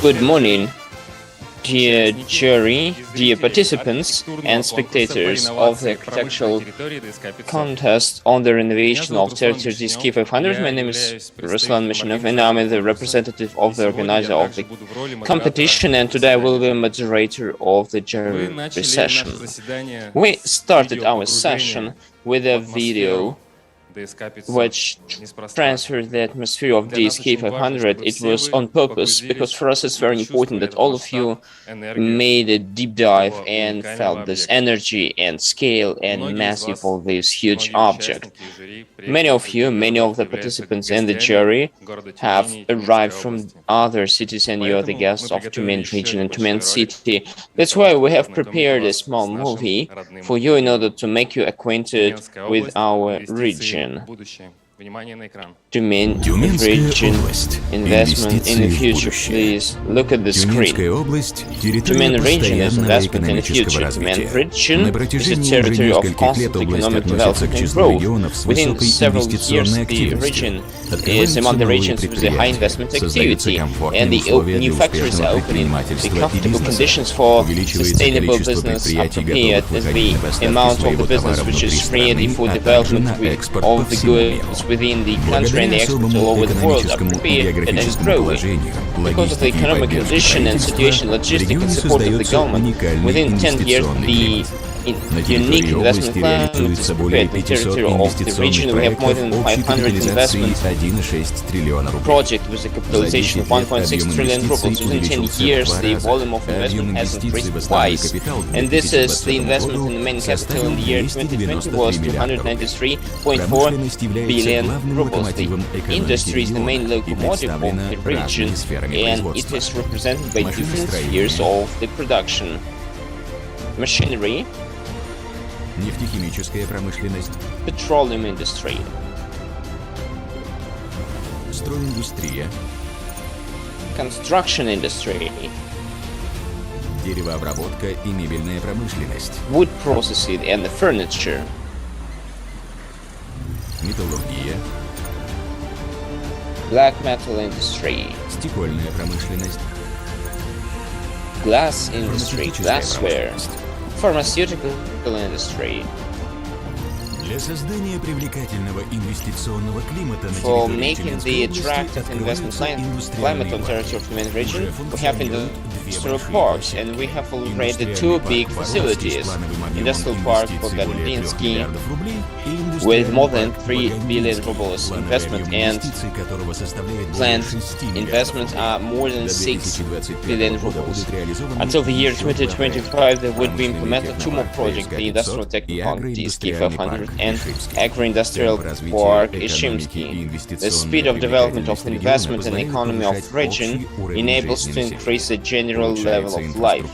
Good morning, dear jury, dear participants and spectators of the architectural contest on the renovation of territory DSK500. My name is Ruslan Mishinov and I'm the representative of the organizer of the competition, and today I will be a moderator of the jury session. We started our session with a video which transferred the atmosphere of DSK500. It was on purpose, because for us it's very important that all of you made a deep dive and felt this energy and scale and massive of this huge object. Many of you, many of the participants in the jury have arrived from other cities, and you are the guests of Tyumen region and Tyumen city. That's why we have prepared a small movie for you in order to make you acquainted with our region. Tyumen region, investment in the future. Please look at the screen. Tyumen region is investment in the future. Tyumen region is a territory of constant economic development and growth. Within several years, the region is among the regions with a high investment activity, and the new factories are opening. The comfortable conditions for sustainable business are prepared, as the amount of the business which is ready for development of the goods within the country and the exports all over the world are prepared and is growing. Because of the economic condition and situation, logistic and support of the government, within 10 years the unique investment plan is prepared. The territory of the region, we have more than 500 investment projects with a capitalization of 1.6 trillion rubles. Within 10 years, the volume of investment has increased twice. And this is the investment in the main capital in the year 2020 was 293.4 billion rubles. The industry is the main locomotive of the region, and it is represented by different spheres of the production. Machinery, нефтехимическая промышленность, petroleum industry, стройиндустрия, construction industry, деревообработка и мебельная промышленность, wood processing and the furniture, металлургия, black metal industry, стекольная промышленность, glass industry, glassware, pharmaceutical industry. Для создания привлекательного инвестиционного климата на For территории making the attractive investment climate on territory of the main region, we have industrial parks, and we have already two big facilities. Industrial park for Gardensky with more than 3 billion rubles investment, and planned investments are more than 6 billion rubles. Until the year 2025, there would be implemented two more projects, the industrial technopark DSK500 and agro-industrial park Ishimsky. The speed of development of investment and economy of the region enables to increase the general level of life.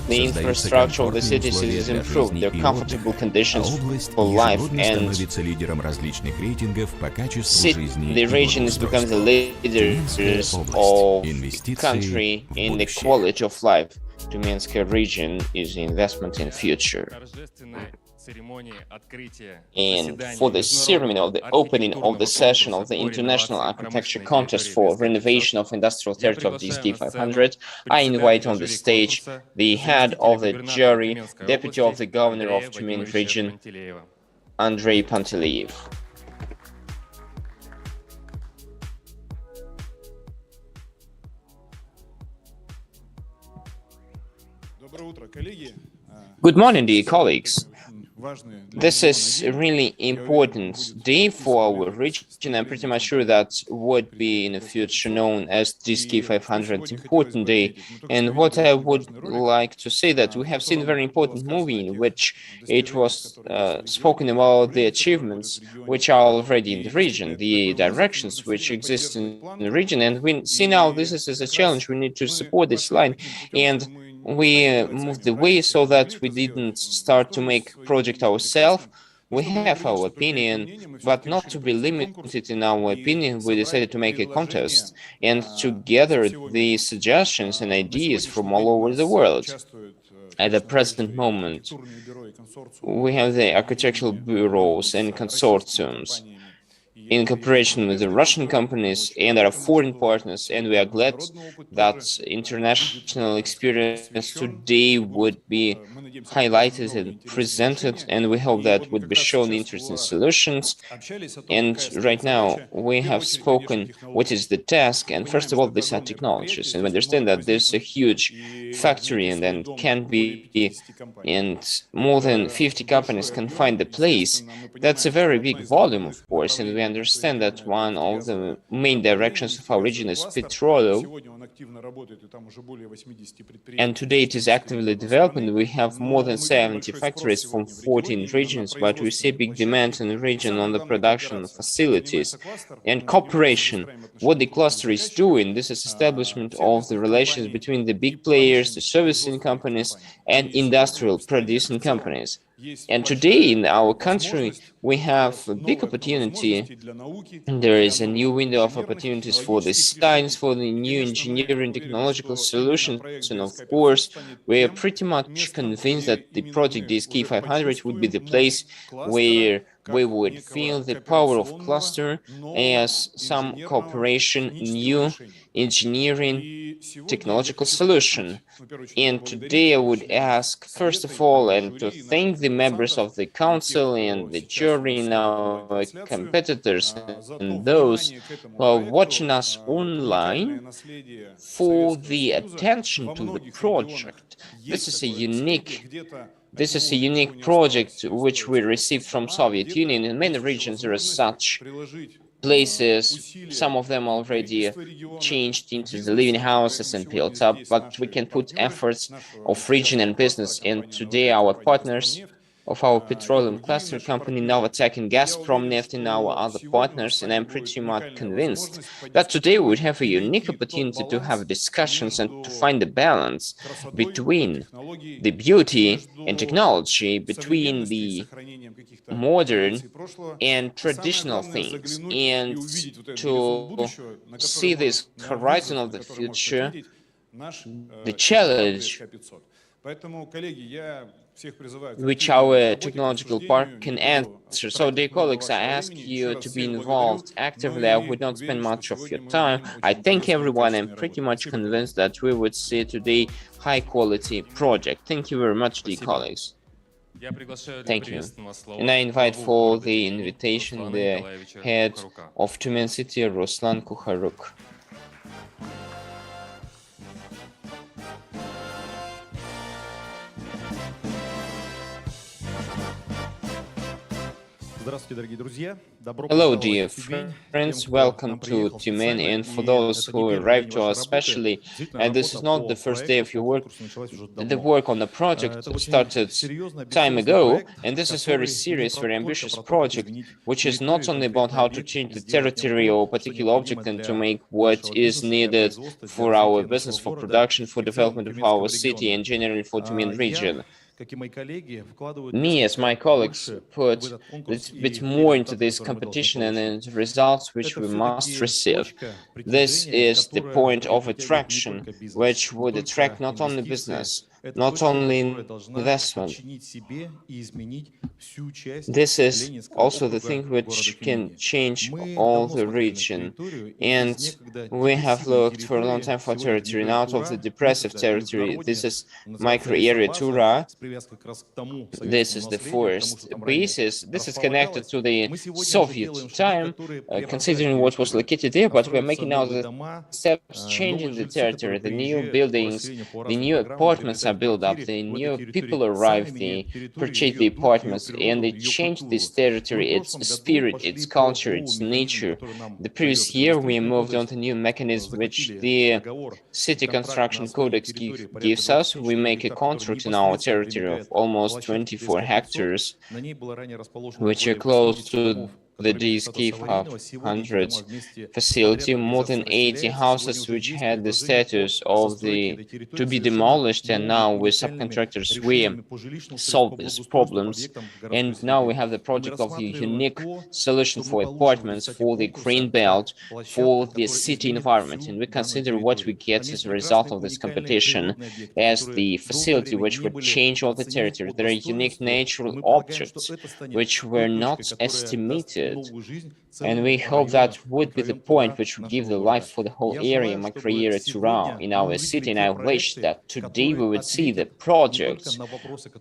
The infrastructure of the cities is improved, their comfortable conditions for life, and the region is becoming the leaders of the country in the quality of life. Tyumenskaya region is the investment in future. And for the ceremony of the opening of the session of the International Architecture Contest for renovation of industrial territory of DSK500, I invite on the stage the head of the jury, deputy of the governor of Tyumen region, Andrei Panteleev. Good morning, dear colleagues. This is a really important day for our region. I'm pretty much sure that would be in the future known as DSK500 important day. And what I would like to say that we have seen a very important movie in which it was spoken about the achievements which are already in the region, the directions which exist in the region. And we see now this is as a challenge. We need to support this line. And we moved away so that we didn't start to make project ourselves. We have our opinion, but not to be limited in our opinion, we decided to make a contest and to gather the suggestions and ideas from all over the world. At the present moment, we have the architectural bureaus and consortiums in cooperation with the Russian companies and our foreign partners, and we are glad that international experience today would be highlighted and presented, and we hope that would be shown interesting solutions. And right now we have spoken what is the task, and first of all, these are technologies, and we understand that there's a huge factory and then can be, and more than 50 companies can find the place. That's a very big volume, of course, and we understand that one of the main directions of our region is petroleum, and today it is actively developing. We have more than 70 factories from 14 regions, but we see big demand in the region on the production facilities and cooperation. What the cluster is doing, this is establishment of the relations between the big players, the servicing companies, and industrial producing companies. And today in our country, we have a big opportunity. There is a new window of opportunities for the science, for the new engineering technological solutions, and of course, we are pretty much convinced that the project DSK500 would be the place where we would feel the power of cluster as some cooperation, new engineering technological solution. And today I would ask, first of all, and to thank the members of the council and the jury and our competitors and those who are watching us online for the attention to the project. This is a unique project which we received from Soviet Union. In many regions there are such places, some of them already changed into the living houses and built up, but we can put efforts of region and business, and today our partners of our petroleum cluster company, Novatek and Gazprom Neft, and our other partners, and I'm pretty much convinced that today we would have a unique opportunity to have discussions and to find a balance between the beauty and technology, between the modern and traditional things, and to see this horizon of the future, the challenge which our technological park can answer. So, dear colleagues, I ask you to be involved actively. I would not spend much of your time. I thank everyone. I'm pretty much convinced that we would see today high-quality project. Thank you very much, dear colleagues. Thank you. And I invite for the invitation the head of Tyumen City, Ruslan Kukharuk. Hello, dear friends, welcome to Tyumen, and for those who arrived to us especially, and this is not the first day of your work, the work on the project started time ago, and this is very serious, very ambitious project, which is not only about how to change the territory or particular object and to make what is needed for our business, for production, for development of our city, and generally for Tyumen region. Me, as my colleagues, put a bit more into this competition and into results which we must receive. This is the point of attraction, which would attract not only business, not only investment. This is also the thing which can change all the region. And we have looked for a long time for territory, and out of the depressive territory, this is micro area Tura. This is the forest basis. This is connected to the Soviet time, considering what was located there, but we're making now the steps changing the territory. The new buildings, the new apartments are built up, the new people arrive, they purchase the apartments, and they change this territory, its spirit, its culture, its nature. The previous year we moved on to new mechanism which the city construction codex gives us. We make a contract in our territory of almost 24 hectares, which are close to the DSK500 facility, more than 80 houses which had the status of to be demolished, and now with subcontractors we solve these problems, and now we have the project of a unique solution for apartments, for the green belt, for the city environment, and we consider what we get as a result of this competition as the facility which would change all the territory. There are unique natural objects which were not estimated And we hope that would be the point which would give the life for the whole area, micro area in our city. And I wish that today we would see the projects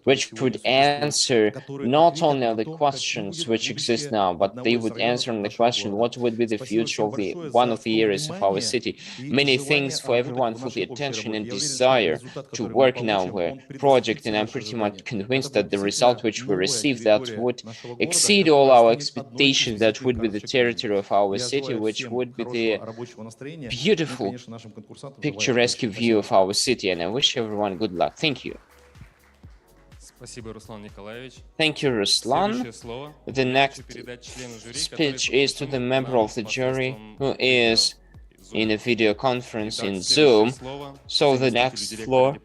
which would answer not only the questions which exist now, but they would answer the question, what would be the future of one of the areas of our city. Many thanks for everyone for the attention and desire to work in our project, and I'm pretty much convinced that the result which we received that would exceed all our expectations, that would be the territory of our city, which would be the beautiful, picturesque view of our city, and I wish everyone good luck. Thank you. Thank you, Ruslan. The next speech is to the member of the jury who is in a video conference in Zoom. So the next floor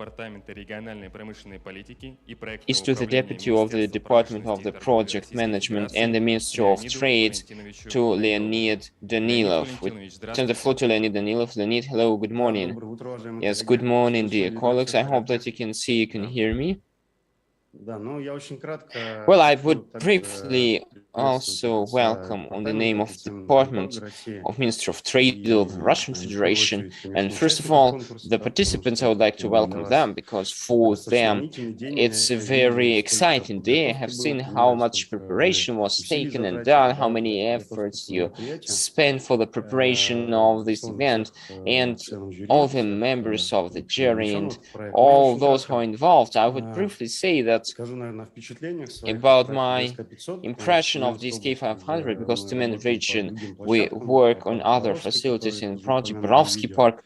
is to the Deputy of the Department of the Project Management and the Ministry of Trade, to Leonid Danilov. We turn the floor to Leonid Danilov. Leonid, hello, good morning. Yes, good morning, dear colleagues. I hope that you can see, you can hear me. Well, I would briefly also welcome on the name of the Department of Ministry of Trade of the Russian Federation. And first of all, the participants, I would like to welcome them, because for them it's a very exciting day. I have seen how much preparation was taken and done, how many efforts you spent for the preparation of this event, and all the members of the jury and all those who are involved. I would briefly say that about my impression of DSK500, because Tyumen region, we work on other facilities in project Borovsky Park,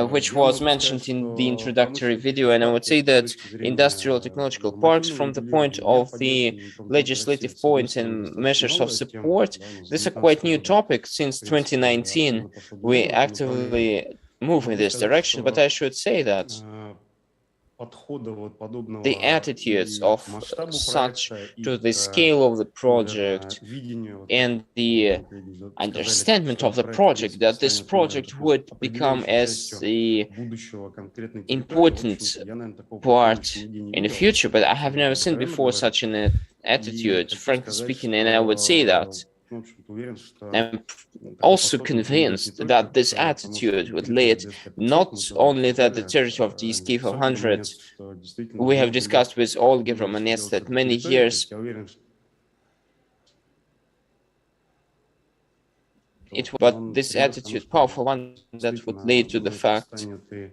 which was mentioned in the introductory video. And I would say that industrial technological parks, from the point of the legislative points and measures of support, this is a quite new topic. Since 2019, we actively move in this direction, but I should say that the attitudes of such to the scale of the project and the understanding of the project, that this project would become as the important part in the future. But I have never seen before such an attitude, frankly speaking, and I would say that I'm also convinced that this attitude would lead not only that the territory of DSK500, we have discussed with Olga Romanets that many years but this attitude, powerful one, that would lead to the fact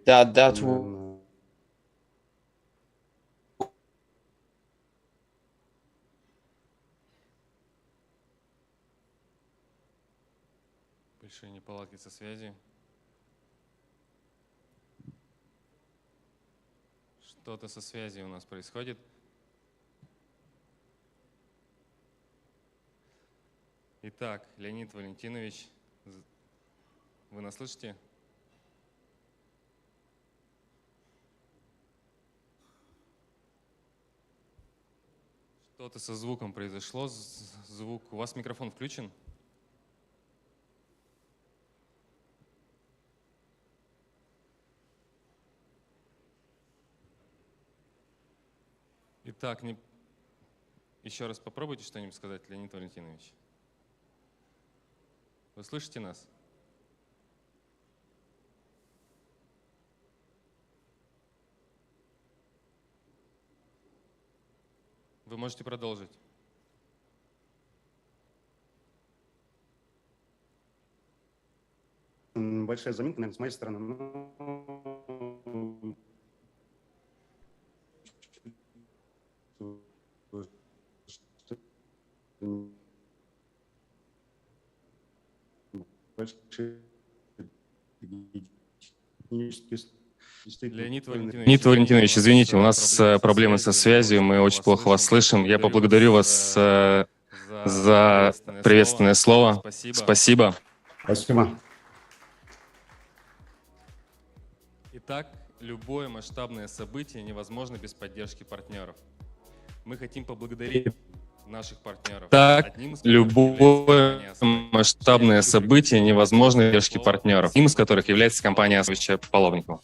that that will неполадки со связью. Что-то со связью у нас происходит. Итак, Леонид Валентинович, вы нас слышите? Что-то со звуком произошло. Звук. У вас микрофон включен? Итак, еще раз попробуйте что-нибудь сказать, Леонид Валентинович. Вы слышите нас? Вы можете продолжить. Большая заминка, наверное, с моей стороны. Леонид Валентинович, извините, у нас проблемы со связью, мы очень плохо вас слышим. Я поблагодарю вас за приветственное слово. Спасибо. Спасибо. Итак, любое масштабное событие невозможно без поддержки партнеров. Мы хотим поблагодарить наших партнеров. Так, любое масштабное событие невозможно без поддержки партнеров, одним из которых является компания Свеча Половникова.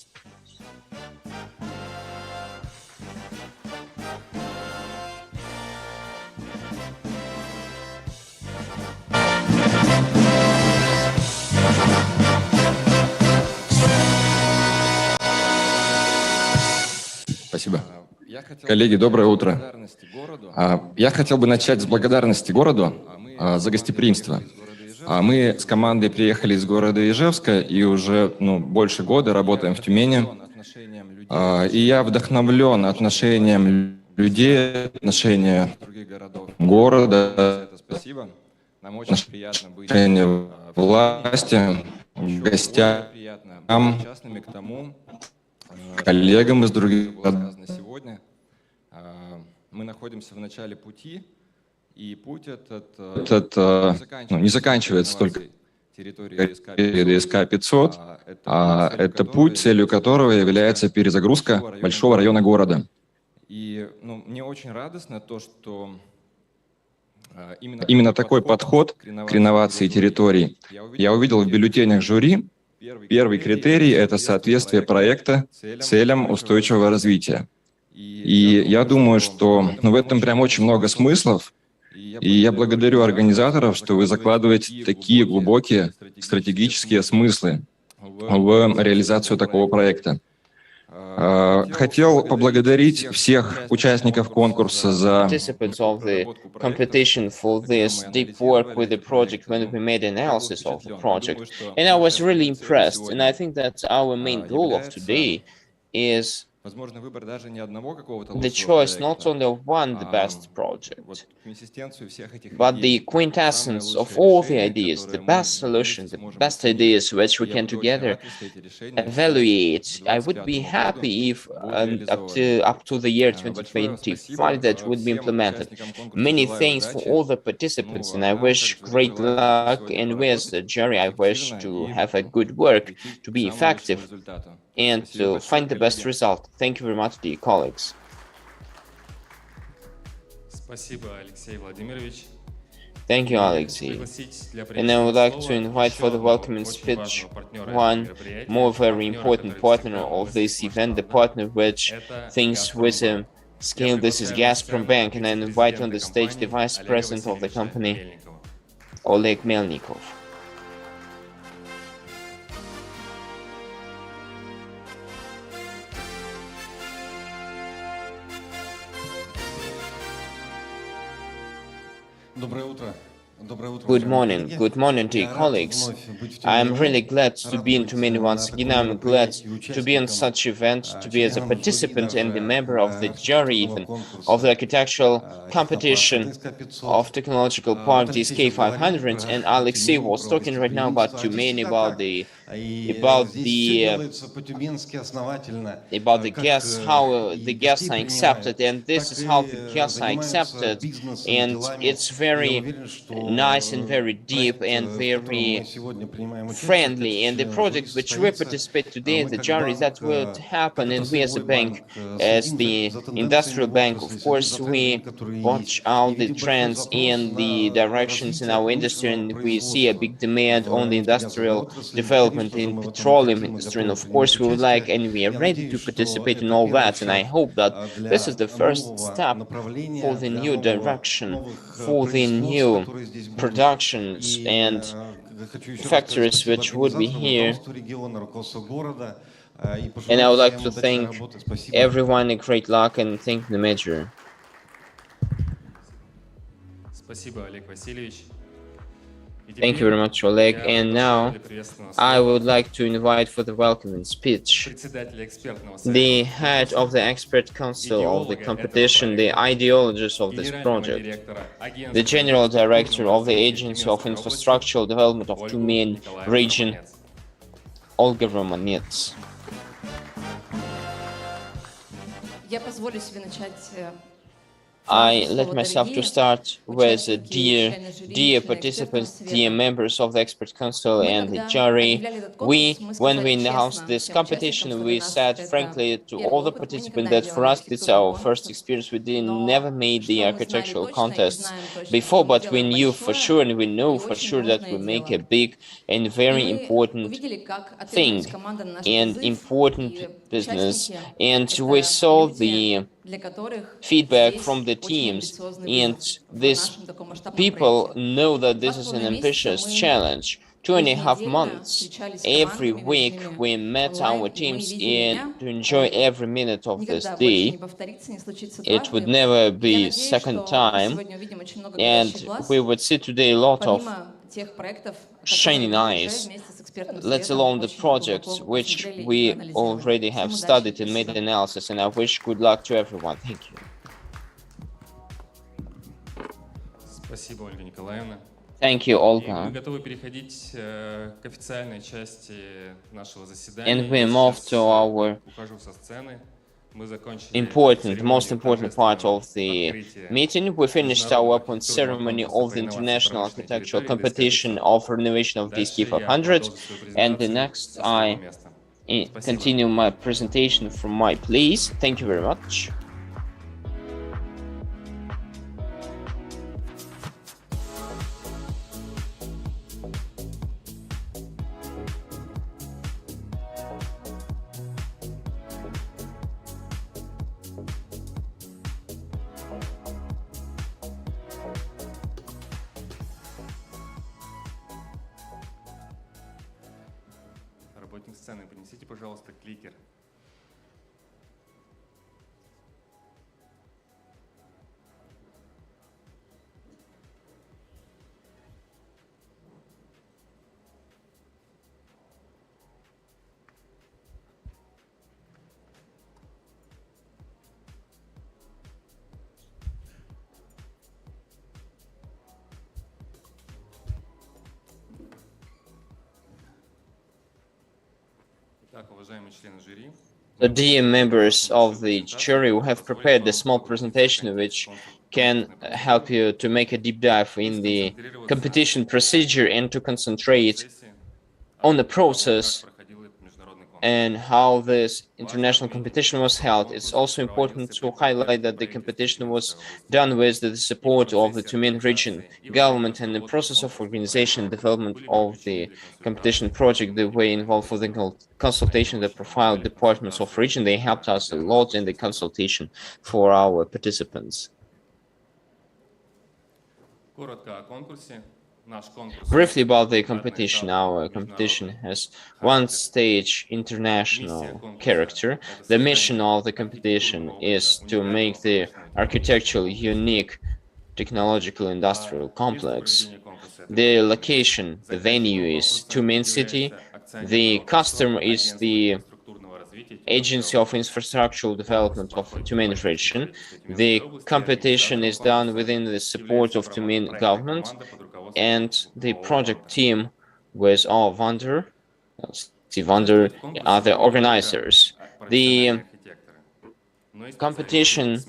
Коллеги, доброе утро. Я хотел бы начать с благодарности городу за гостеприимство. Мы с командой приехали из города Ижевска и уже больше года работаем в Тюмени. И я вдохновлен отношением людей, отношением города, отношением власти, гостям, коллегам из других городов. Мы находимся в начале пути, и путь этот не заканчивается только территорией DSK500, а это путь, целью которого является перезагрузка большого района города. И мне очень радостно то, что именно такой подход к реновации территорий я увидел в бюллетенях жюри. Первый критерий – это соответствие проекта целям устойчивого развития. И я думаю, что в этом прям очень много смыслов, и я благодарю организаторов, что вы закладываете такие глубокие стратегические смыслы в реализацию такого проекта. Хотел поблагодарить всех участников конкурса за Participants of the competition for this deep work with the project when we made analysis of the project. And I was really impressed, and I think that our main goal of today is the choice not only of one the best project, but the quintessence of all the ideas, the best solutions, the best ideas which we can together evaluate. I would be happy if up to the year 2025 that would be implemented. Many thanks for all the participants, and I wish great luck, and with the jury I wish to have a good work, to be effective, and to find the best result. Thank you very much, dear colleagues. Спасибо, Алексей Владимирович. Thank you, Alexei. And I would like to invite for the welcoming speech one more very important partner of this event, the partner which thinks with a scale. This is Gazprom Bank, and I invite on the stage the Vice President of the company, Oleg Melnikov. Good morning, dear colleagues. I am really glad to be in Tyumen once again. I'm glad to be in such event, to be as a participant and a member of the jury even of the architectural competition of technological park DSK500. And Alexei was talking right now about Tyumen, about the guests, how the guests are accepted, and this is how the guests are accepted, and it's very nice and very deep and very friendly. And the project which we participate today, the jury, that will happen, and we as a bank, as the industrial bank, of course, we watch out the trends and the directions in our industry, and we see a big demand on the industrial development in petroleum industry, and of course we would like and we are ready to participate in all that. And I hope that this is the first step for the new direction, for the new productions and factories which would be here. And I would like to thank everyone, a great luck, and thank the major. Спасибо, Олег Васильевич. Thank you very much, Oleg. And now I would like to invite for the welcoming speech the head of the expert council of the competition, the ideologist of this project, the general director of the Agency of Infrastructural Development of Tyumen region, Olga Romanets. I let myself to start with dear participants, dear members of the expert council and the jury. When we announced this competition, we said frankly to all the participants that for us it's our first experience. We never made the architectural contests before, but we knew for sure, and we know for sure that we make a big and very important thing and important business. And we saw the feedback from the teams, and these people know that this is an ambitious challenge 2.5 months. Every week we met our teams to enjoy every minute of this day. It would never be second time, and we would see today a lot of shining eyes, let alone the projects which we already have studied and made analysis, and I wish good luck to everyone. Thank you. Спасибо, Ольга Николаевна. Thank you, Мы Olga. готовы переходить к официальной части нашего заседания. And we Я move сейчас to our ухожу со сцены. Мы закончили the most церемонию important part of the открытия meeting. We finished our open международного ceremony конкурса of по the инновации international промышленной architectural территории competition DSK500. of renovation of Дальше я DSK500, продолжу свою and the презентацию next со своего I места. continue my presentation from my place. Thank you very much. Работник сцены, принесите, пожалуйста, кликер. Итак, уважаемые члены жюри, The dear members of the jury, we have prepared a small presentation which can help you to make a deep dive in the competition procedure and to concentrate on the process and how this international competition was held. It's also important to highlight that the competition was done with the support of the Tyumen region government, and the process of organization and development of the competition project. They were involved for the consultation, the profile departments of region. They helped us a lot in the consultation for our participants. коротко о конкурсе. Briefly about the competition, our competition has one stage international character. The mission of the competition is to make the architectural unique technological industrial complex. The location, the venue is Tyumen city. The customer is the Agency of Infrastructural Development of Tyumen region. The competition is done within the support of Tyumen government, and the project team with our vendor, are the organizers. The competition,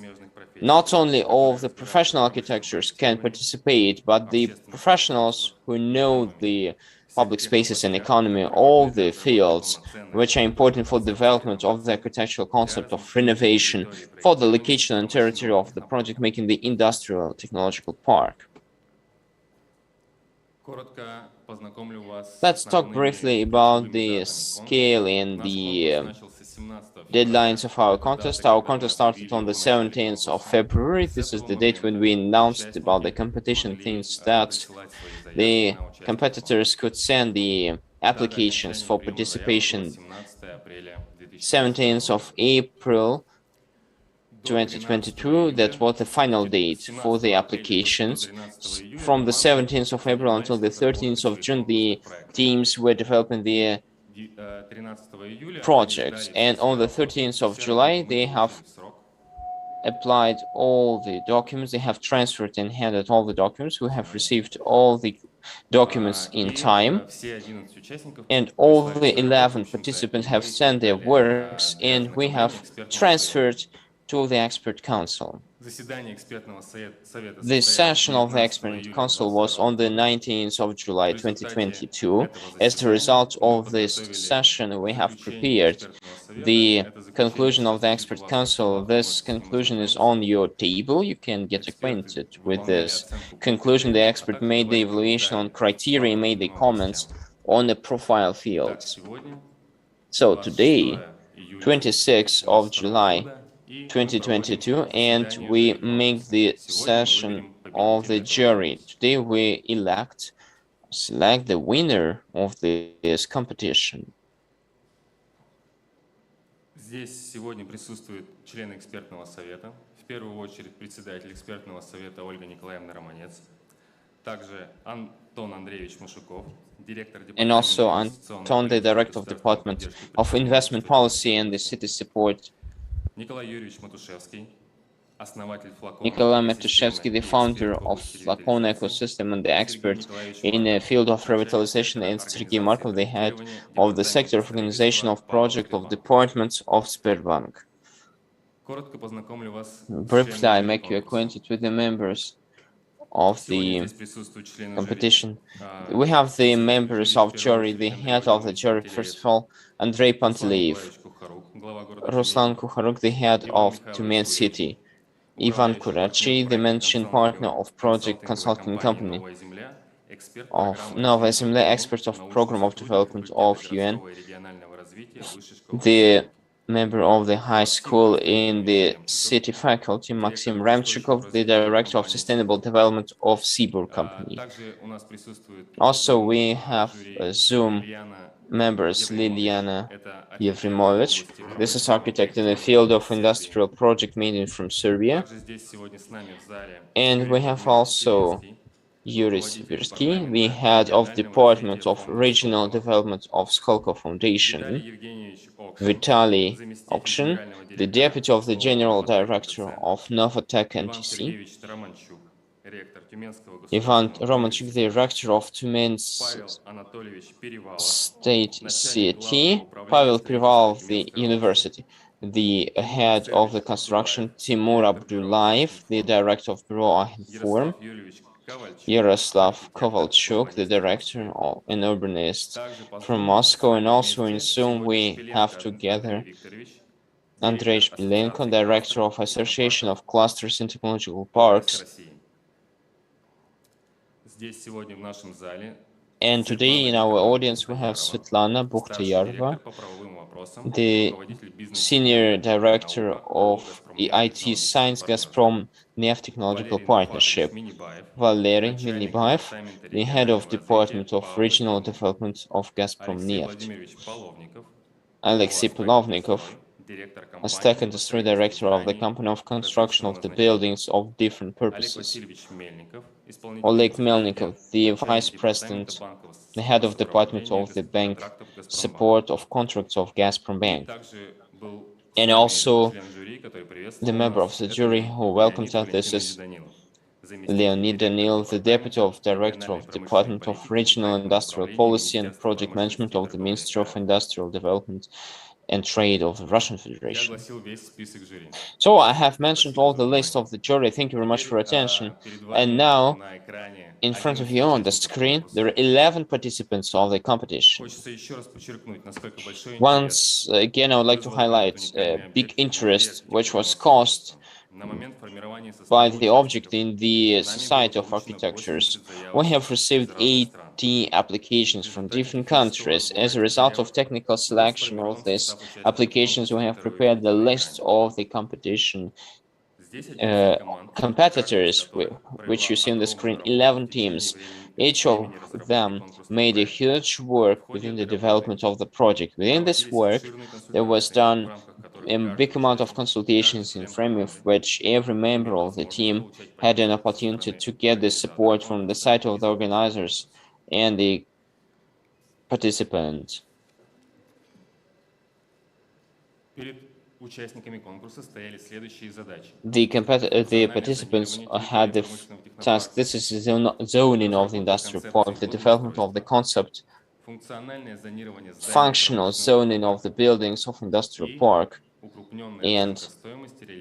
not only all of the professional architectures can participate, but the professionals who know the public spaces and economy, all the fields which are important for development of the architectural concept of renovation, for the location and territory of the project, making the industrial technological park. Let's talk briefly about the scale and the deadlines of our contest. Our contest started on the 17th of February. This is the date when we announced about the competition, things that the competitors could send the applications for participation. 17th of April 2022, that was the final date for the applications. From the 17th of April until the 13th of June, the teams were developing the projects, and on the 13th of July, they have applied all the documents, they have transferred and handed all the documents. We have received all the documents in time, and all the 11 participants have sent their works, and we have transferred to the expert council. The session of the expert council was on the 19th of July 2022. As a result of this session, we have prepared the conclusion of the expert council. This conclusion is on your table. You can get acquainted with this conclusion. The expert made the evaluation on criteria, made the comments on the profile fields. So today, 26th of July 2022, and we make the session of the jury. Today we elect select the winner of this competition. Здесь сегодня присутствуют члены экспертного совета. В первую очередь председатель экспертного совета Ольга Николаевна Романец. Также Антон Андреевич Машуков, директор And also департамента Anton, the director of Department of Investment Policy and the City Support. Николай Юрьевич Матушевский, основатель Флакона. Nikolai Matushevsky, the founder of Flacon ecosystem and the expert in the field of revitalization, and Sergei Markov, the head of the sector of organization of project of departments of Sberbank. Briefly, I make you acquainted with the members of the competition. We have the members of jury, the head of the jury, first of all, Andrei Panteleev, Ruslan Kukharuk, the head of Tyumen city, Ivan Kurachi, the managing partner of project consulting company of Novaya Zemlya, expert of program of development of UN, the member of the high school in the city faculty, Maxim Ramchikov, the director of sustainable development of Sibur company. Also, we have Zoom members Liliana Yevrimovich. This is architect in the field of industrial project meeting from Serbia. And we have also Yuri Sibirsky, the head of Department of Regional Development of Skolko Foundation. Vitaly Okshin, the deputy of the general director of Novatech NTC. Ivan Romanchuk, the rector of Tyumen State City. Pavel Prival of the university. The head of the construction, Timur Abdullayev, the director of Bureau Inform. Yaroslav Kovalchuk, the director and urbanist from Moscow, and also in Zoom we have together Andrei Shpilenko, director of Association of Clusters and Technological Parks. And today in our audience we have Svetlana Bukhtayarova, the senior director of IT Science Gazprom Neft Technological Partnership, Valery Milibaev, the head of Department of Regional Development of Gazprom Neft, Alexei Polovnikov, a tech industry director of the company of construction of the buildings of different purposes, Oleg Melnikov, the vice president, the head of department of the bank support of contracts of Gazprom Bank, and also the member of the jury who welcomed us. This is Leonid Danil, the deputy of director of Department of Regional Industrial Policy and Project Management of the Ministry of Industrial Development and Trade of the Russian Federation. So I have mentioned all the list of the jury. Thank you very much for your attention. And now, in front of you on the screen, there are 11 participants of the competition. Once again, I would like to highlight big interest which was caused by the object in the Society of Architectures. We have received 80 applications from different countries. As a result of technical selection of these applications, we have prepared the list of the competition competitors, which you see on the screen, 11 teams. Each of them made a huge work within the development of the project. Within this work, there was done a big amount of consultations, in frame of which every member of the team had an opportunity to get the support from the side of the organizers and the participants. The participants had the task. This is the zoning of the industrial park, the development of the concept, functional zoning of the buildings of industrial park, and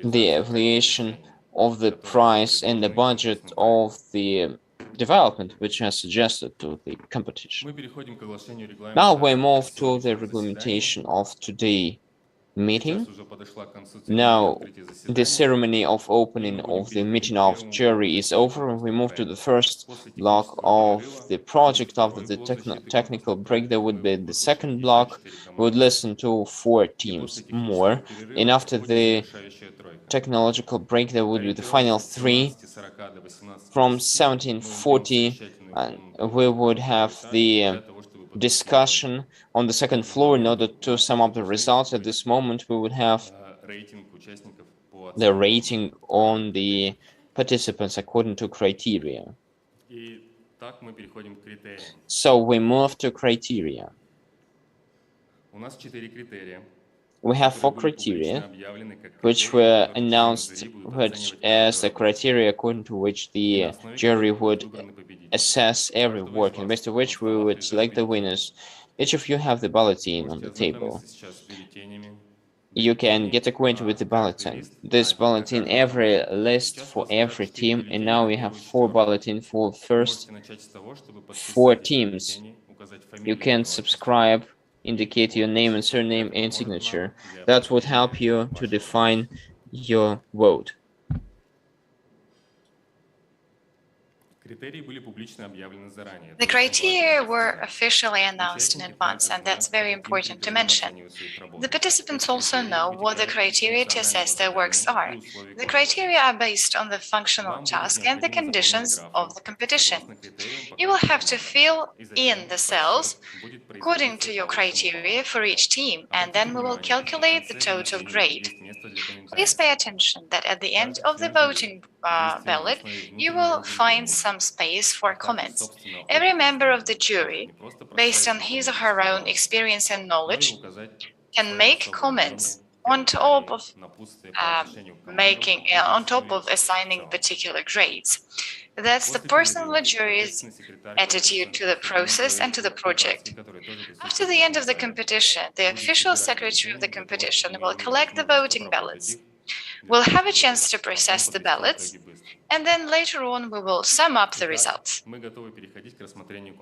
the evaluation of the price and the budget of the development, which has suggested to the competition. Now we move to the regulation of today's meeting. Now the ceremony of opening of the meeting of jury is over, and we move to the first block of the project. After the technical break, there would be the second block. We would listen to 4 teams more, and after the technological break, there would be the final 3 from 1740 And we would have the discussion on the second floor in order to sum up the results. At this moment, we would have the rating on the participants according to criteria. So we move to criteria. We have 4 criteria, which were announced as the criteria according to which the jury would assess every work, and based on which we would select the winners. Each of you have the bulletin on the table. You can get acquainted with the bulletin. This bulletin, every list for every team, and now we have 4 bulletins for first 4 teams. You can subscribe, indicate your name and surname and signature. That would help you to define your vote. The criteria were officially announced in advance, and that's very important to mention. The participants also know what the criteria to assess their works are. The criteria are based on the functional task and the conditions of the competition. You will have to fill in the cells according to your criteria for each team, and then we will calculate the total grade. Please pay attention that at the end of the voting ballot, you will find some space for comments. Every member of the jury, based on his or her own experience and knowledge, can make comments on top of assigning particular grades. That's the personal jury's attitude to the process and to the project. After the end of the competition, the official secretary of the competition will collect the voting ballots. We'll have a chance to process the ballots, and then later on we will sum up the results.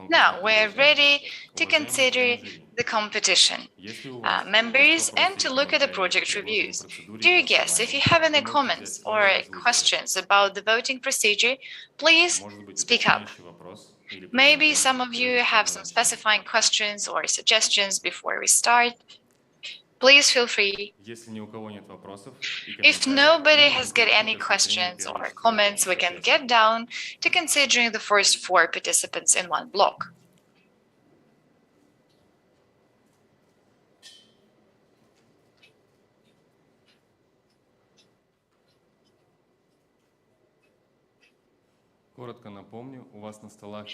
Now we're ready to consider the competition members and to look at the project reviews. Dear guests, if you have any comments or questions about the voting procedure, please speak up. Maybe some of you have some specifying questions or suggestions before we start. Please feel free. If nobody has got any questions or comments, we can get down to considering the first 4 participants in one block.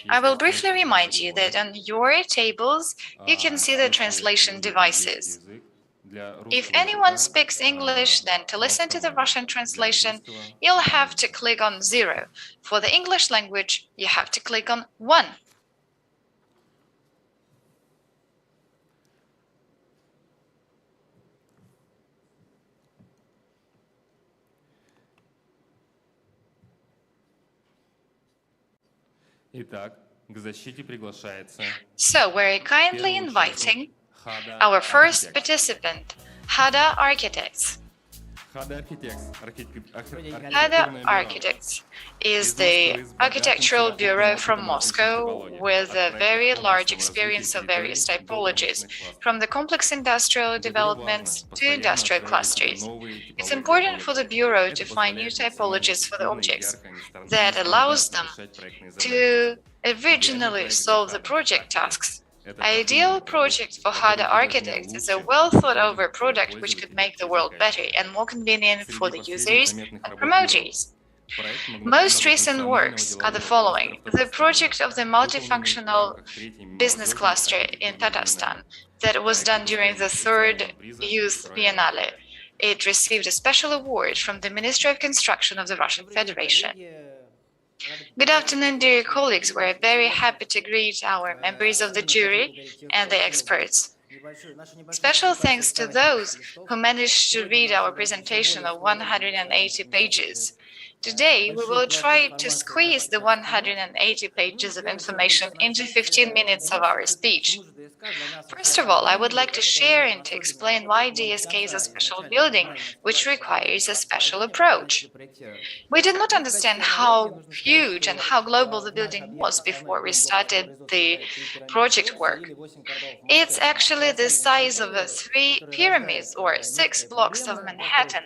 I will briefly remind you that on your tables, you can see the translation devices. If anyone speaks English, then to listen to the Russian translation, you'll have to click on 0. For the English language, you have to click on 1. So we're kindly inviting our first participant, Hada Architects. Hada Architects is the architectural bureau from Moscow with a very large experience of various typologies, from the complex industrial developments to industrial clusters. It's important for the bureau to find new typologies for the objects that allows them to originally solve the project tasks. Ideal project for Hada Architects is a well-thought-over product which could make the world better and more convenient for the users and promoters. Most recent works are the following: the project of the multifunctional business cluster in Tatarstan that was done during the 3rd Youth Biennale. It received a special award from the Ministry of Construction of the Russian Federation. Good afternoon, dear colleagues. We're very happy to greet our members of the jury and the experts. Special thanks to those who managed to read our presentation of 180 pages. Today, we will try to squeeze the 180 pages of information into 15 minutes of our speech. First of all, I would like to share and to explain why DSK is a special building, which requires a special approach. We did not understand how huge and how global the building was before we started the project work. It's actually the size of 3 pyramids or 6 blocks of Manhattan.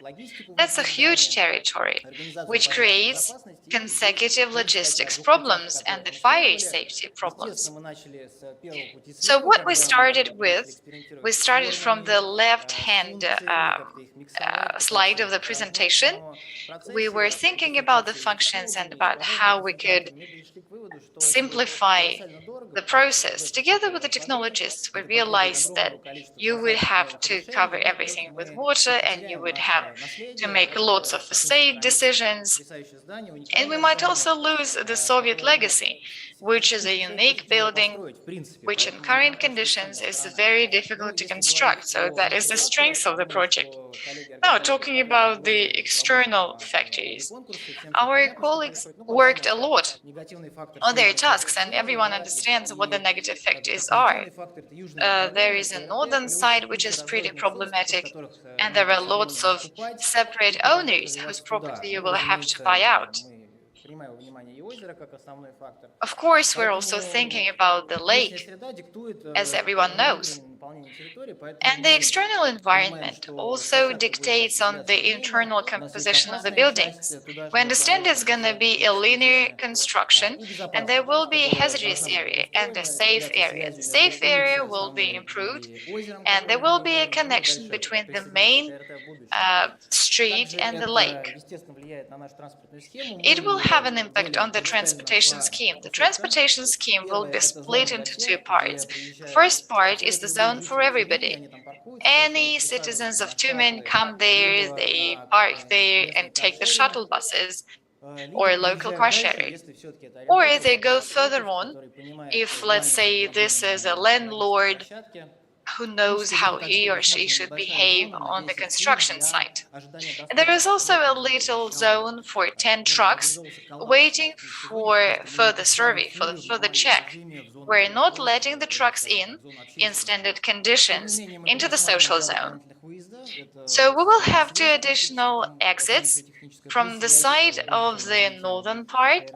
That's a huge territory, which creates consecutive logistics problems and the fire safety problems. So what we started with, we started from the left-hand slide of the presentation. We were thinking about the functions and about how we could simplify the process. Together with the technologists, we realized that you would have to cover everything with water and you would have to make lots of facade decisions. And we might also lose the Soviet legacy, which is a unique building, which in current conditions is very difficult to construct. So that is the strength of the project. Now, talking about the external factors, our colleagues worked a lot on their tasks, and everyone understands what the negative factors are. There is a northern side, which is pretty problematic, and there are lots of separate owners whose property you will have to buy out. Of course, we're also thinking about the lake, as everyone knows. And the external environment also dictates on the internal composition of the buildings. We understand it's going to be a linear construction, and there will be a hazardous area and a safe area. The safe area will be improved, and there will be a connection between the main street and the lake. It will have an impact on the transportation scheme. The transportation scheme will be split into 2 parts. The first part is the zone for everybody. Any citizens of Tyumen come there, they park there and take the shuttle buses or local car sharing. Or they go further on if, let's say, this is a landlord who knows how he or she should behave on the construction site. And there is also a little zone for 10 trucks waiting for further survey, for the further check. We're not letting the trucks in standard conditions into the social zone. So we will have 2 additional exits from the side of the northern part,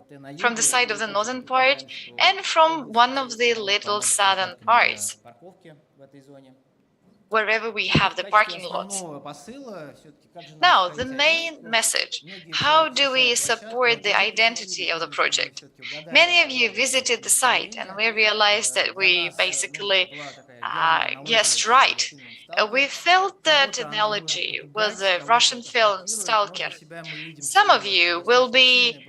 and from one of the little southern parts, wherever we have the parking lots. Now, the main message: how do we support the identity of the project? Many of you visited the site, and we realized that we basically guessed right. We felt that analogy with the Russian film Stalker. Some of you will be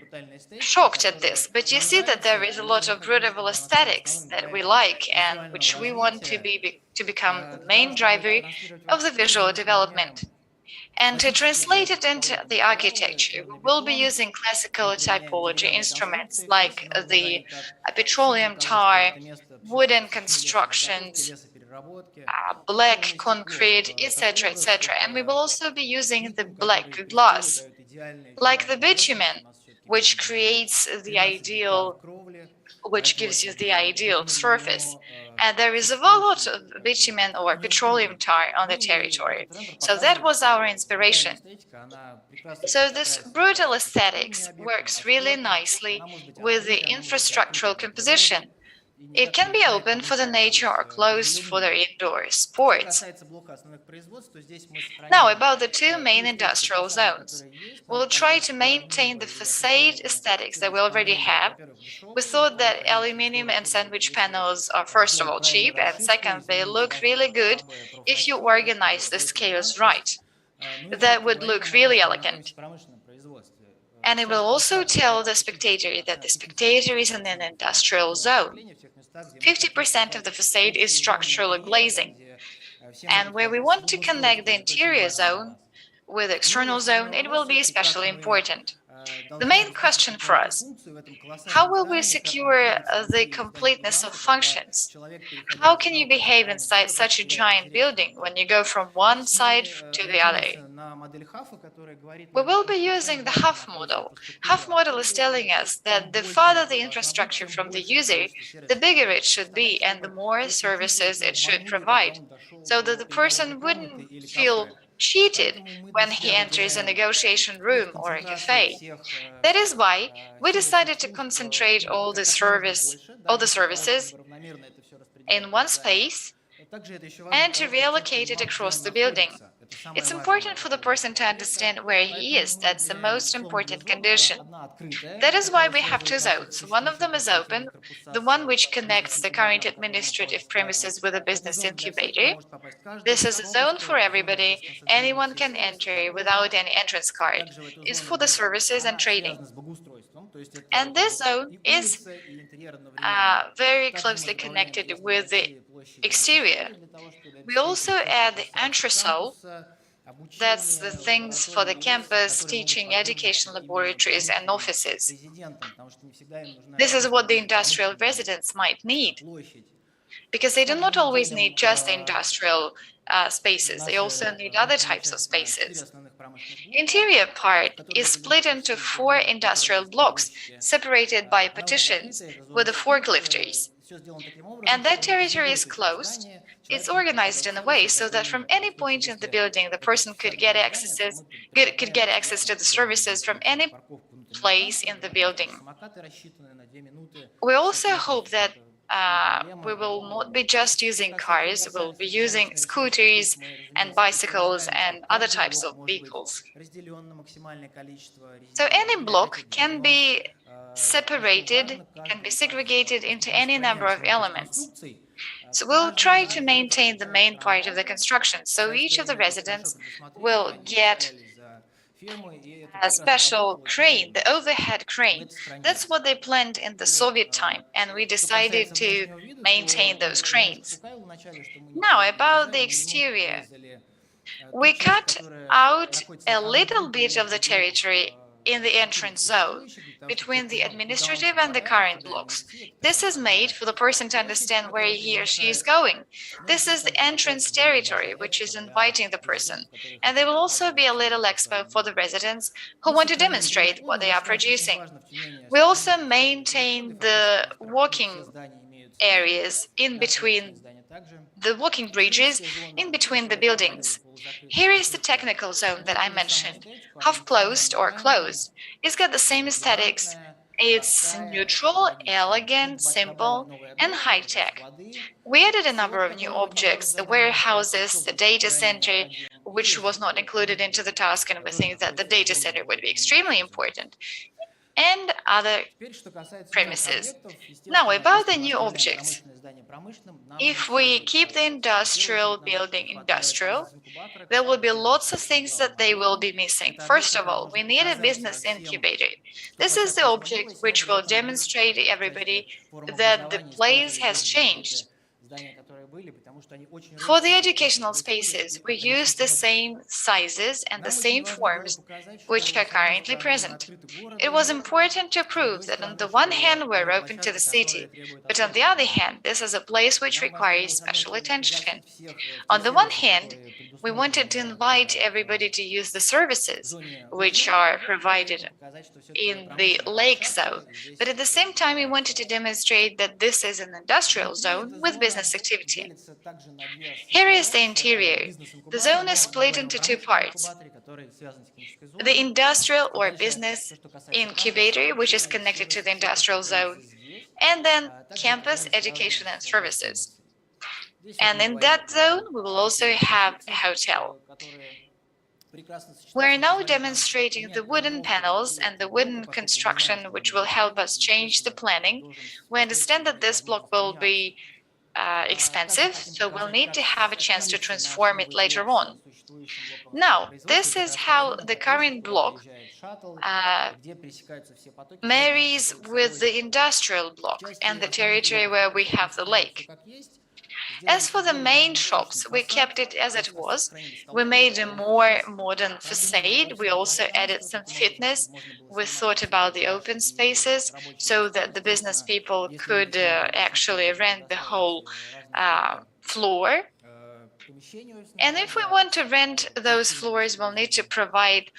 shocked at this, but you see that there is a lot of brutal aesthetics that we like and which we want to become the main driver of the visual development. And to translate it into the architecture, we will be using classical typology instruments like the petroleum tar, wooden constructions, black concrete, etc., etc. And we will also be using the black glass, like the bitumen, which creates the ideal, which gives you the ideal surface. And there is a lot of bitumen or petroleum tar on the territory. So that was our inspiration. So this brutal aesthetics works really nicely with the infrastructural composition. It can be open for the nature or closed for the indoor sports. Now, about the 2 main industrial zones. We'll try to maintain the facade aesthetics that we already have. We thought that aluminum and sandwich panels are, first of all, cheap, and second, they look really good if you organize the scales right. That would look really elegant. And it will also tell the spectator that the spectator is in an industrial zone. 50% of the facade is structural glazing. And where we want to connect the interior zone with the external zone, it will be especially important. The main question for us: how will we secure the completeness of functions? How can you behave inside such a giant building when you go from one side to the other? We will be using the half model. Half model is telling us that the farther the infrastructure from the user, the bigger it should be and the more services it should provide, so that the person wouldn't feel cheated when he enters a negotiation room or a cafe. That is why we decided to concentrate all the services in one space and to reallocate it across the building. It's important for the person to understand where he is. That's the most important condition. That is why we have two zones. One of them is open, the one which connects the current administrative premises with a business incubator. This is a zone for everybody. Anyone can enter without any entrance card. It's for the services and trading. And this zone is very closely connected with the exterior. We also add the entresol. That's the things for the campus, teaching, education laboratories, and offices. This is what the industrial residents might need, because they do not always need just industrial spaces. They also need other types of spaces. Interior part is split into 4 industrial blocks, separated by partitions with the forklifters. And that territory is closed. It's organized in a way so that from any point in the building, the person could get access to the services from any place in the building. We also hope that we will not be just using cars, we'll be using scooters and bicycles and other types of vehicles. So any block can be separated, can be segregated into any number of elements. So we'll try to maintain the main part of the construction, so each of the residents will get a special crane, the overhead crane. That's what they planned in the Soviet time, and we decided to maintain those cranes. Now, about the exterior. We cut out a little bit of the territory in the entrance zone between the administrative and the current blocks. This is made for the person to understand where he or she is going. This is the entrance territory, which is inviting the person. And there will also be a little expo for the residents who want to demonstrate what they are producing. We also maintain the walking areas in between the walking bridges in between the buildings. Here is the technical zone that I mentioned, half closed or closed. It's got the same aesthetics. It's neutral, elegant, simple, and high-tech. We added a number of new objects, the warehouses, the data center, which was not included into the task, and we think that the data center would be extremely important, and other premises. Now, about the new objects. If we keep the industrial building industrial, there will be lots of things that they will be missing. First of all, we need a business incubator. This is the object which will demonstrate to everybody that the place has changed. For the educational spaces, we use the same sizes and the same forms which are currently present. It was important to prove that on the one hand we're open to the city, but on the other hand this is a place which requires special attention. On the one hand, we wanted to invite everybody to use the services which are provided in the lake zone, but at the same time we wanted to demonstrate that this is an industrial zone with business activity. Here is the interior. The zone is split into 2 parts. The industrial or business incubator, which is connected to the industrial zone, and then campus, education, and services. And in that zone, we will also have a hotel. We're now demonstrating the wooden panels and the wooden construction, which will help us change the planning. We understand that this block will be expensive, so we'll need to have a chance to transform it later on. Now, this is how the current block marries with the industrial block and the territory where we have the lake. As for the main shops, we kept it as it was. We made a more modern facade. We also added some fitness. We thought about the open spaces so that the business people could actually rent the whole floor. And if we want to rent those floors, we'll need to provide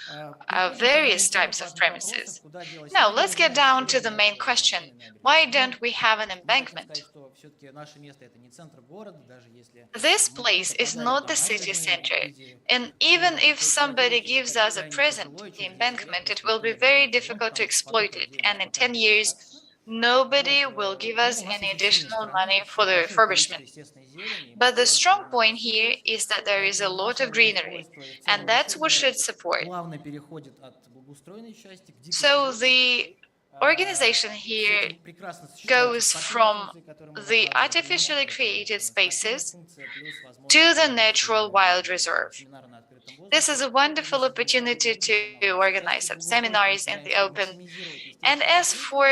various types of premises. Now, let's get down to the main question. Why don't we have an embankment? This place is not the city center, and even if somebody gives us a present, the embankment, it will be very difficult to exploit it, and in 10 years, nobody will give us any additional money for the refurbishment. But the strong point here is that there is a lot of greenery, and that's what should support. So the organization here goes from the artificially created spaces to the natural wild reserve. This is a wonderful opportunity to organize some seminars in the open. And as for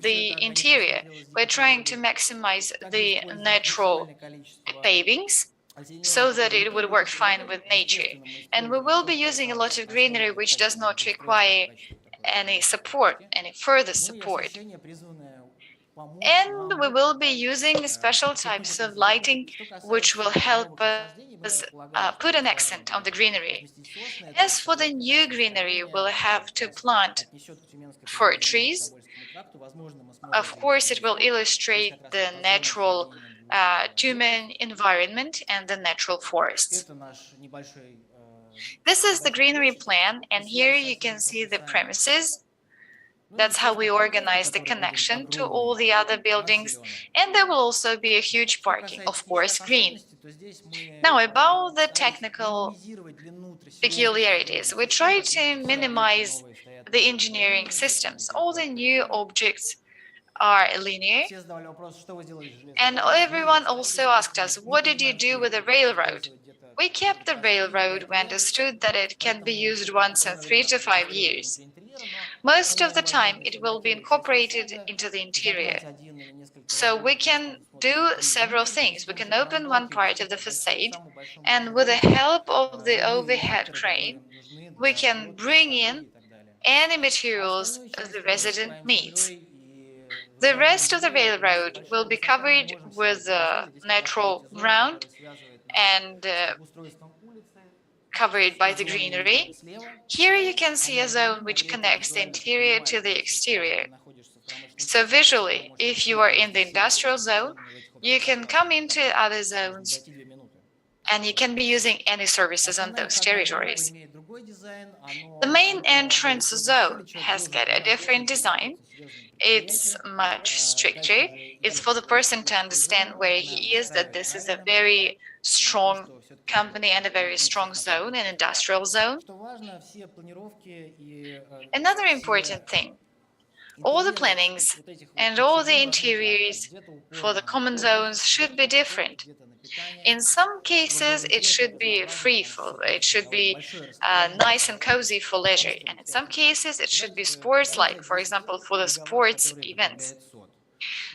the interior, we're trying to maximize the natural pavings so that it would work fine with nature. And we will be using a lot of greenery which does not require any support, any further support. And we will be using special types of lighting which will help us put an accent on the greenery. As for the new greenery, we'll have to plant 4 trees. Of course, it will illustrate the natural Tyumen environment and the natural forests. This is the greenery plan, and here you can see the premises. That's how we organize the connection to all the other buildings, and there will also be a huge parking, of course, green. Now, about the technical peculiarities, we try to minimize the engineering systems. All the new objects are linear, and everyone also asked us, what did you do with the railroad? We kept the railroad. We understood that it can be used once in 3 to 5 years. Most of the time, it will be incorporated into the interior. So we can do several things. We can open one part of the facade, and with the help of the overhead crane, we can bring in any materials the resident needs. The rest of the railroad will be covered with natural ground and covered by the greenery. Here you can see a zone which connects the interior to the exterior. So visually, if you are in the industrial zone, you can come into other zones and you can be using any services on those territories. The main entrance zone has got a different design. It's much stricter. It's for the person to understand where he is, that this is a very strong company and a very strong zone, an industrial zone. Another important thing, all the plannings and all the interiors for the common zones should be different. In some cases, it should be it should be nice and cozy for leisure. And in some cases, it should be sports-like, for example, for the sports events.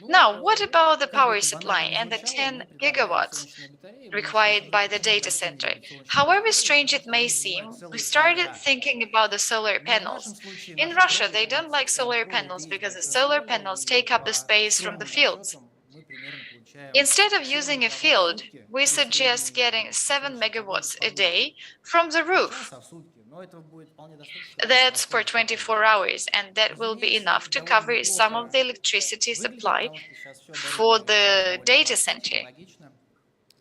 Now, what about the power supply and the 10 gigawatts required by the data center? However strange it may seem, we started thinking about the solar panels. In Russia, they don't like solar panels because the solar panels take up the space from the fields. Instead of using a field, we suggest getting 7 megawatts a day from the roof. That's for 24 hours, and that will be enough to cover some of the electricity supply for the data center.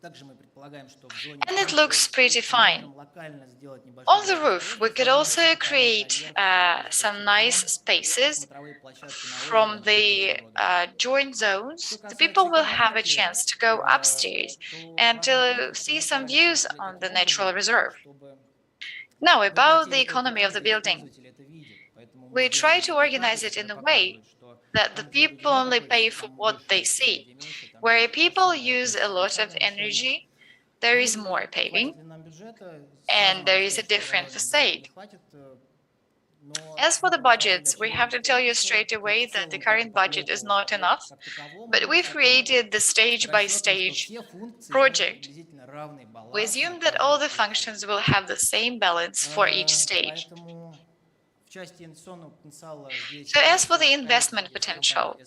And it looks pretty fine. On the roof, we could also create some nice spaces from the joint zones. The people will have a chance to go upstairs and to see some views on the natural reserve. Now, about the economy of the building. We try to organize it in a way that the people only pay for what they see. Where people use a lot of energy, there is more paving, and there is a different facade. As for the budgets, we have to tell you straight away that the current budget is not enough, but we've created the stage-by-stage project. We assume that all the functions will have the same balance for each stage. So as for the investment potential,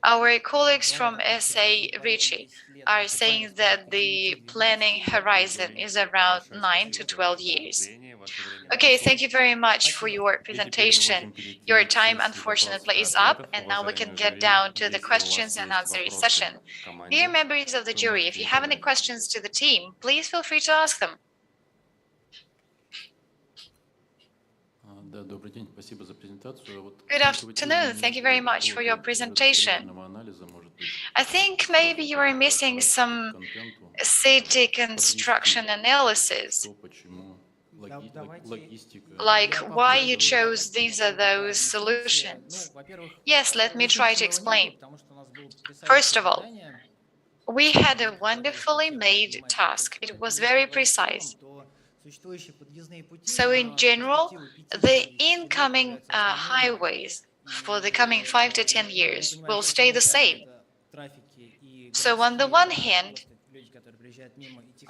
our colleagues from SA Ricci are saying that the planning horizon is around 9 to 12 years. Okay, thank you very much for your presentation. Your time, unfortunately, is up, and now we can get down to the questions and answers session. Dear members of the jury, if you have any questions to the team, please feel free to ask them. Good afternoon. Thank you very much for your presentation. I think maybe you are missing some city construction analysis, like why you chose these or those solutions. Yes, let me try to explain. First of all, we had a wonderfully made task. It was very precise. So in general, the incoming highways for the coming 5 to 10 years will stay the same. So on the one hand,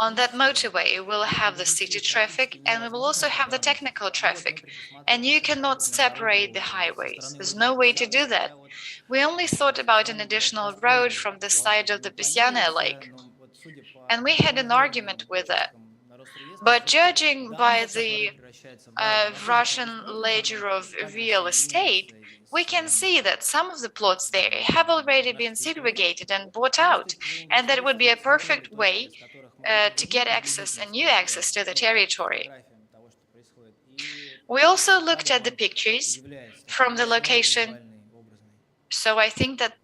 on that motorway, we'll have the city traffic and we will also have the technical traffic. And you cannot separate the highways. There's no way to do that. We only thought about an additional road from the side of the Pisyana Lake. And we had an argument with that. But judging by the Russian ledger of real estate, we can see that some of the plots there have already been segregated and bought out, and that would be a perfect way to get access, a new access to the territory. We also looked at the pictures from the location, so I think that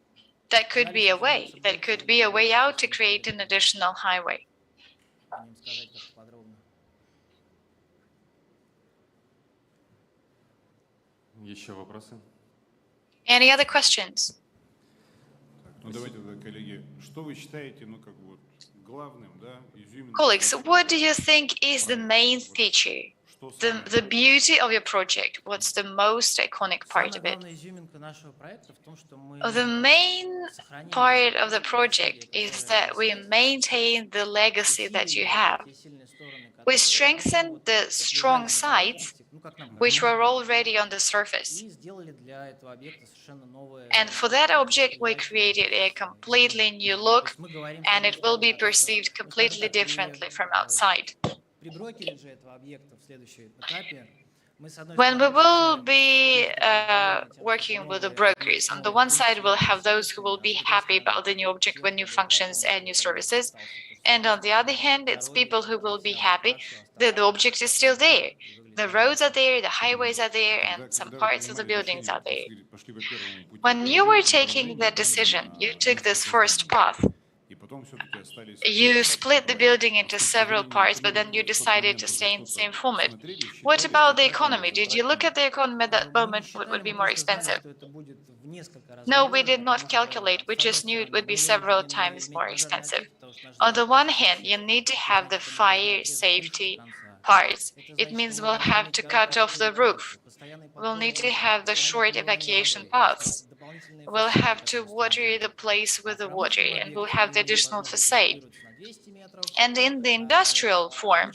that could be a way. That could be a way out to create an additional highway. Any other questions? Colleagues, what do you think is the main feature, the beauty of your project? What's the most iconic part of it? The main part of the project is that we maintain the legacy that you have. We strengthen the strong sides which were already on the surface. And for that object, we created a completely new look, and it will be perceived completely differently from outside. When we will be working with the brokers, on the one side, we'll have those who will be happy about the new object with new functions and new services. And on the other hand, it's people who will be happy that the object is still there. The roads are there, the highways are there, and some parts of the buildings are there. When you were taking that decision, you took this first path. You split the building into several parts, but then you decided to stay in the same format. What about the economy? Did you look at the economy at that moment? What would be more expensive? No, we did not calculate. We just knew it would be several times more expensive. On the one hand, you need to have the fire safety parts. It means we'll have to cut off the roof. We'll need to have the short evacuation paths. We'll have to water the place with the water, and we'll have the additional facade. And in the industrial form,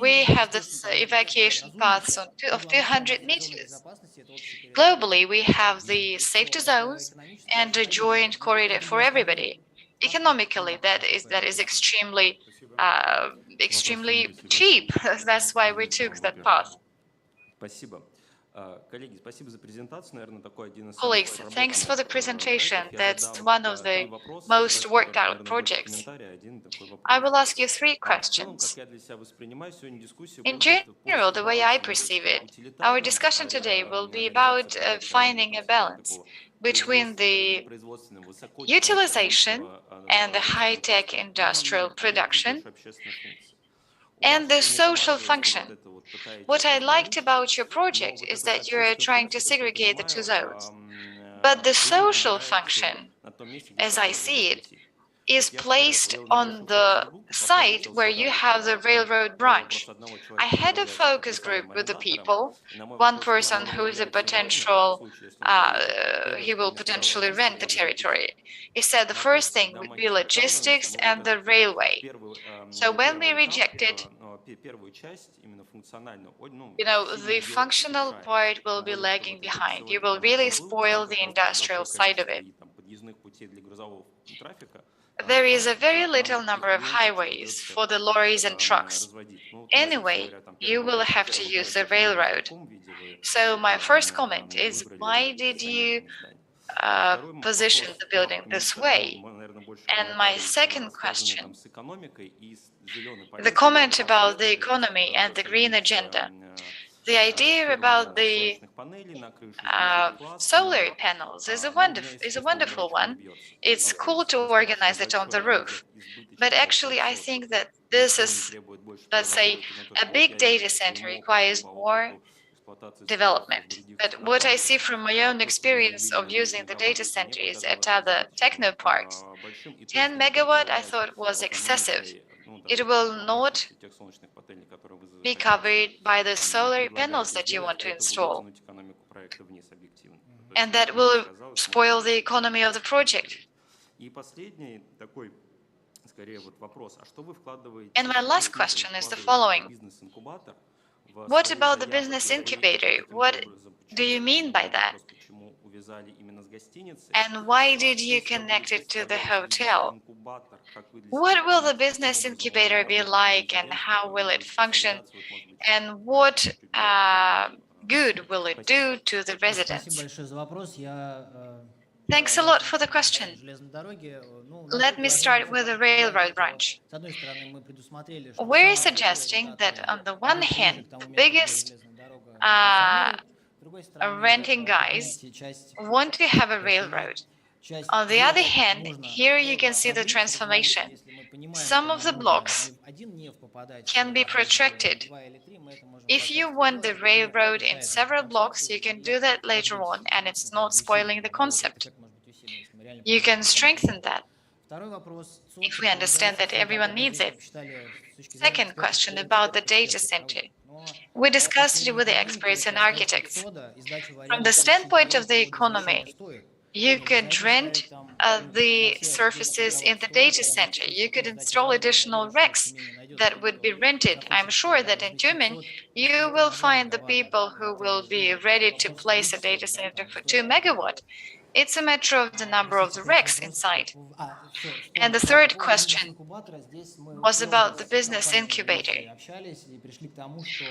we have this evacuation paths of 200 meters. Globally, we have the safety zones and a joint corridor for everybody. Economically, that is extremely cheap. That's why we took that path. Colleagues, thanks for the presentation. That's one of the most worked out projects. I will ask you 3 questions. In general, the way I perceive it, our discussion today will be about finding a balance between the utilization and the high-tech industrial production and the social function. What I liked about your project is that you're trying to segregate the 2 zones. But the social function, as I see it, is placed on the site where you have the railroad branch. I had a focus group with the people, one person who is a potential, he will potentially rent the territory. He said the first thing would be logistics and the railway. So when we rejected, the functional part will be lagging behind. You will really spoil the industrial side of it. There is a very little number of highways for the lorries and trucks. Anyway, you will have to use the railroad. So my first comment is, why did you position the building this way? And my second question, the comment about the economy and the green agenda. The idea about the solar panels is a wonderful one. It's cool to organize it on the roof. But actually, I think that this is, let's say, a big data center requires more development. But what I see from my own experience of using the data centers at other technoparks, 10 megawatt I thought was excessive. It will not be covered by the solar panels that you want to install. And that will spoil the economy of the project. And my last question is the following. What about the business incubator? What do you mean by that? And why did you connect it to the hotel? What will the business incubator be like, and how will it function? And what good will it do to the residents? Thanks a lot for the question. Let me start with the railroad branch. We're suggesting that on the one hand, the biggest renting guys want to have a railroad. On the other hand, here you can see the transformation. Some of the blocks can be protracted. If you want the railroad in several blocks, you can do that later on, and it's not spoiling the concept. You can strengthen that if we understand that everyone needs it. Second question about the data center. We discussed it with the experts and architects. From the standpoint of the economy, you could rent the surfaces in the data center. You could install additional racks that would be rented. I'm sure that in Tyumen, you will find the people who will be ready to place a data center for 2 megawatt. It's a matter of the number of the racks inside. And the third question was about the business incubator.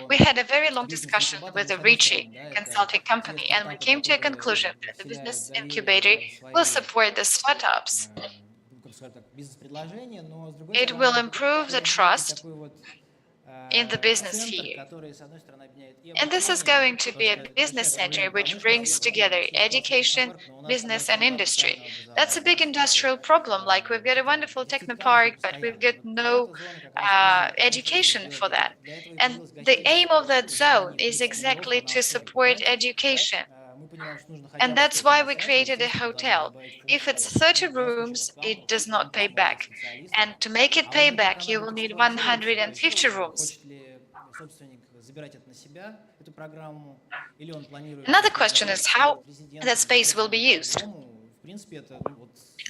We had a very long discussion with the Ricci consulting company, and we came to a conclusion that the business incubator will support the startups. It will improve the trust in the business sphere. And this is going to be a business center which brings together education, business, and industry. That's a big industrial problem. Like, we've got a wonderful technopark, but we've got no education for that. And the aim of that zone is exactly to support education. And that's why we created a hotel. If it's 30 rooms, it does not pay back. And to make it pay back, you will need 150 rooms. Another question is how that space will be used.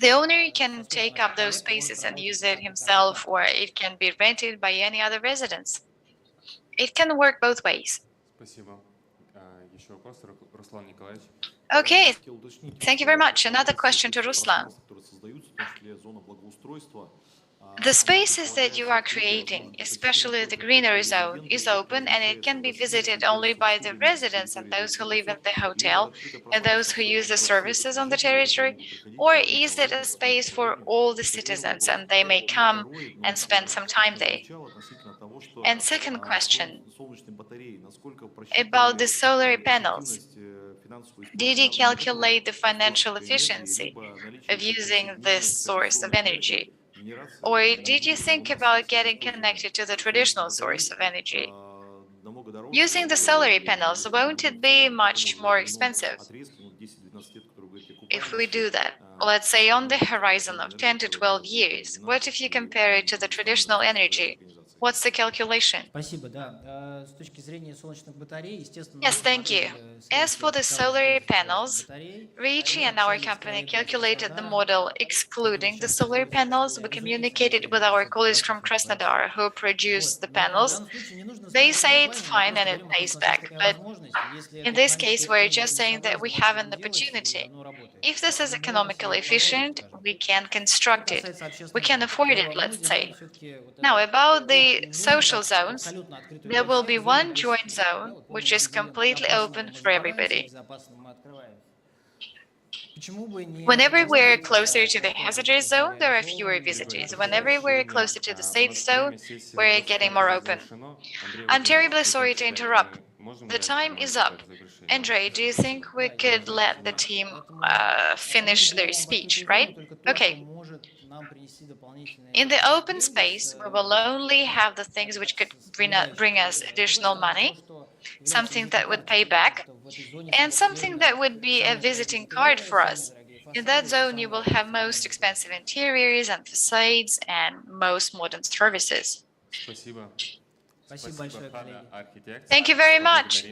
The owner can take up those spaces and use it himself, or it can be rented by any other residents. It can work both ways. Okay, thank you very much. Another question to Ruslan. The spaces that you are creating, especially the greenery zone, is open and it can be visited only by the residents and those who live in the hotel and those who use the services on the territory? Or is it a space for all the citizens and they may come and spend some time there? And second question, about the solar panels. Did you calculate the financial efficiency of using this source of energy? Or did you think about getting connected to the traditional source of energy? Using the solar panels, won't it be much more expensive if we do that? let's say on the horizon of 10 to 12 years, what if you compare it to the traditional energy? What's the calculation? Спасибо, да. С точки зрения солнечных батарей, естественно, Yes, мы thank you. посмотрели As for the следующие solar показатели panels, батарей. Ricci Мы and our общались с company коллегами с calculated the Краснодара, model которые excluding the сейчас solar производят panels. We уже communicated with our colleagues from 75% проектов. Krasnodar who produce Вот. the Но в panels. данном случае не нужно They смотреть на say it's буквально, мы fine просто and it говорим о том, pays что у нас есть back, такая but возможность. Если in это this case, экономически we're оптимально just saying that организовать, we значит have будем an делать, и opportunity. оно работает. If this is Мы можем economically себе позволить, efficient, скажем we так. can Что construct it. касается We общественных can зон, afford it, то мы let's делаем say. все-таки вот Now, эту about the общую зону social как zones, абсолютно открытую there для will be всех, зону one без joint скидок. Да, zone, вот which помните, is где completely опасно open мы for закрываемся, everybody. где опасно мы открываемся. Почему бы не Whenever we're предложить closer to the воспользоваться hazardous такими zone, there are fewer реализованными visitors. нашими Whenever we're коллегами? closer to the safe zone, we're getting more open. I'm terribly sorry to interrupt. The time is up. Andre, do you think we Да, could я let the согласен. team Поэтому мы finish their предлагаем в speech, открытую зону right? только то, что Okay. может нам принести дополнительные In the open деньги space, we will only have the things which could bring us additional money, something that would pay back, and something that would be a visiting card for us. In that zone, you will have most expensive interiors and facades and most modern services. Спасибо. Спасибо большое, коллеги. Thank you very much.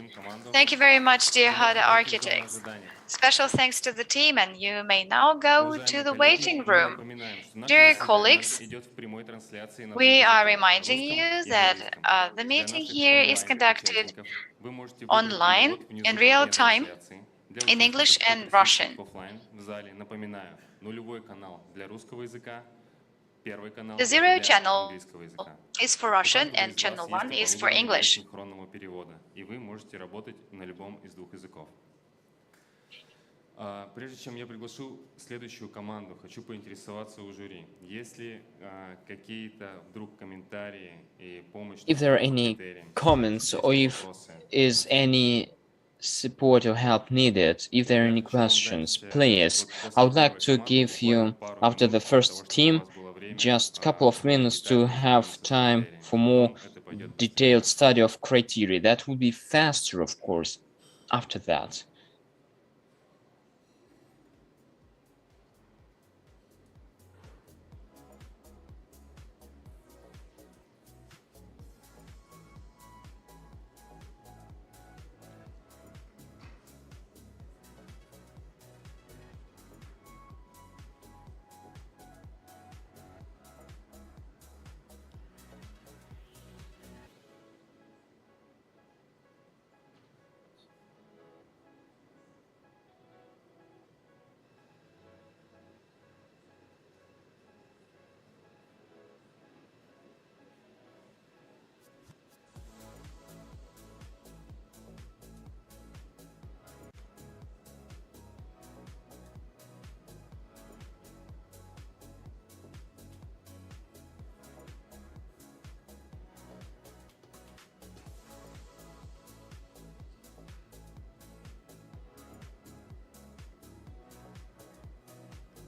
Thank you very much, dear HUD architects. Special thanks to the team, and you may now go to the waiting room. Dear colleagues, we are reminding you that the meeting here is conducted online in real time in English and Russian. The zero channel is for Russian and channel 1 is for English. И вы можете работать на любом из двух языков. Прежде чем я приглашу следующую команду, хочу поинтересоваться у жюри. Есть ли какие-то вдруг комментарии и помощь? If there are any comments or if is any support or help needed, if there are any questions, please. I would like to give you, after the first team, just a couple of minutes to have time for more detailed study of criteria. That will be faster, of course, after that.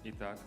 Итак,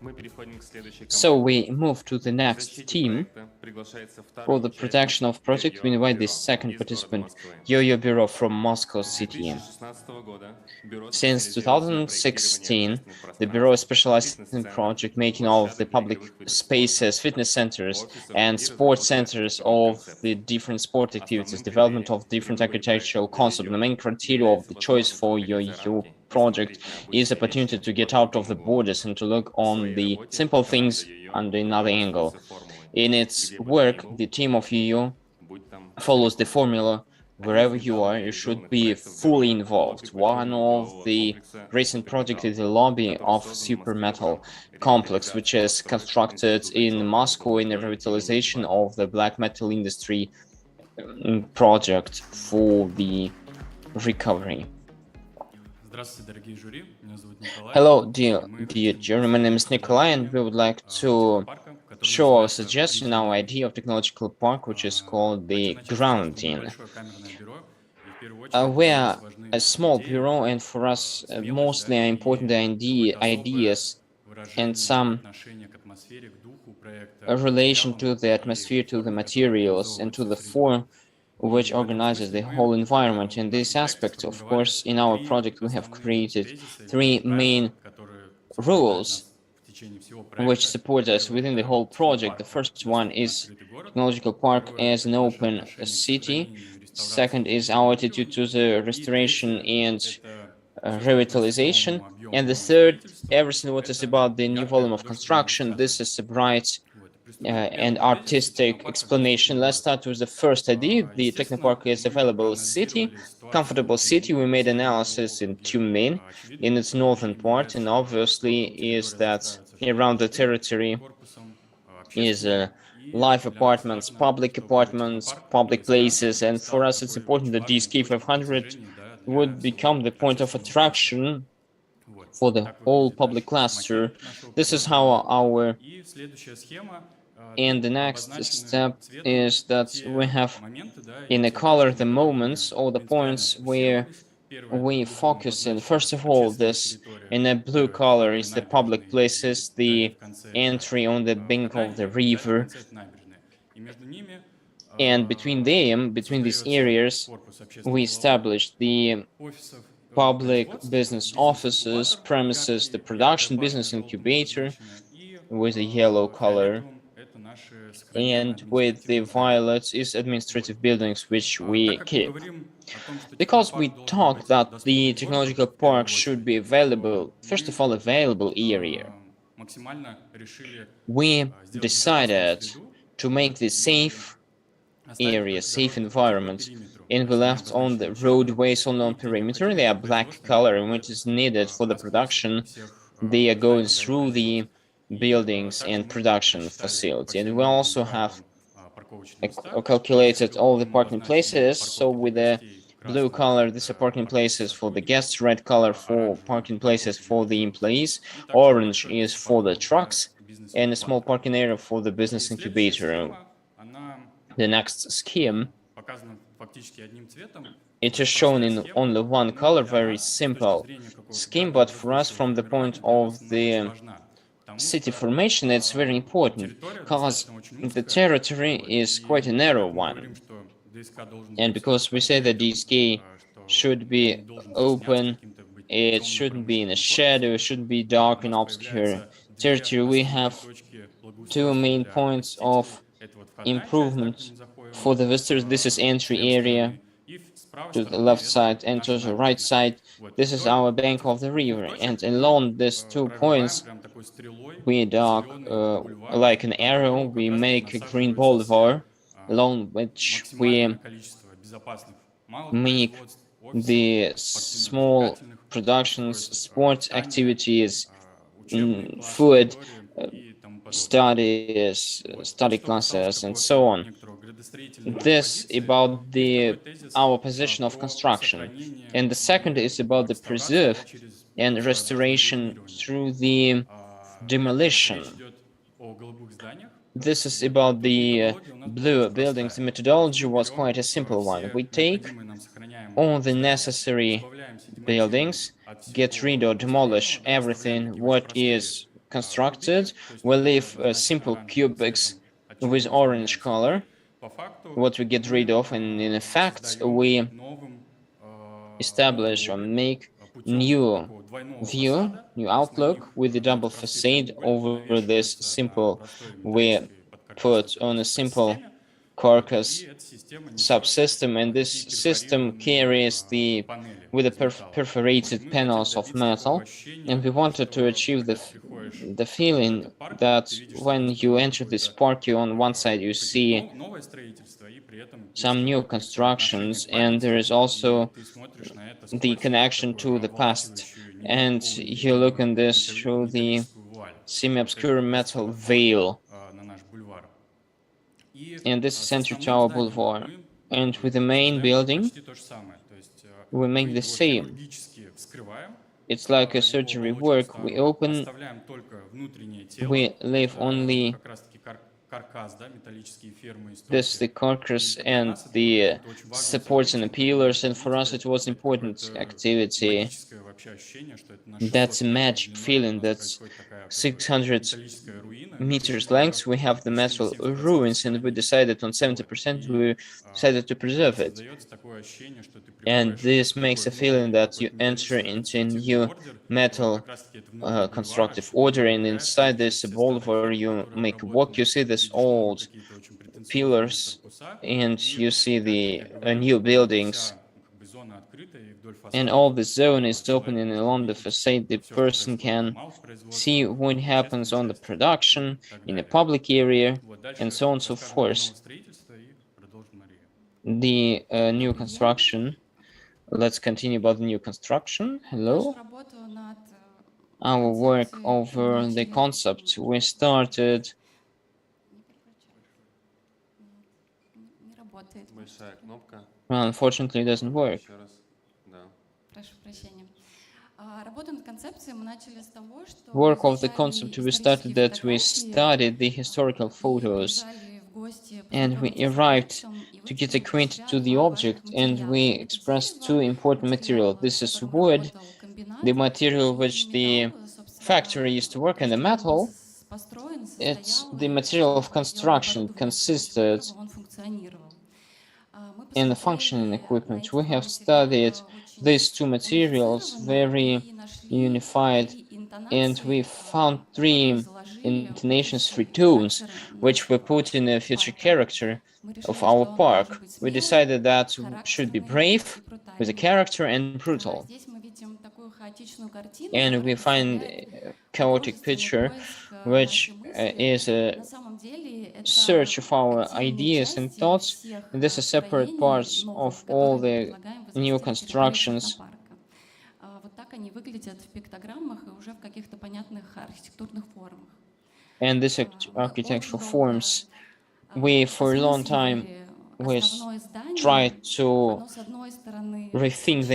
мы переходим к следующей So команде. we move to the next team. Приглашается For второй the участник protection of project, we invite the Бюро second из города participant, Москвы. Yo-Yo Bureau from Moscow С City. 2016 года бюро Since специализируется на 2016, проектировании the общественных Bureau пространств, specializes in фитнес-центров, project making of the площадок для public игровых видов spaces, спорта, fitness centers, офисов and и sports разработка centers архитектурных of концепций. the different sport activities, Основным development критерием of different при выборе architectural проекта для concepts. The ее main criteria of является the choice возможность for выходить за your рамки и project смотреть на is обычные opportunity вещи to get под out другим of the углом. borders and to look В on своей the работе simple команда things ее under another angle. руководствуется формулой. In its Где бы ты ни work, был, the team of UU будь там follows the целиком. formula: Один wherever из you недавно are, you should реализованных be проектов fully бюро — involved. лобби One подъемного of жилого the комплекса recent project «Суперметалл», is the lobby который of создан в Москве в Supermetal рамках complex, which ревитализации is построек constructed Института in черной Moscow in the металлургии имени revitalization Литвака. of the black metal industry project for the recovery. Здравствуйте, дорогие жюри. Меня зовут Николай. Hello, dear Мы jury. My name is Nikolai, and we would like to технопарка, который show our называется suggestion, our idea of technological park, which is called the Хочу начать с того, что мы grounding. небольшое камерное бюро, и в первую очередь We для are нас важны a small идеи, bureau, and for us, смелость, mostly да, are и important the какое-то особое ideas выражение and some отношения к атмосфере, к духу проекта, a к relation материалам to the и atmosphere, to the форме, которая materials, and to реализовывается the средой. form which И в этом organizes the смысле мы whole environment. в In нашем this проекте aspect, of сформировали course, in our три project, we have основные created тезиса или three правила, main которые rules в течение всего which проекта. support us within the whole project. The first one is technological park as an open city. Second is our attitude to the restoration and revitalization. And the third, everything what is about the new volume of construction. This is a bright and artistic explanation. Let's start with the first idea. The technopark is available city, comfortable city. We made analysis in Tyumen, in its northern part, and obviously is that around the territory is live apartments, public places, and for us it's important that DSK500 would become the point of attraction for the whole public cluster. This is how our and the next step is that we have in a color the moments or the points where we focus in. First of all, this in a blue color is the public places, the entry on the bank of the river, and between them, between these areas, we established the public business offices, premises, the production business incubator with a yellow color, and with the violet is administrative buildings which we keep. Because we talked that the technological park should be available, first of all, available area, we decided to make the safe area, safe environment, and we left on the roadways only on perimeter. They are black color, and what is needed for the production, they are going through the buildings and production facility. And we also have calculated all the parking places. So with the blue color, these are parking places for the guests, red color for parking places for the employees, orange is for the trucks, and a small parking area for the business incubator. The next scheme, it is shown in only one color, very simple scheme, but for us, from the point of the city formation, it's very important because the territory is quite a narrow one. And because we say that DSK should be open, it shouldn't be in a shadow, it shouldn't be dark and obscure territory. We have two main points of improvement for the visitors. This is entry area to the left side, and to the right side, this is our bank of the river. And along these 2 points, we dark like an arrow, we make a green boulevard along which we make the small productions, sports activities, food, studies, study classes, and so on. This about our position of construction. And the second is about the preserve and restoration through the demolition. This is about the blue buildings. The methodology was quite a simple one. We take all the necessary buildings, get rid or demolish everything what is constructed. We leave simple cubics with orange color, what we get rid of, and in effect we establish or make new view, new outlook with the double facade over this simple. We put on a simple carcass subsystem, and this system carries with the perforated panels of metal, and we wanted to achieve the feeling that when you enter this park, you on one side you see some new constructions, and there is also the connection to the past, and you look in this through the semi-obscure metal veil, and this is entry to our boulevard. And with the main building, we make the same. It's like a surgery work. We open, we leave only каркас, да, металлические фермы и This стойки. the carcass И для and нас это было the каким-то очень важным supports and the событием, pillars, and for us видеть it was important какое-то activity. магическое вообще ощущение, что это на That's 600 a метров magic длиной у feeling. нас That's происходит такая как бы 600 металлическая руина, и meters мы length. We have the решили metal 70% ruins, and we сохранить. decided on Вот. 70% И we decided to как бы preserve it. создается такое ощущение, что ты And приходишь this в makes такой a feeling новый that you какой-то enter металлический into a административный new ордер. Вот metal как раз-таки это внутри бульвара, constructive что ты order, and гуляешь, там inside видишь this все старые boulevard фермы, you которые make a walk, you обработаны, see this видишь новые old какие-то очень претенциозные pillars, корпуса. and И, you see опять, как the я говорю, new вот эта buildings, вся как бы зона открыта, и вдоль and фасадов all the zone is человек open, and может along the увидеть facade the все, что person происходит can на малых see производствах, what в happens частной on the части и production так in a далее. public area, Вот and дальше so on and so расскажем про forth. новое строительство и продолжим Мария. The new construction. Let's continue about the new construction. Hello. Our work over the concept. We started. Большая кнопка. Well, unfortunately, it doesn't work. Еще раз. Да. Work of the concept, we started that we studied the historical photos, and we arrived to get acquainted to the object, and we expressed two important materials. This is wood, the material which the factory used to work in, the metal. It's the material of construction consisted in the functioning equipment. We have studied these two materials very unified, and we found three intonations, three tones, which were put in a future character of our park. We decided that should be brave with a character and brutal. And we find a chaotic picture, which is a search of our ideas and thoughts. And this is separate parts of all the new constructions. And this architectural forms, we for a long time tried to rethink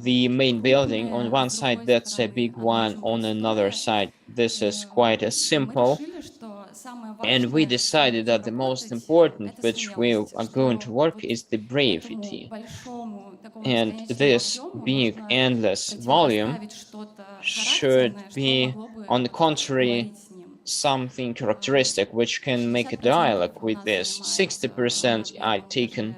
the main building. On one side, that's a big one. On another side, this is quite a simple. And we decided that the most important which we are going to work is the brevity. And this big endless volume should be, on the contrary, something characteristic which can make a dialogue with this. 60% I taken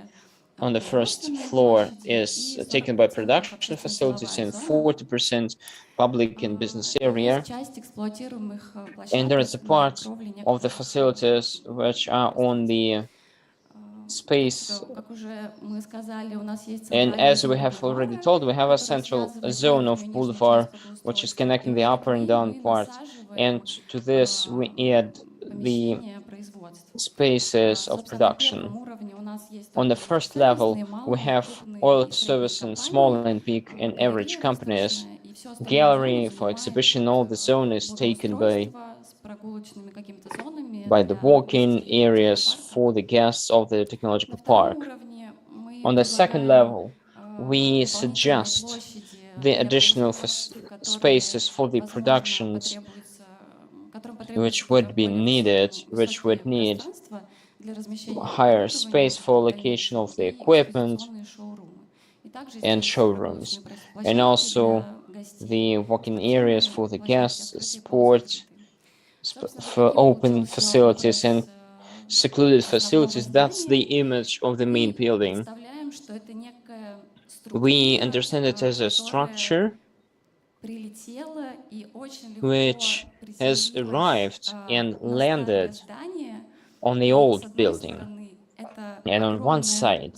on the first floor is taken by production facilities, and 40% public and business area. And there is a part of the facilities which are on the space. And as we have already told, we have a central zone of boulevard which is connecting the upper and down part. And to this we add the spaces of production. On the first level, we have oil service and small and big and average companies. Gallery for exhibition, all the zone is taken by the walking areas for the guests of the technological park. On the second level, we suggest the additional spaces for the productions which would be needed, which would need higher space for location of the equipment and showrooms, and also the walking areas for the guests, sport, for open facilities and secluded facilities. That's the image of the main building. We understand it as a structure which has arrived and landed on the old building. And on one side,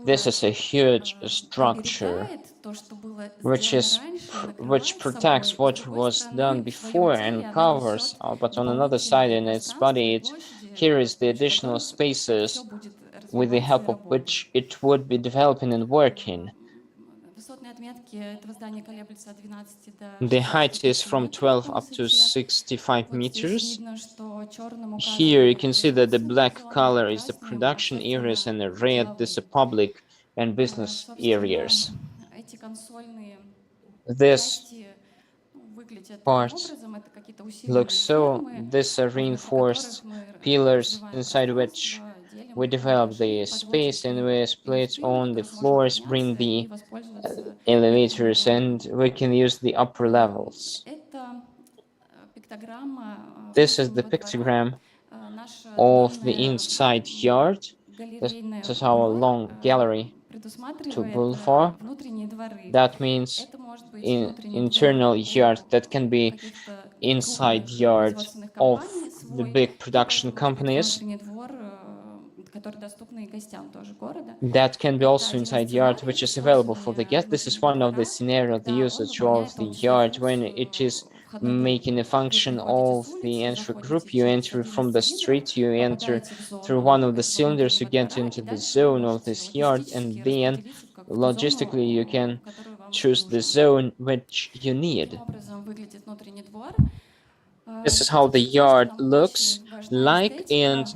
this is a huge structure which protects what was done before and covers, but on another side in its body, it carries the additional spaces with the help of which it would be developing and working. The height is from 12 up to 65 meters. Here you can see that the black color is the production areas and the red is the public and business areas. This part looks so. These are reinforced pillars inside which we develop the space and we split on the floors, bring the elevators, and we can use the upper levels. This is the pictogram of the inside yard. This is our long gallery to boulevard. That means internal yard. That can be inside yard of the big production companies. That can be also inside yard, which is available for the guest. This is one of the scenario, the usage of the yard when it is making a function of the entry group. You enter from the street, you enter through one of the cylinders, you get into the zone of this yard, and then logistically you can choose the zone which you need. This is how the yard looks like, and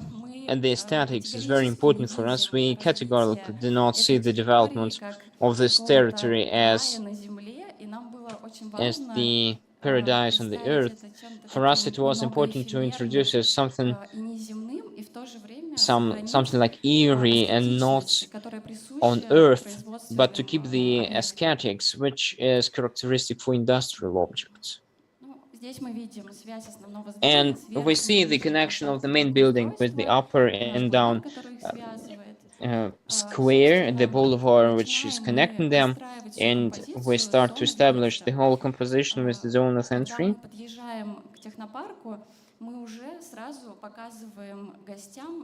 the aesthetics is very important for us. We categorically do not see the development of this territory as the paradise on the earth. For us, it was important to introduce something like eerie and not on earth, but to keep the aesthetics, which is characteristic for industrial objects. And we see the connection of the main building with the upper and down square, the boulevard which is connecting them, and we start to establish the whole composition with the zone of entry.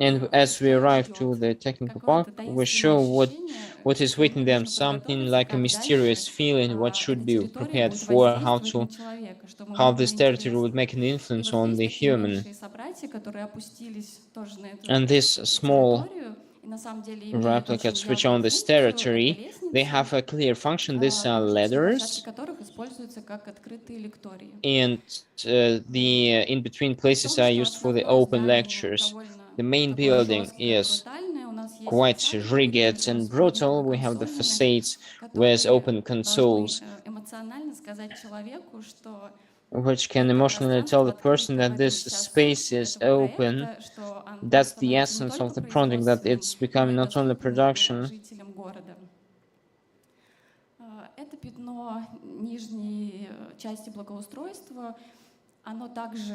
And as we arrive to the technical park, we show what is waiting them, something like a mysterious feeling, what should be prepared for, how this territory would make an influence on the human. And this small replicas which are on this territory, they have a clear function. These are ladders, and the in-between places are used for the open lectures. The main building is quite rigid and brutal. We have the facades with open consoles, which can emotionally tell the person that this space is open. That's the essence of the project, that it's becoming not only production.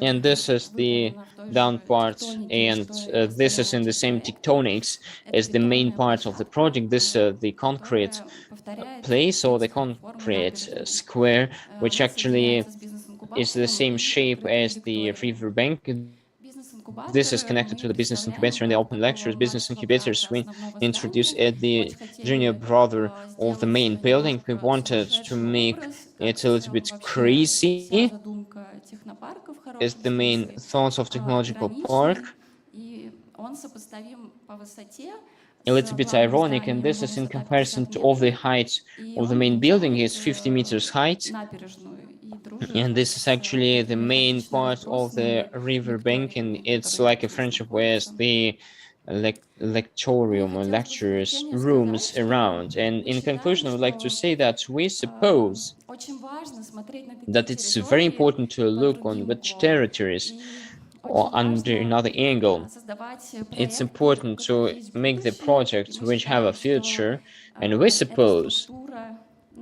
And this is the down part, and this is in the same tectonics as the main part of the project. This the concrete place, or the concrete square, which actually is the same shape as the river bank. This is connected to the business incubator and the open lectures. Business incubators we introduced at the junior brother of the main building. We wanted to make it a little bit crazy as the main thoughts of technological park. A little bit ironic, and this is in comparison to all the height of the main building is 50 meters height. And this is actually the main part of the river bank, and it's like a friendship with the lectorium or lectures rooms around. And in conclusion, I would like to say that we suppose that it's very important to look on which territories, or under another angle, it's important to make the projects which have a future. And we suppose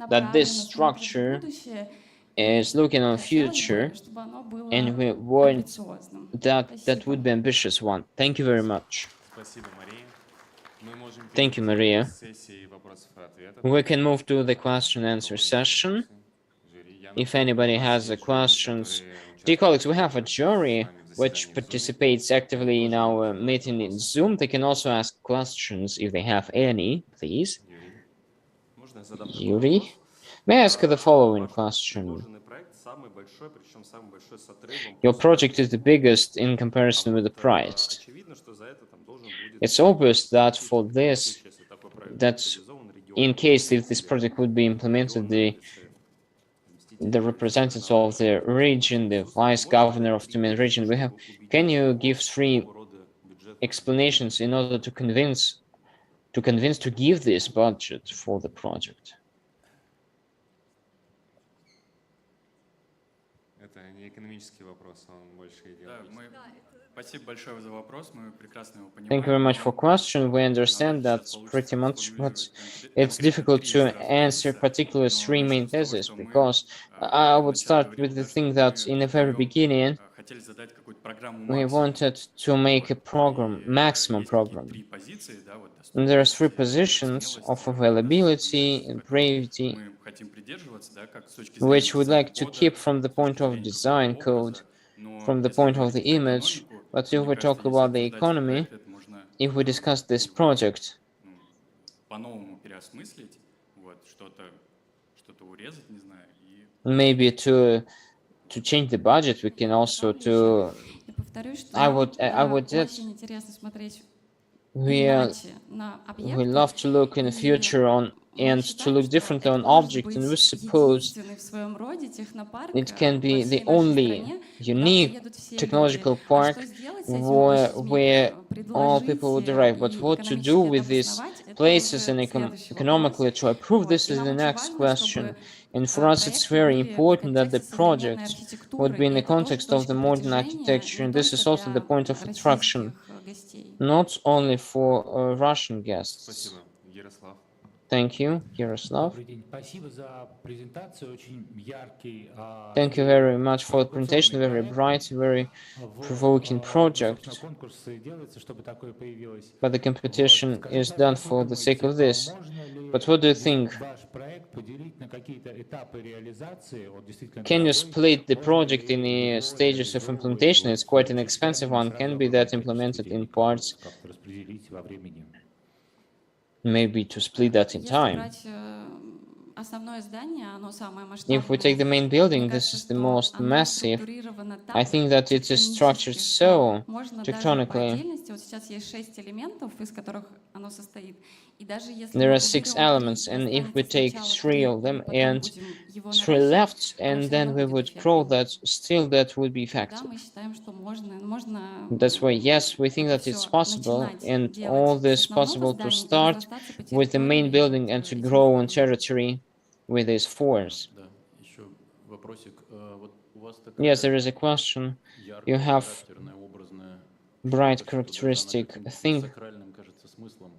that this structure is looking on future, and we want that would be ambitious one. Thank you very much. Thank you, Maria. We can move to the question and answer session. If anybody has questions, dear colleagues, we have a jury which participates actively in our meeting in Zoom. They can also ask questions if they have any, please. Yuri, may I ask the following question? Your project is the biggest in comparison with the price. It's obvious that for this, that in case if this project would be implemented, the representatives of the region, the vice governor of Tyumen region, can you give 3 explanations in order to convince to give this budget for the project? Спасибо большое за вопрос, мы прекрасно его понимаем. Thank you very much for question. We understand that's pretty much, but it's difficult to answer particular three main theses because I would start with the thing that in the very beginning Хотели задать какую-то программу we максимум. wanted to make a program, maximum Есть такие program. три позиции, да, вот And there are three доступность, positions смелость, of availability and brevity, мы хотим придерживаться, да, как с точки which зрения we'd like to дизайн-кода, keep from the с точки point of зрения design какого-то code, образа, но from the если point of говорить the про image. экономику, But if мне we кажется, talk если about the обсуждать этот economy, проект, это можно if we discuss this его, project, ну, по-новому переосмыслить, вот, что-то урезать, не знаю, и maybe to change the budget, we can also to. И повторюсь, что I нам would that очень интересно смотреть we иначе на we объекты, love to look in the и future on мы and to считаем, look что differently это on может object, and we быть suppose единственный в своем роде технопарк it can во be всей the нашей only стране, куда unique приедут все люди. technological А park что сделать с этими площадьми, where all предложить people would arrive. But и what to do экономически это with these обосновать, это places уже and следующий вопрос. economically to approve Вот. this И is нам the очень next важно, question. чтобы And for us, it's проекты very были в important that the контексте современной projects would архитектуры, be in и the это тоже context of the точка modern притяжения architecture. не And this только is also the для point of attraction, российских гостей. not only for Russian guests. Ярослав. Thank you, Yaroslav. Добрый день. Спасибо за презентацию. Очень яркий Thank you very much for the presentation. Very bright, very provoking project. конкурсы делаются, чтобы такое появилось. But the competition is done for the sake of this. But what do you think? Ваш проект поделить на какие-то этапы реализации? Вот действительно Can you дорогой. split the Можно project ли in the его stages of реализовывать implementation? It's quite an очень expensive правильно, one. сразу Can be огромное that implemented количество in денег? parts? Как-то распределить во времени. Maybe to split that in Если time. брать основное здание, оно самое If we масштабное. take the main Мне building, this кажется, is the что most оно massive. структурировано I так think that it is structured тектонически, что so можно даже по tectonically. отдельности, вот сейчас есть 6 элементов, из которых оно состоит, и даже если There мы are 6 уберем elements, 3 и and if we останется take сначала 3 3, of и them потом and будем его 3 наращивать, left, оно and все равно then we будет would grow эффектным. that, still that would be Да, effective. мы считаем, что можно That's why, yes, we think это that it's все possible, начинать and делать all с this основного possible to здания и start разрастаться по with the main территории building вот and to этими grow on формами. territory with these forms. Да, еще вопросик. Вот у вас Yes, такая there is a question. You яркая, have характерная, образная bright штука, что даже она characteristic каким-то thing, сакральным, кажется, смыслом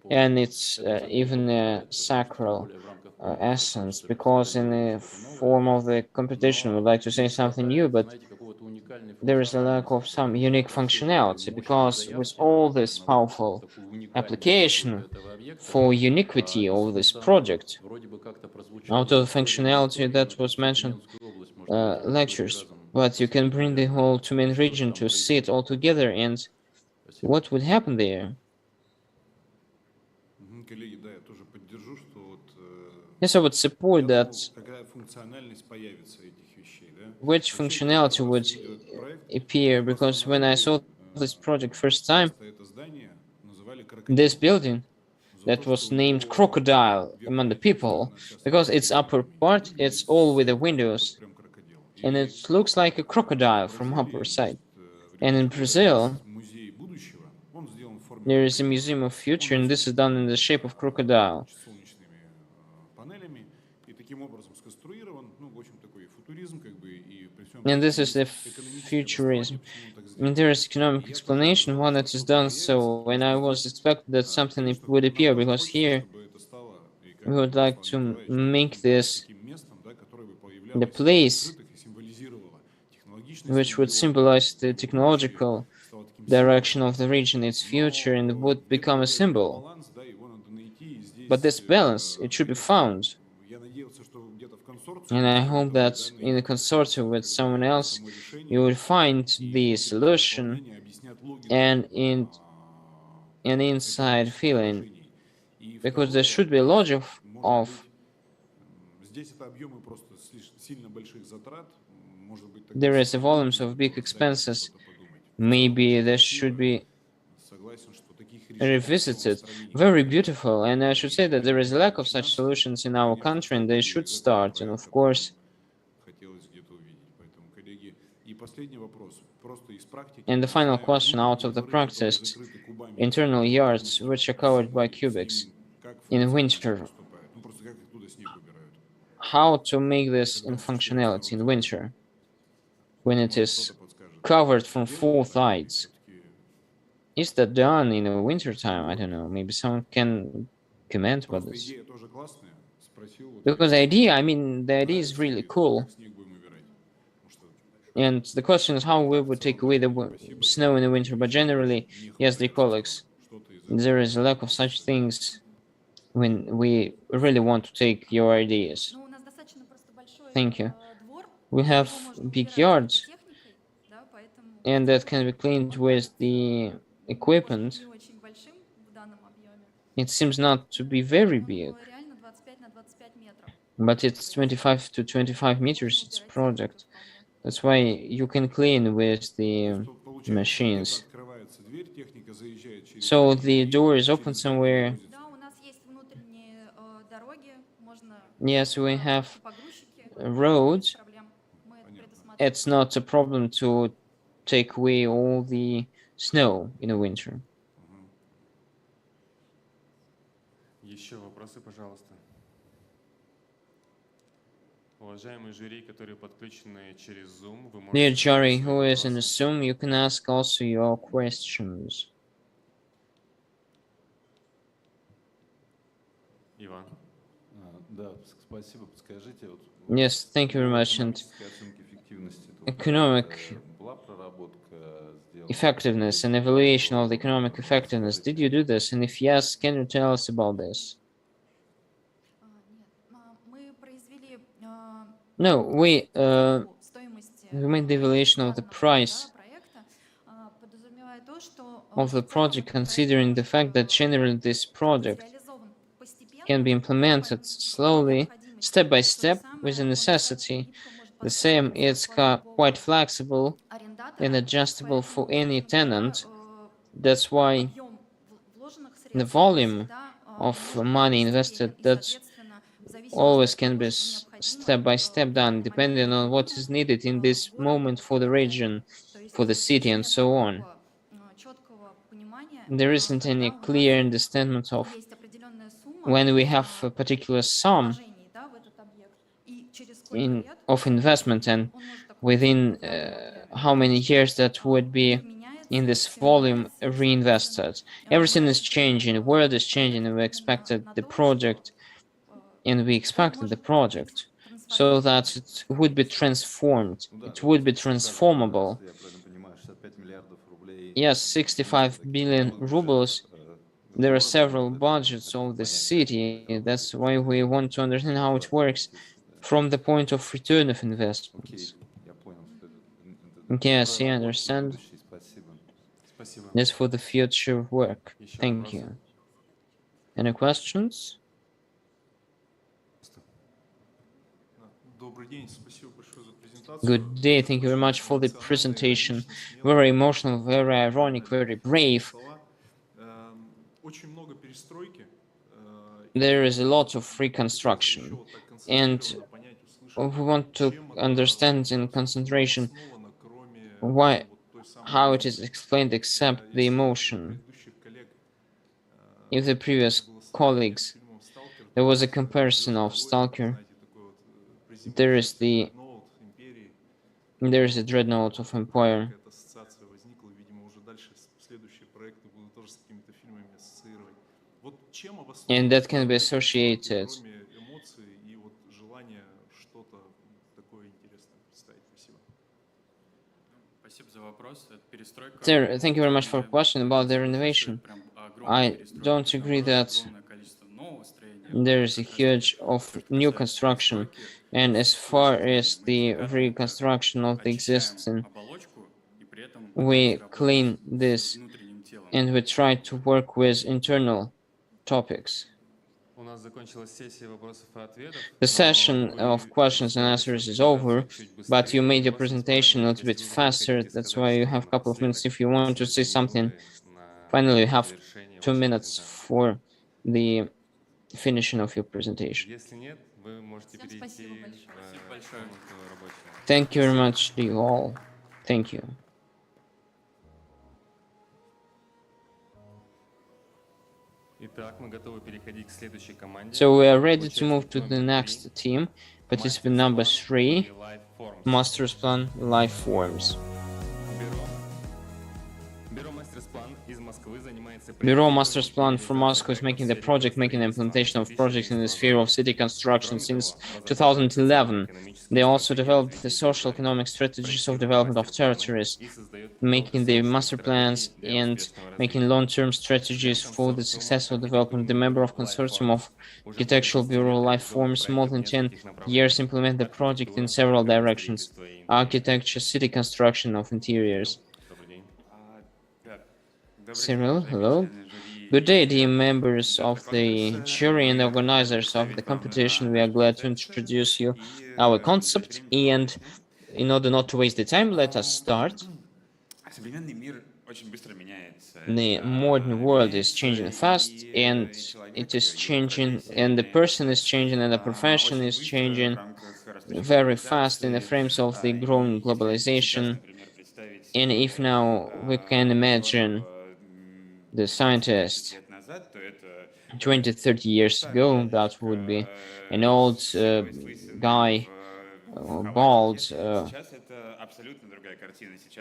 and наполнена. it's Это уже even другой a проект, потому что sacral более в рамках конкурса essence, хочется because in the реализовать что-то новое. form of the competition, we'd Но like to say не something хватает, new, but знаете, какого-то уникальной there is a lack of функциональности. some Вот unique при всей этой functionality, мощной because with заявке all this на вот powerful такую уникальность application этого объекта, for uniquity из of this функционала project, вроде бы как-то out прозвучало of the история, не functionality история, that но was всю mentioned Тюменскую область можно будет lectures, разом but you can посетить, bring the наверное, whole Tyumen что region там to see it происходит. all together, and Спасибо. what would happen there? Коллеги, да, я тоже поддержу, что вот Yes, I would support я that. думаю, какая функциональность появится этих вещей, да? Which Вообще, functionality первый would раз видел этот проект, appear? просто Because на when I рынке, saw this project first time, часто это здание называли this крокодилом. building За that то, was что у named него crocodile among the верхняя часть, people, она часто because its upper крокодилами part, выглядит it's all with the вот windows, прям крокодил. and И it looks like a в crocodile from Бразилии upper side. есть в And in Рио-де-Жанейро Brazil, есть музей будущего, он сделан в форме there is a крокодила. museum of Он future, and this is высоткан done in the shape of crocodile. значит, солнечными панелями и таким образом сконструирован, ну, в общем, такой футуризм, как бы, и при всем And при this этом is the есть экономическое futurism. обоснование, почему он так And сделан. there is economic И я тоже explanation, one ожидал, that что is что-то done появится, so, and I потому was что, expecting that something конечно, would нам appear, тоже because хочется, here чтобы это стало, и как we would like Руслан to Николаевич make говорил, this таким местом, да, которое бы the появлялось в place открытых и символизировало технологичность which would региона, symbolize the как бы будущее, technological стало таким direction символом. of the region, its future, and Но would где-то become a вот этот symbol. баланс, да, его надо найти, и But здесь, this balance, it should be конечно, found. я надеялся, что где-то в And консорциуме I с hope кем-то that вы, да, in a найдете consortium with как someone бы else, само решение, you will find и the внутреннее solution исполнение объяснят логику and an inside экономических feeling, вложений. И because there второе, should be a logic может of, быть, здесь это объемы просто сильно больших затрат, может быть, there тогда is a volumes of big здание expenses. что-то подумать. Maybe there Красиво, should be согласен, что таких решений в revisited. строении Very beautiful, and I should say that there is a lack of such solutions in our country, and they should start. And of course, хотелось где-то увидеть. Поэтому, коллеги, и последний вопрос. Просто из практики. and the final Знаем question out внутренние of the дворы, которые practice, закрыты кубами, internal yards which are covered by с cubics ними как in функционально winter. поступают? Ну, просто как оттуда снег убирают? How to make this in Когда functionality in winter? when it is covered from 4 sides. Is that done in the winter time? I don't know. Maybe someone can comment about this. Because the idea, I mean, the idea is really cool. And the question is how we would take away the snow in the winter. But generally, yes, dear colleagues, there is a lack of such things when we really want to take your ideas. Thank you. We have big yards, and that can be cleaned with the equipment. It seems not to be very big, but it's 25 to 25 meters, it's project. That's why you can clean with the machines. So the door is open somewhere. Yes, we have roads. It's not a problem to take away all the snow in the winter. Еще вопросы, пожалуйста. Уважаемые жюри, которые подключены через Zoom, вы можете... Dear jury, who is in the Zoom, you can ask also your questions. Иван. Yes, thank you very much. And economic effectiveness and evaluation of the economic effectiveness. Did you do this? And if yes, can you tell us about this? No, we made the evaluation of the price of the project, considering the fact that generally this project can be implemented slowly, step by step, with a necessity. The same, it's quite flexible and adjustable for any tenant. That's why the volume of money invested, that always can be step by step done, depending on what is needed in this moment for the region, for the city, and so on. There isn't any clear understanding of when we have a particular sum of investment and within how many years that would be in this volume reinvested. Everything is changing, the world is changing, and we expected the project so that it would be transformed, it would be transformable. Yes, 65 billion rubles. There are several budgets of the city. That's why we want to understand how it works from the point of return of investments. Yes, I understand. That's for the future work. Thank you. Any questions? Good day, thank you very much for the presentation. Very emotional, very ironic, very brave. There is a lot of reconstruction, and we want to understand in concentration how it is explained except the emotion. If the previous colleagues, there was a comparison of Stalker, there is a dreadnought of Empire. And that can be associated. Thank you very much for the question about the renovation. I don't agree that there is a huge of new construction, and as far as the reconstruction of the existing, we clean this and we try to work with internal topics. The session of questions and answers is over, but you made your presentation a little bit faster. That's why you have a couple of minutes. If you want to say something, finally, you have 2 minutes for the finishing of your presentation. Thank you very much to you all. Thank you. So we are ready to move to the next team, participant number 3. Master's plan, life forms. Bureau Master's Plan for Moscow is making the project, making the implementation of projects in the sphere of city construction since 2011. They also developed the social economic strategies of development of territories, making the master plans and making long-term strategies for the successful development. The member of consortium of Architectural Bureau Life Forms more than 10 years implement the project in several directions: architecture, city construction of interiors. Cyril, hello. Good day, dear members of the jury and organizers of the competition. We are glad to introduce you our concept, and in order not to waste the time, let us start. The modern world is changing fast, and it is changing, and the person is changing, and the profession is changing very fast in the frames of the growing globalization. And if now we can imagine the scientist 20, 30 years ago, that would be an old guy, bald,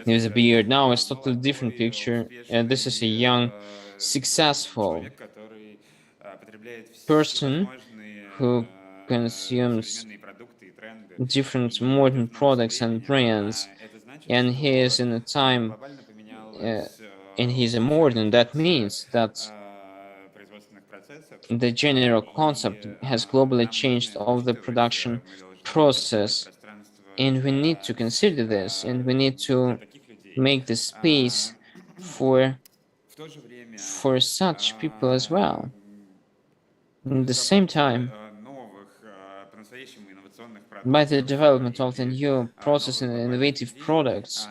with a beard. Now it's totally different picture. This is a young, successful person who consumes different modern products and brands, and he is in a time and he's a modern. That means that the general concept has globally changed all the production process, and we need to consider this, and we need to make the space for such people as well. At the same time, by the development of the new process and innovative products,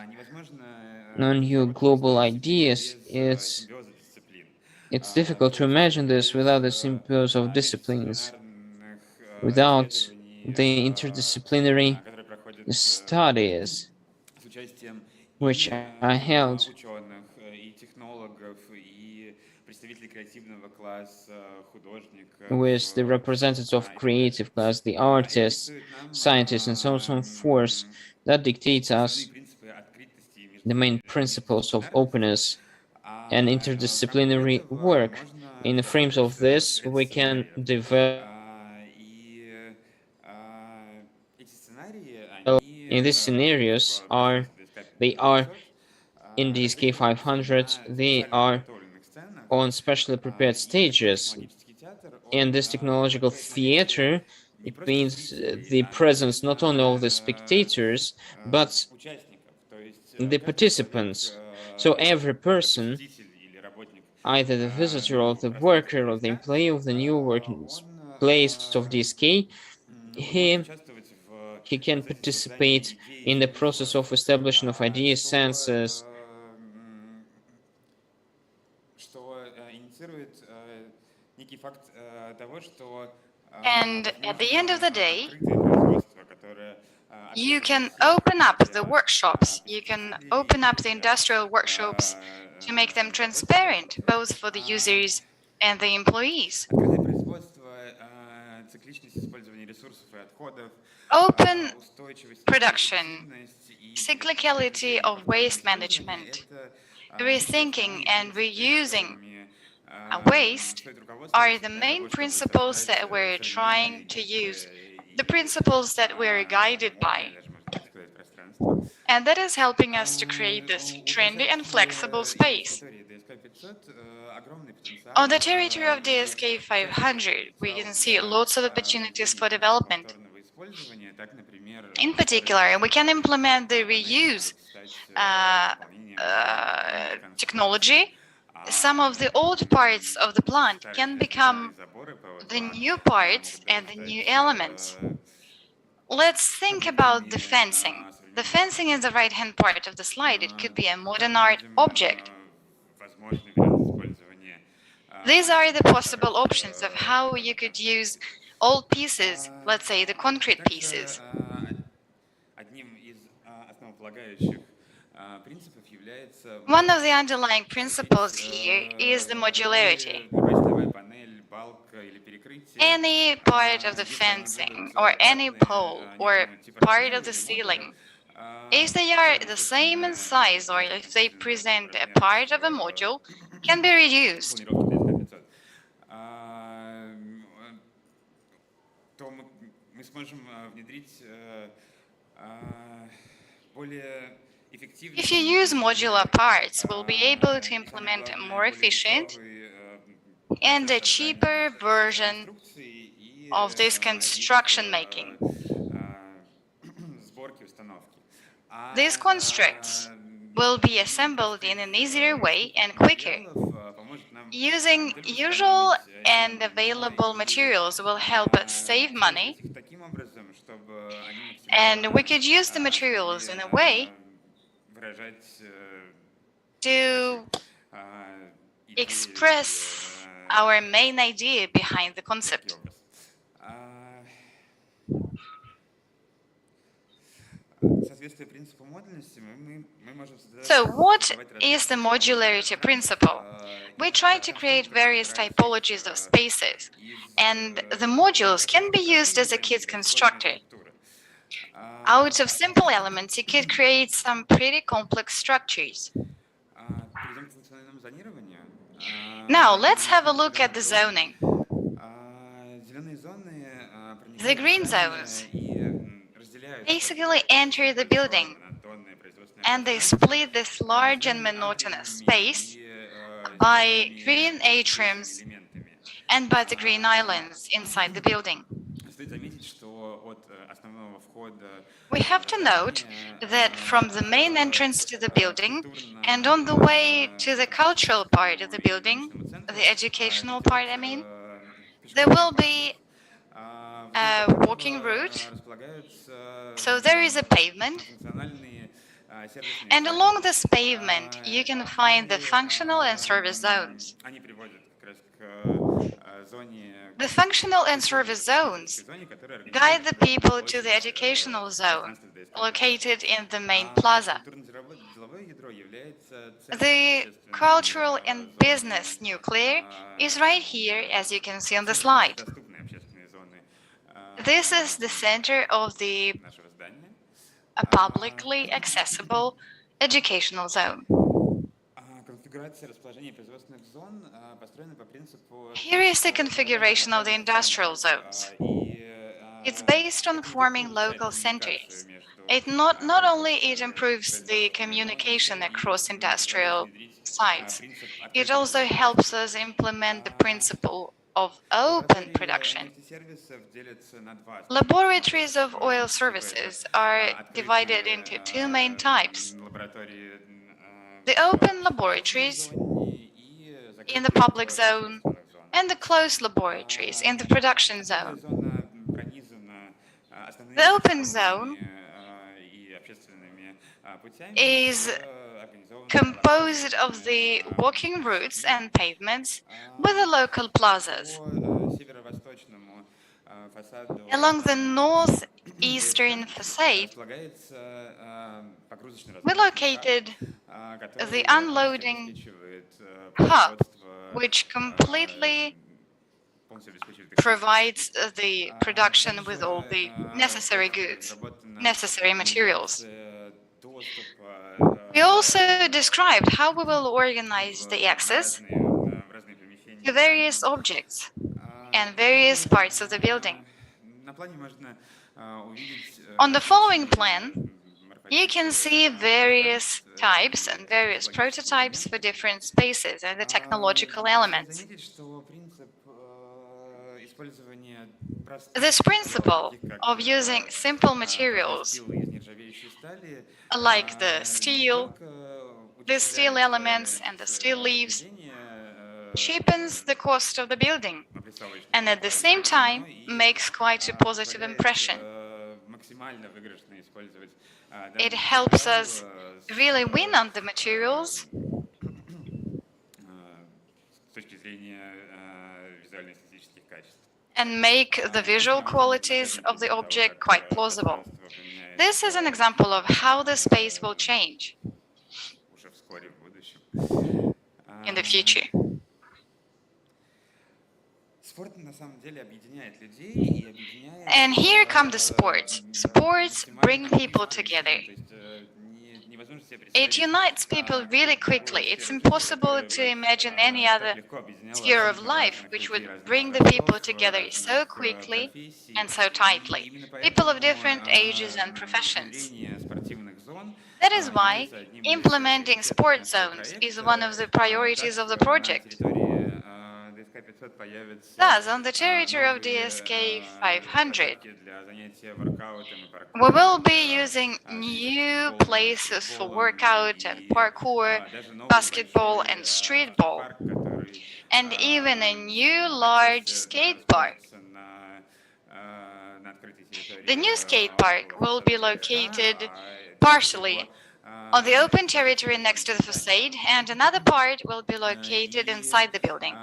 new global ideas, it's difficult to imagine this without the symbiose of disciplines, without the interdisciplinary studies which are held with the representatives of creative class, the artists, scientists, and so on and so forth. That dictates us the main principles of openness and interdisciplinary work. In the frames of this, we can develop. In these scenarios they are in DSK500, they are on specially prepared stages. In this technological theater, it means the presence not only of the spectators, but the participants. So every person, either the visitor or the worker or the employee of the new working place of DSK, he can participate in the process of establishing of ideas, senses, and at the end of the day, you can open up the workshops, you can open up the industrial workshops to make them transparent, both for the users and the employees. Open production, cyclicality of waste management, rethinking and reusing waste are the main principles that we're trying to use, the principles that we're guided by. And that is helping us to create this trendy and flexible space. On the territory of DSK500, we can see lots of opportunities for development. In particular, we can implement the reuse technology. Some of the old parts of the plant can become the new parts and the new elements. Let's think about the fencing. The fencing is the right-hand part of the slide. It could be a modern art object. These are the possible options of how you could use old pieces, let's say the concrete pieces. One of the underlying principles here is the modularity. any part of the fencing or any pole or part of the ceiling, if they are the same in size or if they present a part of a module, can be reduced. То мы сможем внедрить более If you use modular parts, we'll be able to implement a more efficient and a cheaper version of this construction making. These constructs will be assembled in an easier way and quicker. Using usual and available materials will help us save money, and we could use the materials in a way to express our main idea behind the concept. So what is the modularity principle? We try to create various typologies of spaces, and the modules can be used as a kit constructor. Out of simple elements, you could create some pretty complex structures. Now, let's have a look at the zoning. The green zones basically enter the building, and they split this large and monotonous space by green atriums and by the green islands inside the building. We have to note that from the main entrance to the building and on the way to the cultural part of the building, the educational part, I mean, there will be a walking route. So there is a pavement, and along this pavement you can find the functional and service zones. The functional and service zones guide the people to the educational zone located in the main plaza. The cultural and business nuclear is right here, as you can see on the slide. This is the center of the publicly accessible educational zone. Here is the configuration of the industrial zones. It's based on forming local centers. It not only improves the communication across industrial sites, it also helps us implement the principle of open production. Laboratories of oil services are divided into two main types: the open laboratories in the public zone and the closed laboratories in the production zone. The open zone is composed of the walking routes and pavements with the local plazas. Along the northeastern facade, we located the unloading hub, which completely provides the production with all the necessary goods, necessary materials. We also described how we will organize the access to various objects and various parts of the building. On the following plan, you can see various types and various prototypes for different spaces and the technological elements. This principle of using simple materials like the steel elements and the steel leaves cheapens the cost of the building and at the same time makes quite a positive impression. It helps us really win on the materials and make the visual qualities of the object quite plausible. This is an example of how the space will change in the future. And here come the sports. Sports bring people together. It unites people really quickly. It's impossible to imagine any other sphere of life which would bring the people together so quickly and so tightly. People of different ages and professions. That is why implementing sport zones is one of the priorities of the project. Thus, on the territory of DSK500, we will be using new places for workout and parkour, basketball and streetball, and even a new large skate park. The new skate park will be located partially on the open territory next to the facade, and another part will be located inside the building.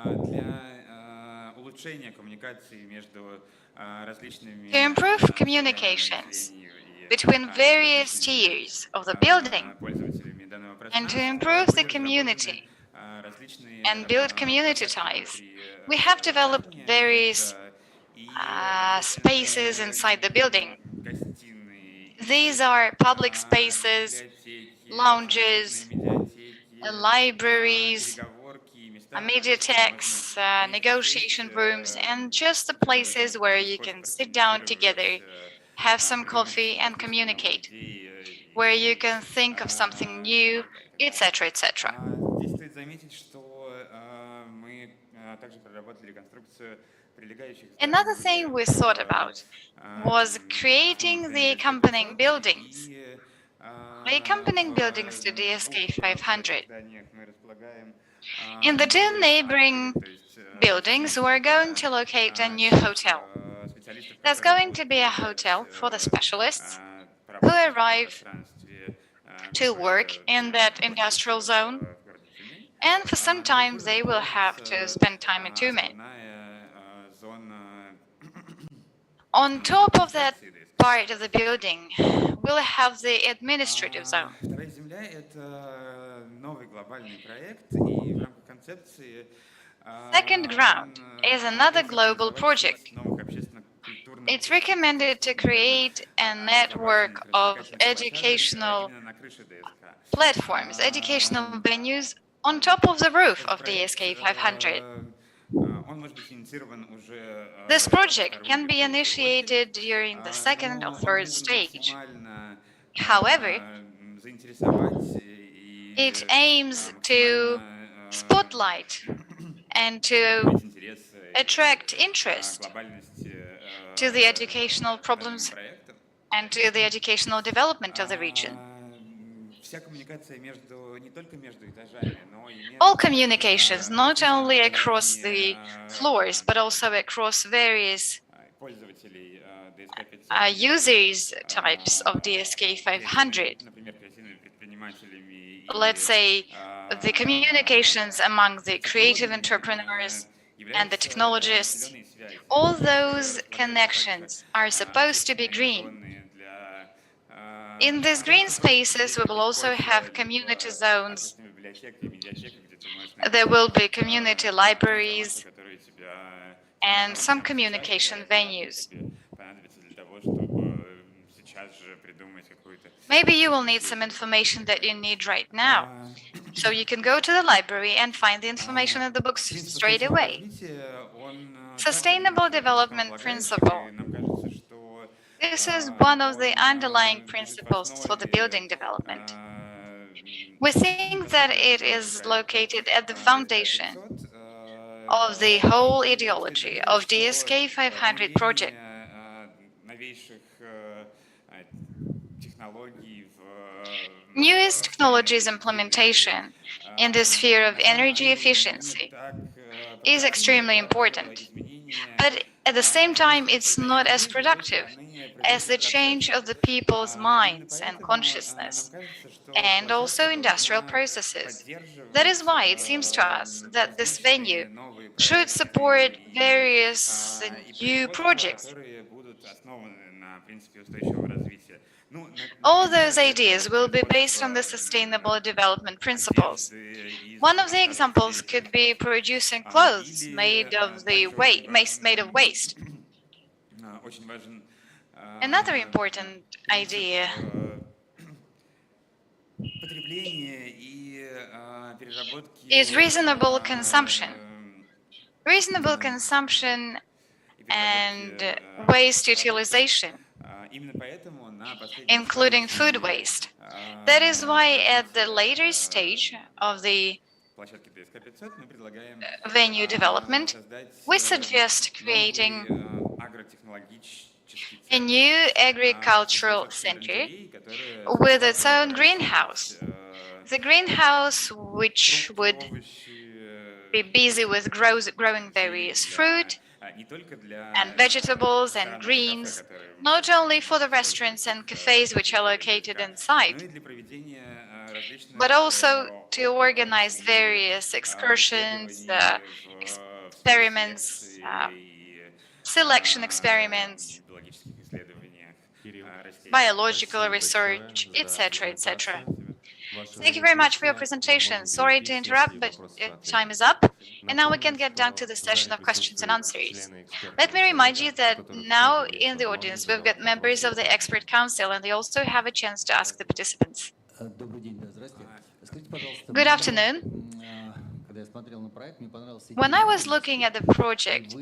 To improve communications between various tiers of the building and to improve the community and build community ties, we have developed various spaces inside the building. These are public spaces, lounges, libraries, mediatheks, negotiation rooms, and just the places where you can sit down together, have some coffee and communicate, where you can think of something new, etc., etc. Another thing we thought about was creating the accompanying buildings. The accompanying buildings to DSK 500. In the two neighboring buildings, we're going to locate a new hotel. There's going to be a hotel for the specialists who arrive to work in that industrial zone, and for some time they will have to spend time in Tyumen. On top of that part of the building, we'll have the administrative zone. Second ground is another global project. It's recommended to create a network of educational platforms, educational venues on top of the roof of the DSK500. This project can be initiated during the second or third stage. However, it aims to spotlight and to attract interest to the educational problems and to the educational development of the region. All communications, not only across the floors, but also across various users types of DSK 500. Let's say the communications among the creative entrepreneurs and the technologists, all those connections are supposed to be green. In these green spaces, we will also have community zones. There will be community libraries and some communication venues. Maybe you will need some information that you need right now. So you can go to the library and find the information in the books straight away. Sustainable development principle. This is one of the underlying principles for the building development. We think that it is located at the foundation of the whole ideology of DSK 500 project. Newest technologies implementation in the sphere of energy efficiency is extremely important, but at the same time it's not as productive as the change of the people's minds and consciousness, and also industrial processes. That is why it seems to us that this venue should support various new projects All those ideas will be based on the sustainable development principles. One of the examples could be producing clothes made of waste. Another important idea is reasonable consumption. Reasonable consumption and waste utilization, including food waste. That is why at the later stage of the venue development, we suggest creating a new agricultural center with its own greenhouse. The greenhouse, which would be busy with growing various fruit and vegetables and greens, not only for the restaurants and cafes which are located inside, but also to organize various excursions, experiments, selection experiments, biological research, etc., etc. Thank you very much for your presentation. Sorry to interrupt, but time is up. And now we can get down to the session of questions and answers. Let me remind you that now in the audience, we've got members of the expert council, and they also have a chance to ask the participants. Good afternoon. When I was looking at the project,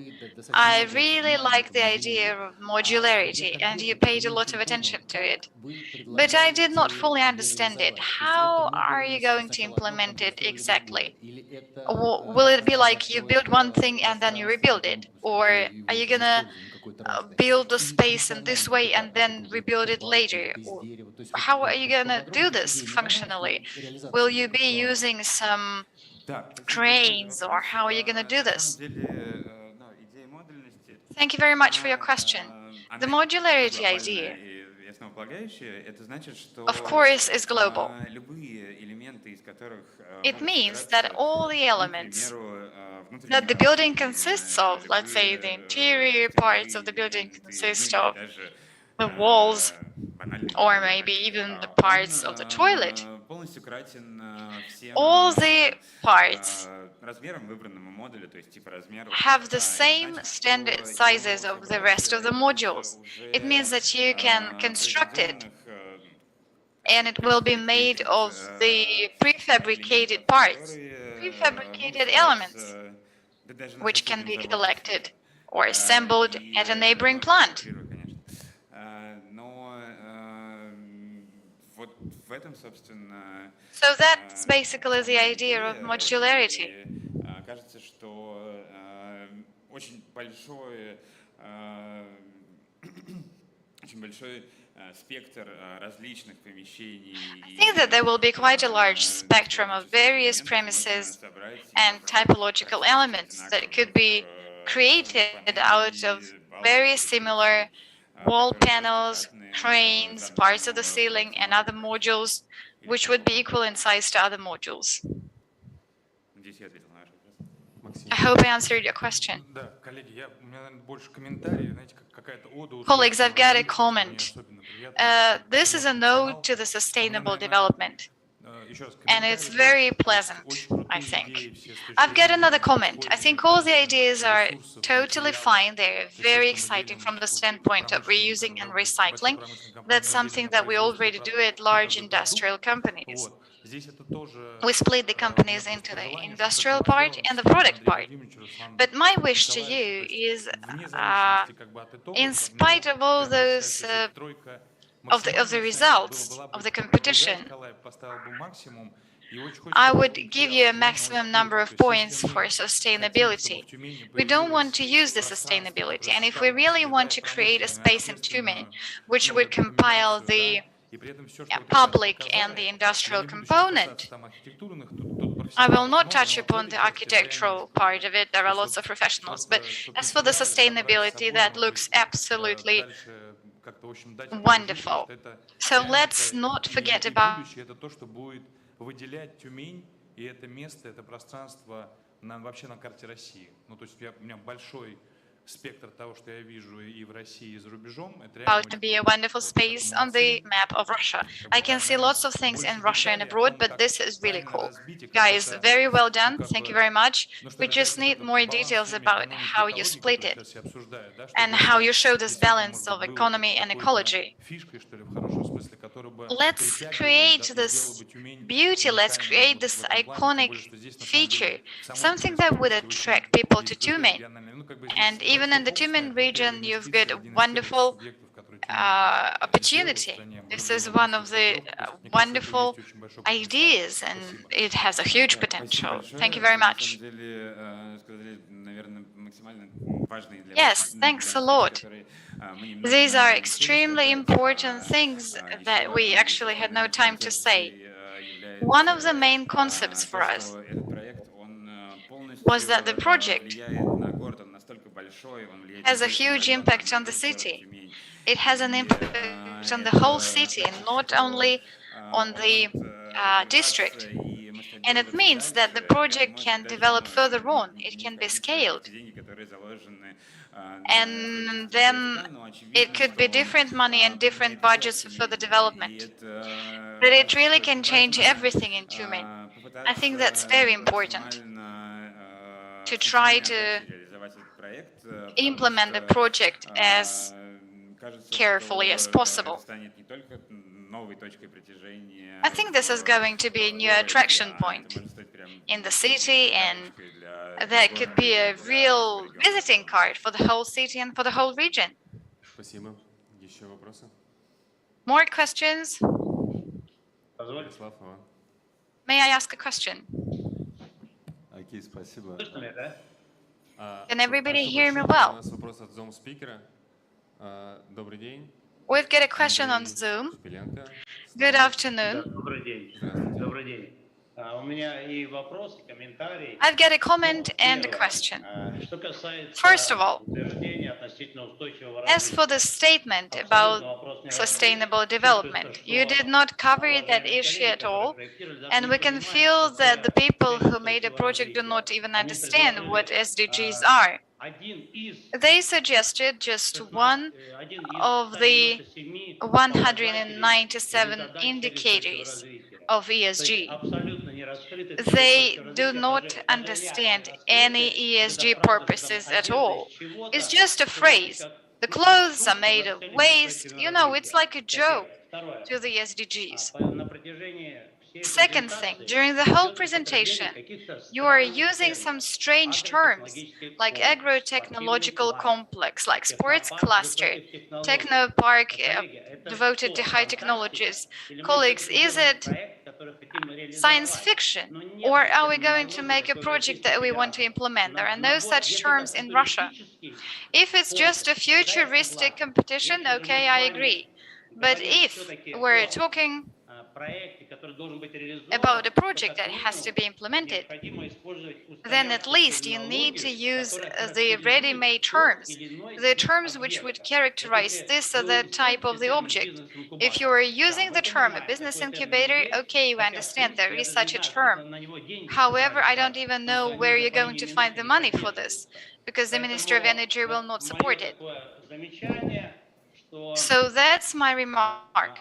I really liked the idea of modularity, and you paid a lot of attention to it. But I did not fully understand it. How are you going to implement it exactly? Will it be like you build one thing and then you rebuild it? Or are you gonna build the space in this way and then rebuild it later? Or how are you gonna do this functionally? Will you be using some cranes, or how are you going to do this? Thank you very much for your question. The modularity idea, of course, is global. It means that all the elements that the building consists of, let's say the interior parts of the building consist of the walls, or maybe even the parts of the toilet, all the parts have the same standard sizes of the rest of the modules. It means that you can construct it, and it will be made of the prefabricated parts, prefabricated elements, which can be collected or assembled at a neighboring plant. So that's basically the idea of modularity. I think that there will be quite a large spectrum of various premises and typological elements that could be created out of very similar wall panels, cranes, parts of the ceiling, and other modules, which would be equal in size to other modules. I hope I answered your question. Colleagues, I've got a comment. This is an ode to the sustainable development, and it's very pleasant, I think. I've got another comment. I think all the ideas are totally fine. They're very exciting from the standpoint of reusing and recycling. That's something that we already do at large industrial companies. We split the companies into the industrial part and the product part. But my wish to you is, in spite of all those of the results of the competition, I would give you a maximum number of points for sustainability. We don't want to use the sustainability, and if we really want to create a space in Tyumen which would compile the public and the industrial component, I will not touch upon the architectural part of it. There are lots of professionals. But as for the sustainability, that looks absolutely wonderful. So let's not forget about выделять Тюмень, и это место, это пространство вообще на карте России. Ну, то есть у меня большой about to be a wonderful space on the map of Russia. I can see lots of things in Russia and abroad, but this is really cool. Guys, very well done. Thank you very much. We just need more details about how you split it and how you show this balance of economy and ecology. Let's create this beauty, let's create this iconic feature, something that would attract people to Tyumen. And even in the Tyumen region, you've got a wonderful opportunity. This is one of the wonderful ideas, and it has a huge potential. Thank you very much. Yes, thanks a lot. These are extremely important things that we actually had no time to say. One of the main concepts for us was that the project has a huge impact on the city. It has an impact on the whole city, and not only on the district. And it means that the project can develop further on, it can be scaled. And then it could be different money and different budgets for further development. But it really can change everything in Tyumen. I think that's very important to try to implement the project as carefully as possible. I think this is going to be a new attraction point in the city, and that could be a real visiting card for the whole city and for the whole region. More questions? May I ask a question? Can everybody hear me well? We've got a question on Zoom. Good afternoon. I've got a comment and a question. First of all, as for the statement about sustainable development, you did not cover that issue at all, and we can feel that the people who made a project do not even understand what SDGs are. They suggested just one of the 197 indicators of ESG. They do not understand any ESG purposes at all. It's just a phrase. The clothes are made of waste. You know, it's like a joke to the SDGs. Second thing, during the whole presentation, you are using some strange terms like agro-technological complex, like sports cluster, technopark devoted to high technologies. Colleagues, is it science fiction, or are we going to make a project that we want to implement? There are no such terms in Russia. If it's just a futuristic competition, okay, I agree. But if we're talking about a project that has to be implemented, then at least you need to use the ready-made terms, the terms which would characterize this or that type of the object. If you are using the term a business incubator, okay, you understand there is such a term. However, I don't even know where you're going to find the money for this, because the Ministry of Energy will not support it. So that's my remark.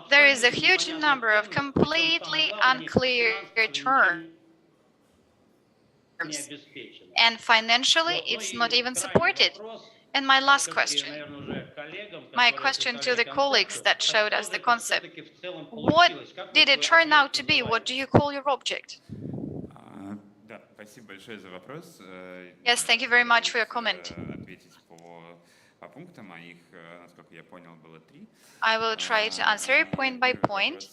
There is a huge number of completely unclear terms, and financially it's not even supported. And my last question, my question to the colleagues that showed us the concept, what did it turn out to be? What do you call your object? Yes, thank you very much for your comment. I will try to answer it point by point.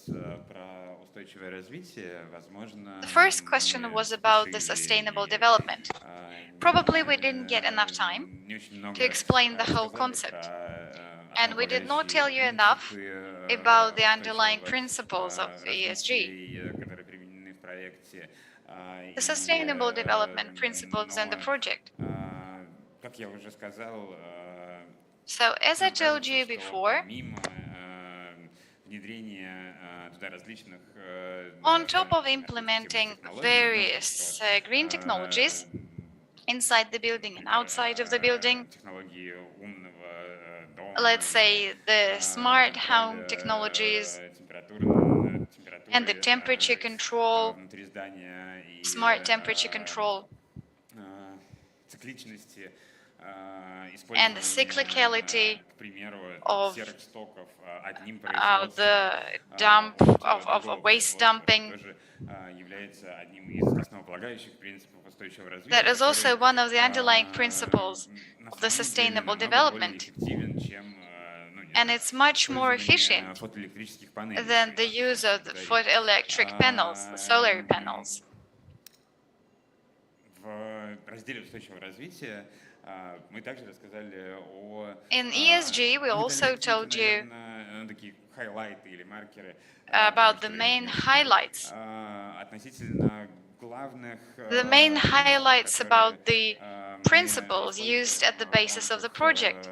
The first question was about the sustainable development. Probably we didn't get enough time to explain the whole concept. And we did not tell you enough about the underlying principles of ESG. The sustainable development principles and the project. So, as I told you before, on top of implementing various green technologies, inside the building and outside of the building. Технологии умного Let's дома, say the smart home контроль technologies температуры and the temperature control, внутри здания и smart temperature control, цикличности and the использования, cyclicality к примеру, of серых стоков одним the производством dump от of другого waste производства dumping. тоже является одним из основополагающих принципов устойчивого развития, That is also который one of the underlying principles на of the самом деле sustainable намного более development. эффективен, чем And it's much more использование efficient фотоэлектрических панелей. than the use of the photoelectric panels, the solar panels. В разделе устойчивого развития мы также рассказали о In ESG, we also told you такие хайлайты или маркеры about the main highlights. относительно главных The main highlights about the principles used at the basis of the project.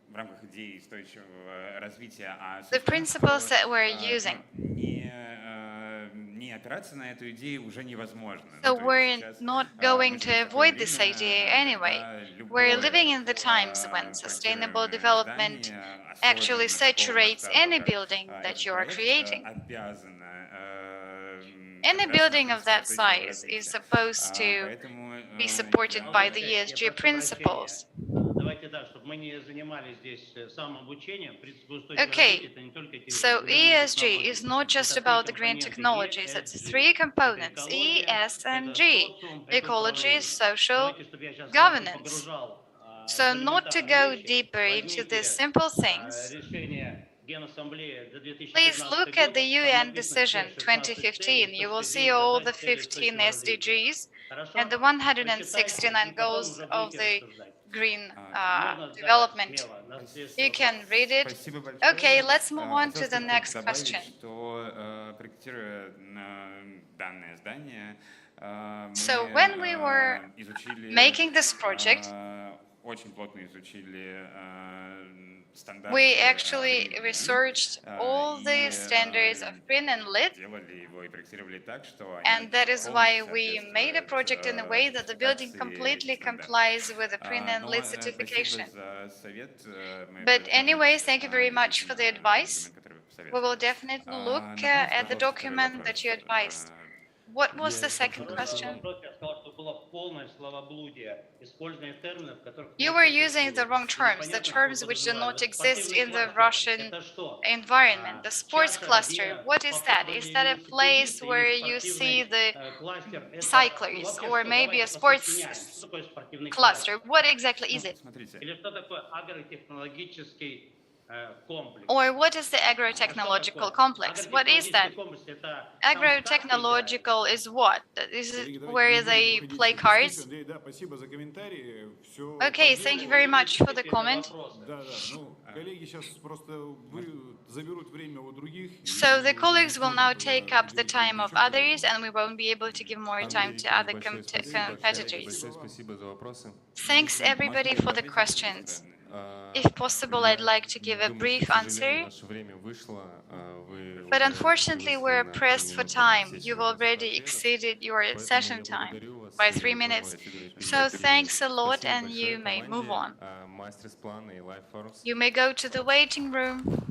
В рамках идеи устойчивого развития, The principles that we're using. Не опираться на эту идею уже невозможно. So we're not going to avoid this idea anyway. We're living in the times when sustainable development actually saturates any building that you are creating. Any building of that size is supposed to be supported by the ESG principles. Okay, so ESG is not just about the green technologies, it's three components, E, S, and G, ecology, social, governance. So not to go deeper into these simple things, please look at the UN decision 2015. You will see all the 15 SDGs and the 169 goals of the green development. You can read it. Okay, let's move on to the next question. So when we were making this project, we actually researched all the standards of PRIN and LIT, and that is why we made a project in a way that the building completely complies with the PRIN and LIT certification. But anyway, thank you very much for the advice. We will definitely look at the document that you advised. What was the second question? You were using the wrong terms, the terms which do not exist in the Russian environment. The sports cluster, what is that? Is that a place where you see the cyclers, or maybe a sports cluster? What exactly is it? Or what is the agro-technological complex? What is that? Agro-technological is what? Is it where they play cards? Okay, thank you very much for the comment. So the colleagues will now take up the time of others, and we won't be able to give more time to other competitors. Thanks everybody for the questions. If possible, I'd like to give a brief answer. But unfortunately, we're pressed for time. You've already exceeded your session time by 3 minutes. So thanks a lot, and you may move on. You may go to the waiting room.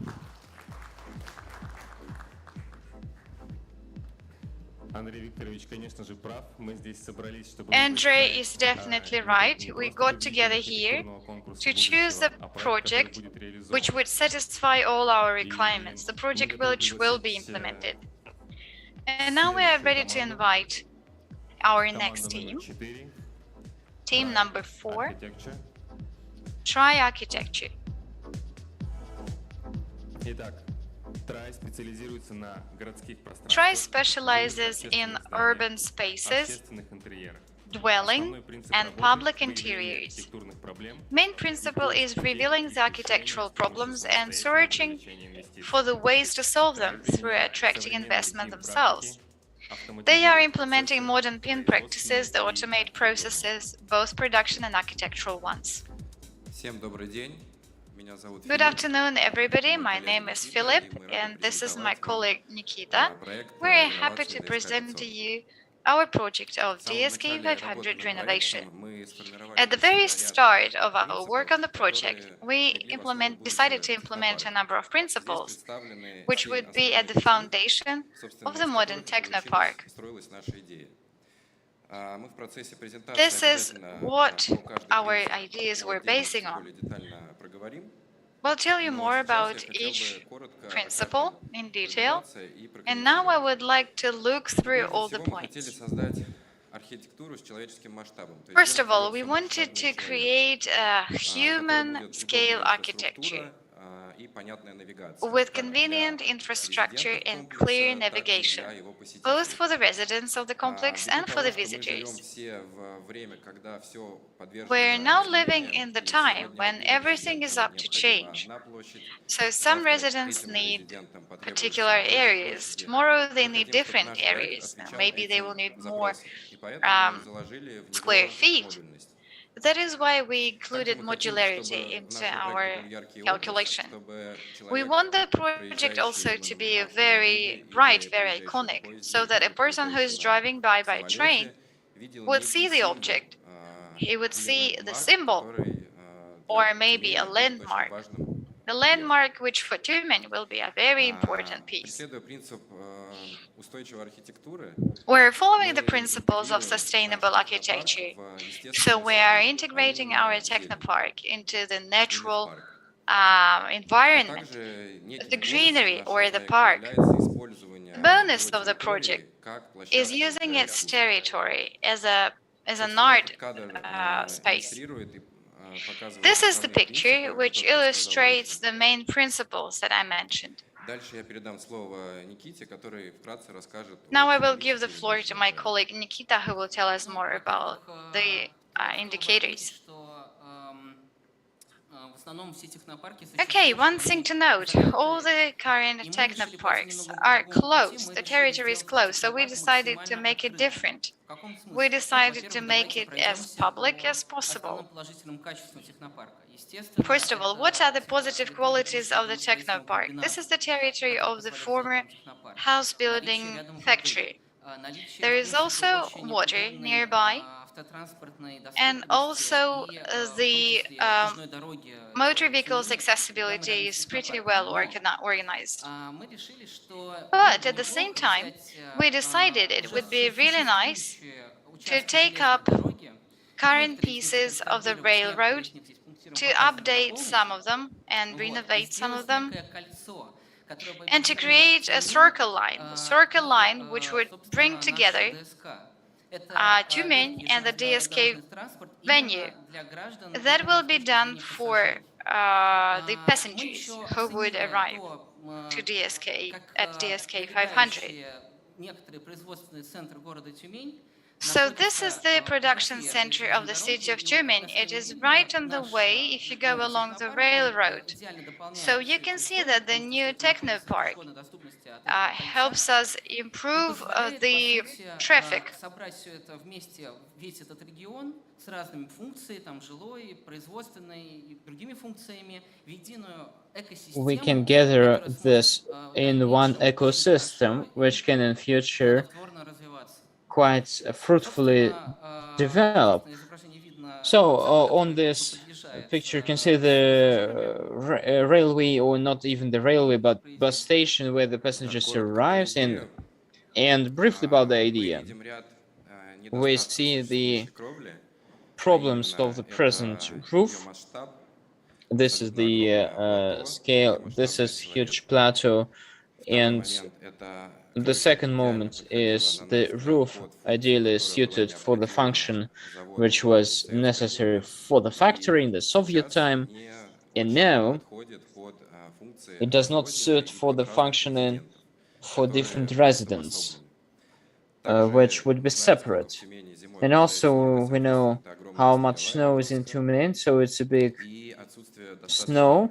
Andrei is definitely right. We got together here to choose a project which would satisfy all our requirements, the project which will be implemented. And now we are ready to invite our next team. Team number 4, Try Architecture. Try specializes in urban spaces, dwelling, and public interiors. Main principle is revealing the architectural problems and searching for the ways to solve them through attracting investment themselves. They are implementing modern PIN practices that automate processes, both production and architectural ones. Good afternoon, everybody. My name is Philip, and this is my colleague Nikita. We're happy to present to you our project of DSK500 renovation. At the very start of our work on the project, we decided to implement a number of principles which would be at the foundation of the modern technopark. This is what our ideas were basing on. We'll tell you more about each principle in detail, and now I would like to look through all the points. First of all, we wanted to create a human scale architecture with convenient infrastructure and clear navigation, both for the residents of the complex and for the visitors. We're now living in the time when everything is up to change. So some residents need particular areas. Tomorrow they need different areas. Maybe they will need more square feet. That is why we included modularity into our calculation. We want the project also to be very bright, very iconic, so that a person who is driving by train would see the object. He would see the symbol, or maybe a landmark. The landmark, which for Tyumen will be a very important piece. We're following the principles of sustainable architecture. So we are integrating our technopark into the natural environment, the greenery or the park. The bonus of the project is using its territory as an art space. This is the picture which illustrates the main principles that I mentioned. Now I will give the floor to my colleague Nikita, who will tell us more about the indicators. Okay, one thing to note, all the current technoparks are closed, the territory is closed, so we decided to make it different. We decided to make it as public as possible. First of all, what are the positive qualities of the technopark? This is the territory of the former house building factory. There is also water nearby, and also the motor vehicles accessibility is pretty well organized. But at the same time, we decided it would be really nice to take up current pieces of the railroad, to update some of them and renovate some of them, and to create a circle line which would bring together Tyumen and the DSK venue. That will be done for the passengers who would arrive to DSK at DSK500. So this is the production center of the city of Tyumen. It is right on the way if you go along the railroad. So you can see that the new technopark helps us improve the traffic. We can gather this in one ecosystem, which can in future quite fruitfully develop. So on this picture, you can see the railway, or not even the railway, but bus station where the passengers arrives in. And briefly about the idea, we see the problems of the present roof. This is the scale. This is huge plateau, and the second moment is the roof ideally suited for the function which was necessary for the factory in the Soviet time, and now it does not suit for the functioning for different residents, which would be separate. And also we know how much snow is in Tyumen, so it's a big snow,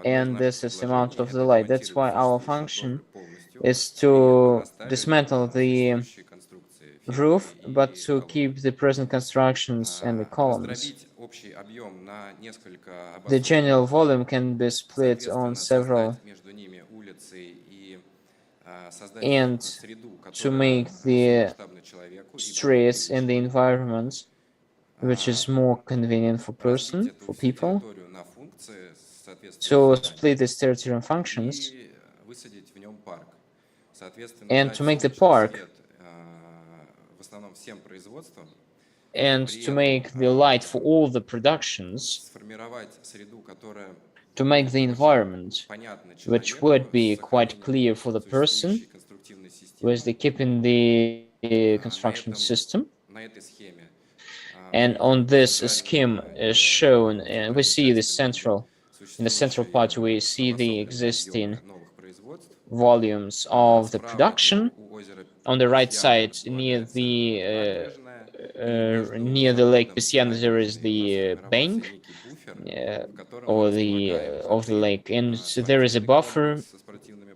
and this is the amount of the light. That's why our function is to dismantle the roof, but to keep the present constructions and the columns. The general volume can be split on several and to make the streets and the environment which is more convenient for people. So split this territory in functions and to make the park and to make the light for all the productions, to make the environment which would be quite clear for the person with the keeping the construction system. And on this scheme is shown, and we see the in the central part we see the existing volumes of the production. On the right side, near the lake Pisciana, there is the bank or the of the lake, and so there is a buffer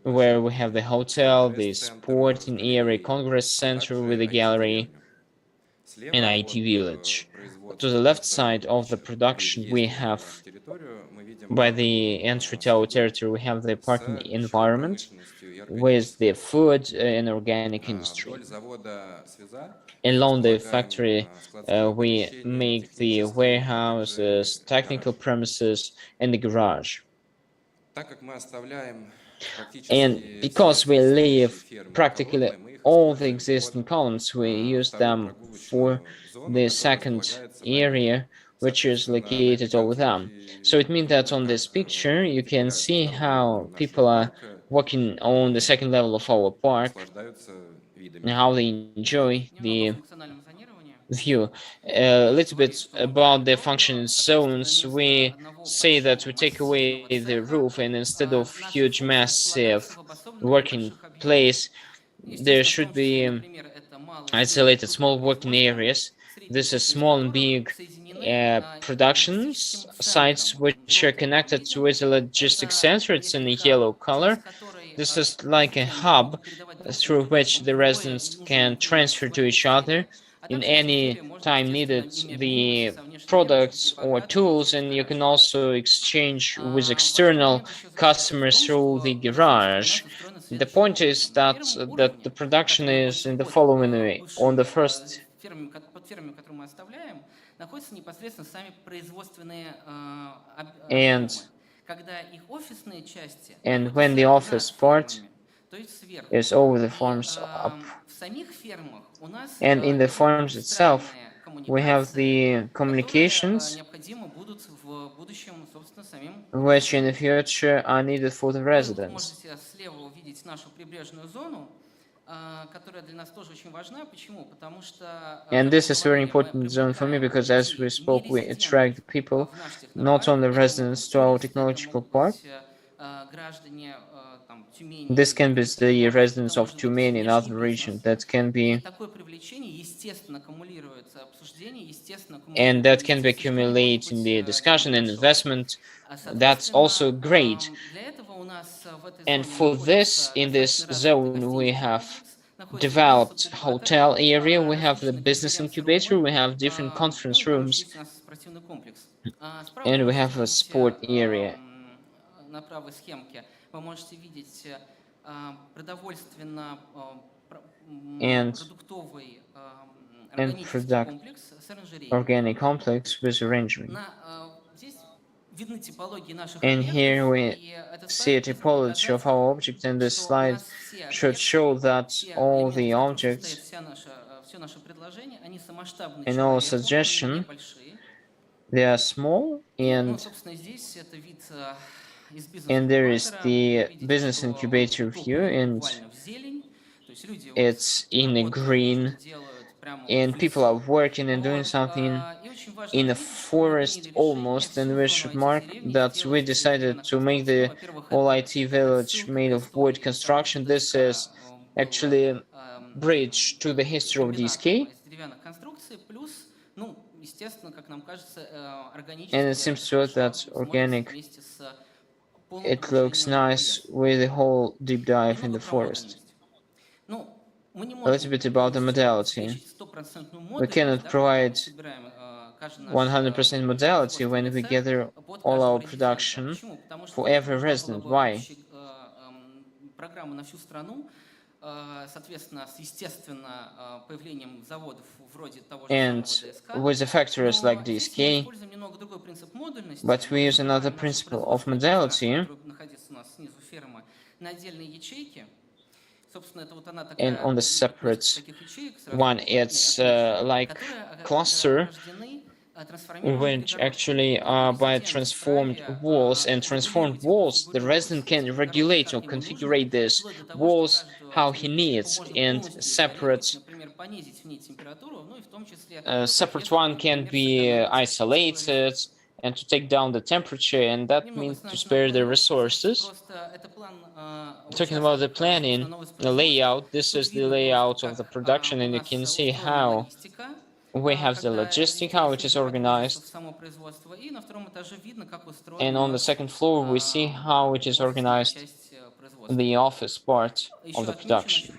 where we have the hotel, the sporting area, Congress Center with a gallery, and IT village. To the left side of the production, we have by the entry to our territory, we have the parking environment with the food and organic industry. Along the factory, we make the warehouses, technical premises, and the garage. And because we leave practically all the existing columns, we use them for the second area, which is located over them. So it means that on this picture, you can see how people are walking on the second level of our park and how they enjoy the view. A little bit about the function zones, we say that we take away the roof, and instead of huge massive working place, there should be isolated small working areas. This is small and big production sites which are connected with a logistics center. It's in a yellow color. This is like a hub through which the residents can transfer to each other in any time needed the products or tools, and you can also exchange with external customers through the garage. The point is that the production is in the following way. On the first and when the office part is over the farms up, and in the farms itself we have the communications which in the future are needed for the residents. And this is a very important zone for me because, as we spoke, we attract people, not only residents, to our technological park. This can be the residents of Tyumen in other regions. That can be, and that can be accumulated in the discussion and investment. That's also great. And for this, in this zone, we have developed hotel area, we have the business incubator, we have different conference rooms, and we have a sport area. And organic complex with arrangement. And here we see a typology of our object, and this slide should show that all the objects in our suggestion, they are small, and there is the business incubator view, and it's in a green, and people are working and doing something in a forest almost, and we should mark that we decided to make the all IT village made of wood construction. This is actually a bridge to the history of DSK, and it seems to us that organic, it looks nice with the whole deep dive in the forest. A little bit about the modality. We cannot provide 100% modality when we gather all our production for every resident. Why? and with the factories like DSK, but we use another principle of modality. And on the separate one, it's like cluster, which actually are by transformed walls. And transformed walls, the resident can regulate or configure these walls how he needs, and separate one can be isolated and to take down the temperature, and that means to spare the resources. Talking about the planning, the layout, this is the layout of the production, and you can see how we have the logistic, how it is organized. And on the second floor, we see how it is organized, the office part of the production.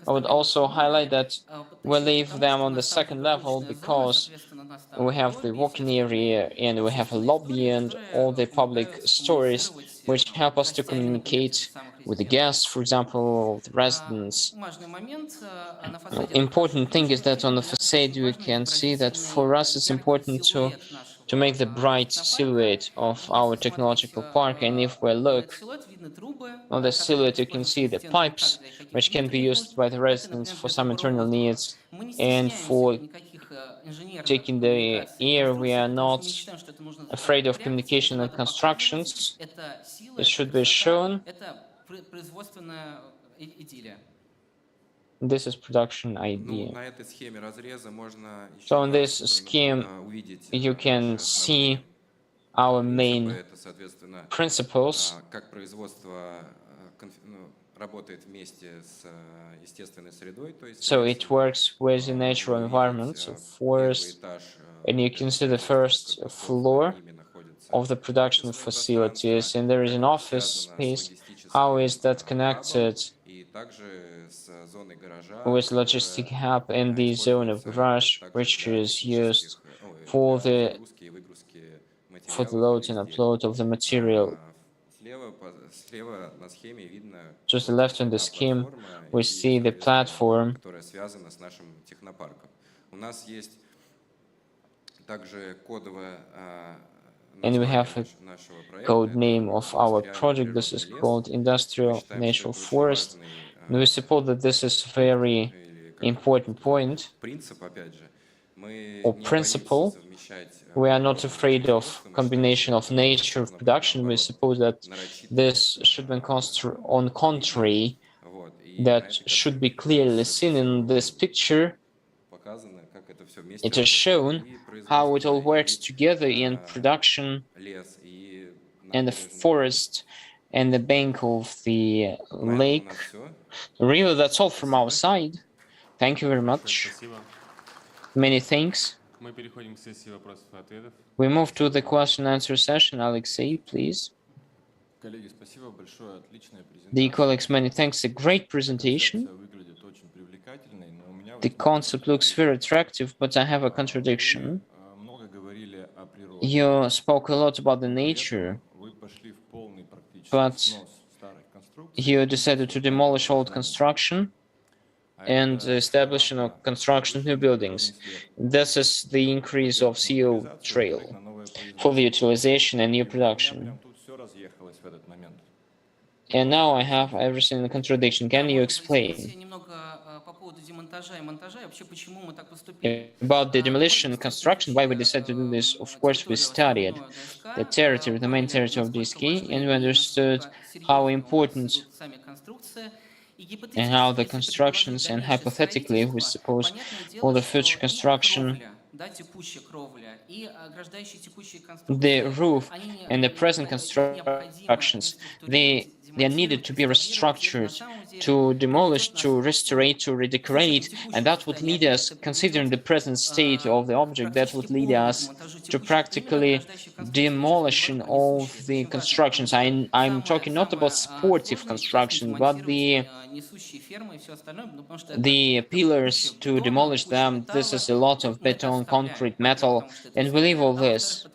I would also highlight that we leave them on the second level because we have the walking area and we have a lobby and all the public stories which help us to communicate with the guests, for example, the residents. Important thing is that on the facade you can see that for us it's important to make the bright silhouette of our technological park. And if we look on the silhouette, you can see the pipes, which can be used by the residents for some internal needs and for taking the air. We are not afraid of communication and constructions. It should be shown. This is production idea. So on this scheme, you can see our main principles. So it works with the natural environment, so forest, and you can see the first floor of the production facilities, and there is an office space. How is that connected with logistic hub and the zone of garage, which is used for the load and upload of the material? To the left in the scheme, we see the platform, and we have a code name of our project. This is called Industrial Natural Forest. And we suppose that this is a very important point or principle. We are not afraid of combination of nature of production. We suppose that this should be on contrary, that should be clearly seen in this picture. It is shown how it all works together in production and the forest and the bank of the lake. Really, that's all from our side. Thank you very much. Many thanks. We move to the question and answer session. Alexei, please. Dear colleagues, many thanks. A great presentation. The concept looks very attractive, but I have a contradiction. You spoke a lot about the nature, but you decided to demolish old construction and establish construction of new buildings. This is the increase of CO trail for the utilization and new production. And now I have everything in contradiction. Can you explain about the demolition and construction, why we decided to do this? Of course, we studied the territory, the main territory of DSK, and we understood how important and how the constructions, and hypothetically, we suppose for the future construction, the roof and the present constructions, they are needed to be restructured, to demolish, to restore, to redecorate, and that would lead us, considering the present state of the object, that would lead us to practically demolishing all the constructions. I'm talking not about sportive construction, but the pillars, to demolish them. This is a lot of beton, concrete, metal, and we leave all this.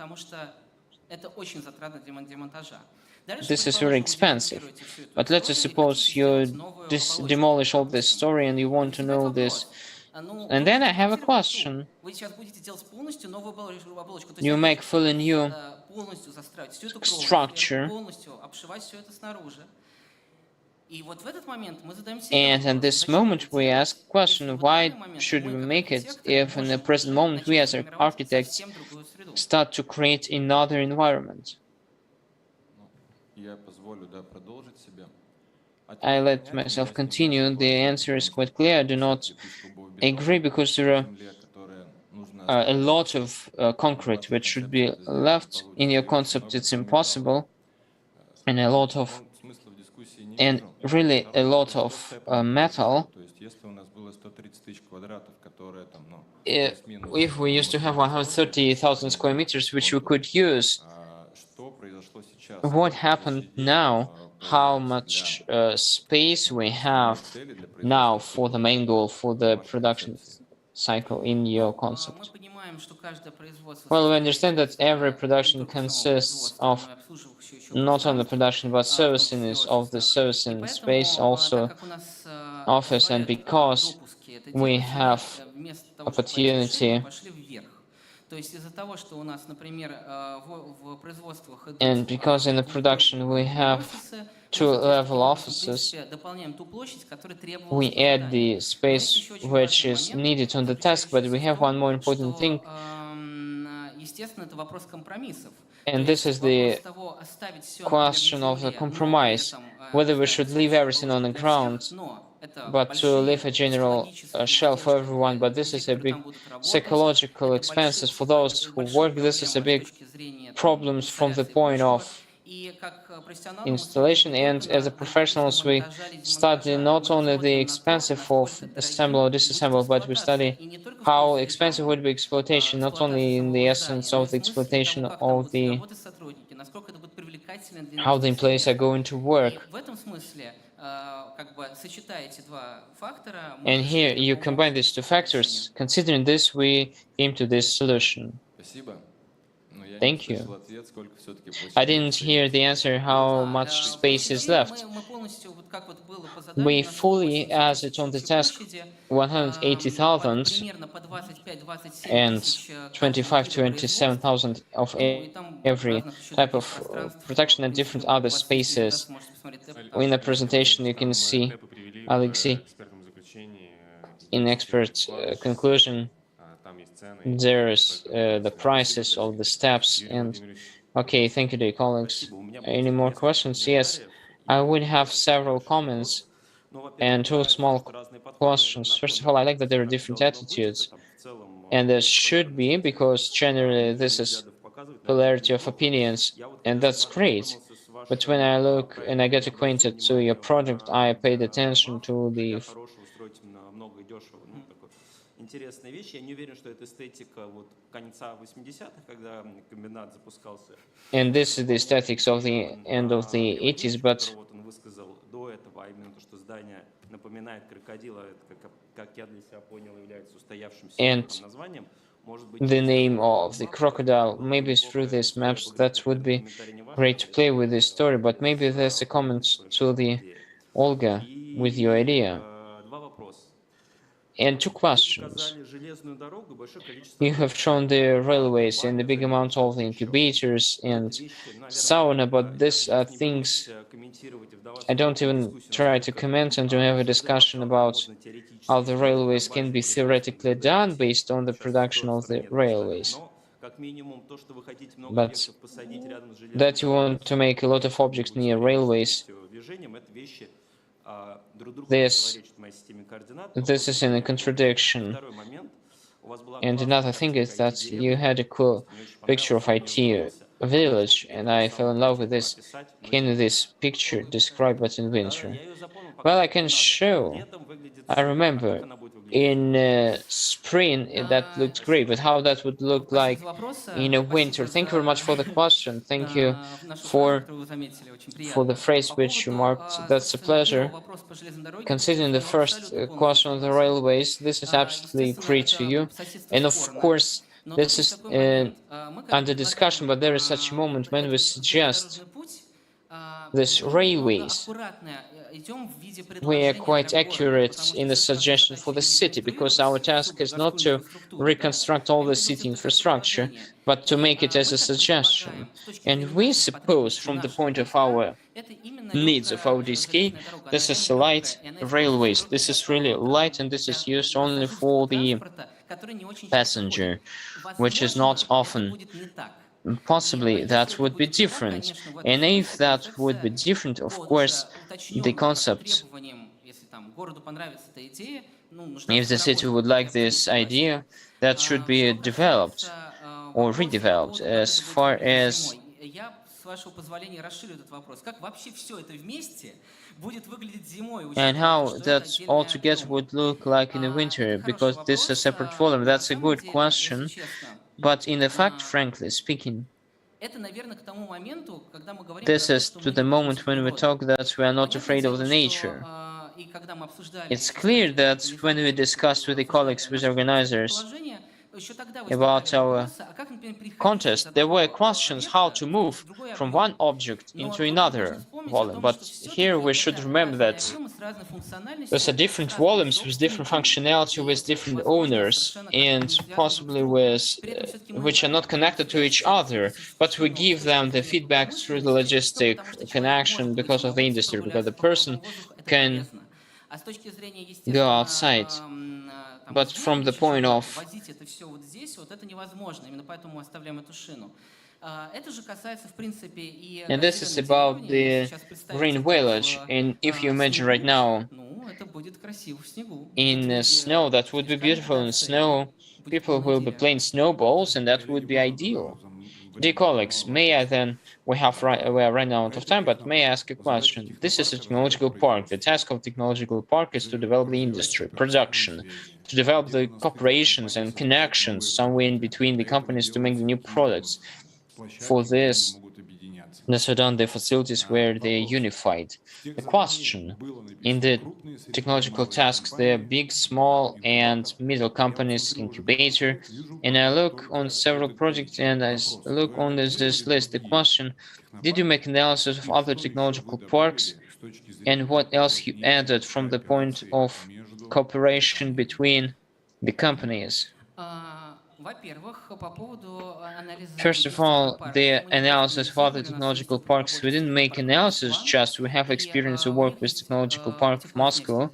this is very expensive. But let us suppose you demolish all this story and you want to know this. And then I have a question. You make fully new structure. And at this moment we ask the question, why should we make it if in the present moment we as architects start to create another environment? I let myself continue. The answer is quite clear. I do not agree because there are a lot of concrete which should be left. In your concept, it's impossible, and really a lot of metal. If we used to have 130,000 square meters, which we could use, what happened now? How much space we have now for the main goal, for the production cycle in your concept? Well, we understand that every production consists of not only production but servicing of the servicing space, also office, and because we have opportunity and because in the production we have two-level offices, we add the space which is needed on the task, but we have one more important thing, and this is the question of the compromise, whether we should leave everything on the ground, but to leave a general shell for everyone. But this is a big psychological expenses for those who work. This is a big problems from the point of installation, and as a professionals we study not only the expensive of assemble or disassemble, but we study how expensive would be exploitation, not only in the essence of the exploitation of the how the employees are going to work. And here you combine these two factors. Considering this, we came to this solution. Thank you. I didn't hear the answer how much space is left. We fully, as it on the task, 180,000 and 27,000 of every type of production and different other spaces. In the presentation, you can see, Alexei, in expert conclusion, there is the prices of the steps. And okay, thank you, dear colleagues. Any more questions? Yes, I would have several comments and two small questions. First of all, I like that there are different attitudes, and there should be, because generally this is polarity of opinions, and that's great. But when I look and I get acquainted to your project, I paid attention to the интересная вещь. Я не уверен, что это эстетика вот конца 80-х, когда комбинат запускался. And this is the aesthetics of the end of the 80s, but вот он высказал до этого, а именно то, что здание напоминает крокодила, это, как я для себя понял, является устоявшимся названием. The name of the crocodile, maybe through these maps, that would be great to play with this story, but maybe there's a comment to the Olga with your idea. And two questions. You have shown the railways and the big amount of the incubators and sauna, but these are things I don't even try to comment and to have a discussion about how the railways can be theoretically done based on the production of the railways. But that you want to make a lot of objects near railways, this is in a contradiction. And another thing is that you had a cool picture of IT village, and I fell in love with this. Can this picture describe what's in winter? Well, I can show. I remember in spring that looked great, but how that would look like in a winter. Thank you very much for the question. Thank you for the phrase which you marked. That's a pleasure. Considering the first question on the railways, this is absolutely free to you. And of course, this is under discussion, but there is such a moment when we suggest these railways. We are quite accurate in the suggestion for the city, because our task is not to reconstruct all the city infrastructure, but to make it as a suggestion. And we suppose, from the point of our needs of our DSK, this is light railways. This is really light, and this is used only for the passenger, which is not often. Possibly that would be different. And if that would be different, of course, the concept, if the city would like this idea, that should be developed or redeveloped. As far as and how that altogether would look like in the winter, because this is a separate volume, that's a good question. But in the fact, frankly speaking, this is to the moment when we talk that we are not afraid of the nature. It's clear that when we discussed with the colleagues, with organizers, about our contest, there were questions how to move from one object into another volume. But here we should remember that those are different volumes with different functionality, with different owners, and possibly with which are not connected to each other, but we give them the feedback through the logistic connection because of the industry, because the person can go outside. But from the point of and this is about the green village, and if you imagine right now in snow, that would be beautiful. In snow, people will be playing snowballs, and that would be ideal. Dear colleagues, may I then, we are running out of time, but may I ask a question? This is a technological park. The task of technological park is to develop the industry, production, to develop the corporations and connections somewhere in between the companies to make the new products. For this, the facilities where they're unified. The question, in the technological tasks, there are big, small, and middle companies, incubator, and I look on several projects and I look on this list. The question, did you make analysis of other technological parks, and what else you added from the point of cooperation between the companies? First of all, the analysis of other technological parks, we didn't make analysis, just we have experience of work with technological park of Moscow,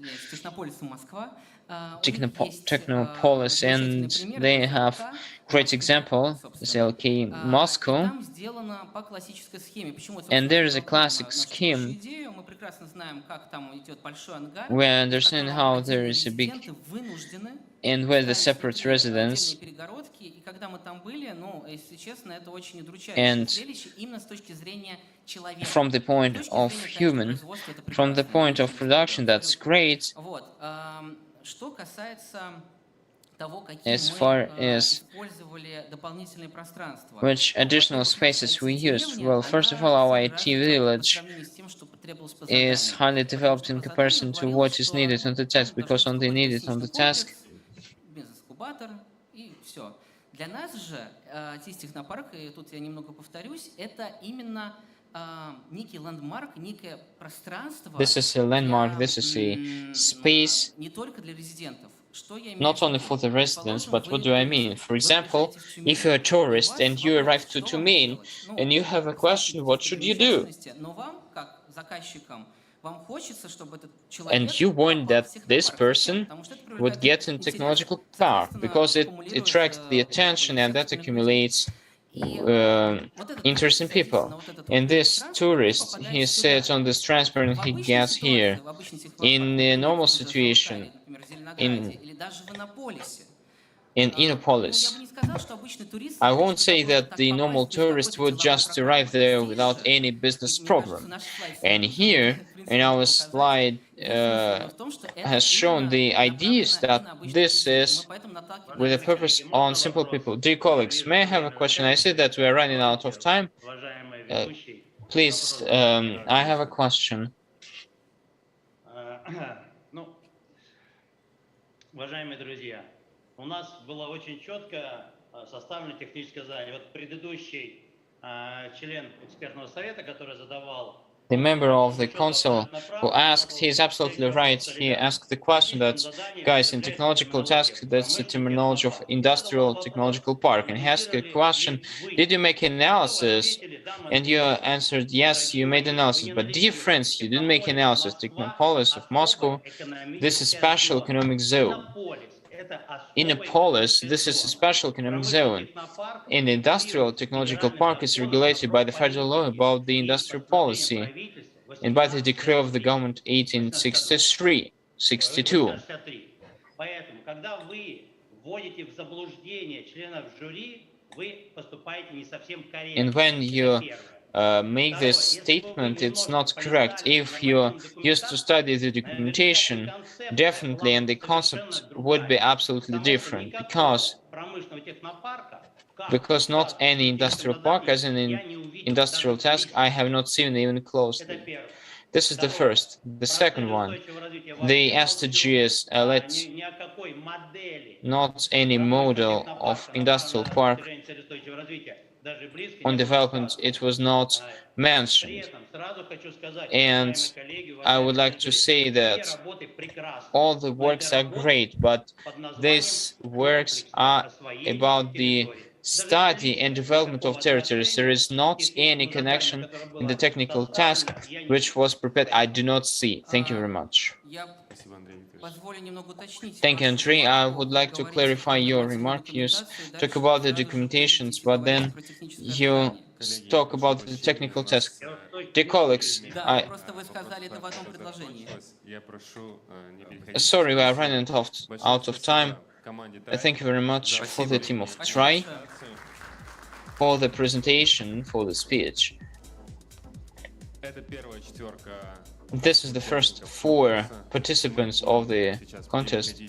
Technopolis, and they have great example, ZLK Moscow, and there is a classic scheme we understand how there is a big and where the separate residence, and from the point of human, from the point of production, that's great. As far as which additional spaces we used, well, first of all, our IT village is highly developed in comparison to what is needed on the task, because on the needed on the task, Для нас же здесь технопарк, и тут я немного повторюсь, это именно некий ландмарк, некое пространство. This is a landmark, this is a space, не только для резидентов. Not only for the residents, but what do I mean? For example, if you're a tourist and you arrive to Tyumen and you have a question, what should you do? And you want that this person would get in technological park because it attracts the attention and that accumulates interesting people. And this tourist, he sits on this transport and he gets here. In a normal situation, in Innopolis, I won't say that the normal tourist would just arrive there without any business problem. And here, in our slide, has shown the ideas that this is with a purpose on simple people. Dear colleagues, may I have a question? I said that we are running out of time. Please, I have a question. Уважаемые друзья, у нас было очень четко составлено техническое задание. Вот предыдущий член экспертного совета, который задавал the member of the council who asked, he is absolutely right. He asked the question that, guys, in technological task, that's the terminology of industrial technological park. And he asked the question, did you make analysis? And you answered, yes, you made analysis. But dear friends, you didn't make analysis. Technopolis of Moscow, this is special economic zone. Innopolis, this is a special economic zone. And the industrial technological park is regulated by the federal law about the industrial policy and by the decree of the government 1863, 62. Поэтому, когда вы вводите в заблуждение членов жюри, вы поступаете не совсем корректно. And when you Это первое. make this statement, it's not correct. If you used to study the documentation, definitely, and the concept would be absolutely different, because not any industrial park as an industrial task I have not seen even closely. This is the first. The second one, the SDGs not any model of industrial park on development, it was not mentioned. And I would like to say that all the works are great, but these works are about the study and development of territories. There is not any connection in the technical task which was prepared. I do not see. Thank you very much. Thank you, Andrei. I would like to clarify your remark. You talk about the documentations, but then you talk about the technical task. Dear colleagues, sorry, we are running out of time. Thank you very much for the team of Try, for the presentation, for the speech. This is the first 4 participants of the contest,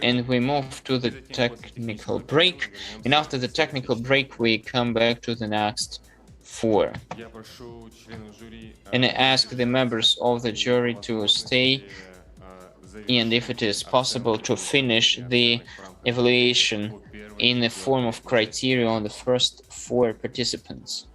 and we move to the technical break, and after the technical break we come back to the next 4. And I ask the members of the jury to stay, and if it is possible, to finish the evaluation in the form of criteria on the first 4 participants.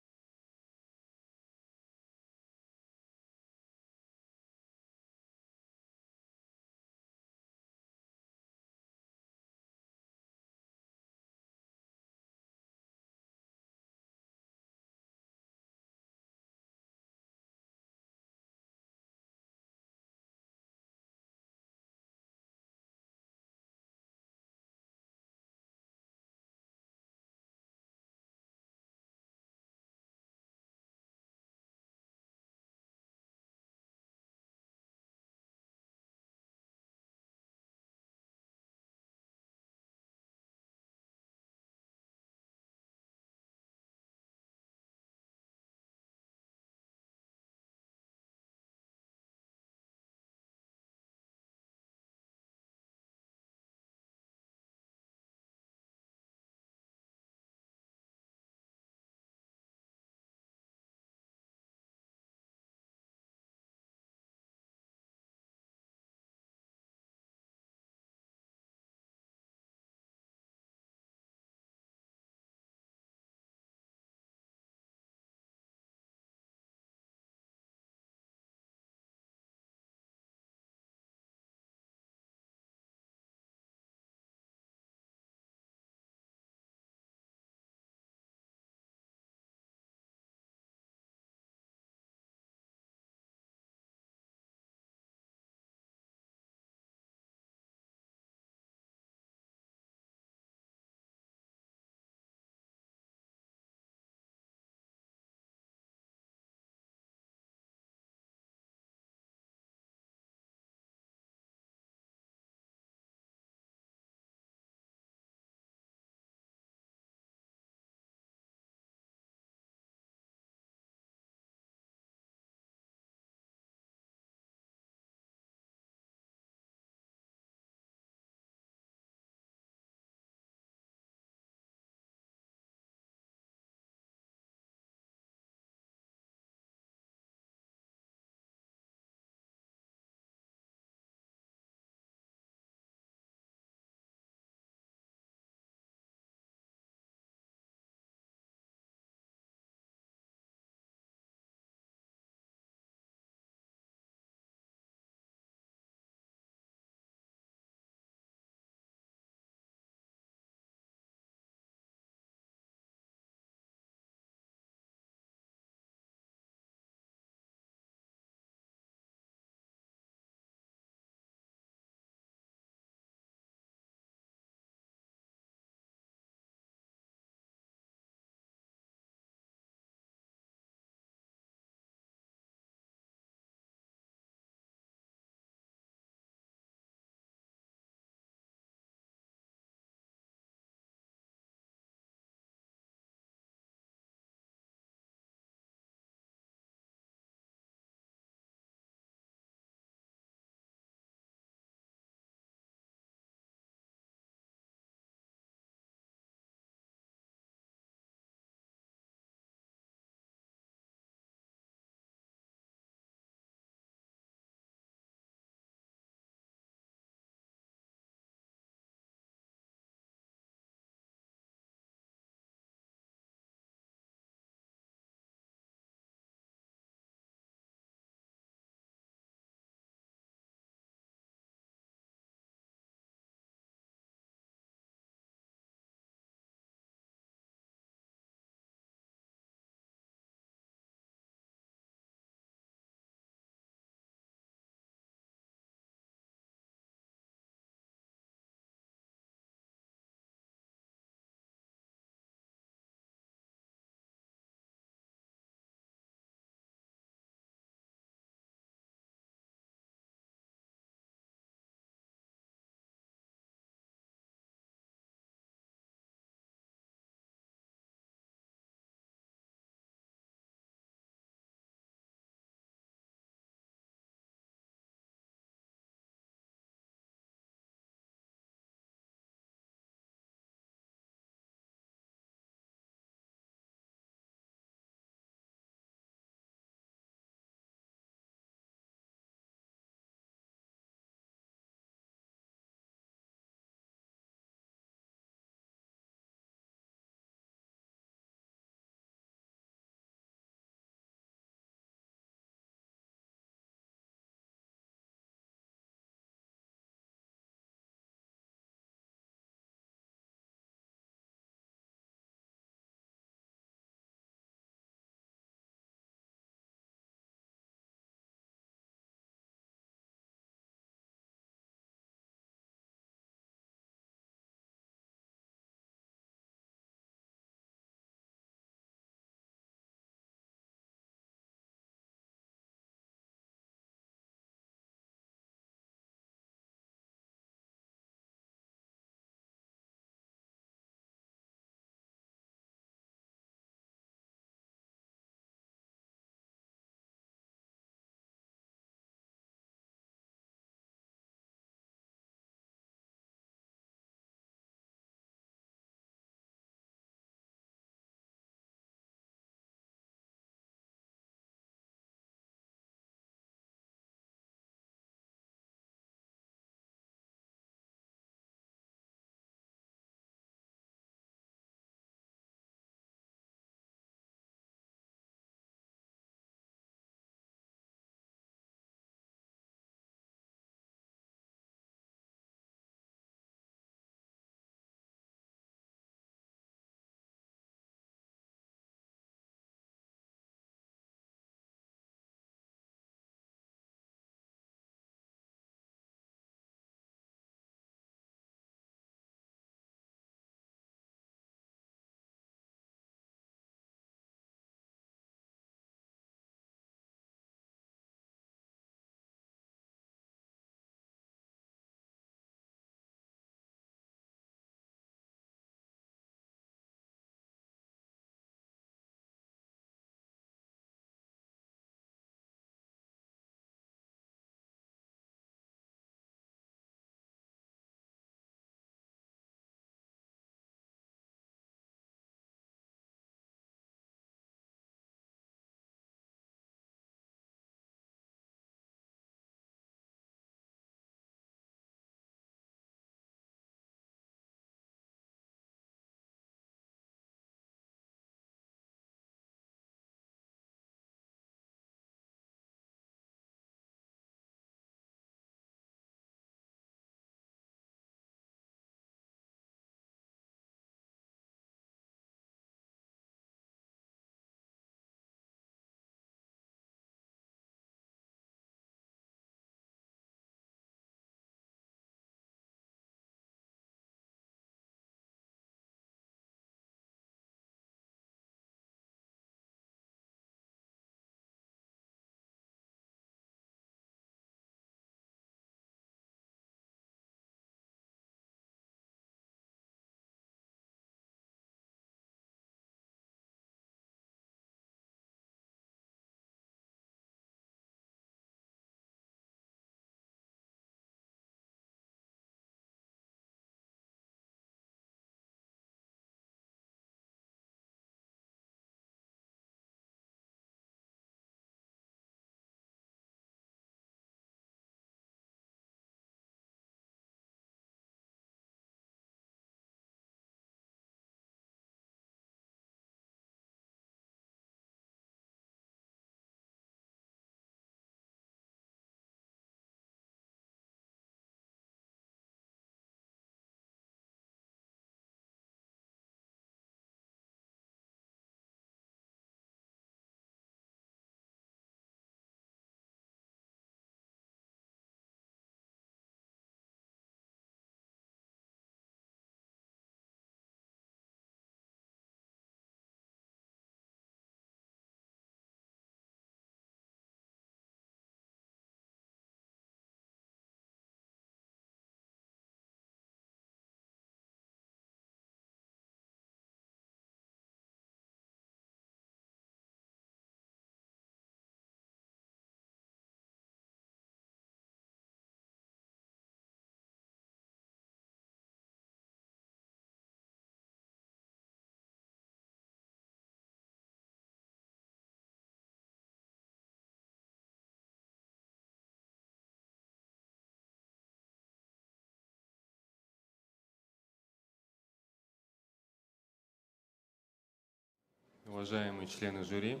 Уважаемые члены жюри,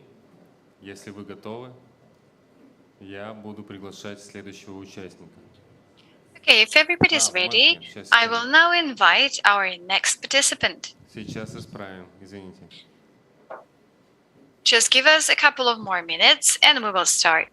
если вы готовы, я буду приглашать следующего участника. Okay, if everybody is ready, I will now invite our next participant. Сейчас исправим, извините. Just give us a couple of more minutes and we will start.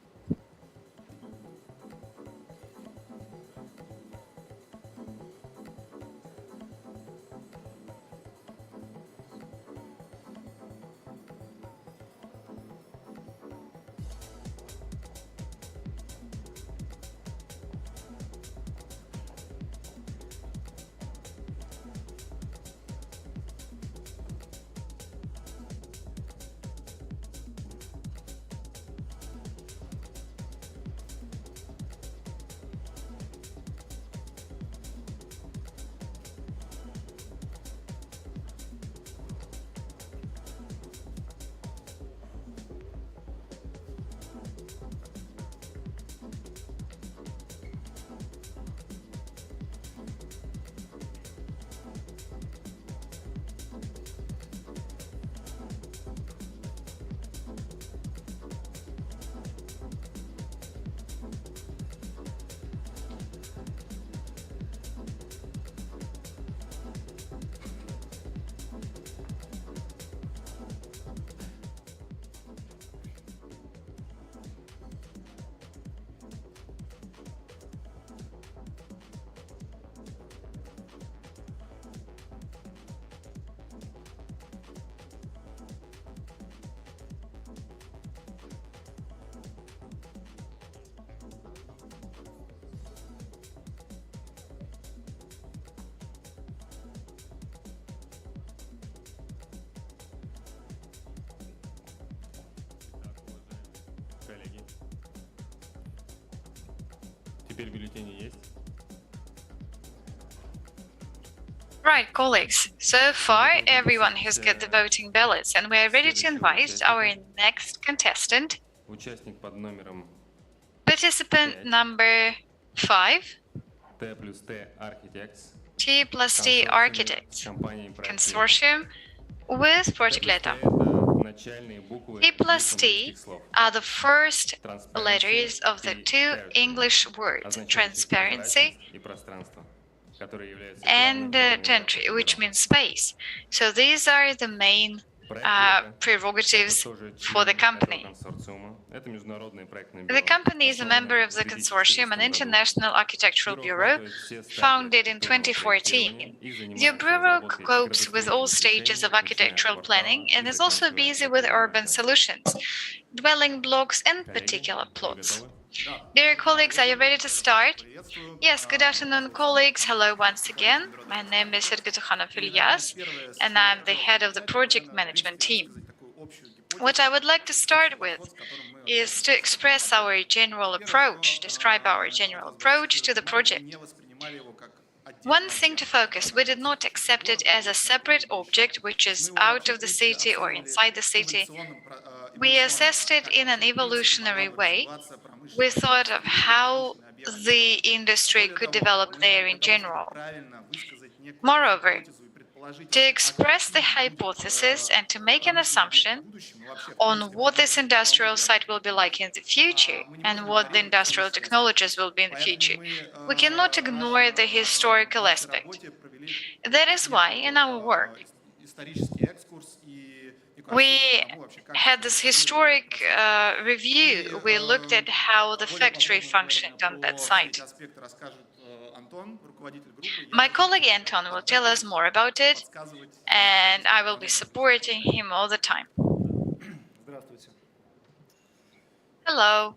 Коллеги, теперь бюллетени есть? Right, colleagues. So far, everyone has got the voting ballots, and we are ready to invite our next contestant, Участник под номером participant number 5, T плюс T Architects, T plus T Architects, компанией consortium with Project Letter. начальные буквы T plus T английских слов. are the first letters of the two English words, transparency И пространство, которые являются and territory, which means space. So these are the main prerogatives for the company. Это международное проектное The company is a member of the consortium, an international architectural bureau founded in 2014. The bureau copes with all stages of architectural planning and is also busy with urban solutions, dwelling blocks and particular plots. Dear colleagues, are you ready to start? Yes, good afternoon, colleagues. Hello once again. My name is Sergey Ilyas, and I'm the head of the project management team. What I would like to start with is to express our general approach, describe our general approach to the project. One thing to focus, we did not accept it as a separate object which is out of the city or inside the city. We assessed it in an evolutionary way. We thought of how the industry could develop there in general. Moreover, to express the hypothesis and to make an assumption on what this industrial site will be like in the future and what the industrial technologies will be in the future, we cannot ignore the historical aspect. That is why in our work, we had this historic review. We looked at how the factory functioned on that site. My colleague Anton will tell us more about it, and I will be supporting him all the time. Hello.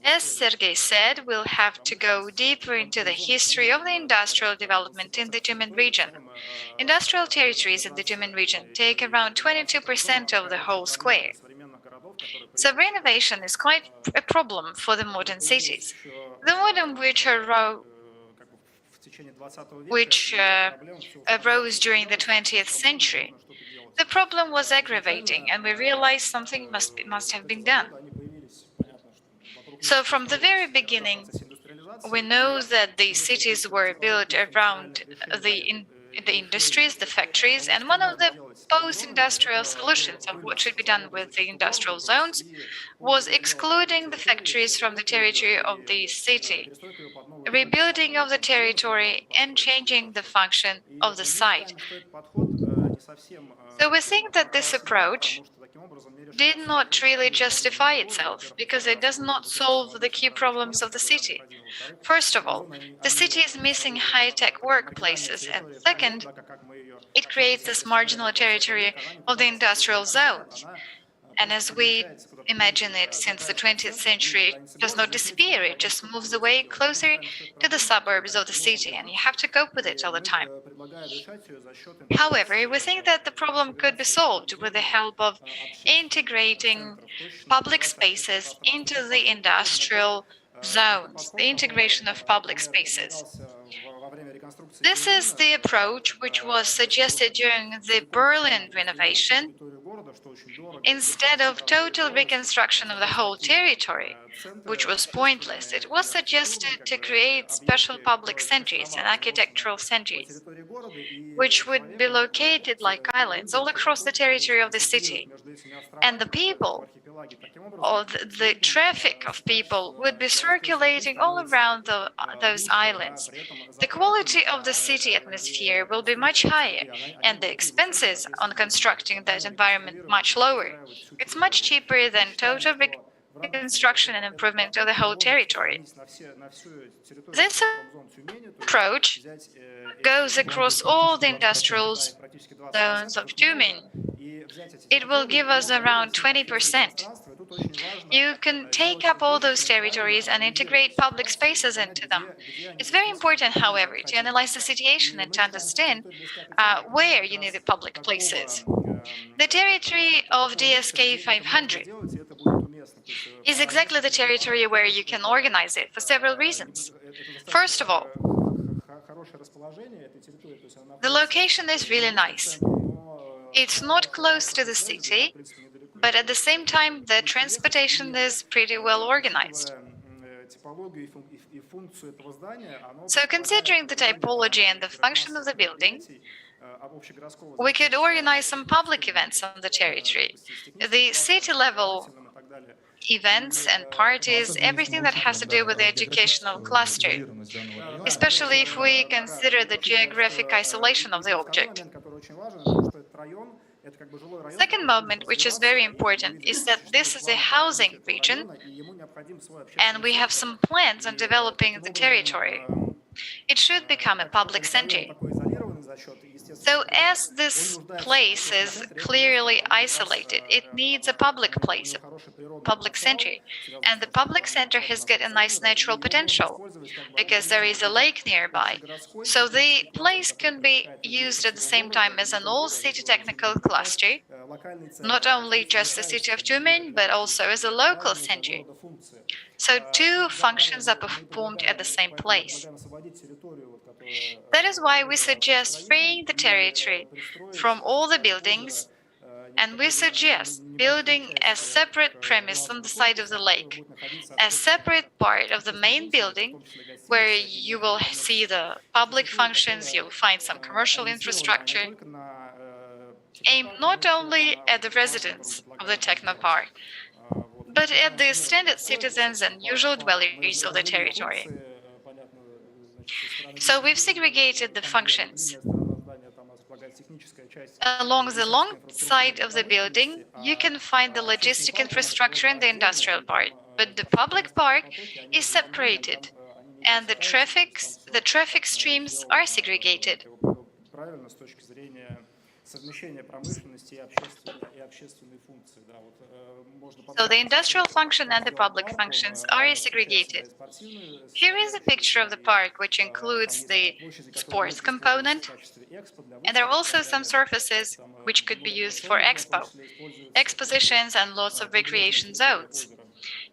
As Sergey said, we'll have to go deeper into the history of the industrial development in the Tyumen region. Industrial territories in the Tyumen region take around 22% of the whole square. So renovation is quite a problem for the modern cities. The modern which arose during the 20th century. The problem was aggravating, and we realized something must have been done. So from the very beginning, we know that the cities were built around the the industries, the factories, and one of the post-industrial solutions of what should be done with the industrial zones was excluding the factories from the territory of the city, rebuilding of the territory, and changing the function of the site. So we think that this approach did not really justify itself because it does not solve the key problems of the city. First of all, the city is missing high-tech workplaces, and second, it creates this marginal territory of the industrial zones. And as we imagine it since the 20th century, it does not disappear, it just moves away closer to the suburbs of the city, and you have to cope with it all the time. However, we think that the problem could be solved with the help of integrating public spaces into the industrial zones, the integration of public spaces. This is the approach which was suggested during the Berlin renovation. Instead of total reconstruction of the whole territory, which was pointless, it was suggested to create special public centers and architectural centers, which would be located like islands all across the territory of the city. And the people, or the traffic of people, would be circulating all around those islands. The quality of the city atmosphere will be much higher, and the expenses on constructing that environment much lower. It's much cheaper than total reconstruction and improvement of the whole territory. This approach goes across all the industrial zones of Tyumen. It will give us around 20%. You can take up all those territories and integrate public spaces into them. It's very important, however, to analyze the situation and to understand where you need the public places. The territory of DSK500 is exactly the territory where you can organize it for several reasons. First of all, the location is really nice. It's not close to the city, but at the same time, the transportation is pretty well organized. So considering the typology and the function of the building, we could organize some public events on the territory. The city-level events and parties, everything that has to do with the educational cluster, especially if we consider the geographic isolation of the object. Second moment, which is very important, is that this is a housing region, and we have some plans on developing the territory. It should become a public center. So as this place is clearly isolated, it needs a public place, a public center. And the public center has got a nice natural potential because there is a lake nearby. So the place can be used at the same time as an all-city technical cluster, not only just the city of Tyumen, but also as a local center. So two functions are performed at the same place. That is why we suggest freeing the territory from all the buildings, and we suggest building a separate premise on the side of the lake, a separate part of the main building where you will see the public functions, you'll find some commercial infrastructure, aimed not only at the residents of the technopark, but at the standard citizens and usual dwellers of the territory. So we've segregated the functions. Along the long side of the building, you can find the logistic infrastructure and the industrial part, but the public park is separated, and the traffic streams are segregated. So the industrial function and the public functions are segregated. Here is a picture of the park, which includes the sports component, and there are also some surfaces which could be used for expositions, and lots of recreation zones.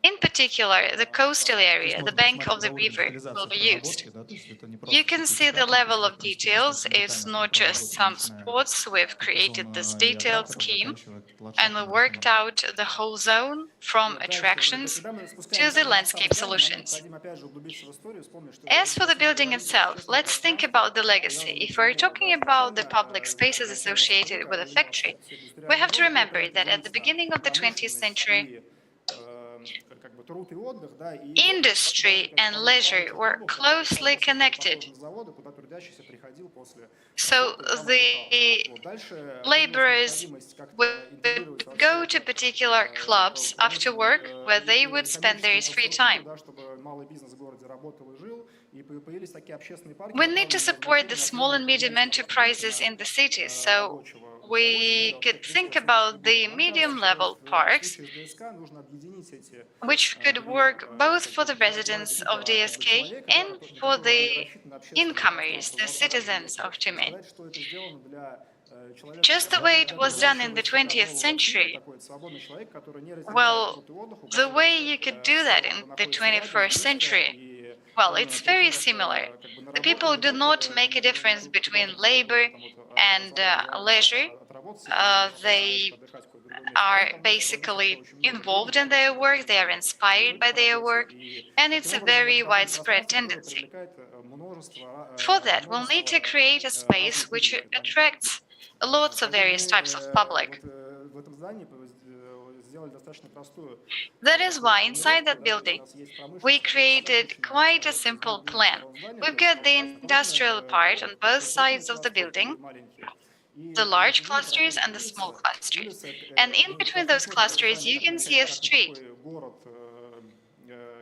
In particular, the coastal area, the bank of the river, will be used. You can see the level of details. It's not just some spots. We've created this detailed scheme. and we worked out the whole zone from attractions to the landscape solutions. As for the building itself, let's think about the legacy. If we're talking about the public spaces associated with the factory, we have to remember that at the beginning of the 20th century, industry and leisure were closely connected. So the laborers would go to particular clubs after work where they would spend their free time. We need to support the small and medium enterprises in the cities, so we could think about the medium-level parks, which could work both for the residents of DSK and for the incomers, the citizens of Tyumen. Just the way it was done in the 20th century. Well, the way you could do that in the 21st century, well, it's very similar. The people do not make a difference between labor and leisure. They are basically involved in their work, they are inspired by their work, and it's a very widespread tendency. For that, we'll need to create a space which attracts lots of various types of public. That is why inside that building we created quite a simple plan. We've got the industrial part on both sides of the building, the large clusters and the small clusters. And in between those clusters you can see a street.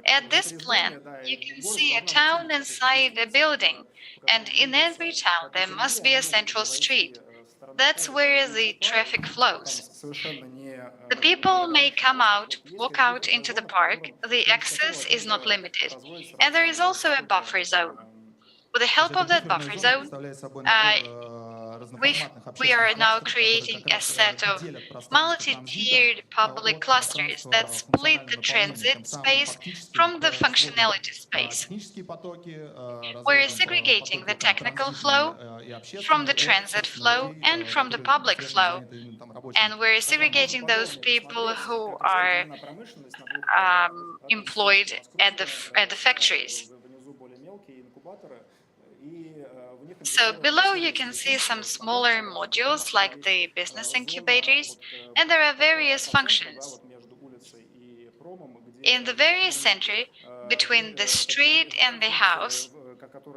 At this plan, you can see a town inside a building, and in every town there must be a central street. That's where the traffic flows. The people may come out, walk out into the park, the access is not limited, and there is also a buffer zone. With the help of that buffer zone, we are now creating a set of multi-tiered public clusters that split the transit space from the functionality space. We're segregating the technical flow from the transit flow and from the public flow, and we're segregating those people who are employed at the factories. So below you can see some smaller modules like the business incubators, and there are various functions. In the very center, between the street and the house,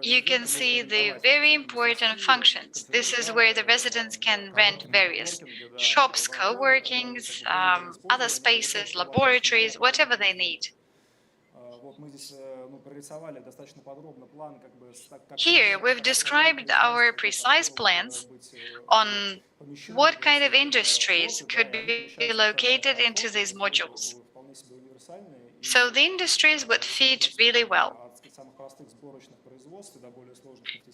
you can see the very important functions. This is where the residents can rent various shops, co-workings, other spaces, laboratories, whatever they need. Here we've described our precise plans on what kind of industries could be located into these modules. So the industries would fit really well.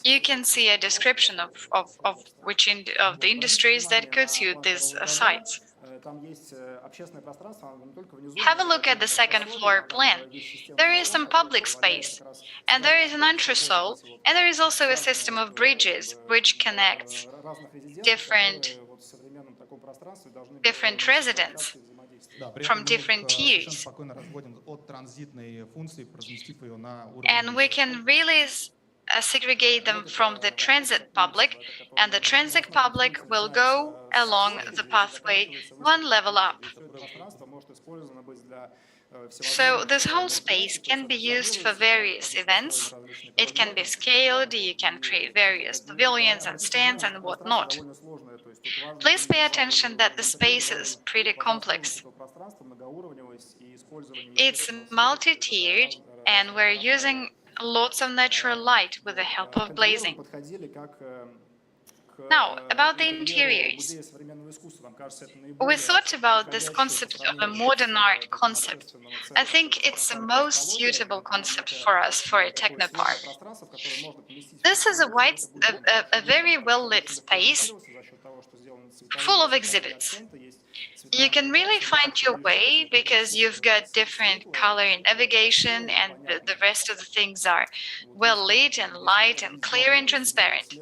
You can see a description of the industries that could suit these sites. Have a look at the second floor plan. There is some public space, and there is an entresol, and there is also a system of bridges which connects different residents from different tiers. And we can really segregate them from the transit public, and the transit public will go along the pathway one level up. So this whole space can be used for various events. It can be scaled, you can create various pavilions and stands and whatnot. Please pay attention that the space is pretty complex. It's multi-tiered, and we're using lots of natural light with the help of glazing. Now, about the interiors. We thought about this concept of a modern art concept. I think it's the most suitable concept for us for a technopark. This is a very well-lit space full of exhibits. You can really find your way because you've got different color in navigation, and the rest of the things are well lit and light and clear and transparent.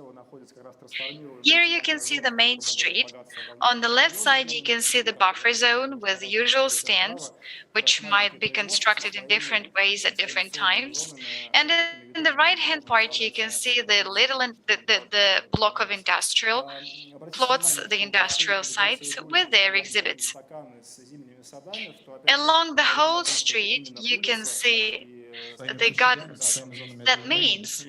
Here you can see the main street. On the left side, you can see the buffer zone with the usual stands, which might be constructed in different ways at different times. And in the right-hand part, you can see the the block of industrial plots, the industrial sites with their exhibits. Along the whole street, you can see the gardens. That means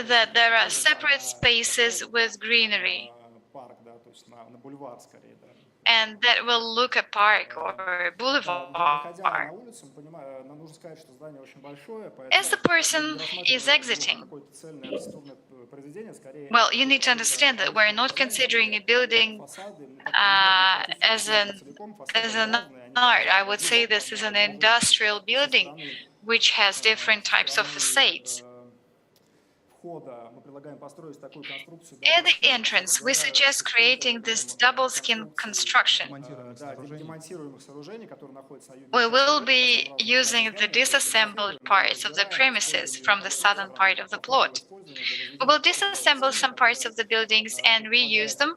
that there are separate spaces with greenery, and that will look a park or a boulevard. As the person is exiting, well, you need to understand that we're not considering a building as an art. I would say this is an industrial building which has different types of facades. At the entrance, we suggest creating this double skin construction. We will be using the disassembled parts of the premises from the southern part of the plot. We will disassemble some parts of the buildings and reuse them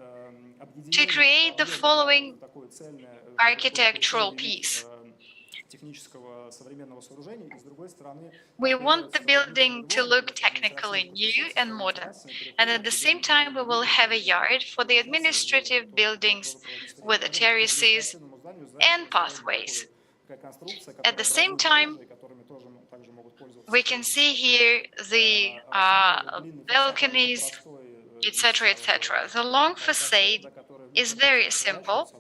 to create the following architectural piece. We want the building to look technically new and modern, and at the same time we will have a yard for the administrative buildings with the terraces and pathways. At the same time, we can see here the balconies, etc., etc. The long facade is very simple,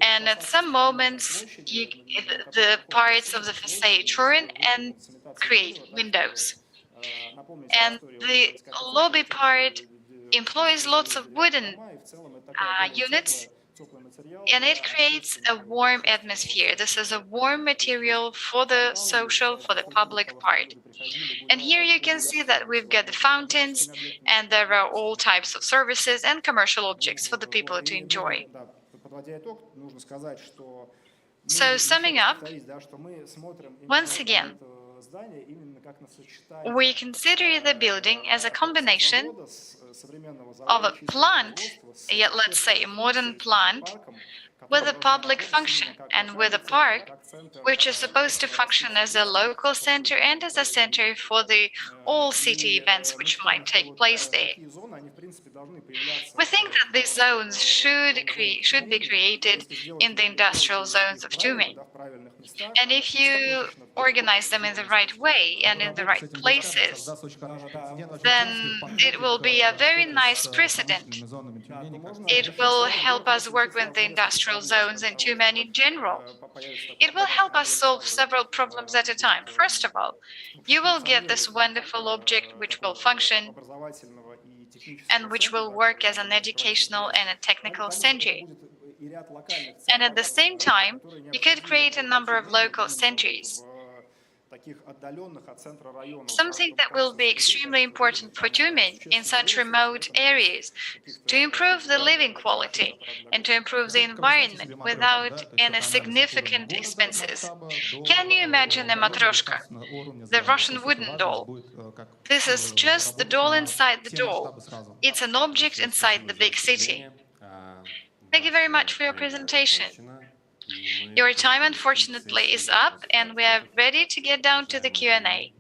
and at some moments the parts of the facade turn and create windows. And the lobby part employs lots of wooden units, and it creates a warm atmosphere. This is a warm material for the social, for the public part. And here you can see that we've got the fountains, and there are all types of services and commercial objects for the people to enjoy. So summing up, once again, we consider the building as a combination of a plant, yet let's say a modern plant, with a public function, and with a park which is supposed to function as a local center and as a center for the all city events which might take place there. We think that these zones should be created in the industrial zones of Tyumen. And if you organize them in the right way and in the right places, then it will be a very nice precedent. It will help us work with the industrial zones in Tyumen in general. It will help us solve several problems at a time. First of all, you will get this wonderful object which will function and which will work as an educational and a technical center. And at the same time, you could create a number of local centers. Something that will be extremely important for Tyumen in such remote areas, to improve the living quality and to improve the environment without any significant expenses. Can you imagine a matryoshka, the Russian wooden doll? This is just the doll inside the doll. It's an object inside the big city. Thank you very much for your presentation. Your time, unfortunately, is up, and we are ready to get down to the Q&A.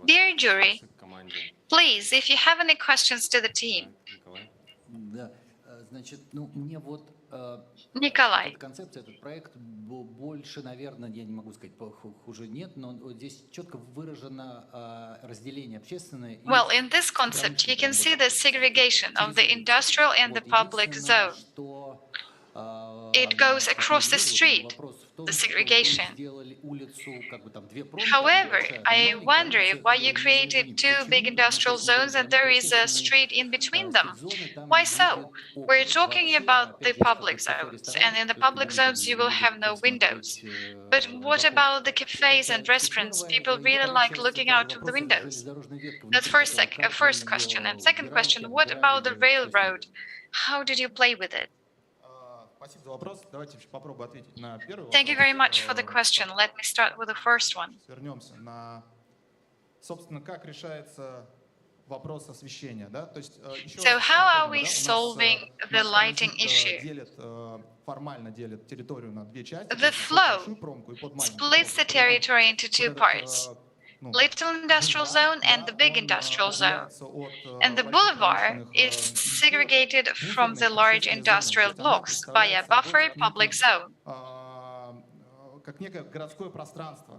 Dear jury, please, if you have any questions to the team. Nikolai. Этот проект больше, наверное, я не могу сказать, хуже нет, но здесь четко выражено разделение общественное. Well, in this concept, you can see the segregation of the industrial and the public zone. It goes across the street, the segregation. However, I wonder why you created two big industrial zones and there is a street in between them. Why so? We're talking about the public zones, and in the public zones you will have no windows. But what about the cafes and restaurants? People really like looking out of the windows. That's first question. And second question, what about the railroad? How did you play with it? Thank you very much for the question. Let me start with the first one. So how are we solving the lighting issue? The flow splits the territory into two parts, little industrial zone and the big industrial zone. And the boulevard is segregated from the large industrial blocks by a buffer public zone.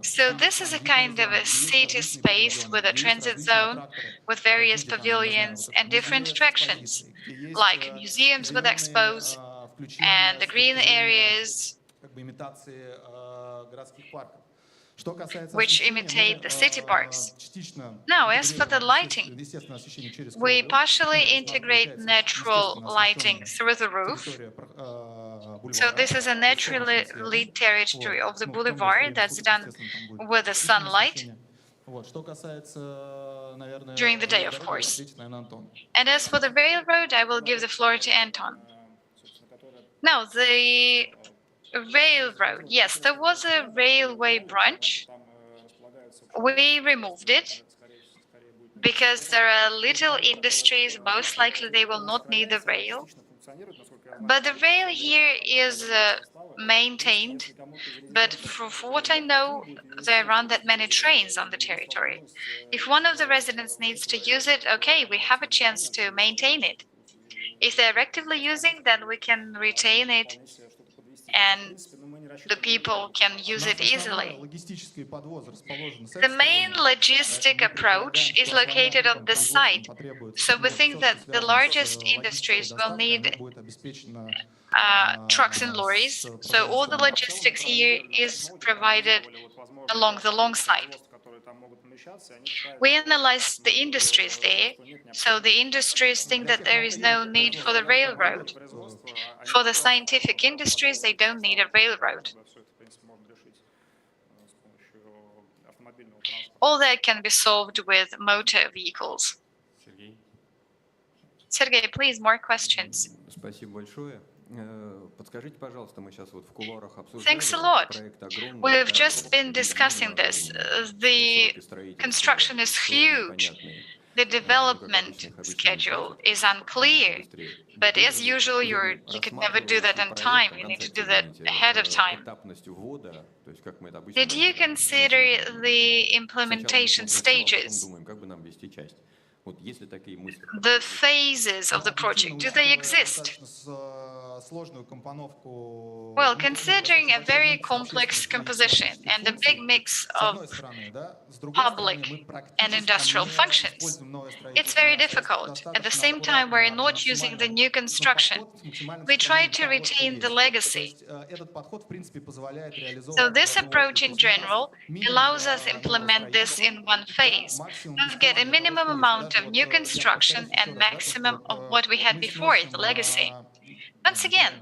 So this is a kind of a city space with a transit zone, with various pavilions and different attractions, like museums with expos and the green areas, which imitate the city parks. Now, as for the lighting, we partially integrate natural lighting through the roof. So this is a naturally lit territory of the boulevard that's done with the sunlight during the day, of course. And as for the railroad, I will give the floor to Anton. Now, the railroad, yes, there was a railway branch. We removed it because there are little industries, most likely they will not need the rail. But the rail here is maintained, but for what I know, there aren't that many trains on the territory. If one of the residents needs to use it, okay, we have a chance to maintain it. If they're actively using, then we can retain it and the people can use it easily. The main logistic approach is located on the site, so we think that the largest industries will need trucks and lorries, so all the logistics here is provided along the long side. We analyzed the industries there, so the industries think that there is no need for the railroad. For the scientific industries, they don't need a railroad. All that can be solved with motor vehicles. Sergey, please, more questions. Thanks a lot. We've just been discussing this. The construction is huge. The development schedule is unclear. But as usual, you could never do that on time. You need to do that ahead of time. Did you consider the implementation stages? The phases of the project, do they exist? Well, considering a very complex composition and a big mix of public and industrial functions, it's very difficult. At the same time, we're not using the new construction. We try to retain the legacy. So this approach in general allows us to implement this in one phase. We'll get a minimum amount of new construction and maximum of what we had before, the legacy. Once again,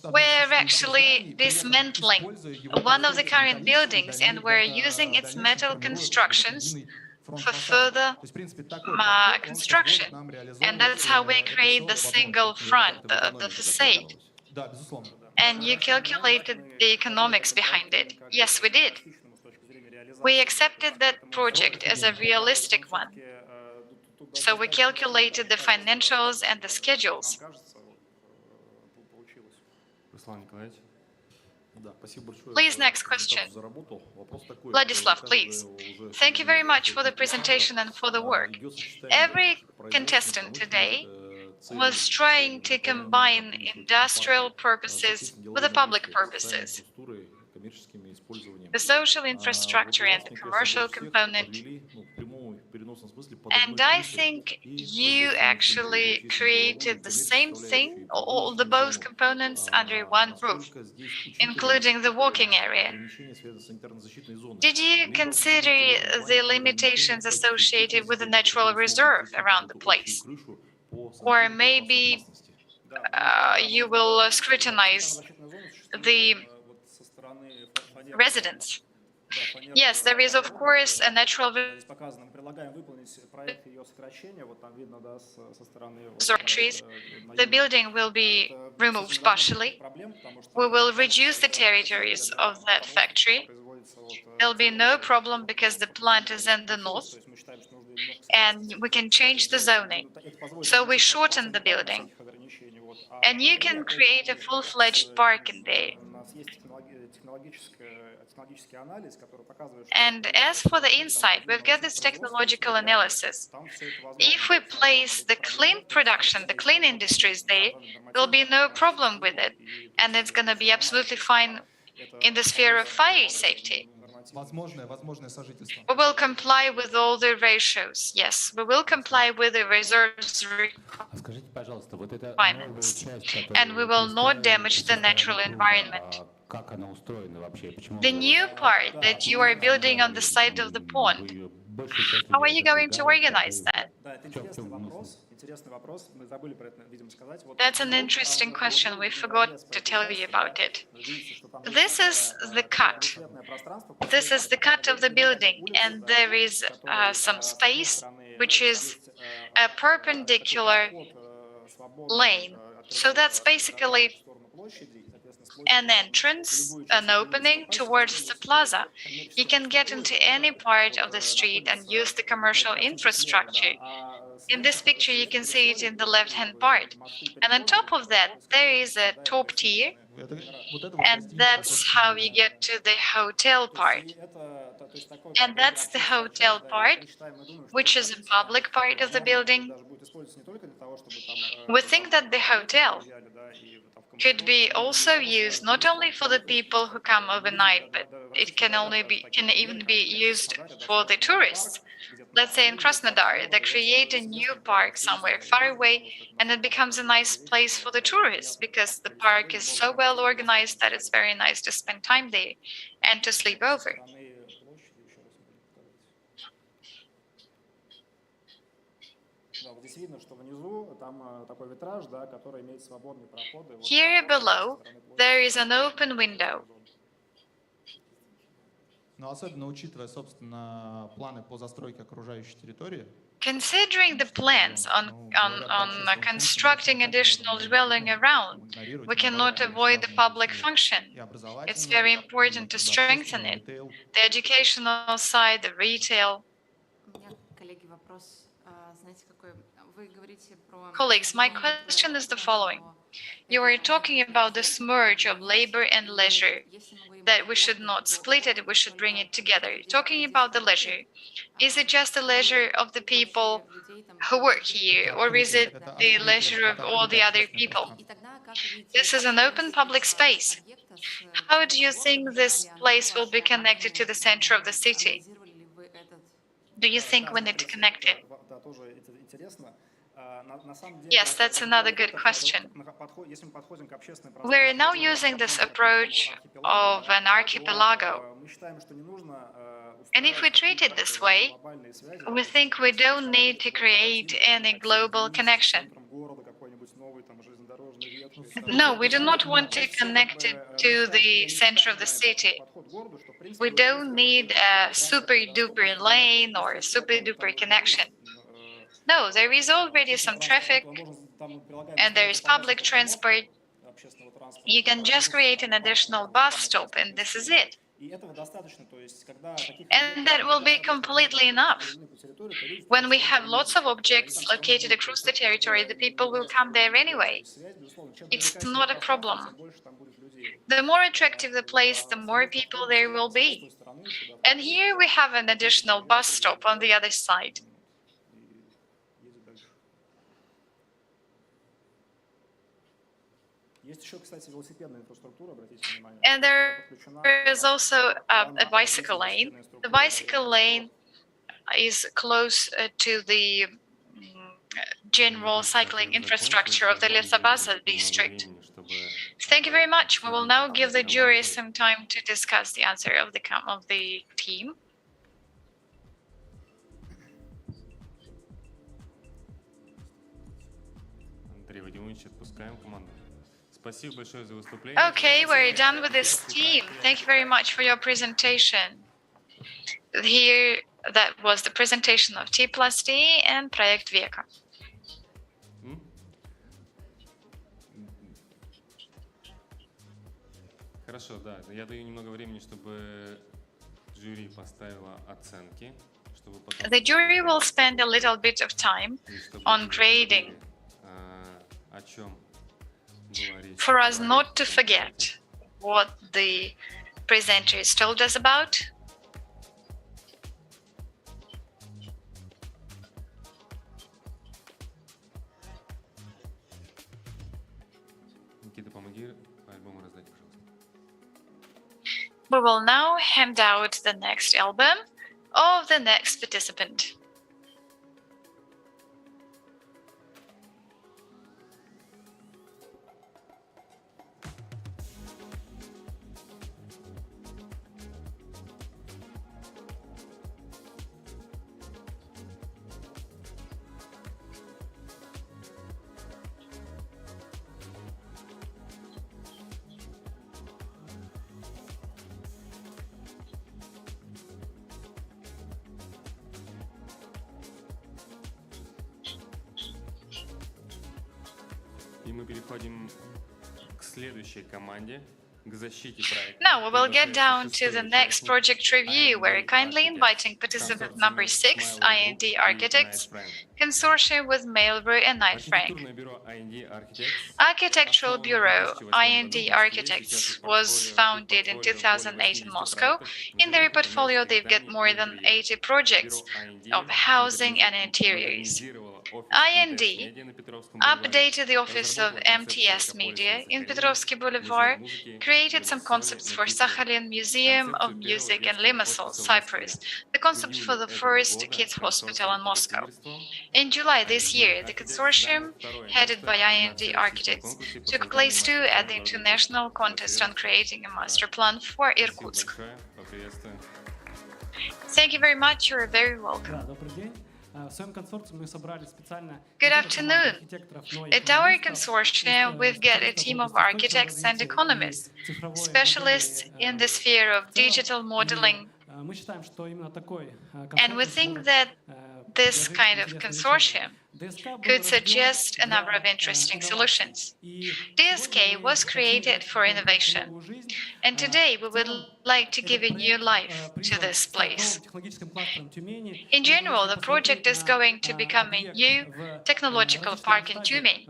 we're actually dismantling one of the current buildings and we're using its metal constructions for further construction. And that's how we create the single front, the facade. And you calculated the economics behind it. Yes, we did. We accepted that project as a realistic one. So we calculated the financials and the schedules. Please, next question. Vladislav, please. Thank you very much for the presentation and for the work. Every contestant today was trying to combine industrial purposes with the public purposes. The social infrastructure and the commercial component. And I think you actually created the same thing, all the both components under one roof, including the walking area. Did you consider the limitations associated with the natural reserve around the place? Or maybe you will scrutinize the residents? Yes, there is, of course, a natural trees. The building will be removed partially. We will reduce the territories of that factory. There'll be no problem because the plant is in the north. and we can change the zoning. So we shorten the building. And you can create a full-fledged park in there. And as for the inside, we've got this technological analysis. If we place the clean production, the clean industries there, there'll be no problem with it. And it's going to be absolutely fine in the sphere of fire safety. We will comply with all the ratios. Yes, we will comply with the reserves requirements. And we will not damage the natural environment. The new part that you are building on the side of the pond, how are you going to organize that? That's an interesting question. We forgot to tell you about it. This is the cut. This is the cut of the building, and there is some space which is a perpendicular lane. So that's basically an entrance, an opening towards the plaza. You can get into any part of the street and use the commercial infrastructure. In this picture, you can see it in the left-hand part. And on top of that, there is a top tier, and that's how you get to the hotel part. And that's the hotel part, which is a public part of the building. We think that the hotel could be also used not only for the people who come overnight, but it can even be used for the tourists. Let's say in Krasnodar, they create a new park somewhere far away, and it becomes a nice place for the tourists because the park is so well organized that it's very nice to spend time there and to sleep over. Here below, there is an open window. Considering the plans on constructing additional dwelling around, we cannot avoid the public function. It's very important to strengthen it. The educational side, the retail. Colleagues, my question is the following. You are talking about this merge of labor and leisure, that we should not split it, we should bring it together. Talking about the leisure, is it just the leisure of the people who work here, or is it the leisure of all the other people? This is an open public space. How do you think this place will be connected to the center of the city? Do you think we need to connect it? Yes, that's another good question. We're now using this approach of an archipelago. And if we treat it this way, we think we don't need to create any global connection. No, we do not want to connect it to the center of the city. We don't need a super-duper lane or a super-duper connection. No, there is already some traffic, and there is public transport. You can just create an additional bus stop, and this is it. And that will be completely enough. When we have lots of objects located across the territory, the people will come there anyway. It's not a problem. The more attractive the place, the more people there will be. And here we have an additional bus stop on the other side. And there is also a bicycle lane. The bicycle lane is close to the general cycling infrastructure of the Lesa-Baza district. Thank you very much. We will now give the jury some time to discuss the answer of the team. Okay, we're done with this team. Thank you very much for your presentation. Here, that was the presentation of T+D and Project Veka. Хорошо, да. Я даю немного времени, чтобы жюри поставило оценки, The jury will spend a little bit of time on grading for us not to forget what the presenters told us about. We will now hand out the next album of the next participant. И мы переходим к следующей команде, к защите проекта. Now we will get down to the next project review, where kindly inviting participant number 6, IND Architects, consortium with Mailbrew and Knight Frank. Architectural Bureau, IND Architects, was founded in 2008 in Moscow. In their portfolio, they've got more than 80 projects of housing and interiors. IND updated the office of MTS Media in Petrovsky Boulevard, created some concepts for Sakhalin Museum of Music in Limassol, Cyprus, the concept for the first kids hospital in Moscow. In July this year, the consortium, headed by IND Architects, took place too at the international contest on creating a master plan for Irkutsk. Thank you very much, you're very welcome. Good afternoon. At our consortium, we've got a team of architects and economists, specialists in the sphere of digital modeling. And we think that this kind of consortium could suggest a number of interesting solutions. DSK was created for innovation, and today we would like to give a new life to this place. In general, the project is going to become a new technological park in Tyumen.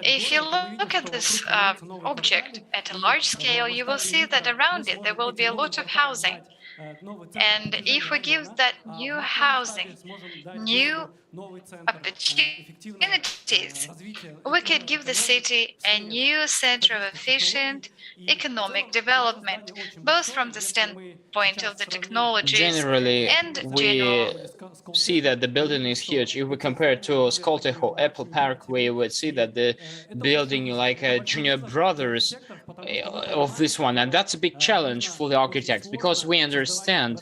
If you look at this object at a large scale, you will see that around it there will be a lot of housing. And if we give that new housing new opportunities, we could give the city a new center of efficient economic development, both from the standpoint of the technologies Generally, and we see that the building is huge. If we compare it to Skoltech or Apple Park, we would see that the building like a junior brothers of this one, and that's a big challenge for the architects, because we understand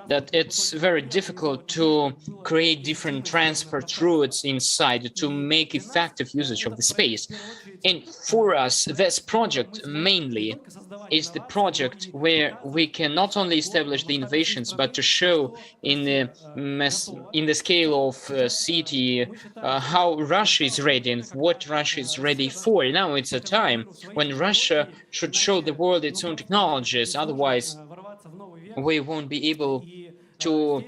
that it's very difficult to create different transport routes inside to make effective usage of the space. And for us, this project mainly is the project where we can not only establish the innovations, but to show in the scale of city how Russia is ready and what Russia is ready for. Now it's a time when Russia should show the world its own technologies, otherwise we won't be able to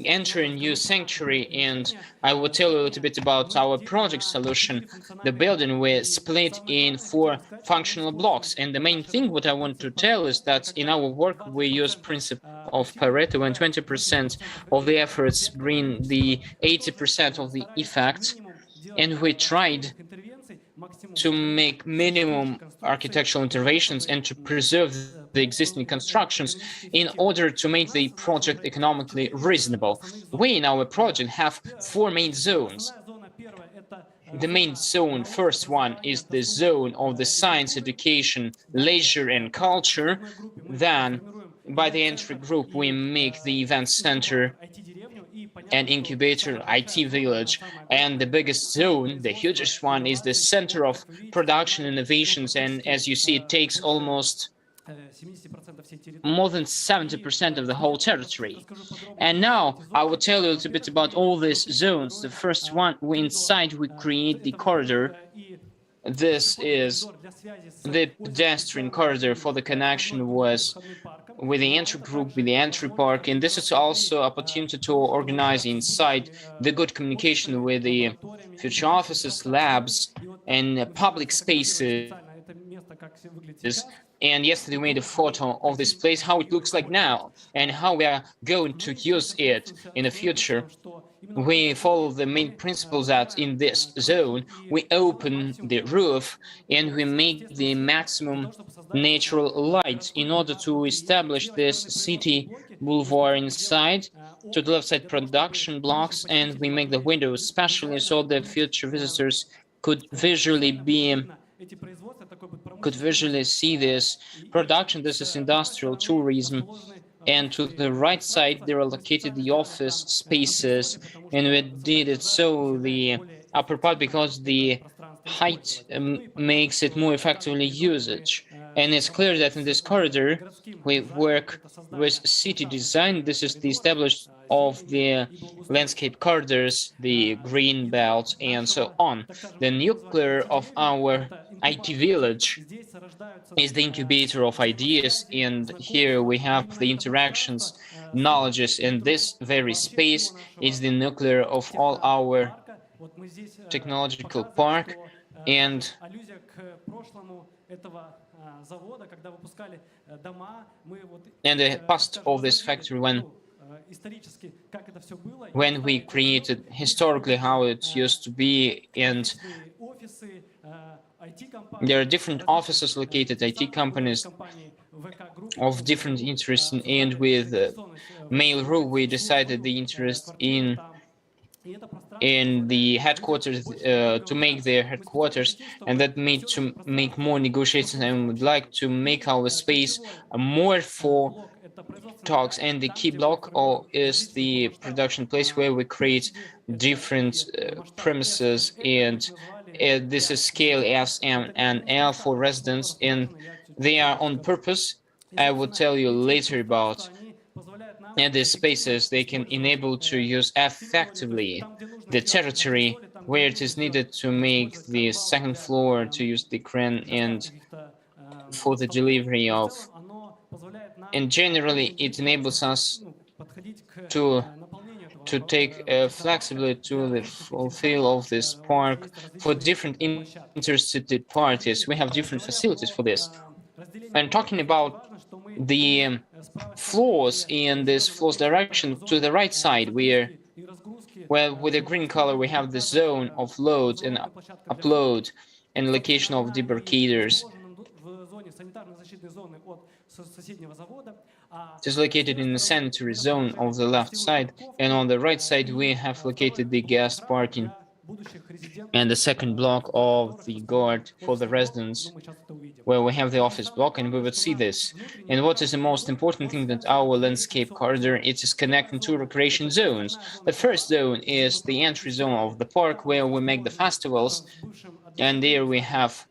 enter a new sanctuary. And I will tell you a little bit about our project solution. The building we split in 4 functional blocks, and the main thing what I want to tell is that in our work we use principle of Pareto, and 20% of the efforts bring the 80% of the effects, and we tried to make minimum architectural interventions and to preserve the existing constructions in order to make the project economically reasonable. We in our project have 4 main zones. The main zone, first one, is the zone of the science, education, leisure and culture. Then by the entry group we make the event center and incubator, IT village, and the biggest zone, the hugest one, is the center of production innovations, and as you see, it takes almost more than 70% of the whole territory. And now I will tell you a little bit about all these zones. The first one, inside we create the corridor. This is the pedestrian corridor for the connection with the entry group, with the entry park, and this is also opportunity to organize inside the good communication with the future offices, labs, and public spaces. And yesterday we made a photo of this place, how it looks like now, and how we are going to use it in the future. We follow the main principle that in this zone, we open the roof and we make the maximum natural light in order to establish this city boulevard inside. To the left side, production blocks, and we make the windows specially so that future visitors could visually see this production. This is industrial tourism. And to the right side, they are located the office spaces, and we did it so the upper part because the height makes it more effectively usage. And it's clear that in this corridor, we work with city design. This is the established of the landscape corridors, the green belt, and so on. The nuclear of our IT village is the incubator of ideas, and here we have the interactions, knowledges, and this very space is the nuclear of all our technological park. And the past of this factory, when we created historically how it used to be, and there are different offices located, IT companies of different interests, and with Mail.ru we decided the interest in the headquarters, to make their headquarters, and that made to make more negotiations, and would like to make our space more for talks. And the key block is the production place where we create different premises, and this is scale S, M, and L for residents, and they are on purpose. I will tell you later about. And these spaces, they can enable to use effectively the territory where it is needed to make the second floor, to use the crane and for the delivery of. And generally, it enables us to take flexibility to the fulfill of this park for different interested parties. We have different facilities for this. And talking about the floors in this floors direction, to the right side, where, well, with the green color, we have the zone of load and upload and location of debarcators. It is located in the sanitary zone of the left side, and on the right side we have located the guest parking and the second block of the guard for the residents, where we have the office block, and we would see this. And what is the most important thing that our landscape corridor, it is connecting two recreation zones. The first zone is the entry zone of the park, where we make the festivals, and there we have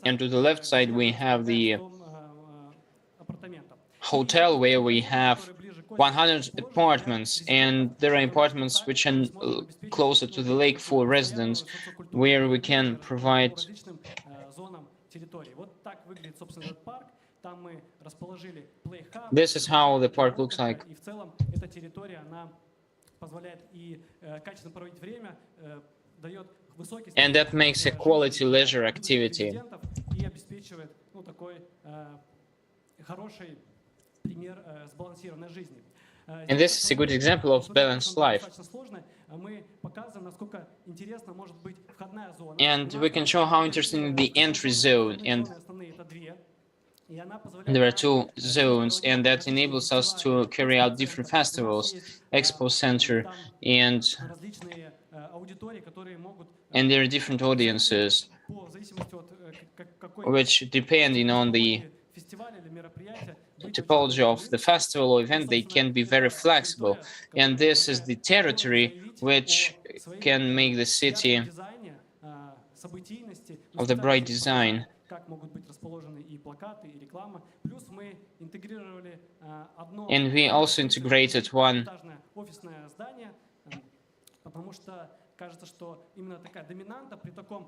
and to the left side we have the hotel, where we have 100 apartments, and there are apartments which are closer to the lake for residents, where we can provide. This is how the park looks like. And that makes a quality leisure activity. And this is a good example of balanced life. And we can show how interesting the entry zone, and there are two zones, and that enables us to carry out different festivals, expo center, and there are different audiences, which depending on the typology of the festival or event, they can be very flexible. And this is the territory which can make the city of the bright design. And we also integrated one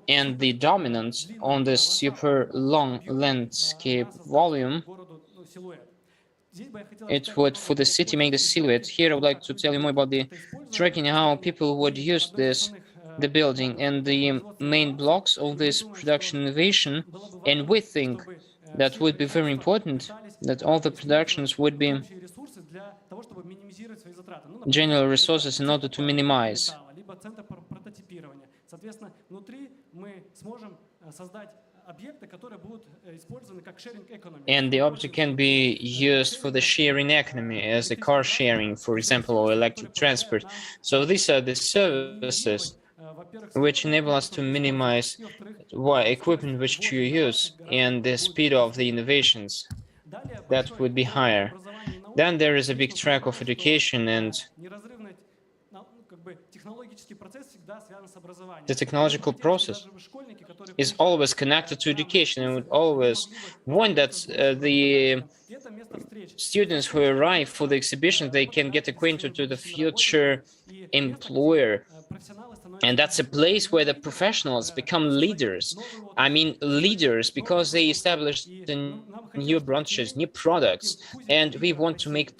And the dominance on this super long landscape volume, it would for the city make the silhouette. Here I would like to tell you more about the tracking, how people would use the building and the main blocks of this production innovation. And we think that would be very important, that all the productions would be general resources in order to minimize. And the object can be used for the sharing economy, as the car sharing, for example, or electric transport. So these are the services which enable us to minimize what equipment which you use and the speed of the innovations that would be higher. Then there is a big track of education, and the technological process is always connected to education, and would always want that the students who arrive for the exhibition, they can get acquainted to the future employer. And that's a place where the professionals become leaders. I mean, leaders because they establish the new branches, new products, and we want to make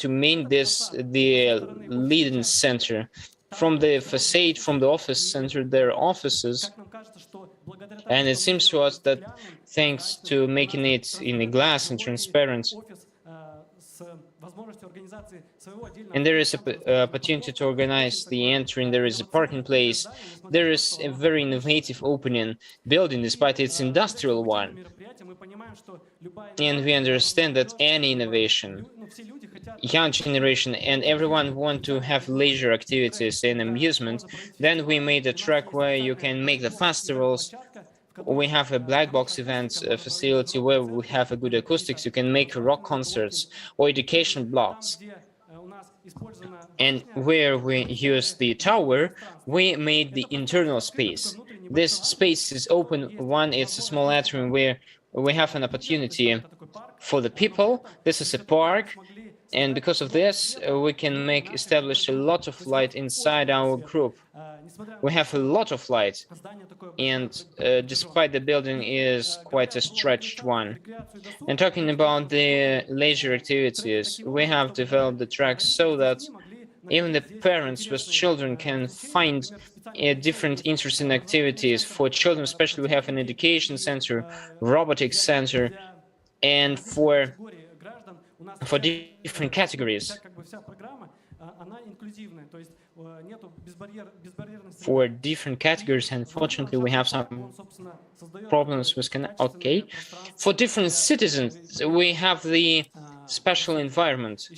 this the leading center. From the facade, from the office center, their offices. And it seems to us that thanks to making it in a glass and transparent, and there is a opportunity to organize the entry, there is a parking place, there is a very innovative opening building despite its industrial one. And we understand that any innovation, young generation and everyone want to have leisure activities and amusement. Then we made a track where you can make the festivals. We have a black box events facility where we have a good acoustics. You can make rock concerts or education blocks. And where we use the tower, we made the internal space. This space is open one, it's a small atrium where we have an opportunity for the people. This is a park. And because of this, we can establish a lot of light inside our group. We have a lot of light, and despite the building is quite a stretched one. And talking about the leisure activities, we have developed the tracks so that even the parents with children can find different interesting activities for children. Especially we have an education center, robotics center, and for different categories. For different categories, unfortunately, we have some problems with okay. For different citizens, we have the special environment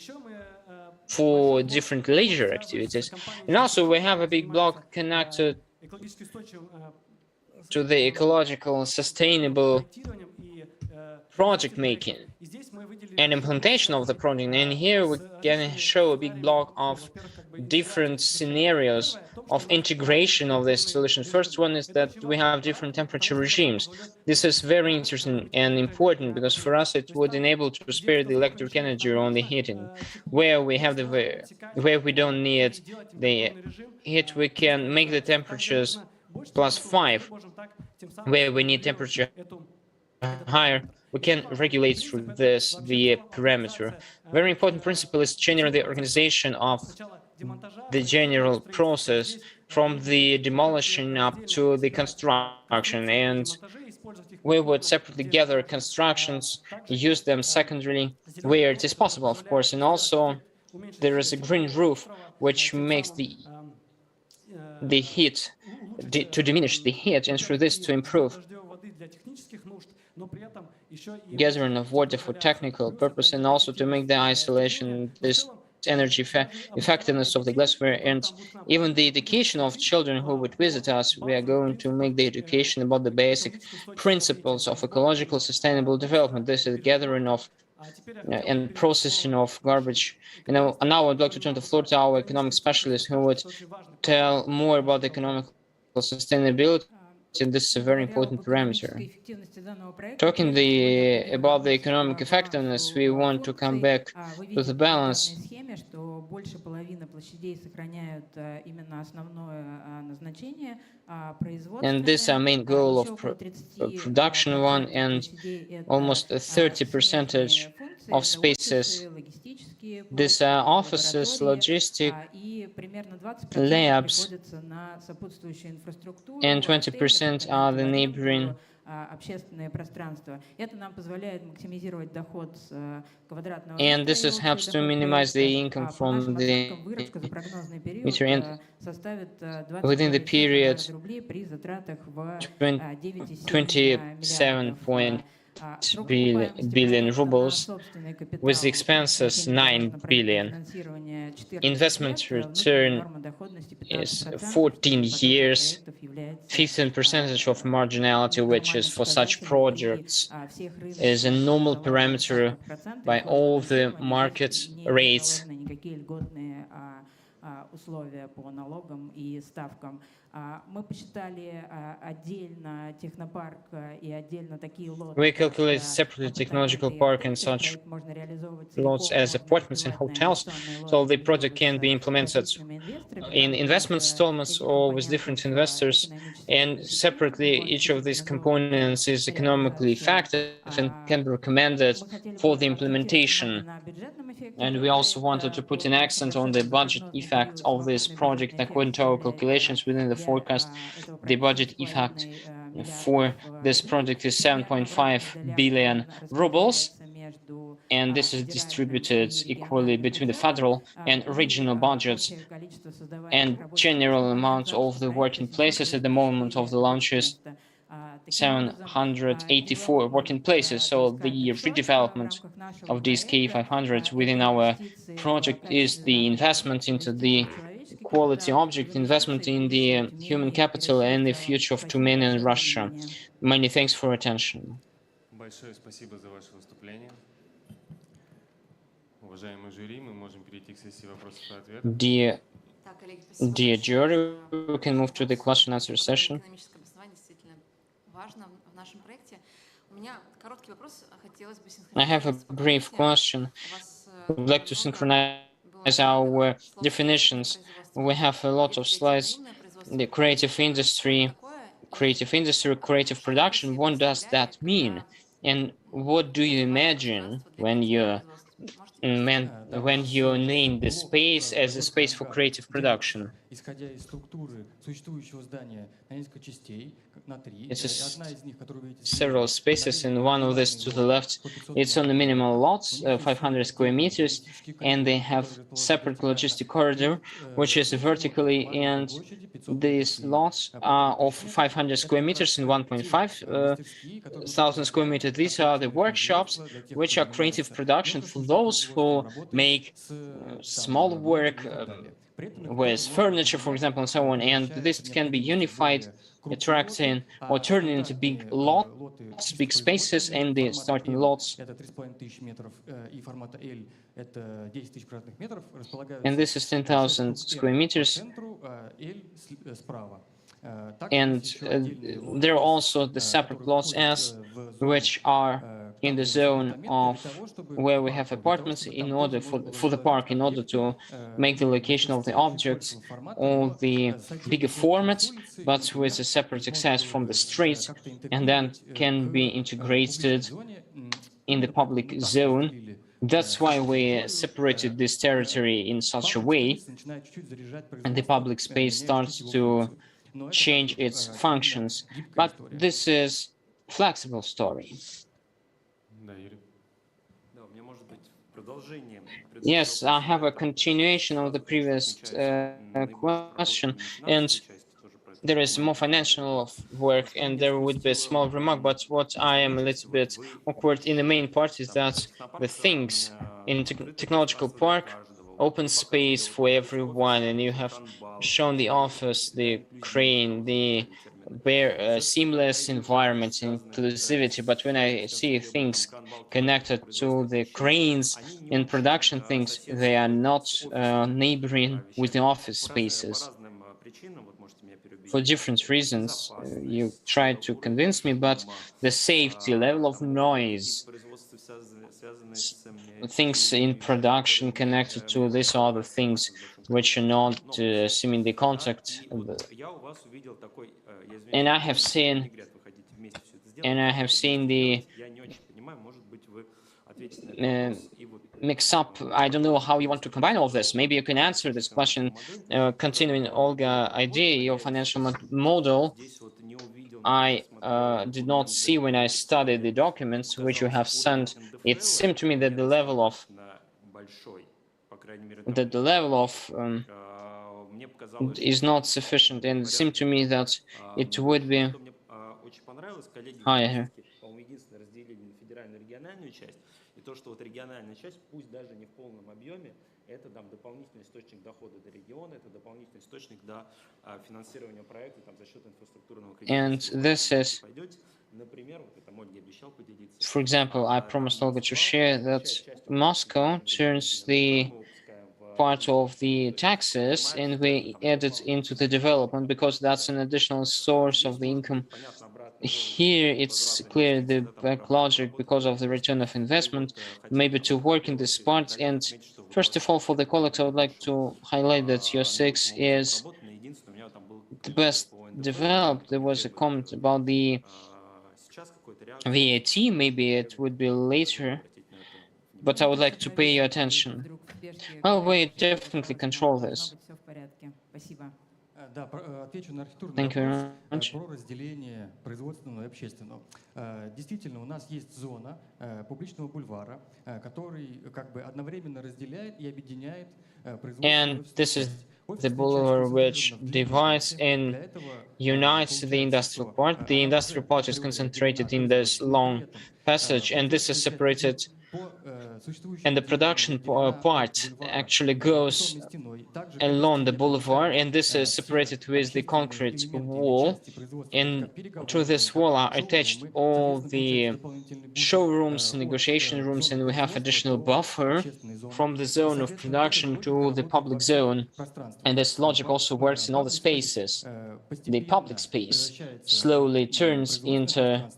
for different leisure activities. And also we have a big block connected to the ecological sustainable project making and implementation of the project. And here we can show a big block of different scenarios of integration of this solution. First one is that we have different temperature regimes. This is very interesting and important because for us it would enable to spare the electric energy on the heating. Where we have where we don't need the heat, we can make the temperatures +5. Where we need temperature higher, we can regulate through this the parameter. Very important principle is generally the organization of the general process from the demolition up to the construction, and we would separately gather constructions, use them secondarily where it is possible, of course. And also there is a green roof which makes the heat to diminish the heat, and through this to improve gathering of water for technical purpose, and also to make the isolation, this energy effectiveness of the glassware, and even the education of children who would visit us. We are going to make the education about the basic principles of ecological sustainable development. This is the gathering of and processing of garbage. Now I'd like to turn the floor to our economic specialist who would tell more about the economical sustainability this is a very important parameter. Talking about the economic effectiveness, we want to come back to the balance. Больше половины площадей сохраняют именно основное назначение And this is our main goal of production one, and almost 30% of spaces. These are offices, logistic, labs, and 20% are the neighboring. And this helps to minimize the income from the meter, and within the period 27 billion rubles, with expenses 9 billion. Investment return is 14 years, 15% of marginality, which is for such projects is a normal parameter by all the market rates. Условия по налогам и ставкам. Мы посчитали отдельно технопарк и отдельно такие лоты. We calculate separately technological park and such lots as apartments and hotels, so the project can be implemented in investment installments or with different investors, and separately each of these components is economically effective and can be recommended for the implementation. And we also wanted to put an accent on the budget effect of this project. According to our calculations within the forecast, the budget effect for this project is 7.5 billion rubles, and this is distributed equally between the federal and regional budgets. And general amount of the working places at the moment of the launch is 784 working places. So the redevelopment of DSK500 within our project is the investment into the quality object, investment in the human capital and the future of Tyumen and Russia. Many thanks for attention. Большое спасибо за ваше выступление. Уважаемые жюри, мы можем перейти к сессии вопросов и ответов. Dear jury, we can move to the question and answer session. I have a brief question. We'd like to synchronize our definitions. We have a lot of slides. The creative industry, creative production. What does that mean? And what do you imagine when you name the space as a space for creative production? It's several spaces, and one of this to the left, it's on the minimal lots, 500 square meters, and they have separate logistic corridor, which is vertically, and these lots are of 500 square meters and 1.5 thousand square meters. These are the workshops, which are creative production for those who make small work with furniture, for example, and so on. And this can be unified, attracting or turning into big lots, big spaces, and the starting lots. And this is 10,000 square meters. And there are also the separate lots S, which are in the zone of where we have apartments in order for the park, in order to make the location of the objects or the bigger format, but with a separate access from the street, and then can be integrated in the public zone. That's why we separated this territory in such a way, and the public space starts to change its functions. But this is a flexible story. Yes, I have a continuation of the previous question, and there is more financial work, and there would be a small remark, but what I am a little bit awkward in the main part is that the things in technological park, open space for everyone, and you have shown the office, the crane, the bare seamless environment, inclusivity. But when I see things connected to the cranes and production things, they are not neighboring with the office spaces. for different reasons. You try to convince me, but the safety level of noise, things in production connected to this or other things which are not seemingly contact. And I have seen the mix up. I don't know how you want to combine all this. Maybe you can answer this question. Continuing Olga idea, your financial model, I did not see when I studied the documents which you have sent. It seemed to me that the level of is not sufficient, and it seemed to me that it would be higher. По-моему, единственное разделение на федеральную и региональную часть, и то, что вот региональная часть, пусть даже не в полном объеме, это там дополнительный источник дохода для региона, это дополнительный источник для финансирования проекта там, за счет инфраструктурного кредита. Например, вот это Ольга обещал поделиться. For example, I promised Olga to share that Moscow turns the part of the taxes and we add it into the development because that's an additional source of the income. Here it's clear the back logic because of the return of investment, maybe to work in this part. And first of all, for the colleagues, I would like to highlight that your 6 is the best developed. There was a comment about the VAT, maybe it would be later, but I would like to pay your attention. Well, we definitely control this. Да, отвечу на архитектурный Thank you вопрос very much. про разделение производственного и общественного. Действительно, у нас есть зона публичного бульвара, который как бы одновременно разделяет и объединяет производственную и And this is the boulevard which divides and unites the industrial part. The industrial part is concentrated in this long passage, and this is separated, and the production part actually goes along the boulevard, and this is separated with the concrete wall, and to this wall are attached all the showrooms, negotiation rooms, and we have additional buffer from the zone of production to the public zone. And this logic also works in all the spaces. The public space slowly turns into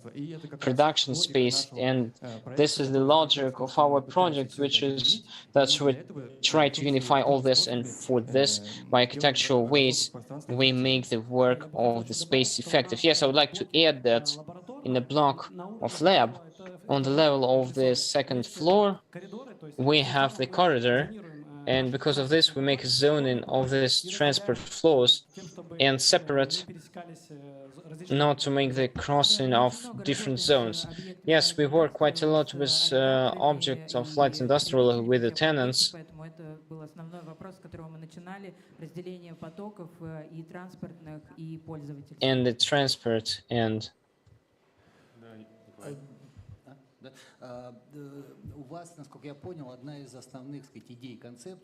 production space, and this is the logic of our project, which is that we try to unify all this, and for this, by architectural ways, we make the work of the space effective. Yes, I would like to add that in a block of lab, on the level of the second floor, we have the corridor, and because of this, we make a zoning of these transport floors and separate, not to make the crossing of different zones. Yes, we work quite a lot with objects of light industrial with the tenants. And the transport and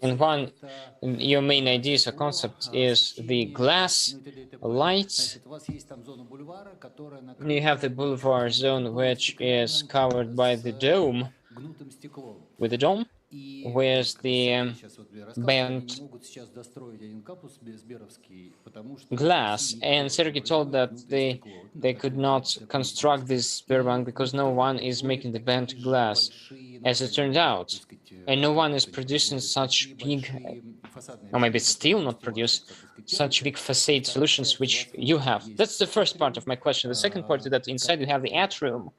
and one your main ideas or concept is the glass lights. You have the boulevard zone which is covered by the dome, with the dome, where's the bent glass, and Sergey told that they could not construct this Sberbank because no one is making the bent glass, as it turned out, and no one is producing such big, or maybe still not produce such big facade solutions which you have. That's the first part of my question. The second part is that inside you have the atrium,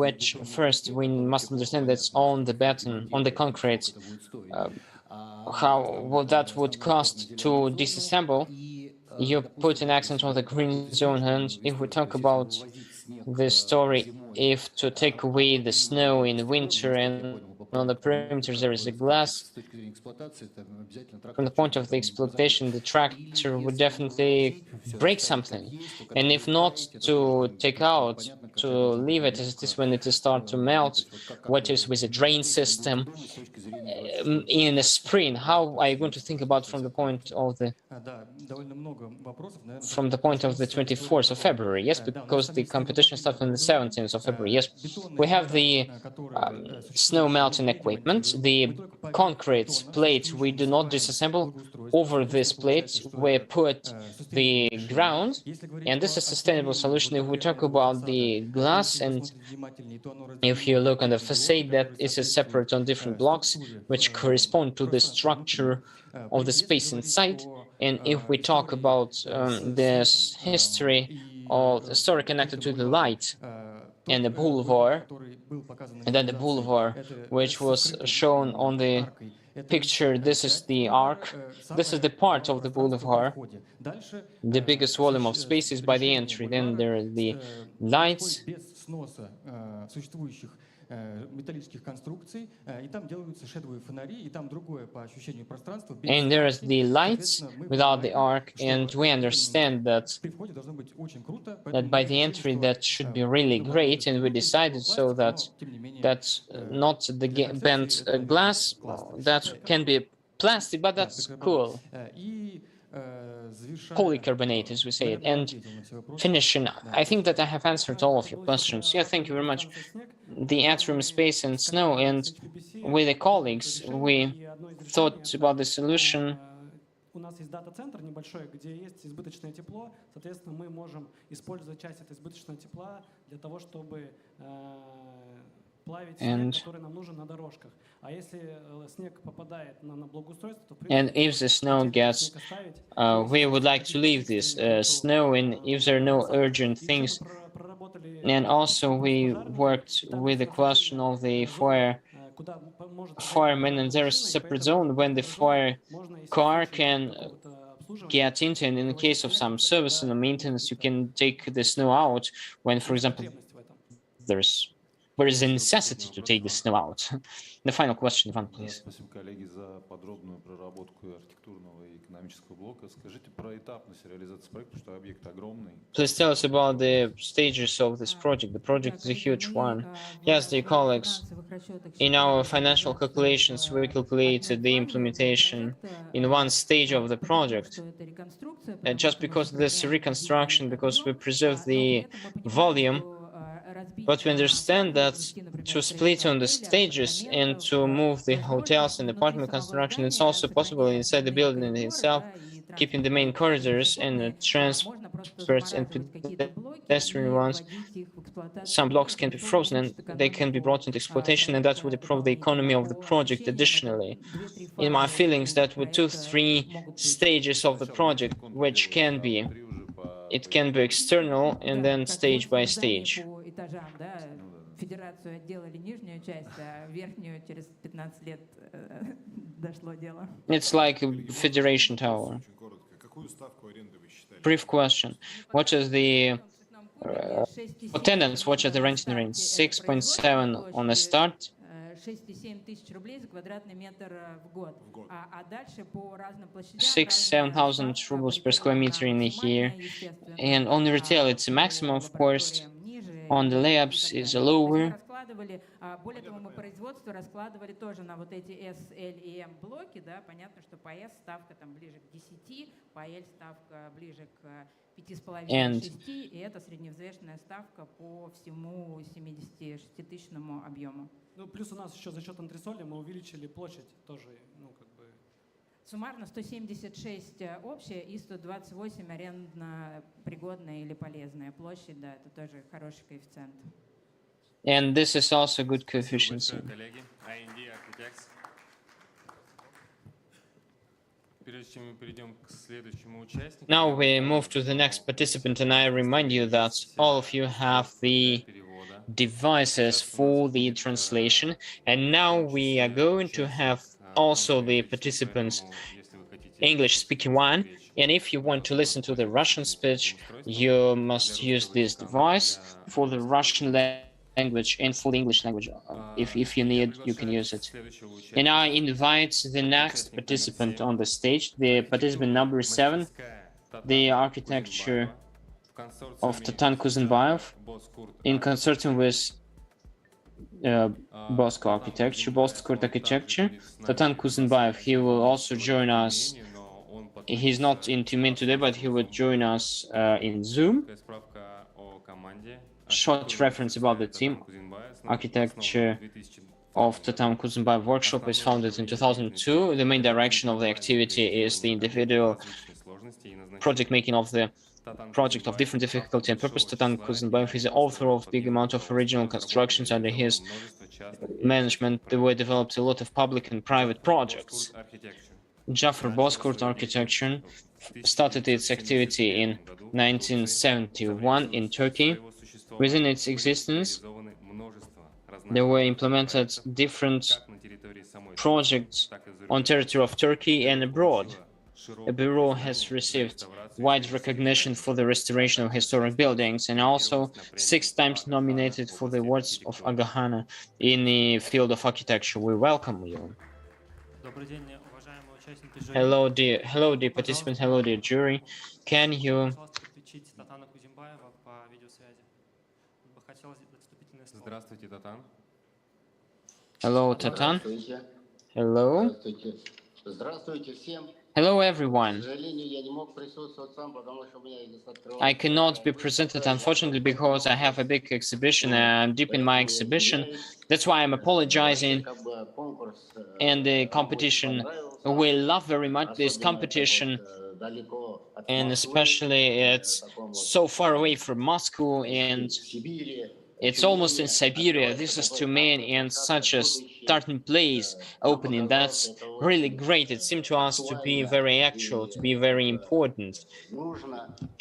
which first we must understand that's on the beton, on the concrete. How that would cost to disassemble? You put an accent on the green zone, and if we talk about the story, if to take away the snow in winter and on the perimeter there is a glass, from the point of the exploitation, the tractor would definitely break something, and if not to take out, to leave it as it is when it starts to melt, what is with a drain system in a spring? How are you going to think about from the point of the from the point of the 24th of February. Yes, because the competition started on the 17th of February. Yes, we have the snow melting equipment, the concrete plate we do not disassemble. Over this plate we put the ground, and this is a sustainable solution. If we talk about the glass, and if you look on the facade, that is separate on different blocks which correspond to the structure of the space inside. And if we talk about this history or the story connected to the light and the boulevard, and then the boulevard which was shown on the picture, this is the arc, this is the part of the boulevard. The biggest volume of space is by the entry, then there are the lights, and there's the lights without the arc, and we understand that by the entry that should be really great, and we decided so that that's not the bent glass, that can be plastic, but that's cool. Polycarbonate, as we say it. And finishing, I think that I have answered all of your questions. Yeah, thank you very much. The atrium space and snow, and with the colleagues, we thought about the solution. У нас есть дата-центр небольшой, где есть избыточное тепло. Соответственно, мы можем использовать часть этого избыточного тепла для того, чтобы плавить снег, который нам нужен на дорожках. А если снег попадает на благоустройство, то and if the snow gets, we would like to leave this snow, and if there are no urgent things. And also we worked with the question of the firemen, and there's a separate zone when the fire car can get into, and in the case of some service and maintenance, you can take the snow out when, for example, there is a necessity to take the snow out. The final question, Ivan, please. Спасибо, коллеги, за подробную проработку архитектурного и экономического блока. Скажите про этапность реализации проекта, потому что объект огромный. Please tell us about the stages of this project. The project is a huge one. Yes, dear colleagues, in our financial calculations, we calculated the implementation in one stage of the project. Just because this reconstruction, because we preserve the volume, but we understand that to split on the stages and to move the hotels and apartment construction, it's also possible inside the building itself, keeping the main corridors and the transports and pedestrian ones. Some blocks can be frozen and they can be brought into exploitation, and that would improve the economy of the project additionally. In my feelings, that with 2-3 stages of the project, which can be, it can be external and then stage by stage. Федерацию отделали нижнюю часть, а верхнюю через 15 лет дошло дело. It's like a federation tower. Brief question. What is the attendance? What are the renting rates? 6.7 on the start. 6-7 тысяч рублей за квадратный метр в год. А дальше по разным площадям 6-7,000 rubles per square meter in a year. And on the retail, it's a maximum, of course. On the layups is a lower. Более того, мы производство раскладывали тоже на вот эти S, L и M блоки, да, понятно, что по S ставка там ближе к 10, по L ставка ближе к 5,5-6, и это средневзвешенная ставка по всему 76-тысячному объему. Ну, плюс у нас еще за счет антресоли мы увеличили площадь тоже, ну, как бы. Суммарно 176 общая и 128 арендно-пригодная или полезная площадь, да, это тоже хороший коэффициент. And this is also good coefficient. Now we move to the next participant, and I remind you that all of you have the devices for the translation, and now we are going to have also the participants English-speaking one, and if you want to listen to the Russian speech, you must use this device. For the Russian language and for the English language, if you need, you can use it. And I invite the next participant on the stage, the participant number 7, the architecture of Tatan Kuzenbayev, in consortium with Bosco Architecture, Tatan Kuzenbayev. He will also join us He's not in Tyumen today, but he would join us in Zoom. Short reference about the team. Architecture of Tatam Kuzumbayev workshop is founded in 2002. The main direction of the activity is the individual project making of the project of different difficulty and purpose. Tatam Kuzumbayev is the author of big amount of original constructions. Under his management, there were developed a lot of public and private projects. Jafar Bozkurt Architecture started its activity in 1971 in Turkey. Within its existence, there were implemented different projects on territory of Turkey and abroad. The bureau has received wide recognition for the restoration of historic buildings and also 6 times nominated for the awards of Agahana in the field of architecture. We welcome you. Hello, dear participants. Hello, dear jury. Can you Hello, Tatan. Hello. Hello, everyone. I cannot be presented, unfortunately, because I have a big exhibition. I'm deep in my exhibition. That's why I'm apologizing. And the competition, we love very much this competition. And especially it's so far away from Moscow and it's almost in Siberia. This is Tyumen and such a starting place opening. That's really great. It seemed to us to be very actual, to be very important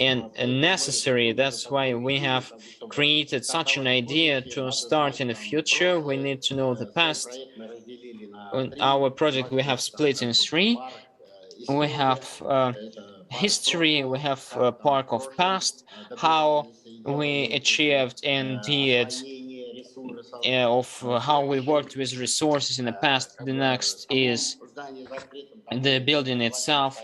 and necessary. That's why we have created such an idea to start in the future. We need to know the past. On our project, we have split in 3. We have history, we have a park of past, how we achieved and did of how we worked with resources in the past. The next is the building itself.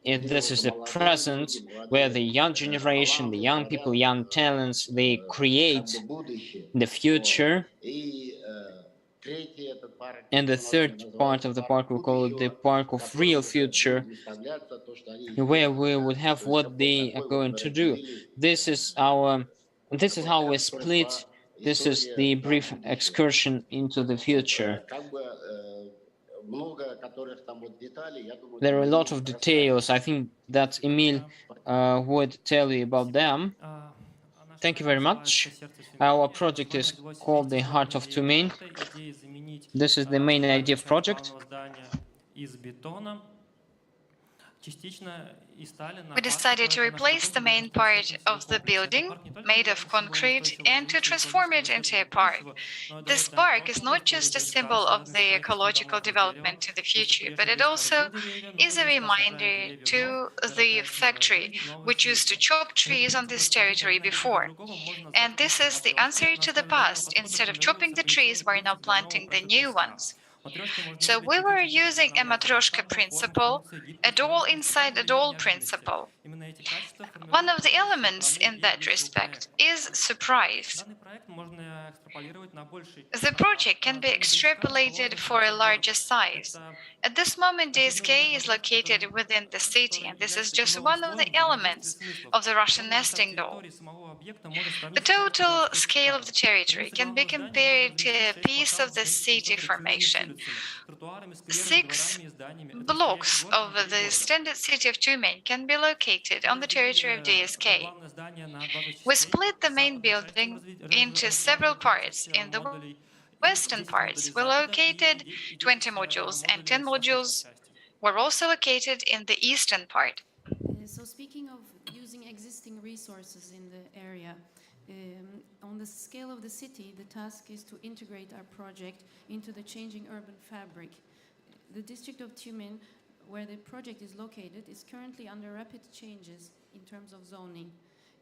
And this is the present, where the young generation, the young people, young talents, they create the future. And the third part of the park, we call it the park of real future, where we would have what they are going to do. This is how we split. This is the brief excursion into the future. There are a lot of details. I think that Emil would tell you about them. Thank you very much. Our project is called the Heart of Tyumen. This is the main idea of project. We decided to replace the main part of the building, made of concrete, and to transform it into a park. This park is not just a symbol of the ecological development in the future, but it also is a reminder to the factory which used to chop trees on this territory before. And this is the answer to the past. Instead of chopping the trees, we're now planting the new ones. So we were using a matryoshka principle, a doll inside a doll principle. One of the elements in that respect is surprise. The project can be extrapolated for a larger size. At this moment, DSK is located within the city, and this is just one of the elements of the Russian nesting doll. The total scale of the territory can be compared to a piece of the city formation. 6 blocks of the standard city of Tyumen can be located on the territory of DSK. We split the main building into several parts. In the western parts, we located 20 modules, and 10 modules were also located in the eastern part. So speaking of using existing resources in the area, on the scale of the city, the task is to integrate our project into the changing urban fabric. The district of Tyumen, where the project is located, is currently under rapid changes in terms of zoning.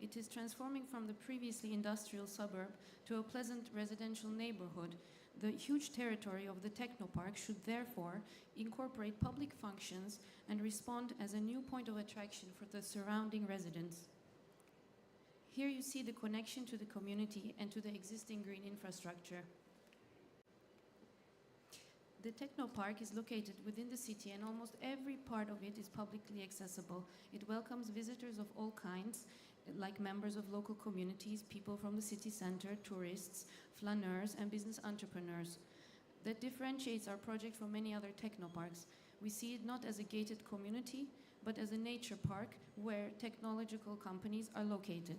It is transforming from the previously industrial suburb to a pleasant residential neighborhood. The huge territory of the technopark should therefore incorporate public functions and respond as a new point of attraction for the surrounding residents. Here you see the connection to the community and to the existing green infrastructure. The Technopark is located within the city, and almost every part of it is publicly accessible. It welcomes visitors of all kinds, like members of local communities, people from the city center, tourists, flaneurs, and business entrepreneurs. That differentiates our project from many other technoparks. We see it not as a gated community, but as a nature park where technological companies are located.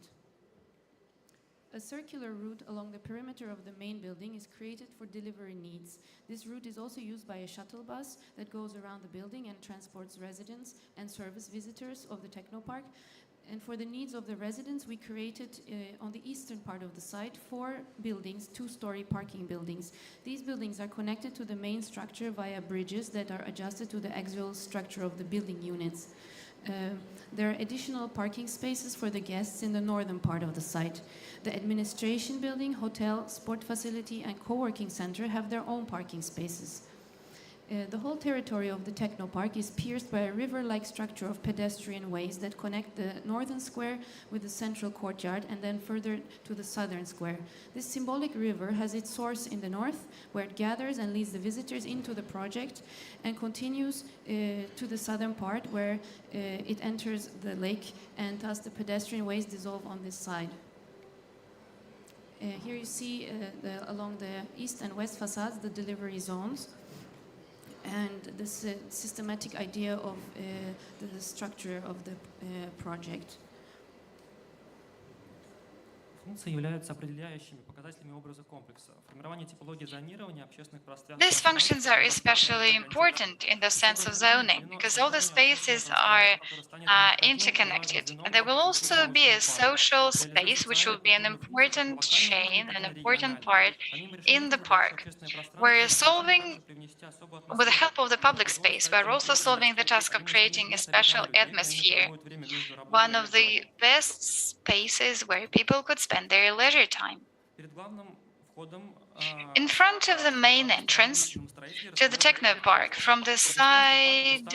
A circular route along the perimeter of the main building is created for delivery needs. This route is also used by a shuttle bus that goes around the building and transports residents and service visitors of the Technopark. And for the needs of the residents, we created on the eastern part of the site 4 buildings, 2-story parking buildings. These buildings are connected to the main structure via bridges that are adjusted to the axial structure of the building units. There are additional parking spaces for the guests in the northern part of the site. The administration building, hotel, sport facility, and co-working center have their own parking spaces. The whole territory of the Technopark is pierced by a river-like structure of pedestrian ways that connect the northern square with the central courtyard and then further to the southern square. This symbolic river has its source in the north, where it gathers and leads the visitors into the project, and continues to the southern part, where it enters the lake, and thus the pedestrian ways dissolve on this side. Here you see along the east and west facades the delivery zones, and this systematic idea of the structure of the project. Функции являются определяющими показателями образа комплекса. Формирование типологии зонирования общественных пространств. These functions are especially important in the sense of zoning, because all the spaces are interconnected. And there will also be a social space, which will be an important chain, an important part in the park. We're solving, with the help of the public space, we're also solving the task of creating a special atmosphere, one of the best spaces where people could spend their leisure time. In front of the main entrance to the Technopark, from the side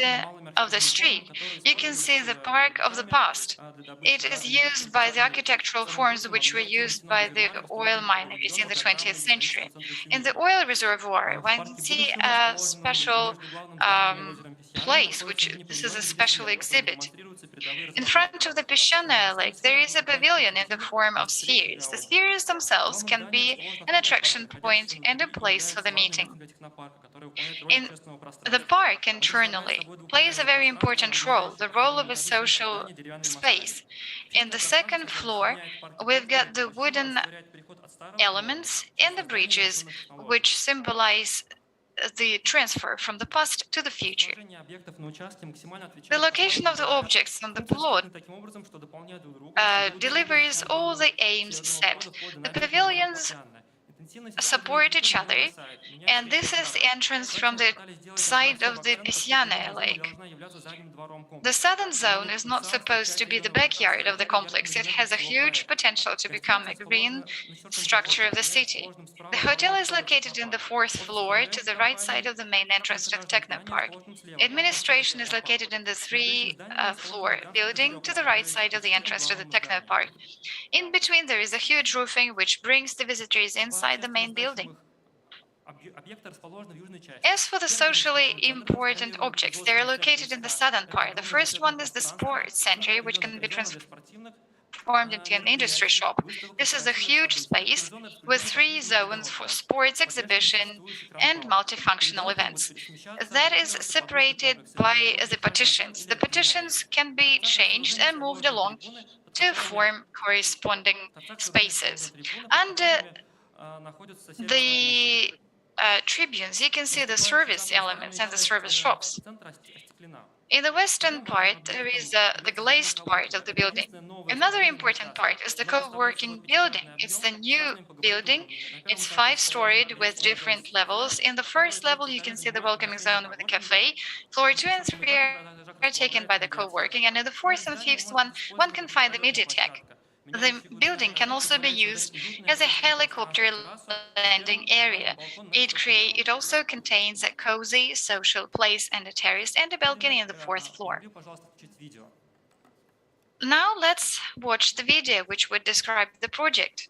of the street, you can see the park of the past. It is used by the architectural forms which were used by the oil miners in the 20th century. In the oil reservoir, one can see a special place, this is a special exhibit. In front of the Pесчаная lake, there is a pavilion in the form of spheres. The spheres themselves can be an attraction point and a place for the meeting. In the park internally plays a very important role, the role of a social space. In the second floor, we've got the wooden elements and the bridges, which symbolize the transfer from the past to the future. The location of the objects on the plot delivers all the aims set. The pavilions support each other, and this is the entrance from the side of the Pесчаная lake. The southern zone is not supposed to be the backyard of the complex. It has a huge potential to become a green structure of the city. The hotel is located in the 4th floor to the right side of the main entrance to the Technopark. Administration is located in the 3-floor building to the right side of the entrance to the Technopark. In between, there is a huge roofing which brings the visitors inside the main building. As for the socially important objects, they are located in the southern part. The first one is the sports center, which can be transformed into an industry shop. This is a huge space with 3 zones for sports exhibition and multifunctional events. That is separated by the partitions. The partitions can be changed and moved along to form corresponding spaces. Under the tribunes, you can see the service elements and the service shops. In the western part, there is the glazed part of the building. Another important part is the co-working building. It's the new building. It's 5-storied with different levels. In the first level, you can see the welcoming zone with a cafe. Floor 2 and 3 are taken by the co-working, and in the 4th and 5th one can find the Mediatek. The building can also be used as a helicopter landing area. It also contains a cozy social place and a terrace and a balcony in the 4th floor. Now let's watch the video which would describe the project.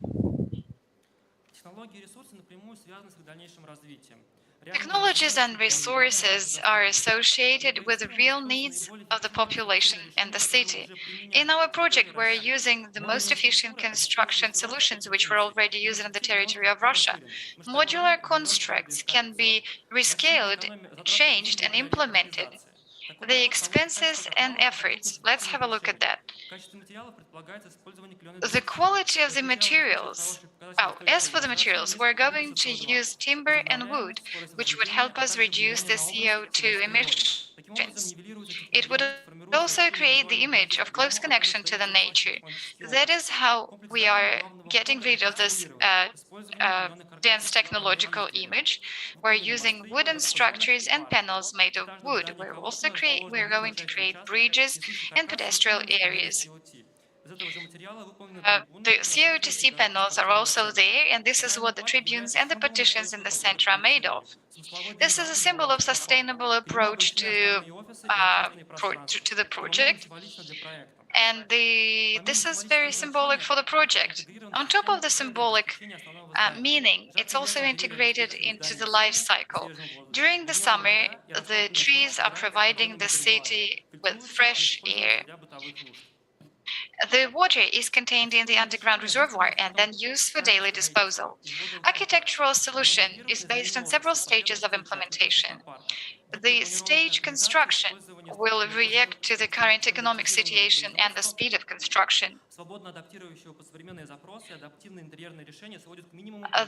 Technologies and resources are associated with the real needs of the population in the city. In our project, we're using the most efficient construction solutions which were already used on the territory of Russia. Modular constructs can be rescaled, changed, and implemented. The expenses and efforts, let's have a look at that. The quality of the materials. Oh, as for the materials, we're going to use timber and wood, which would help us reduce the CO2 emissions. It would also create the image of close connection to the nature. That is how we are getting rid of this dense technological image. We're using wooden structures and panels made of wood. We're going to create bridges and pedestrian areas. The CO2C panels are also there, and this is what the tribunes and the petitions in the center are made of. This is a symbol of sustainable approach to the project, and this is very symbolic for the project. On top of the symbolic meaning, it's also integrated into the life cycle. During the summer, the trees are providing the city with fresh air. The water is contained in the underground reservoir and then used for daily disposal. Architectural solution is based on several stages of implementation. The stage construction will react to the current economic situation and the speed of construction.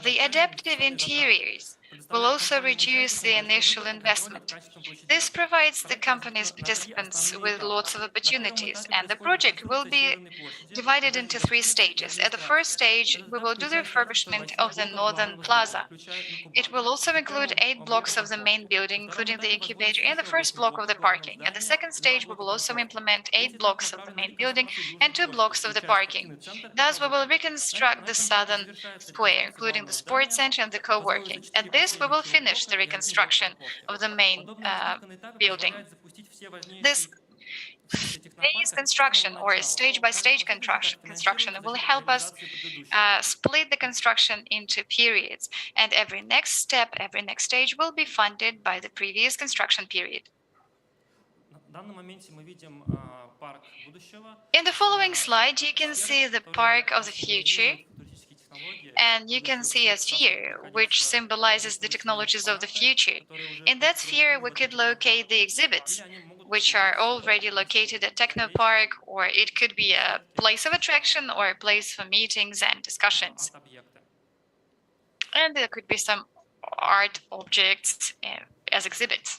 The adaptive interiors will also reduce the initial investment. This provides the company's participants with lots of opportunities, and the project will be divided into 3 stages. At the first stage, we will do the refurbishment of the Northern Plaza. It will also include 8 blocks of the main building, including the incubator and the first block of the parking. At the second stage, we will also implement 8 blocks of the main building and 2 blocks of the parking. Thus, we will reconstruct the southern square, including the sports center and the co-working. At this, we will finish the reconstruction of the main building. This phase construction or stage-by-stage construction will help us split the construction into periods, and every next step, every next stage will be funded by the previous construction period. In the following slide, you can see the park of the future, and you can see a sphere which symbolizes the technologies of the future. In that sphere, we could locate the exhibits, which are already located at Technopark, or it could be a place of attraction or a place for meetings and discussions. And there could be some art objects as exhibits.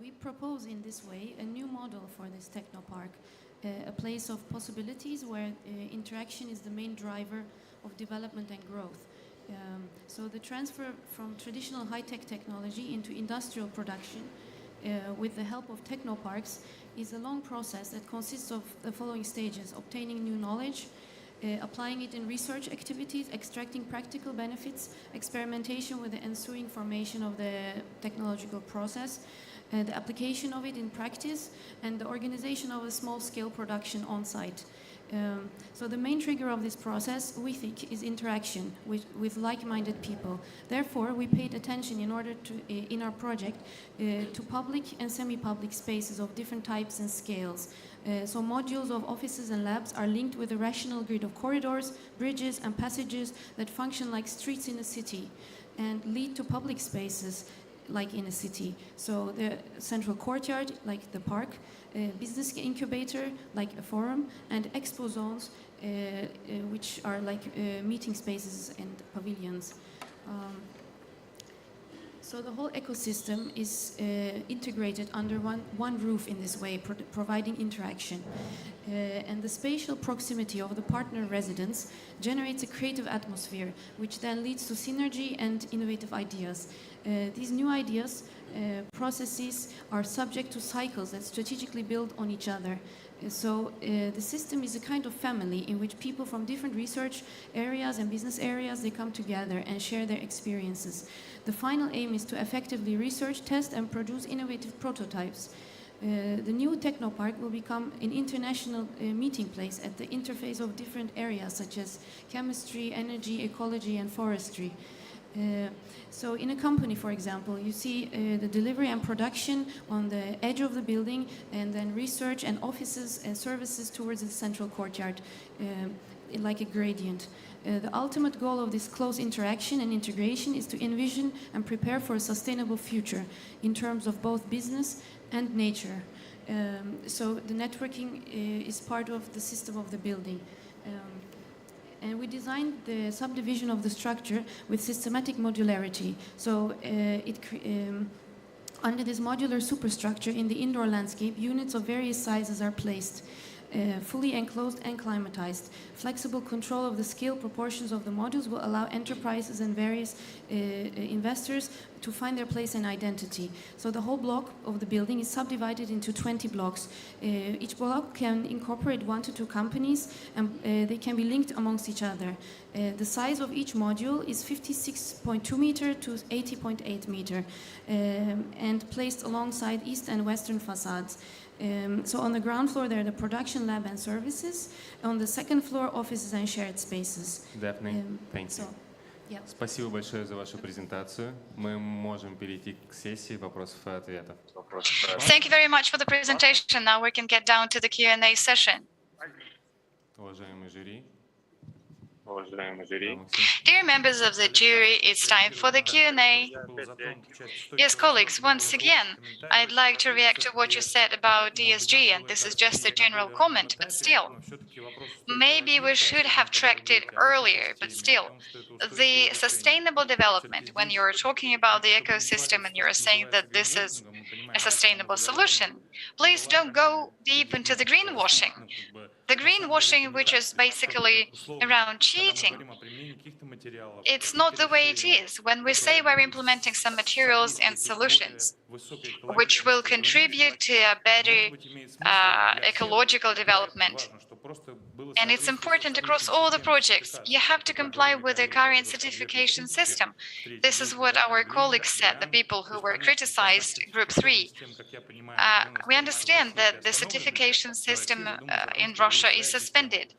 We propose in this way a new model for this technopark, a place of possibilities where interaction is the main driver of development and growth. So the transfer from traditional high-tech technology into industrial production with the help of technoparks is a long process that consists of the following stages: obtaining new knowledge, applying it in research activities, extracting practical benefits, experimentation with the ensuing formation of the technological process, the application of it in practice, and the organization of a small-scale production on-site. So the main trigger of this process, we think, is interaction with like-minded people. Therefore, we paid attention in our project to public and semi-public spaces of different types and scales. So modules of offices and labs are linked with a rational grid of corridors, bridges, and passages that function like streets in a city and lead to public spaces like in a city. So the central courtyard, like the park, business incubator, like a forum, and expo zones, which are like meeting spaces and pavilions. So the whole ecosystem is integrated under one roof in this way, providing interaction. And the spatial proximity of the partner residents generates a creative atmosphere, which then leads to synergy and innovative ideas. These new ideas, processes are subject to cycles that strategically build on each other. So the system is a kind of family in which people from different research areas and business areas, they come together and share their experiences. The final aim is to effectively research, test, and produce innovative prototypes. The new technopark will become an international meeting place at the interface of different areas such as chemistry, energy, ecology, and forestry. So in a company, for example, you see the delivery and production on the edge of the building, and then research and offices and services towards the central courtyard, like a gradient. The ultimate goal of this close interaction and integration is to envision and prepare for a sustainable future in terms of both business and nature. So the networking is part of the system of the building. And we designed the subdivision of the structure with systematic modularity. So under this modular superstructure in the indoor landscape, units of various sizes are placed. Fully enclosed and climatized. Flexible control of the scale proportions of the modules will allow enterprises and various investors to find their place and identity. So the whole block of the building is subdivided into 20 blocks. Each block can incorporate 1 to 2 companies, and they can be linked amongst each other. The size of each module is 56.2 meter to 80.8 meter, and placed alongside east and western facades. So on the ground floor there are the production lab and services. On the second floor, offices and shared spaces. Daphne, thank you. So, yeah. Спасибо большое за вашу презентацию. Мы можем перейти к сессии вопросов и ответов. Thank you very much for the presentation. Now we can get down to the Q&A session. Уважаемый жюри. Dear members of the jury, it's time for the Q&A. Yes, colleagues, once again, I'd like to react to what you said about DSG, and this is just a general comment, but still, maybe we should have tracked it earlier, but still, the sustainable development, when you're talking about the ecosystem and you're saying that this is a sustainable solution, please don't go deep into the greenwashing. The greenwashing, which is basically around cheating, it's not the way it is. When we say we're implementing some materials and solutions which will contribute to a better ecological development, and it's important across all the projects, you have to comply with the current certification system. This is what our colleagues said, the people who were criticized, Group 3. We understand that the certification system in Russia is suspended.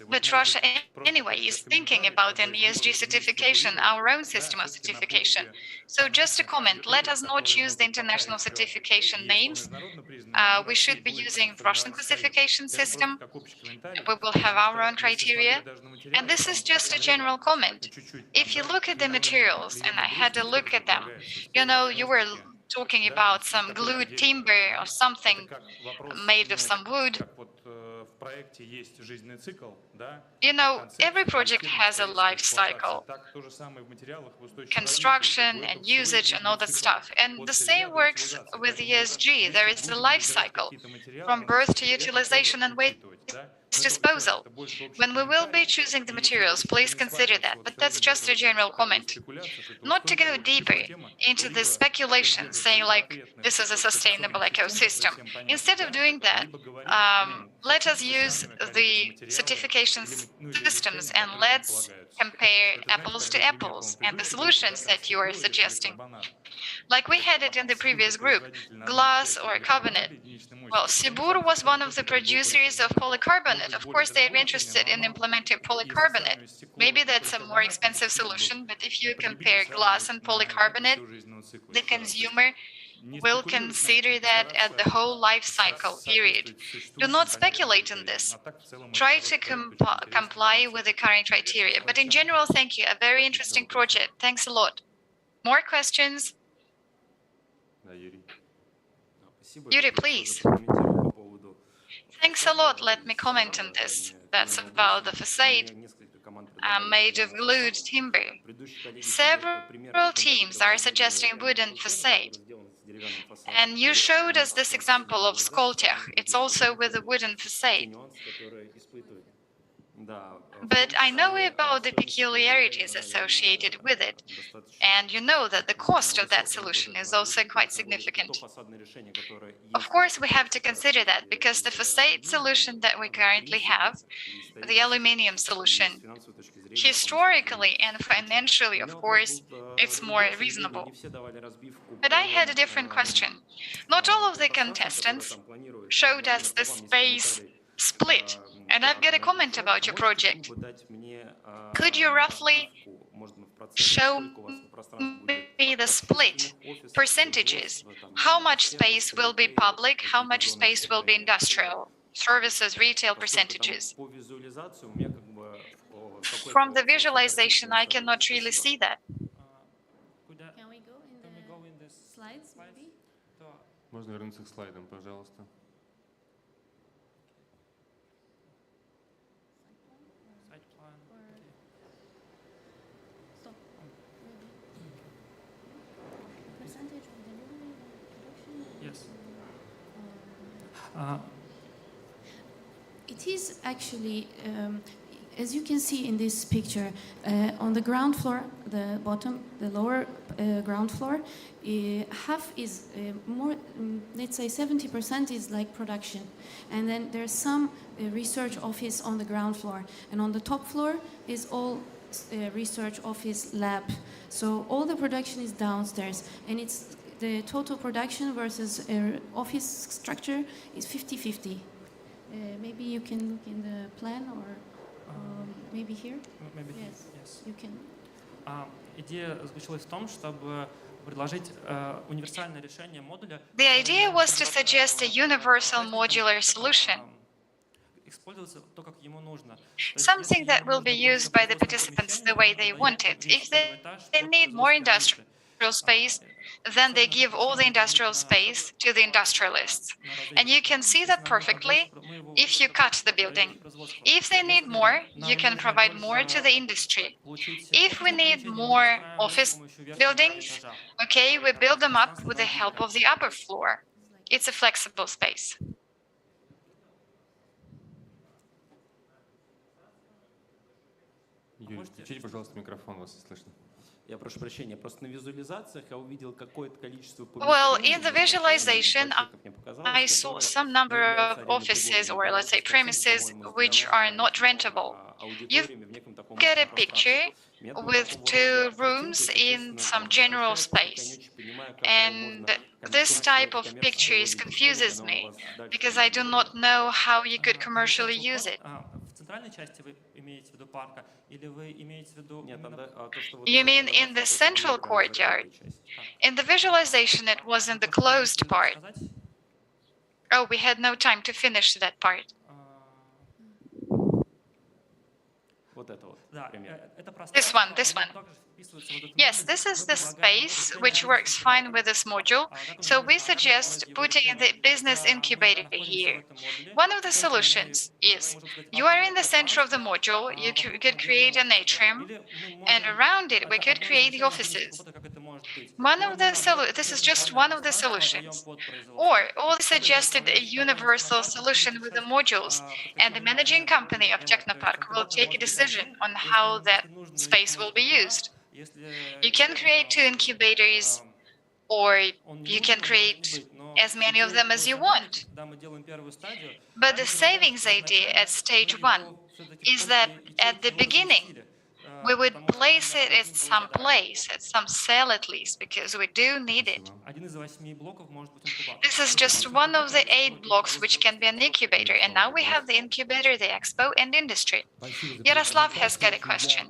But Russia, anyway, is thinking about an ESG certification, our own system of certification. So just a comment, let us not use the international certification names. We should be using Russian classification system. We will have our own criteria. And this is just a general comment. If you look at the materials, and I had a look at them, you know, you were talking about some glued timber or something made of some wood. You know, every project has a life cycle, construction and usage and all that stuff. And the same works with ESG. There is a life cycle from birth to utilization and waste disposal. When we will be choosing the materials, please consider that. But that's just a general comment. Not to go deeper into the speculation, saying like, this is a sustainable ecosystem. Instead of doing that, let us use the certification systems and let's compare apples to apples and the solutions that you are suggesting. Like we had it in the previous group, glass or carbonate. Well, Sibur was one of the producers of polycarbonate. Of course, they're interested in implementing polycarbonate. Maybe that's a more expensive solution, but if you compare glass and polycarbonate, the consumer will consider that at the whole life cycle period. Do not speculate on this. Try to comply with the current criteria. But in general, thank you. A very interesting project. Thanks a lot. More questions? Yuri, please. Thanks a lot. Let me comment on this. That's about the facade made of glued timber. Several teams are suggesting wooden facade. And you showed us this example of Skoltech. It's also with a wooden facade. But I know about the peculiarities associated with it, and you know that the cost of that solution is also quite significant. Of course, we have to consider that, because the facade solution that we currently have, the aluminium solution, historically and financially, of course, it's more reasonable. But I had a different question. Not all of the contestants showed us the space split, and I've got a comment about your project. Could you roughly show me the split percentages? How much space will be public? How much space will be industrial? Services, retail percentages. From the visualization, I cannot really see that. Can we go in the slides, maybe? Можно вернуться к слайдам, пожалуйста. Percentage of delivery production? Yes. It is actually, as you can see in this picture, on the ground floor, the bottom, the lower ground floor, half is more, let's say 70% is like production. And then there's some research office on the ground floor. And on the top floor is all research office lab. So all the production is downstairs. And it's the total production versus office structure is 50-50. Maybe you can look in the plan or maybe here? Maybe yes. Yes. You can. Идея заключалась в том, чтобы предложить универсальное решение модуля. The idea was to suggest a universal modular solution, something that will be used by the participants the way they want it. If they need more industrial space, then they give all the industrial space to the industrialists. And you can see that perfectly if you cut the building. If they need more, you can provide more to the industry. If we need more office buildings, okay, we build them up with the help of the upper floor. It's a flexible space. Юрий, включите, пожалуйста, микрофон, вас слышно. Я прошу прощения, просто на визуализациях я увидел какое-то количество Well, in the visualization, I saw some number of offices or let's say premises which are not rentable. You get a picture with 2 rooms in some general space. And this type of pictures confuses me because I do not know how you could commercially use it. You mean in the central courtyard? In the visualization, it was in the closed part. Oh, we had no time to finish that part. This one. Yes, this is the space which works fine with this module. So we suggest putting the business incubator here. One of the solutions is you are in the center of the module, you could create an atrium, and around it we could create the offices. This is just one of the solutions. Or suggested a universal solution with the modules, and the managing company of Technopark will take a decision on how that space will be used. You can create 2 incubators, or you can create as many of them as you want. But the savings idea at stage 1 is that at the beginning, we would place it at some place, at some cell at least, because we do need it. This is just one of the 8 blocks which can be an incubator, and now we have the incubator, the expo, and industry. Yaroslav has got a question.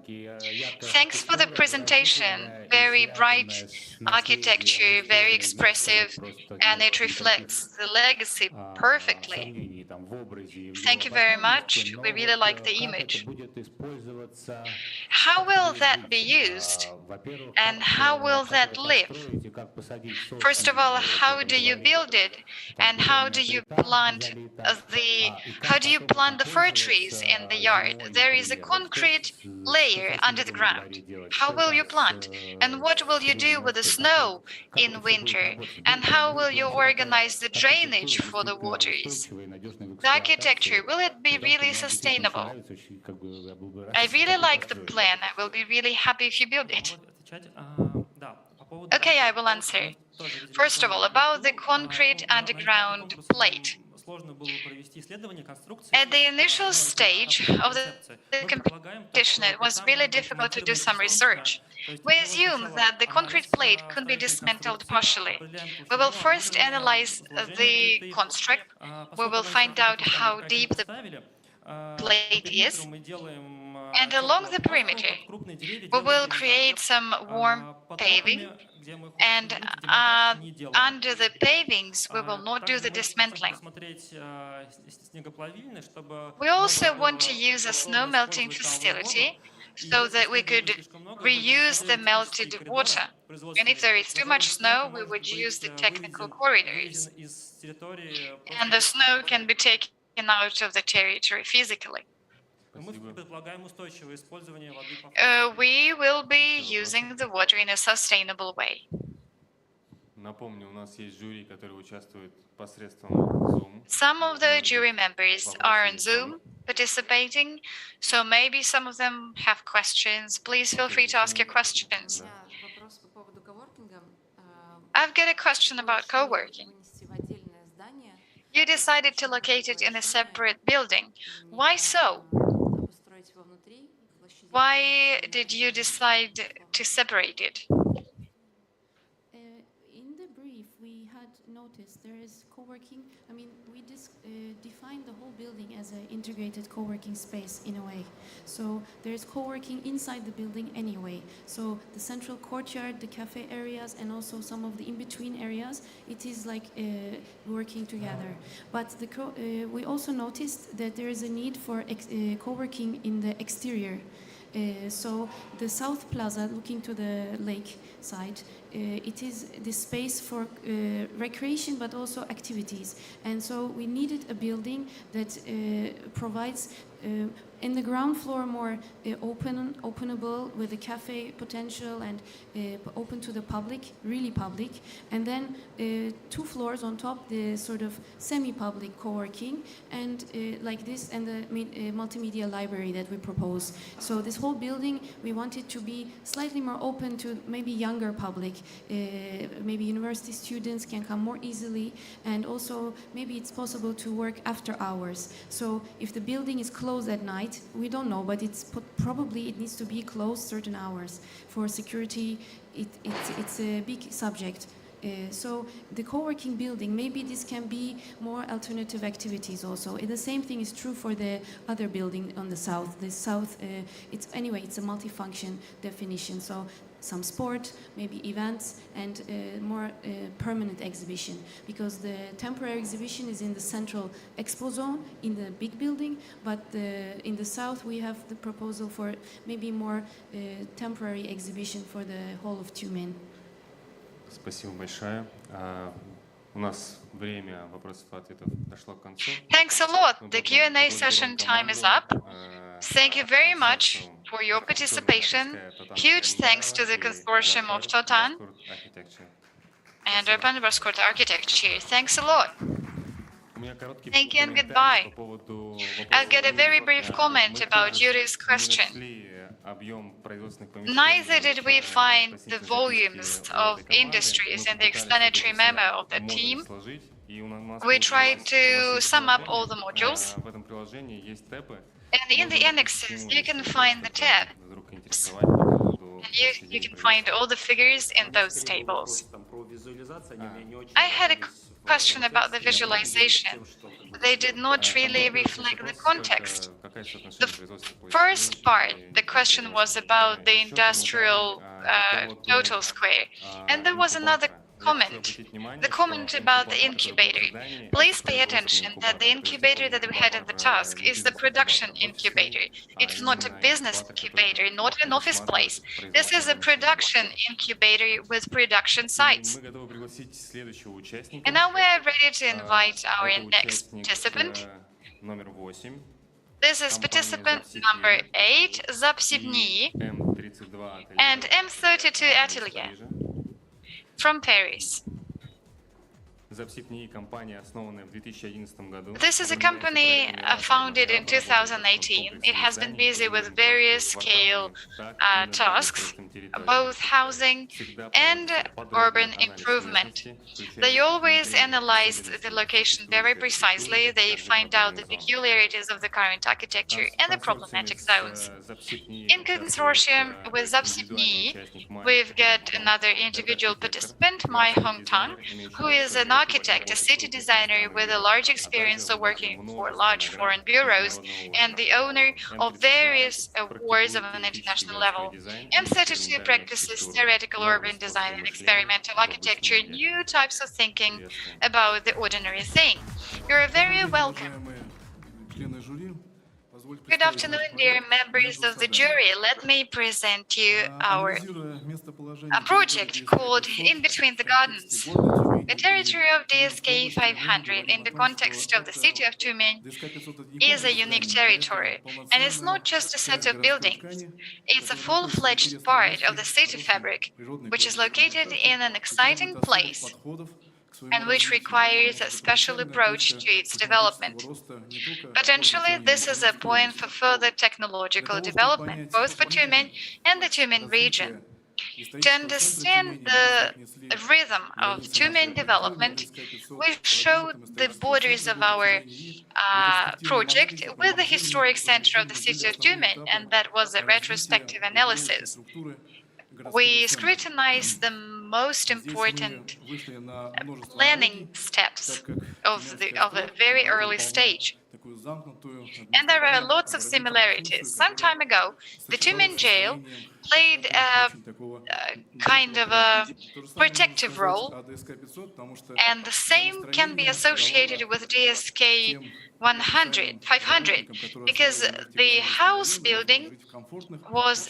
Thanks for the presentation. Very bright architecture, very expressive, and it reflects the legacy perfectly. Thank you very much. We really like the image. How will that be used? And how will that live? First of all, how do you build it? And how do you plant the fir trees in the yard? There is a concrete layer under the ground. How will you plant? And what will you do with the snow in winter? And how will you organize the drainage for the waters? The architecture, will it be really sustainable? I really like the plan. I will be really happy if you build it. Okay, I will answer. First of all, about the concrete underground plate. At the initial stage of the competition, it was really difficult to do some research. We assume that the concrete plate could be dismantled partially. We will first analyze the construct. We will find out how deep the plate is, and along the perimeter, we will create some warm paving, and under the pavings, we will not do the dismantling. We also want to use a snow melting facility so that we could reuse the melted water. And if there is too much snow, we would use the technical corridors. And the snow can be taken out of the territory physically. We will be using the water in a sustainable way. Напомню, у нас есть жюри, которые участвуют посредством Zoom. Some of the jury members are on Zoom participating, so maybe some of them have questions. Please feel free to ask your questions. I've got a question about co-working. You decided to locate it in a separate building. Why so? Why did you decide to separate it? In the brief, we had noticed there is co-working. I mean, we defined the whole building as an integrated co-working space in a way. So there's co-working inside the building anyway. So the central courtyard, the cafe areas, and also some of the in-between areas, it is like working together. But we also noticed that there is a need for co-working in the exterior. So the South Plaza, looking to the lake side, it is the space for recreation but also activities. And so we needed a building that provides in the ground floor more openable with a cafe potential and open to the public, really public. And then 2 floors on top, the sort of semi-public co-working, and like this, and the multimedia library that we propose. So this whole building, we want it to be slightly more open to maybe younger public. Maybe university students can come more easily, and also maybe it's possible to work after hours. So if the building is closed at night, we don't know, but probably it needs to be closed certain hours. For security, it's a big subject. So the co-working building, maybe this can be more alternative activities also. The same thing is true for the other building on the south. The south, it's a multifunction definition. So some sport, maybe events, and more permanent exhibition. Because the temporary exhibition is in the central expo zone in the big building, but in the south we have the proposal for maybe more temporary exhibition for the whole of Tyumen. Спасибо большое. У нас время вопросов и ответов дошло к концу. Thanks a lot. The Q&A session time is up. Thank you very much for your participation. Huge thanks to the consortium of Totan and Urban Baskurt Architecture. Thanks a lot. Thank you and goodbye. I'll get a very brief comment about Yuri's question. Neither did we find the volumes of industries in the explanatory memo of the team. We tried to sum up all the modules. And in the annexes, you can find the tabs. And you can find all the figures in those tables. I had a question about the visualization. They did not really reflect the context. The first part, the question was about the industrial total square. And there was another comment, the comment about the incubator. Please pay attention that the incubator that we had in the task is the production incubator. It's not a business incubator, not an office place. This is a production incubator with production sites. And now we are ready to invite our next participant. This is participant number 8, Zapsivny, and M32 Atelier from Paris. This is a company founded in 2018. It has been busy with various scale tasks, both housing and urban improvement. They always analyze the location very precisely. They find out the peculiarities of the current architecture and the problematic zones. In consortium with Zapsipni, we've got another individual participant, my hometown, who is an architect, a city designer with a large experience of working for large foreign bureaus and the owner of various awards of an international level. M32 practices theoretical urban design and experimental architecture, new types of thinking about the ordinary thing. You're very welcome. Good afternoon, dear members of the jury. Let me present you our project called In Between the Gardens. The territory of DSK500 in the context of the city of Tyumen is a unique territory, and it's not just a set of buildings. It's a full-fledged part of the city fabric, which is located in an exciting place and which requires a special approach to its development. Potentially, this is a point for further technological development, both for Tyumen and the Tyumen region. To understand the rhythm of Tyumen development, we show the borders of our project with the historic center of the city of Tyumen, and that was a retrospective analysis. We scrutinize the most important planning steps of a very early stage. And there are lots of similarities. Some time ago, the Tyumen jail played a kind of a protective role, and the same can be associated with DSK 500, because the house building was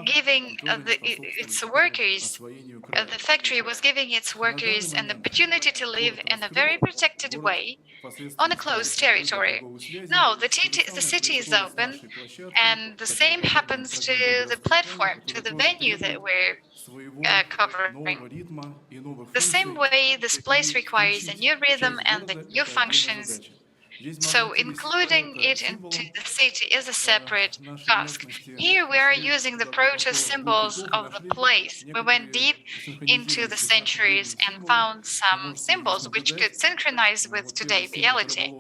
giving its workers, the factory was giving its workers an opportunity to live in a very protected way on a closed territory. Now, the city is open, and the same happens to the platform, to the venue that we're covering. The same way, this place requires a new rhythm and the new functions. So including it into the city is a separate task. Here we are using the proto-symbols of the place. We went deep into the centuries and found some symbols which could synchronize with today's reality.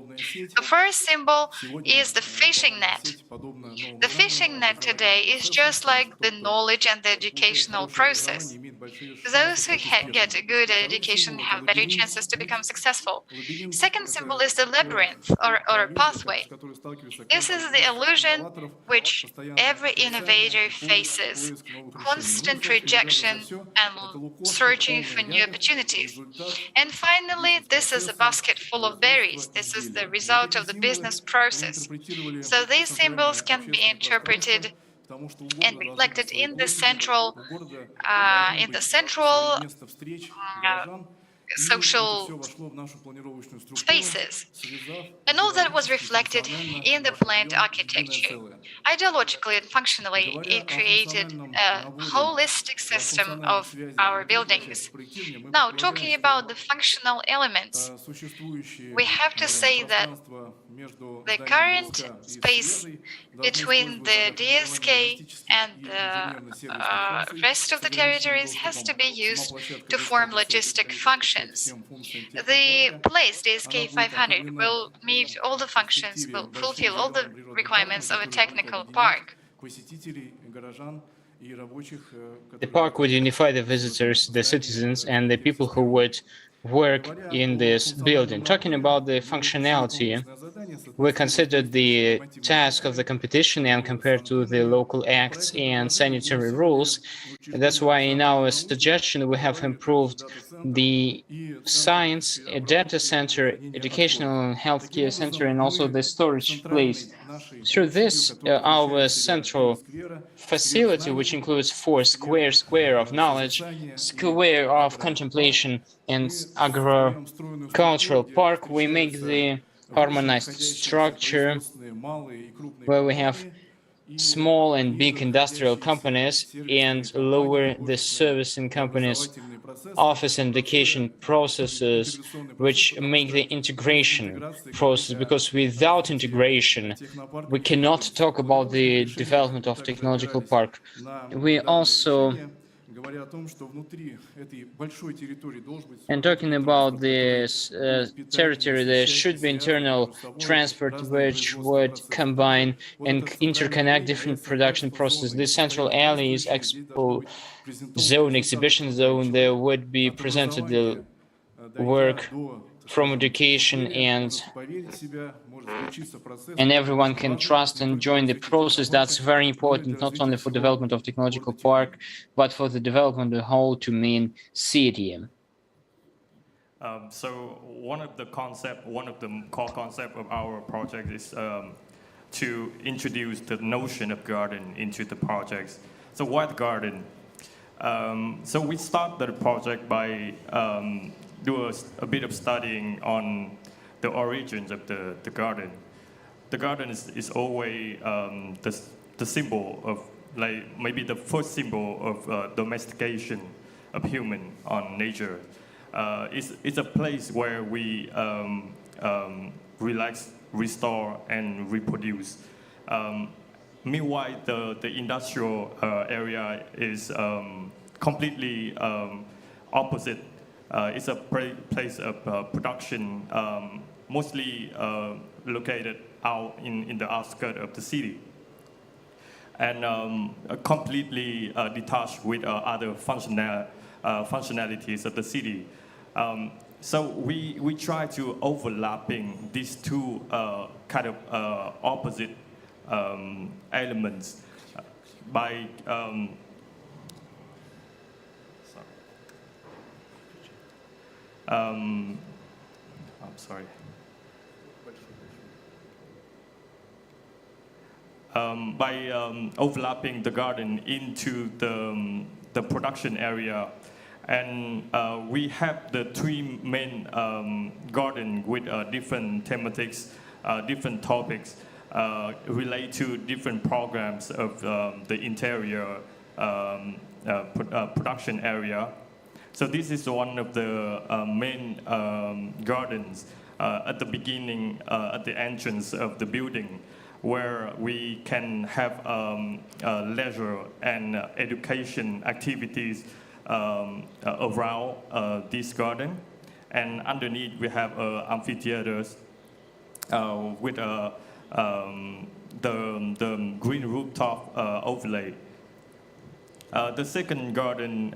The first symbol is the fishing net. The fishing net today is just like the knowledge and the educational process. Those who get a good education have better chances to become successful. Second symbol is the labyrinth or a pathway. This is the illusion which every innovator faces, constant rejection and searching for new opportunities. And finally, this is a basket full of berries. This is the result of the business process. So these symbols can be interpreted and reflected in the central social spaces. And all that was reflected in the planned architecture. Ideologically and functionally, it created a holistic system of our buildings. Now, talking about the functional elements, we have to say that the current space between the DSK and the rest of the territories has to be used to form logistic functions. The place, DSK500, will meet all the functions, will fulfill all the requirements of a technical park. The park would unify the visitors, the citizens, and the people who would work in this building. Talking about the functionality, we considered the task of the competition and compared to the local acts and sanitary rules. That's why in our suggestion we have improved the science, a data center, educational and healthcare center, and also the storage place. Through this, our central facility, which includes 4 square of knowledge, square of contemplation, and agricultural park, we make the harmonized structure where we have small and big industrial companies and lower the servicing companies' office and vacation processes, which make the integration process, because without integration, we cannot talk about the development of technological park. We also, and talking about this territory, there should be internal transport which would combine and interconnect different production processes. The central alley is expo zone, exhibition zone. There would be presented the work from education, and everyone can trust and join the process. That's very important, not only for development of technological park, but for the development of the whole Tyumen city. So one of the core concept of our project is to introduce the notion of garden into the projects. So what garden? So we started the project by do a bit of studying on the origins of the garden. The garden is always the symbol of, like, maybe the first symbol of domestication of human on nature. It's a place where we relax, restore, and reproduce. Meanwhile, the industrial area is completely opposite. It's a place of production, mostly located out in the outskirts of the city, and completely detached with other functionalities of the city. So we try to overlapping these two kind of opposite elements by I'm sorry. By overlapping the garden into the production area, and we have the three main garden with different thematics, different topics relate to different programs of the interior production area. So this is one of the main gardens at the beginning, at the entrance of the building, where we can have leisure and education activities around this garden. And underneath we have amphitheaters with the green rooftop overlay. The second garden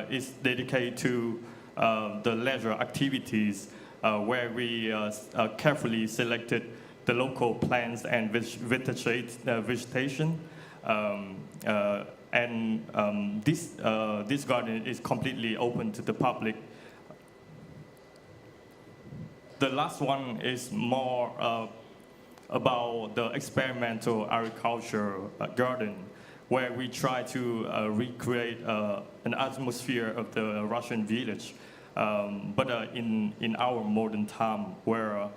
is dedicated to the leisure activities, where we carefully selected the local plants and vegetation. This garden is completely open to the public. The last one is more about the experimental agriculture garden, where we try to recreate an atmosphere of the Russian village, but in our modern time, where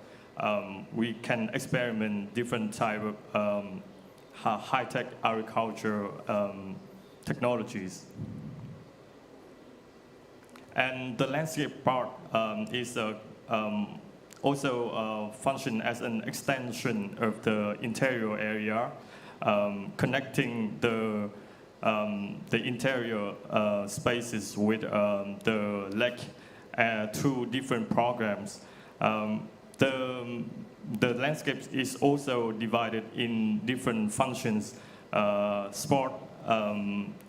we can experiment different type of high-tech agriculture technologies. And the landscape part is also function as an extension of the interior area, connecting the interior spaces with the lake through different programs. The landscape is also divided in different functions: sport,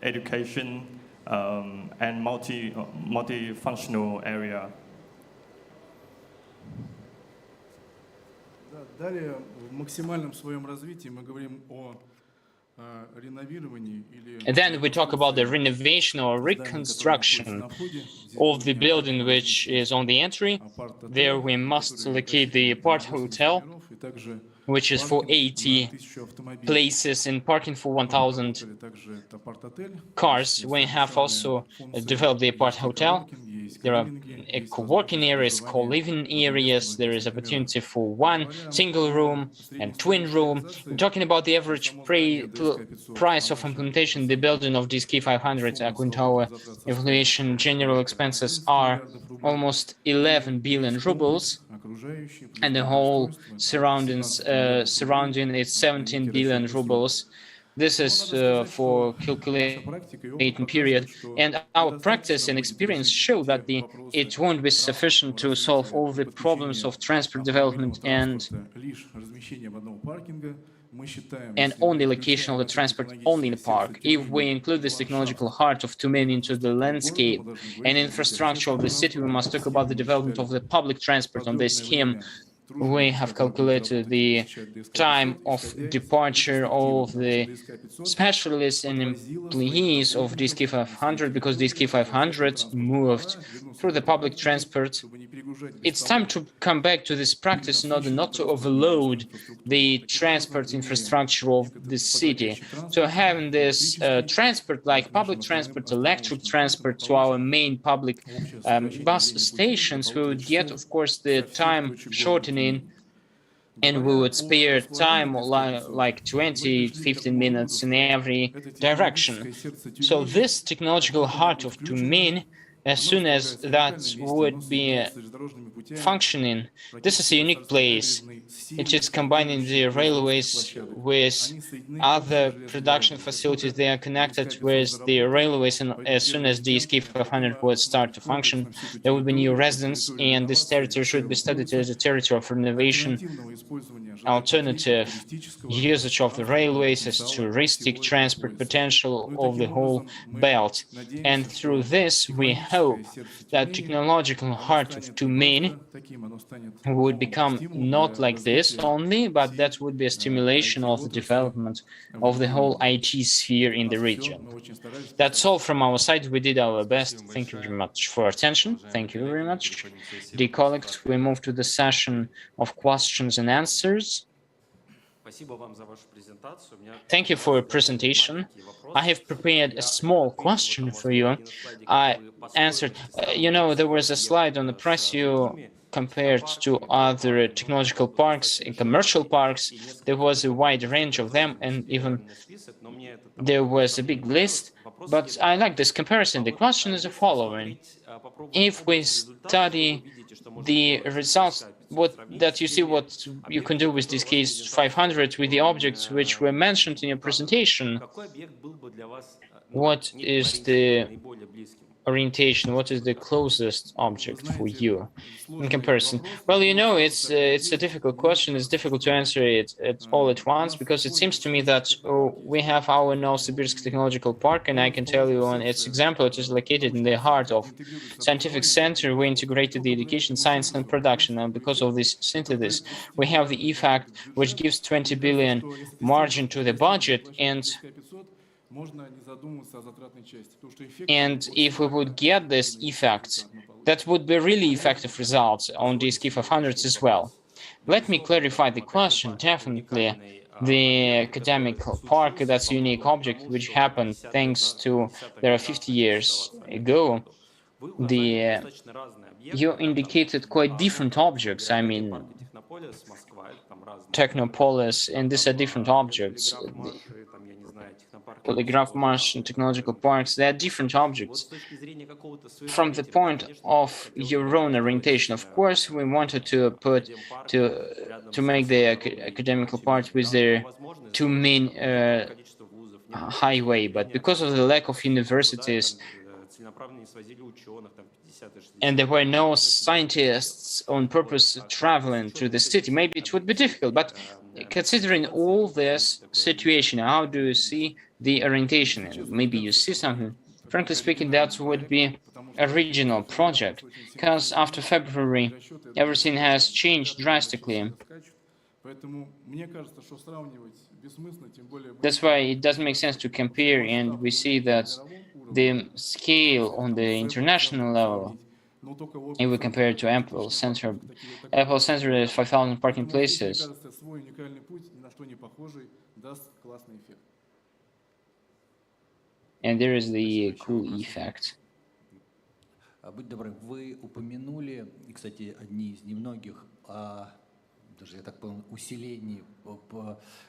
education, and multifunctional area. Далее, в максимальном своем развитии мы говорим о реновировании или... And then we talk about the renovation or reconstruction of the building which is on the entry. There we must locate the apart hotel. И также which is for 80 places and parking for 1,000 cars. We have also developed the apart hotel. There are co-working areas, co-living areas. There is opportunity for one single room and twin room. Talking about the average price of implementation, the building of DSK500 according to our evaluation, general expenses are almost 11 billion rubles, and the whole surrounding is 17 billion rubles. This is for calculating period, and our practice and experience show that it won't be sufficient to solve all the problems of transport development and only location of the transport only in the park. If we include this technological heart of Tyumen into the landscape and infrastructure of the city, we must talk about the development of the public transport. On this scheme, we have calculated the time of departure of the specialists and employees of DSK500, because DSK500 moved through the public transport. It's time to come back to this practice in order not to overload the transport infrastructure of the city. So having this transport, like public transport, electric transport to our main public bus stations, we would get, of course, the time shortening, and we would spare time like 20-15 minutes in every direction. So this technological heart of Tyumen, as soon as that would be functioning, this is a unique place. It is combining the railways with other production facilities. They are connected with the railways, and as soon as the DSK500 would start to function, there would be new residents, and this territory should be studied as a territory of renovation, alternative usage of the railways as touristic transport potential of the whole belt. And through this, we hope that technological heart of Tyumen would become not like this only, but that would be a stimulation of the development of the whole IT sphere in the region. That's all from our side. We did our best. Thank you very much for attention. Thank you very much. Dear colleagues, we move to the session of questions and answers. Thank you for your presentation. I have prepared a small question for you. I answered, there was a slide on the press you compared to other technological parks and commercial parks. There was a wide range of them, and even there was a big list, but I like this comparison. The question is the following: if we study the results, that you see what you can do with this DSK500 with the objects which were mentioned in your presentation, what is the orientation? What is the closest object for you in comparison? Well, it's a difficult question. It's difficult to answer it all at once, because it seems to me that we have our Novosibirsk Technological Park, and I can tell you on its example, it is located in the heart of scientific center. We integrated the education, science, and production, and because of this synthesis, we have the effect which gives 20 billion margin to the budget, and if we would get this effect, that would be really effective results on DSK500 as well. Let me clarify the question. Definitely, the academic park, that's a unique object which happened thanks to there are 50 years ago. You indicated quite different objects. I mean, Technopolis, and these are different objects. Polygraph Marsh and technological parks, they are different objects. From the point of your own orientation, of course, we wanted to make the academical part with their two main highway, but because of the lack of universities, and there were no scientists on purpose traveling to the city, maybe it would be difficult. But considering all this situation, how do you see the orientation? And maybe you see something. Frankly speaking, that would be a regional project, because after February, everything has changed drastically. That's why it doesn't make sense to compare, and we see that the scale on the international level if we compare it to Apple Center. Apple Center has 5,000 parking places. кажется, свой уникальный путь, ни на что не похожий, даст классный эффект. And there is the cool effect. Будь добры, вы упомянули, и, кстати, одни из немногих, даже, я так понял, усилении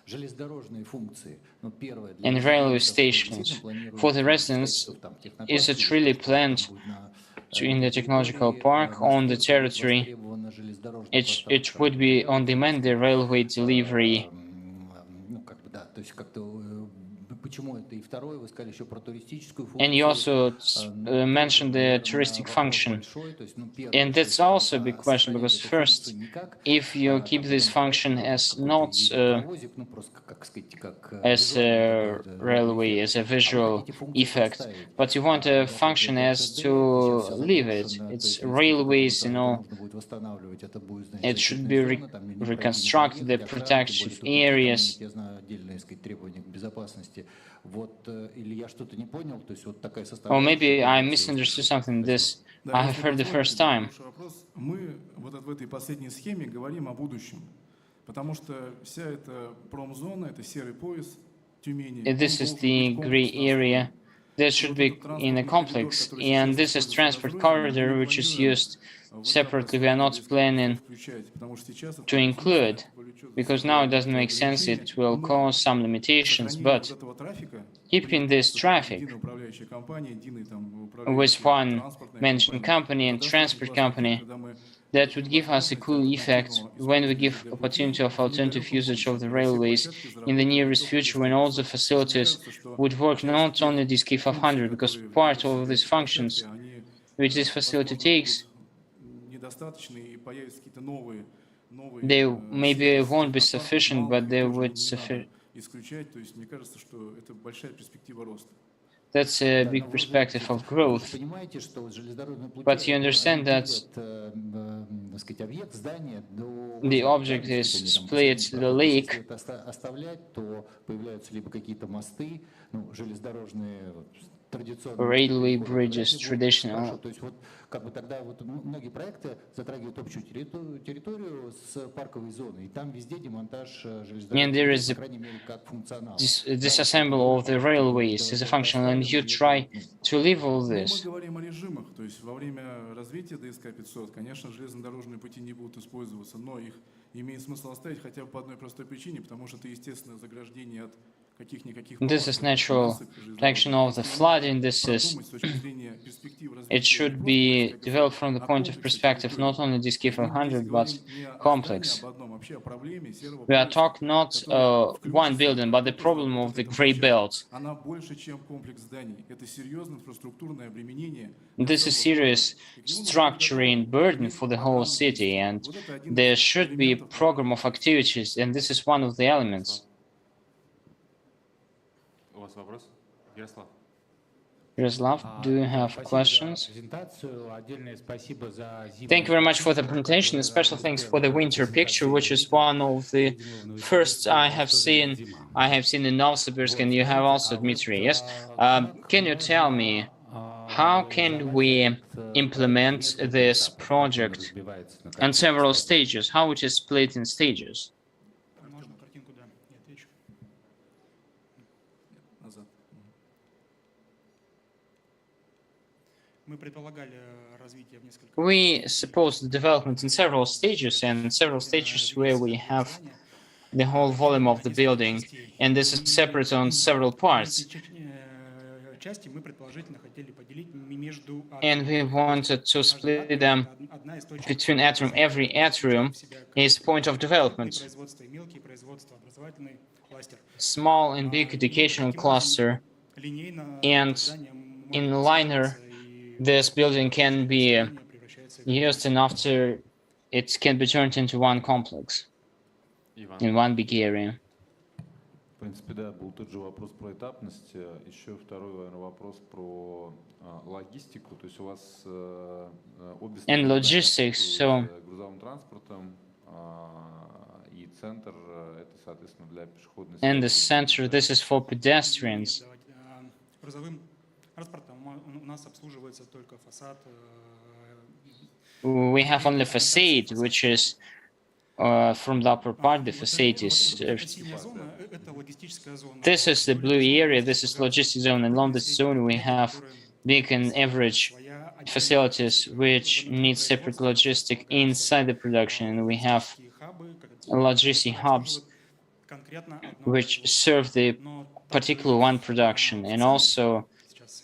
железнодорожной функции. Ну, первое, And railway stations. For the residents, is it really planned in the technological park on the territory? It would be on demand the railway delivery. Ну, как бы, да, то есть как-то почему это? И второе, вы сказали еще про туристическую функцию. And you also mentioned the touristic function. And that's also a big question, because first, if you keep this function as not as a railway, as a visual effect, but you want a function as to leave it. It's railways, you know, it should be reconstructed, the protective areas. Or maybe I misunderstood something. This I have heard the first time. Мы вот в этой последней схеме говорим о будущем, потому что вся эта промзона, это серый пояс Тюмени. This is the gray area that should be in a complex, and this is transport corridor which is used separately. We are not planning to include, because now it doesn't make sense, it will cause some limitations, but keeping this traffic with one mentioned company and transport company, that would give us a cool effect when we give opportunity of alternative usage of the railways in the nearest future, when all the facilities would work, not only DSK500, because part of these functions which this facility takes, they maybe won't be sufficient, but they would suffice. That's a big perspective of growth. But you understand that the object is split, the lake, railway bridges, traditional. Как бы тогда вот многие проекты затрагивают общую территорию с парковой зоной, и там везде демонтаж железнодорожной, по крайней мере, как функционал. Disassemble of the railways is a functional, and you try to leave all this. Мы говорим о режимах, то есть во время развития ДСК-500, конечно, железнодорожные пути не будут использоваться, но их имеет смысл оставить хотя бы по одной простой причине, потому что это естественное заграждение от каких-никаких. This is natural protection of the flooding. This is, it should be developed from the point of perspective not only DSK500 but complex. We are talking not one building, but the problem of the gray belt. This is serious structuring burden for the whole city, and there should be a program of activities, and this is one of the elements. Yaroslav, do you have questions? Thank you very much for the presentation. Special thanks for the winter picture, which is one of the first I have seen. I have seen in Novosibirsk, and you have also Dmitry. Yes. Can you tell me how can we implement this project on several stages? How it is split in stages? We suppose the development in several stages, and several stages where we have the whole volume of the building, and this is separate on several parts. And we wanted to split them between atrium. Every atrium is point of development. Small and big educational cluster, and in liner, this building can be used, and after it can be turned into one complex in one big area. В принципе, да, был тот же вопрос про этапность. Еще второй, наверное, вопрос про логистику. То есть у вас обе And logistics, so грузовым транспортом, и центр это, соответственно, для пешеходной. And the center, this is for pedestrians. Грузовым транспортом у нас обслуживается только фасад we have only facade, which is from the upper part, the facade is this is the blue area, this is logistic zone, and along this zone we have big and average facilities which need separate logistic inside the production, and we have logistic hubs which serve the particular one production, and also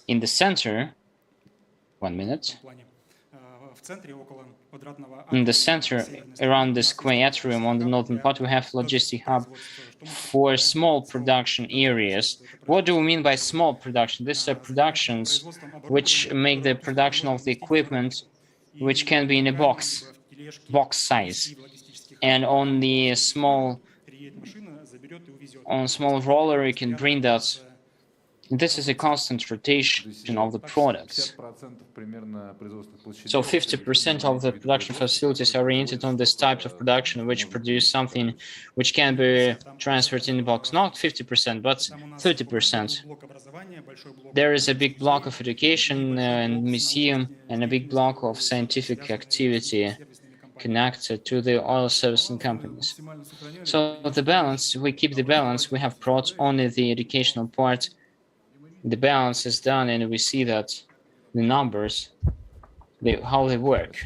in the center, 1 minute, in the center, around the square atrium on the northern part, we have logistic hub for small production areas. What do we mean by small production? These are productions which make the production of the equipment, which can be in a box size, and on the small roller you can bring that. This is a constant rotation of the products. So 50% of the production facilities are oriented on this type of production, which produce something which can be transferred in the box. Not 50%, but 30%. There is a big block of education and museum, and a big block of scientific activity connected to the oil servicing companies. So the balance, we keep the balance. We have brought only the educational part. The balance is done, and we see that the numbers, how they work.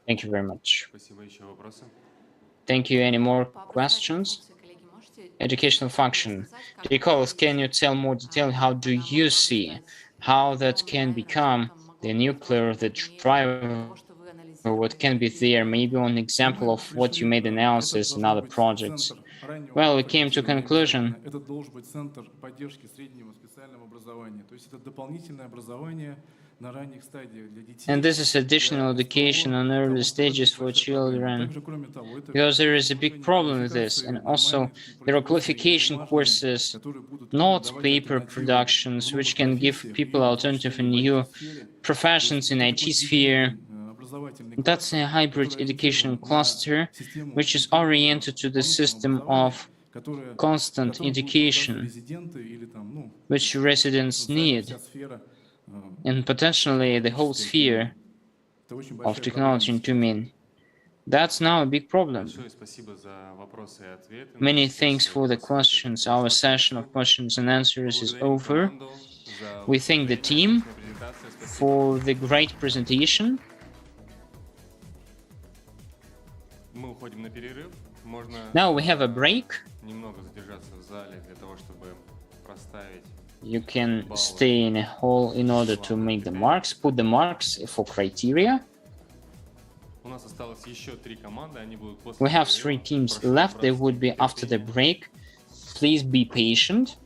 Thank you very much. Thank you. Any more questions? Educational function. Dear colleagues, can you tell more detail? How do you see how that can become the nuclear, the driver, or what can be there? Maybe one example of what you made analysis in other projects. Well, we came to a conclusion. And this is additional education on early stages for children, because there is a big problem with this. And also, there are qualification courses, not paper productions, which can give people alternative and new professions in IT sphere. That's a hybrid education cluster, which is oriented to the system of constant education, which residents need, and potentially the whole sphere of technology in Tyumen. That's now a big problem. Many thanks for the questions. Our session of questions and answers is over. We thank the team for the great presentation. Now we have a break. You can stay in a hall in order to make the marks, put the marks for criteria. We have 3 teams left. They would be after the break. Please be patient.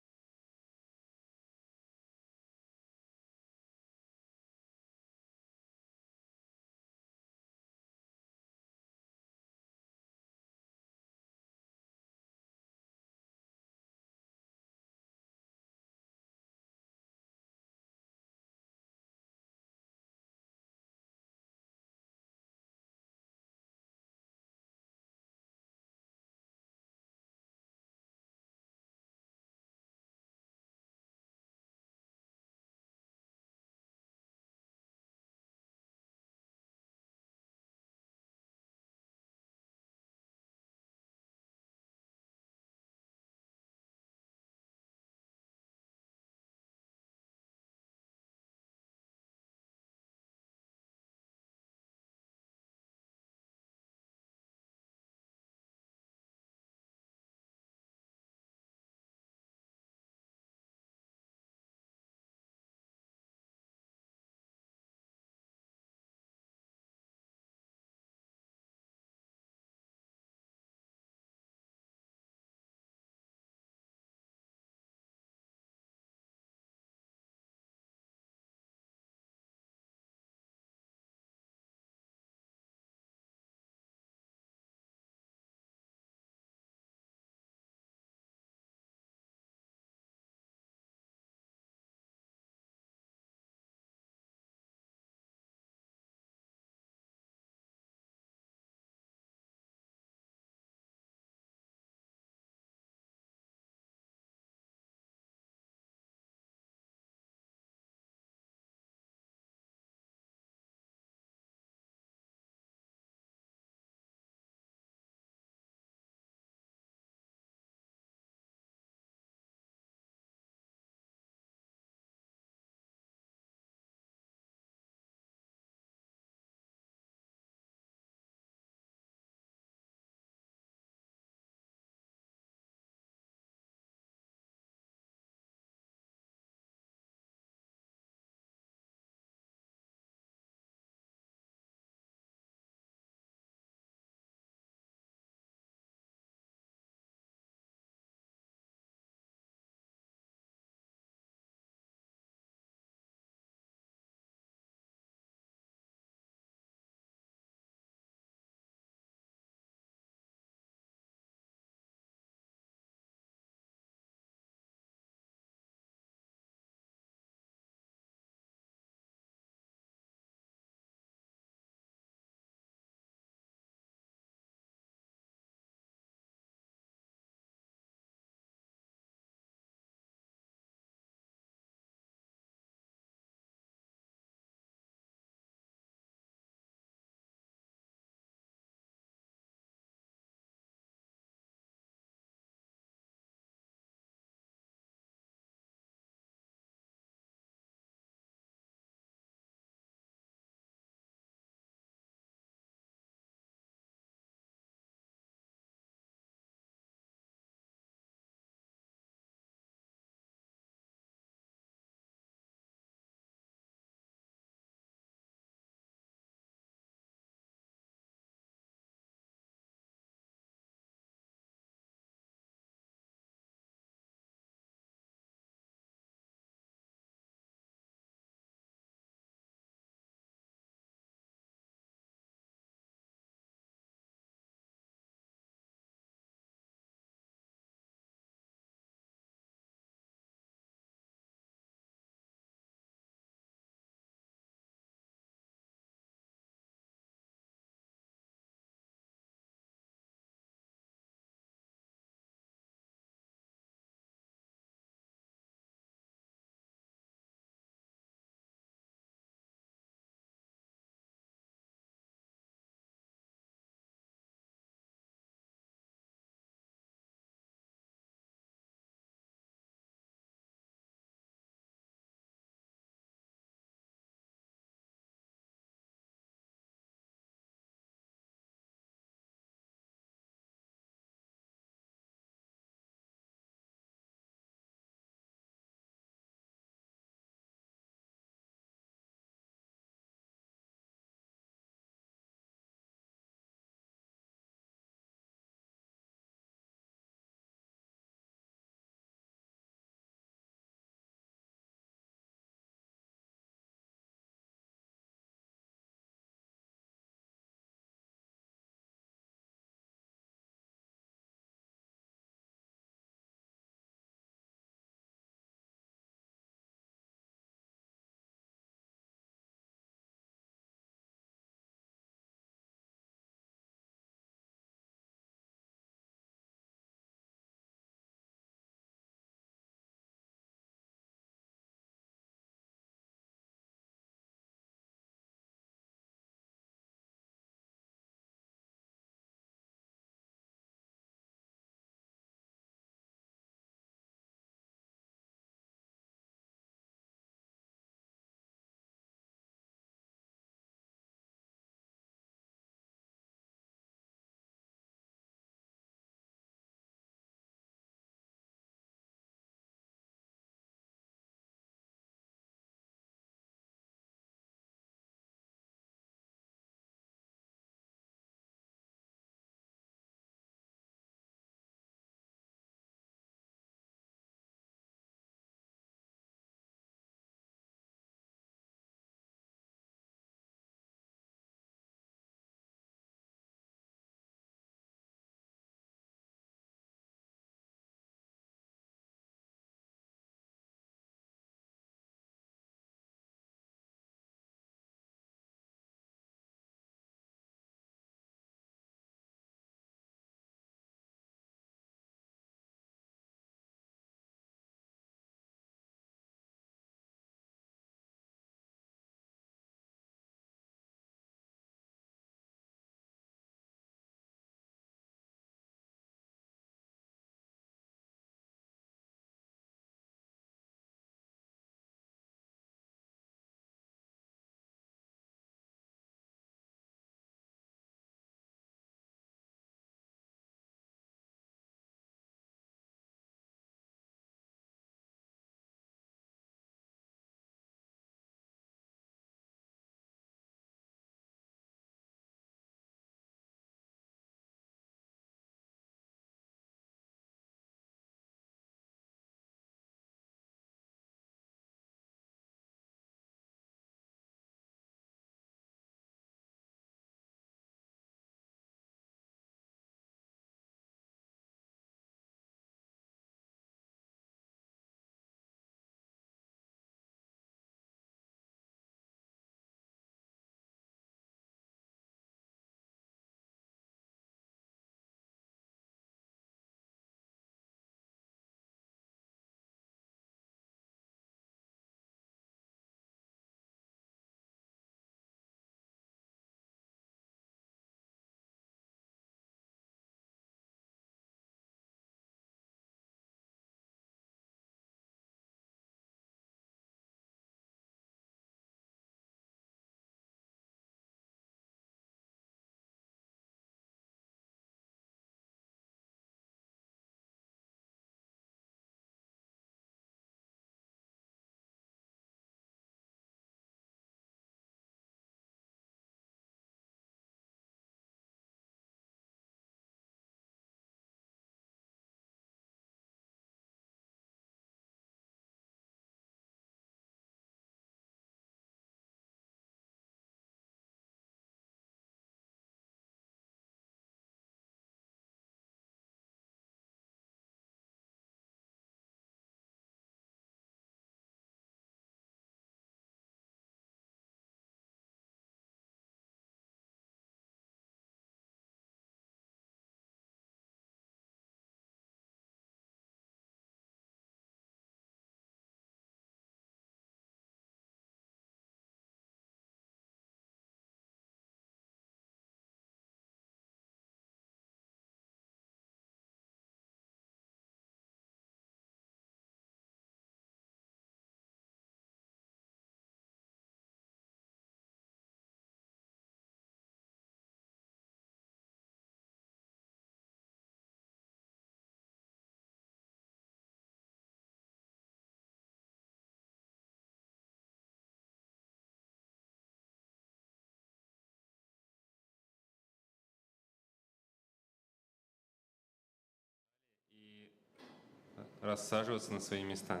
рассаживаться на свои места.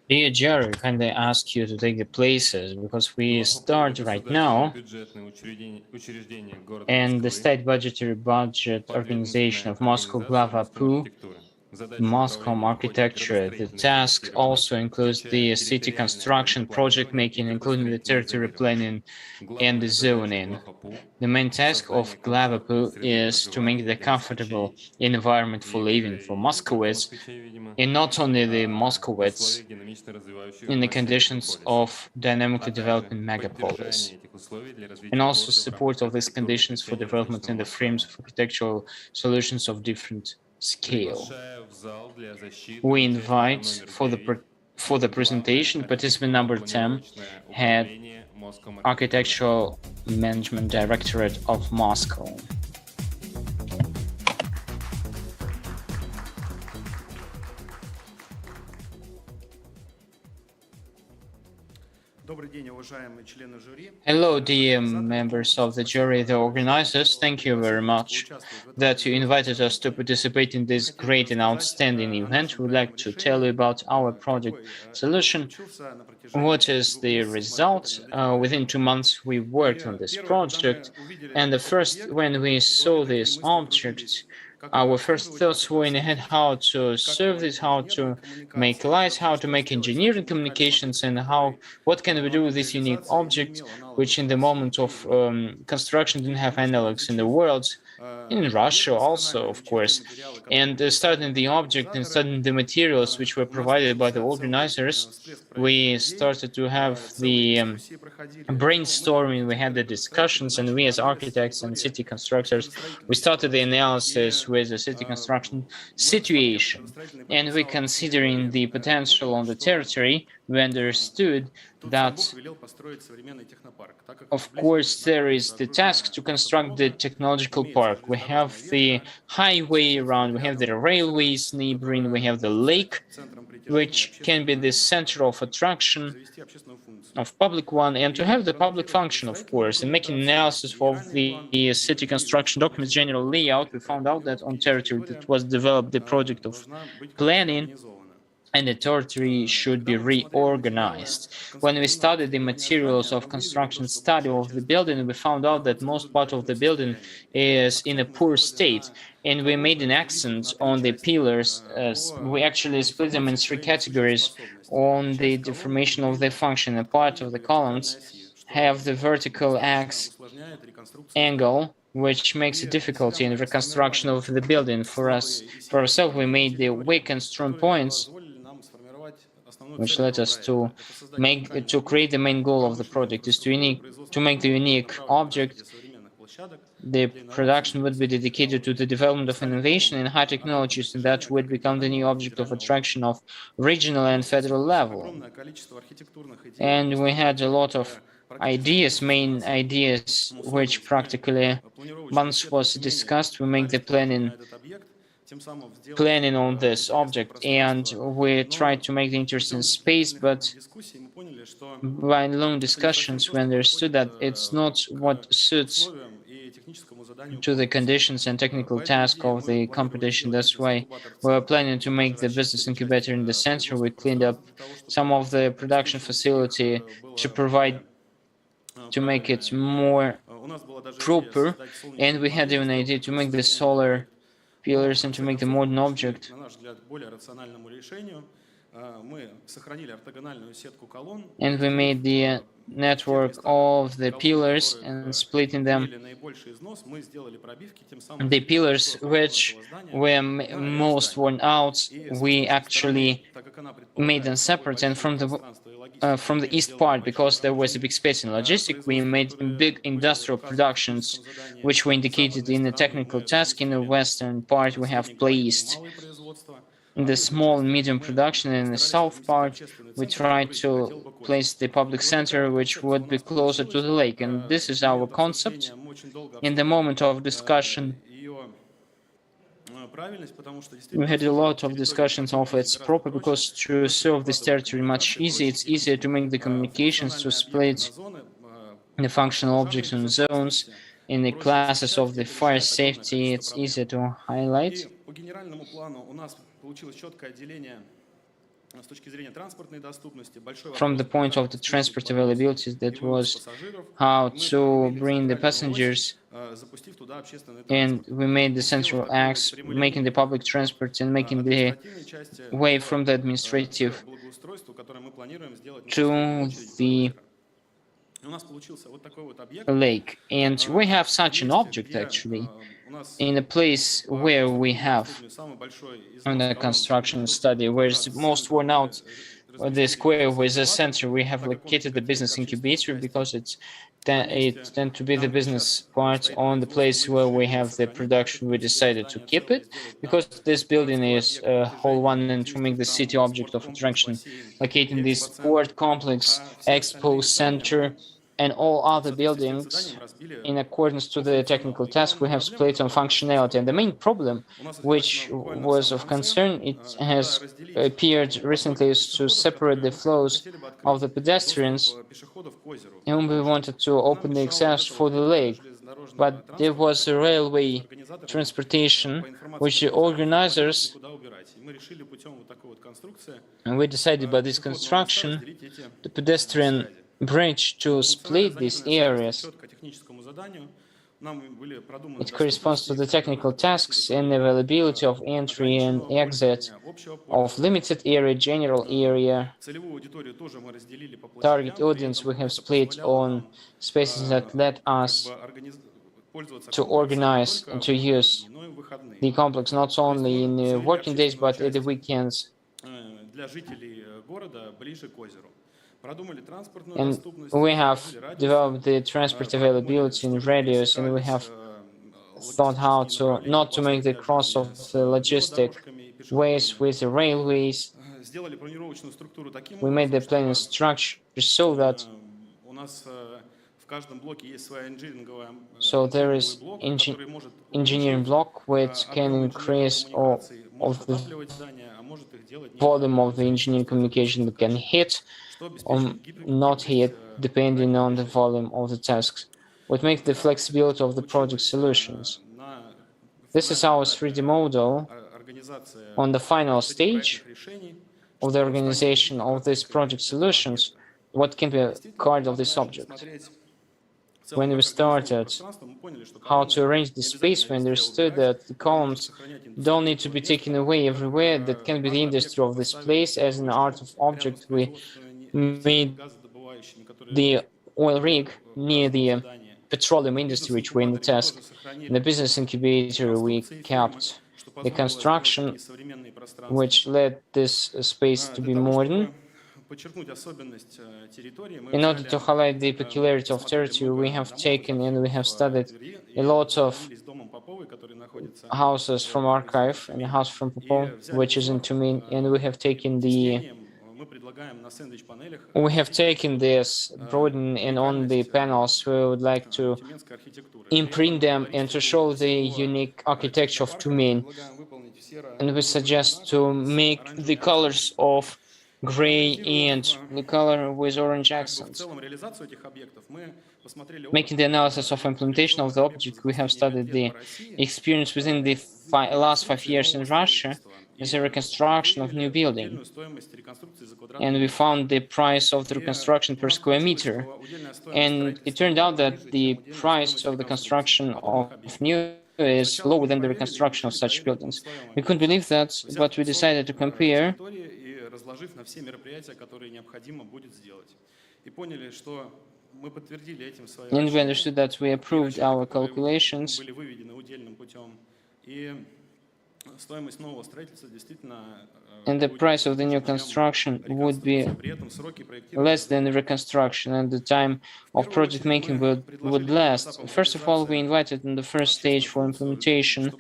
Dear Jerry, kindly ask you to take the places because we start right now, and the state budget organization of Moscow Glava PU, Moscow architecture. The task also includes the city construction, project making, including the territory planning and the zoning. The main task of Glavapu is to make the comfortable environment for living for Moscowites, and not only the Moscowites, in the conditions of dynamically developing megapolis, and also support of these conditions for development in the frames of architectural solutions of different scale. We invite for the presentation participant number 10, head Architectural Management Directorate of Moscow. Hello, dear members of the jury, the organizers. Thank you very much that you invited us to participate in this great and outstanding event. We'd like to tell you about our project solution. What is the result? Within 2 months, we worked on this project, and when we saw this object, our first thoughts were in ahead how to serve this, how to make lights, how to make engineering communications, and what can we do with this unique object, which in the moment of construction didn't have analogs in the world, in Russia also, of course. And studying the object and studying the materials which were provided by the organizers, we started to have the brainstorming, we had the discussions, and we as architects and city constructors, we started the analysis with the city construction situation, and we considering the potential on the territory, we understood that of course there is the task to construct the technological park. We have the highway around, we have the railways neighboring, we have the lake, which can be the center of attraction of public one, and to have the public function, of course. And making analysis of the city construction documents general layout, we found out that on territory that was developed the project of planning, and the territory should be reorganized. When we studied the materials of construction study of the building, we found out that most part of the building is in a poor state, and we made an accent on the pillars. We actually split them in 3 categories on the deformation of the function. A part of the columns have the vertical angle, which makes a difficulty in reconstruction of the building. For ourselves, we made the weak and strong points, which led us to create the main goal of the project is to make the unique object. The production would be dedicated to the development of innovation and high technologies, and that would become the new object of attraction of regional and federal level. And we had a lot of ideas, main ideas, which practically once was discussed, we make the planning on this object, and we tried to make the interesting space, but by long discussions we understood that it's not what suits to the conditions and technical task of the competition. That's why we were planning to make the business incubator in the center. We cleaned up some of the production facility to make it more proper, and we had even an idea to make the solar pillars and to make the modern object. And we made the network of the pillars and splitting them. The pillars which were most worn out, we actually made them separate, and from the east part, because there was a big space in logistics, we made big industrial productions, which were indicated in the technical task. In the western part, we have placed the small and medium production. In the south part, we tried to place the public center, which would be closer to the lake. And this is our concept. In the moment of discussion, we had a lot of discussions of its proper, because to serve this territory much easier, it's easier to make the communications, to split the functional objects in zones, in the classes of the fire safety, it's easier to highlight. по генеральному плану у нас получилось четкое отделение с точки зрения транспортной доступности. From the point of the transport availability, that was how to bring the passengers, and we made the central acts, making the public transport and making the way from the administrative to the lake. And we have such an object actually in a place where we have the construction study, where it's most worn out. The square with the center, we have located the business incubator because it tend to be the business part on the place where we have the production. We decided to keep it because this building is a whole one and to make the city object of attraction, locating the sport complex, expo center, and all other buildings in accordance to the technical task we have split on functionality. And the main problem, which was of concern, it has appeared recently, is to separate the flows of the pedestrians, and we wanted to open the access for the lake. But there was a railway transportation, which the organizers, and we decided by this construction, the pedestrian bridge to split these areas. It corresponds to the technical tasks and availability of entry and exit of limited area, general area. Target audience we have split on spaces that let us to organize and to use the complex not only in working days but at the weekends. And we have developed the transport availability in radius, and we have thought how to not to make the cross of the logistic ways with the railways. We made the planning structure so that there is engineering block which can increase of the volume of the engineering communication that can hit or not hit depending on the volume of the tasks, what makes the flexibility of the project solutions. This is our 3D model on the final stage of the organization of these project solutions. What can be card of this object? When we started how to arrange the space, we understood that the columns don't need to be taken away everywhere. That can be the industry of this place. As an art of object, we made the oil rig near the petroleum industry, which were in the task. In the business incubator, we kept the construction, which led this space to be modern. In order to highlight the peculiarity of territory, we have taken and we have studied a lot of houses from archive and a house from Popov, which is in Tyumen, and we have taken this broaden, and on the panels we would like to imprint them and to show the unique architecture of Tyumen. And we suggest to make the colors of gray and the color with orange accents. Making the analysis of implementation of the object, we have studied the experience within the last 5 years in Russia as a reconstruction of new building. And we found the price of the reconstruction per square meter. And it turned out that the price of the construction of new is lower than the reconstruction of such buildings. We couldn't believe that, but we decided to compare. And we understood that we approved our calculations. And the price of the new construction would be less than the reconstruction, and the time of project making would last. First of all, we invited in the first stage for implementation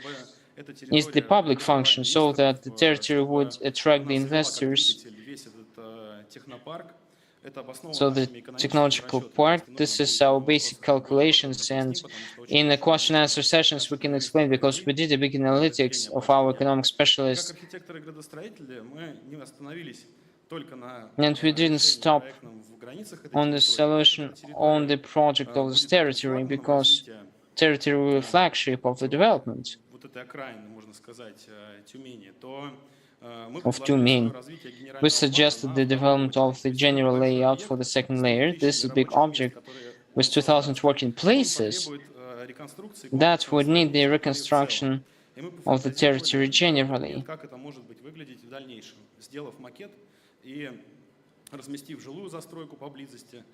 is the public function, so that the territory would attract the investors. So the technological part, this is our basic calculations, and in the question and answer sessions we can explain, because we did a big analytics of our economic specialists, and we didn't stop on the solution on the project of this territory, because territory will be the flagship of the development. вот этой окраины, можно сказать, Тюмени, то мы of предложили свое Tyumen. развитие We генерального плана suggested на the второй development уровень. of То the есть первый general большой layout for объект the second с layer. 3000 This is a big рабочих мест, object который with он 2,000 создаст, working он places потребует реконструкции that комплекса would need the восстановления территории в целом. reconstruction И мы of the territory пофантазировали на тот предмет, generally. как это может быть выглядеть в дальнейшем, сделав макет и разместив жилую застройку поблизости,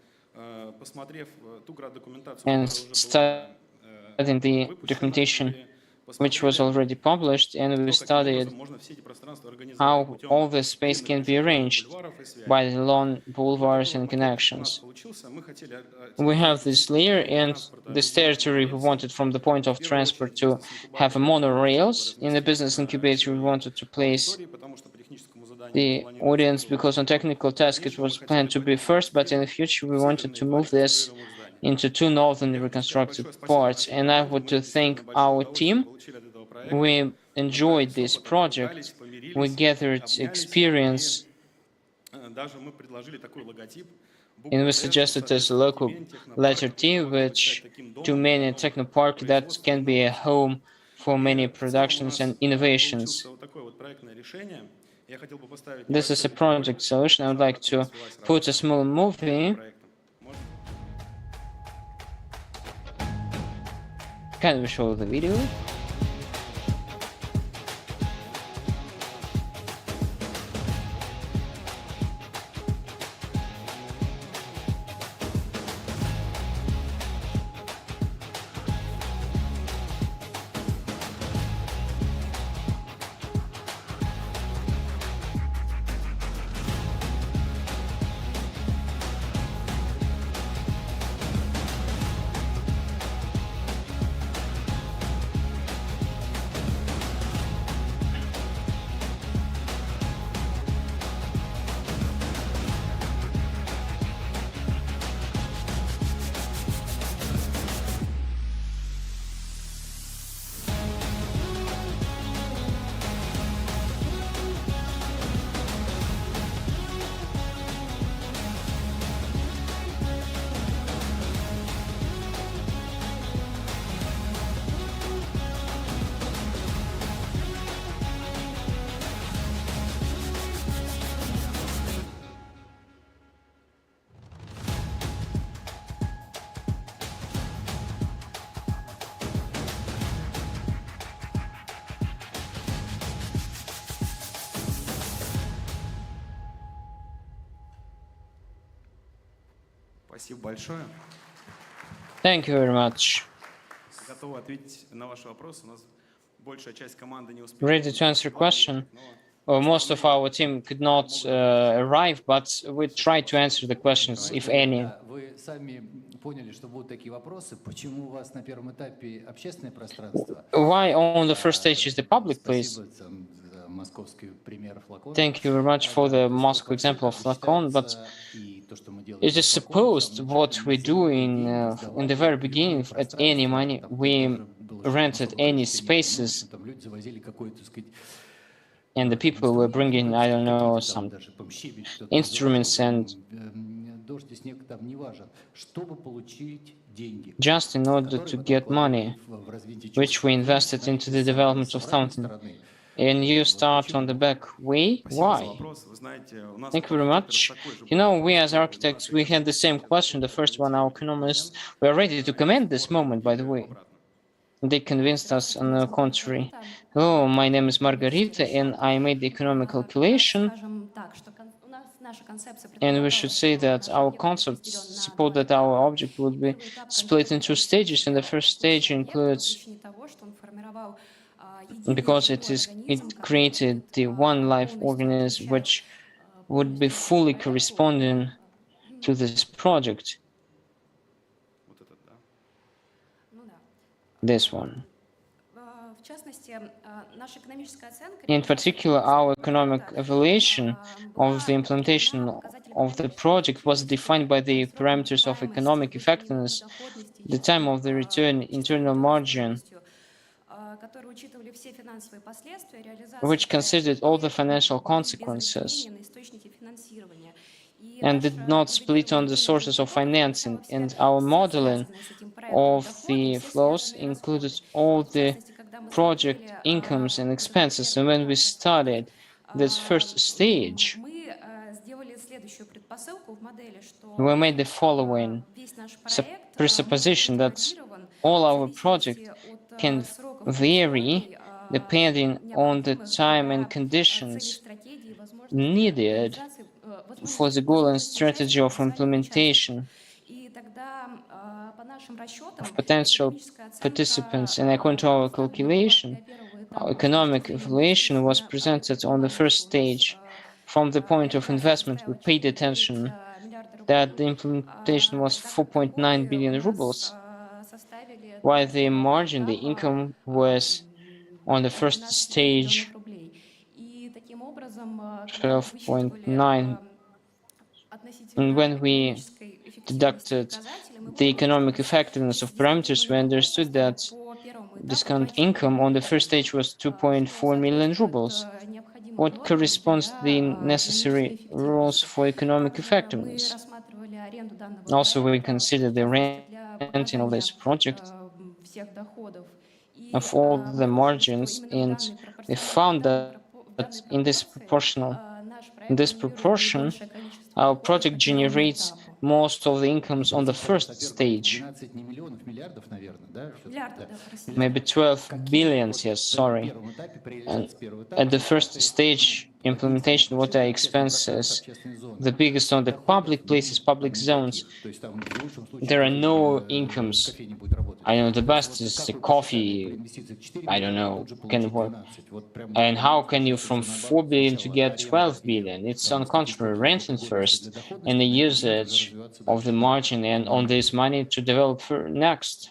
посмотрев ту документацию, And которая уже была studying the выпущена, documentation и which was посмотрели already published, and we то, каким studied образом можно все эти пространства организовать how путем all the space длинных can be пешеходных arranged бульваров и связей. by the long Вот такой boulevards вот and макет у нас connections. получился. Мы хотели We have территорию this layer, путем and транспорта this объединить на territory we рельсы. wanted from the point of В первую transport очередь to have a бизнес-инкубатор мы хотели бы monorails. In the разместить business на incubator, we территории wanted to place аудитории, потому что по техническому заданию это the планируется audience, второй because on уровень. technical В task it дальнейшем мы was хотели planned to be поднять его в first, but in the средние future we в wanted северные to два move this реконструируемых здания. into two northern Я хочу сказать reconstructed большое спасибо parts. нашей And I команде. want Мы to действительно thank большое our удовольствие team. получили от этого проекта. We enjoyed Набрались this опыта, project. поругались, We помирились, gathered обнялись. experience, И даже мы предложили такой логотип, and буква we «Т», что, suggested as a соответственно, local Тюмень, letter технопарк, T, это может быть стать which таким to домом для many новых technopark that производств и can be a инноваций. home for many И в целом у productions нас and innovations. получился вот такое вот проектное решение. Я хотел бы поставить This is a небольшой видеоролик, project solution. I would like как у нас to велась put a работа small над movie, проектом. Можно? kind of show the video. Спасибо большое. Thank you very much. Готовы ответить на ваши вопросы. У нас большая часть команды не успела. Ready to answer question. Most of our team could not arrive, but we tried to answer the questions, if any. Вы сами поняли, что будут такие вопросы. Почему у вас на первом этапе общественное пространство? Why on the first stage is the public, please? Спасибо за московский пример флакона. Thank you very much for the Moscow example of Flacon, but it is supposed what we do in the very beginning at any money, we rented any spaces, Там люди завозили какой-то, так сказать, and the people were bringing, I don't know, some instruments and дождь и снег там не важен, чтобы получить деньги, just in order to get money, which we invested into the development of something. And you start on the back way? Why? Thank you very much. You know, we as architects, we had the same question, the first one, our economists were ready to commend this moment, by the way. They convinced us on the contrary. Oh, my name is Margarita, and I made the economic calculation. And we should say that our concepts suppose that our object would be split in two stages, and the first stage includes, because it created the one life organism which would be fully corresponding to this project. This one. In particular, our economic evaluation of the implementation of the project was defined by the parameters of economic effectiveness, the time of the return, internal margin, which considered all the financial consequences and did not split on the sources of financing. And our modeling of the flows included all the project incomes and expenses. And when we started this first stage, we made the following presupposition that all our project can vary depending on the time and conditions needed for the goal and strategy of implementation of potential participants. And according to our calculation, our economic evaluation was presented on the first stage. From the point of investment, we paid attention that the implementation was 4.9 billion rubles, while the margin, the income, was on the first stage 12.9. And when we deducted the economic effectiveness of parameters, we understood that discount income on the first stage was 2.4 million rubles, what corresponds to the necessary rules for economic effectiveness. Also, we consider the renting of this project of all the margins, and we found that in this proportion, our project generates most of the incomes on the first stage. Maybe 12 billions, yes, sorry. And at the first stage implementation, what are expenses? The biggest on the public places, public zones. There are no incomes. I know the best is the coffee, I don't know, can work. And how can you from 4 billion to get 12 billion? It's on contrary, renting first and the usage of the margin and on this money to develop next.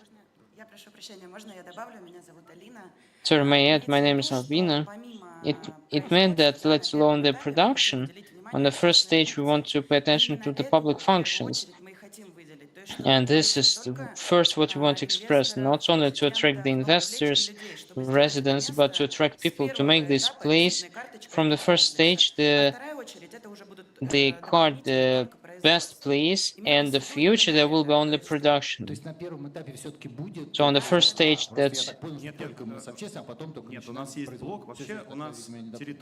Sorry, may I add, my name is Albina. It meant that, let alone the production, on the first stage we want to pay attention to the public functions. And this is first what we want to express, not only to attract the investors, residents, but to attract people to make this place from the first stage the best place, and the future there will be only production. So on the first stage that's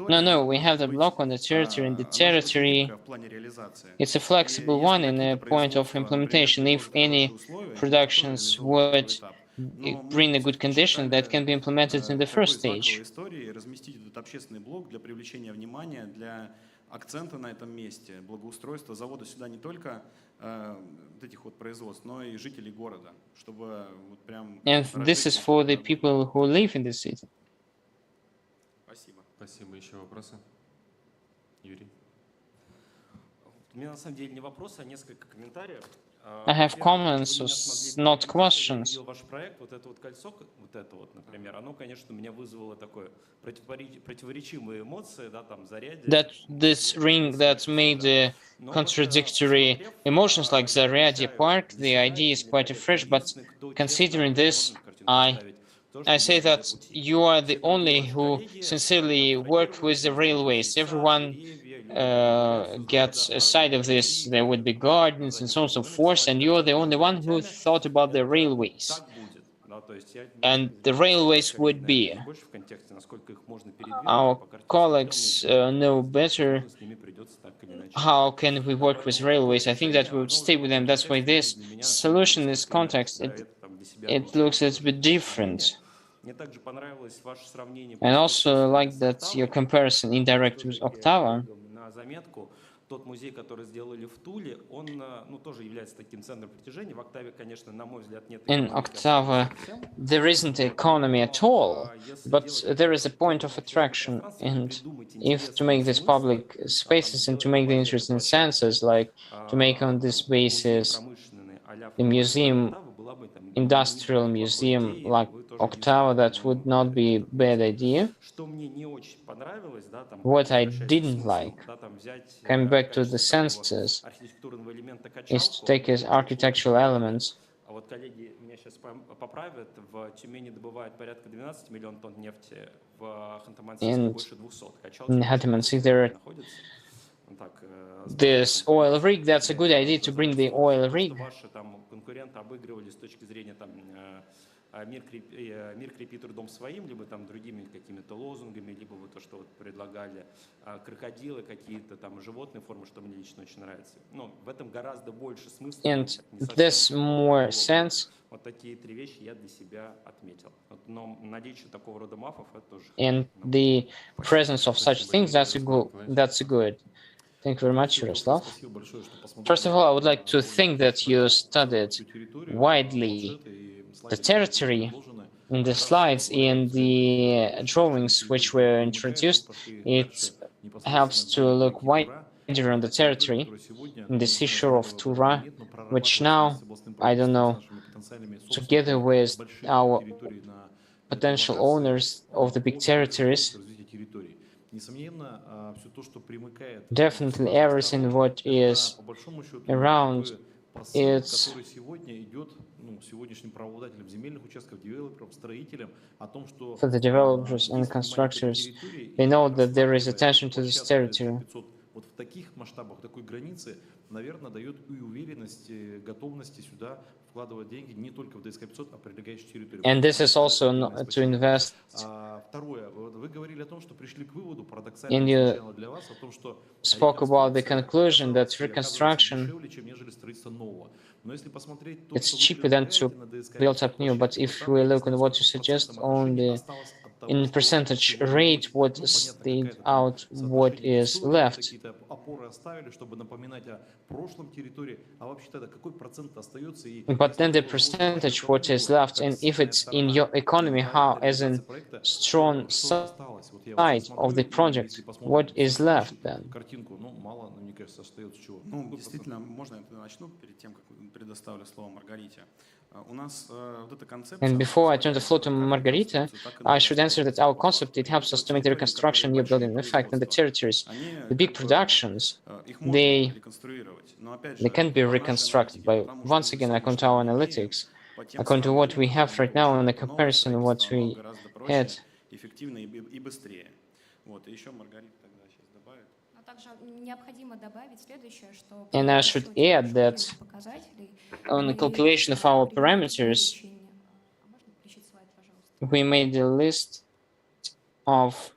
no, we have the block on the territory, and the territory it's a flexible one in a point of implementation. If any productions would bring a good condition, that can be implemented in the first stage. Акцента на этом месте, благоустройство завода сюда не только этих вот производств, но и жителей города, чтобы вот прям. And this is for the people who live in the city. Спасибо. Спасибо. Еще вопросы? Юрий. У меня на самом деле не вопрос, а несколько комментариев. I have comments, not questions. Ваш проект, вот это вот кольцо, вот это вот, например, оно, конечно, у меня вызвало такое противоречивые эмоции, да, там заряде. That this ring that made contradictory emotions like Zaryadye Park, the idea is quite fresh, but considering this, I say that you are the only who sincerely work with the railways. Everyone gets a side of this. There would be gardens and so on and so forth, and you're the only one who thought about the railways. And the railways would be. Our colleagues know better how can we work with railways. I think that we would stay with them. That's why this solution, this context, it looks a bit different. And also like that your comparison indirect with Oktava. Тот музей, который сделали в Туле, он, ну, тоже является таким центром притяжения. В Октаве, конечно, на мой взгляд, нет. In Oktava, there isn't economy at all, but there is a point of attraction. And if to make these public spaces and to make the interesting senses, like to make on this basis a museum, industrial museum like Oktava, that would not be a bad idea. What I didn't like, coming back to the senses, is to take as architectural elements. Вот коллеги меня сейчас поправят, в Тюмени добывают порядка 12 миллионов тонн нефти, в Ханты-Мансийске больше 200. In Hantı-Mansiysk there this oil rig, that's a good idea to bring the oil rig. Ваши там конкуренты обыгрывали с точки зрения там мир крепи трудом своим, либо там другими какими-то лозунгами, либо вот то, что вот предлагали крокодилы, какие-то там животные формы, что мне лично очень нравится. Но в этом гораздо больше смысла. And this more sense. Вот такие три вещи я для себя отметил. Но наличие такого рода мафов это тоже. And the presence of such things, that's good. Thank you very much, Yaroslav. First of all, I would like to think that you studied widely the territory in the slides, in the drawings which were introduced. It helps to look wider on the territory in the seashore of Tura, which now, I don't know, together with our potential owners of the big territories, definitely everything what is around it's for the developers and constructors. They know that there is attention to this territory. Вот в таких масштабах, такой границе, наверное, дает и уверенность, готовности сюда вкладывать деньги не только в DSK500, а прилегающую территорию. And this is also to invest. Второе, вы говорили о том, что пришли к выводу парадоксально для вас о том, что spoke about the conclusion that reconstruction дешевле, чем нежели строительство нового. Но если посмотреть то, it's cheaper than to build up new. But if we look at what you suggest on the in percentage rate, what stayed out, what is left. But then the percentage what is left, and if it's in your economy, how as a strong side of the project, what is left then? Ну, действительно, можно я начну перед тем, как предоставлю слово Маргарите. And before I turn the floor to Margarita, I should answer that our concept, it helps us to make the reconstruction new building. In fact, in the territories, the big productions, they can be reconstructed. But once again, according to our analytics, according to what we have right now in the comparison of what we had. And I should add that on the calculation of our parameters, we made a list of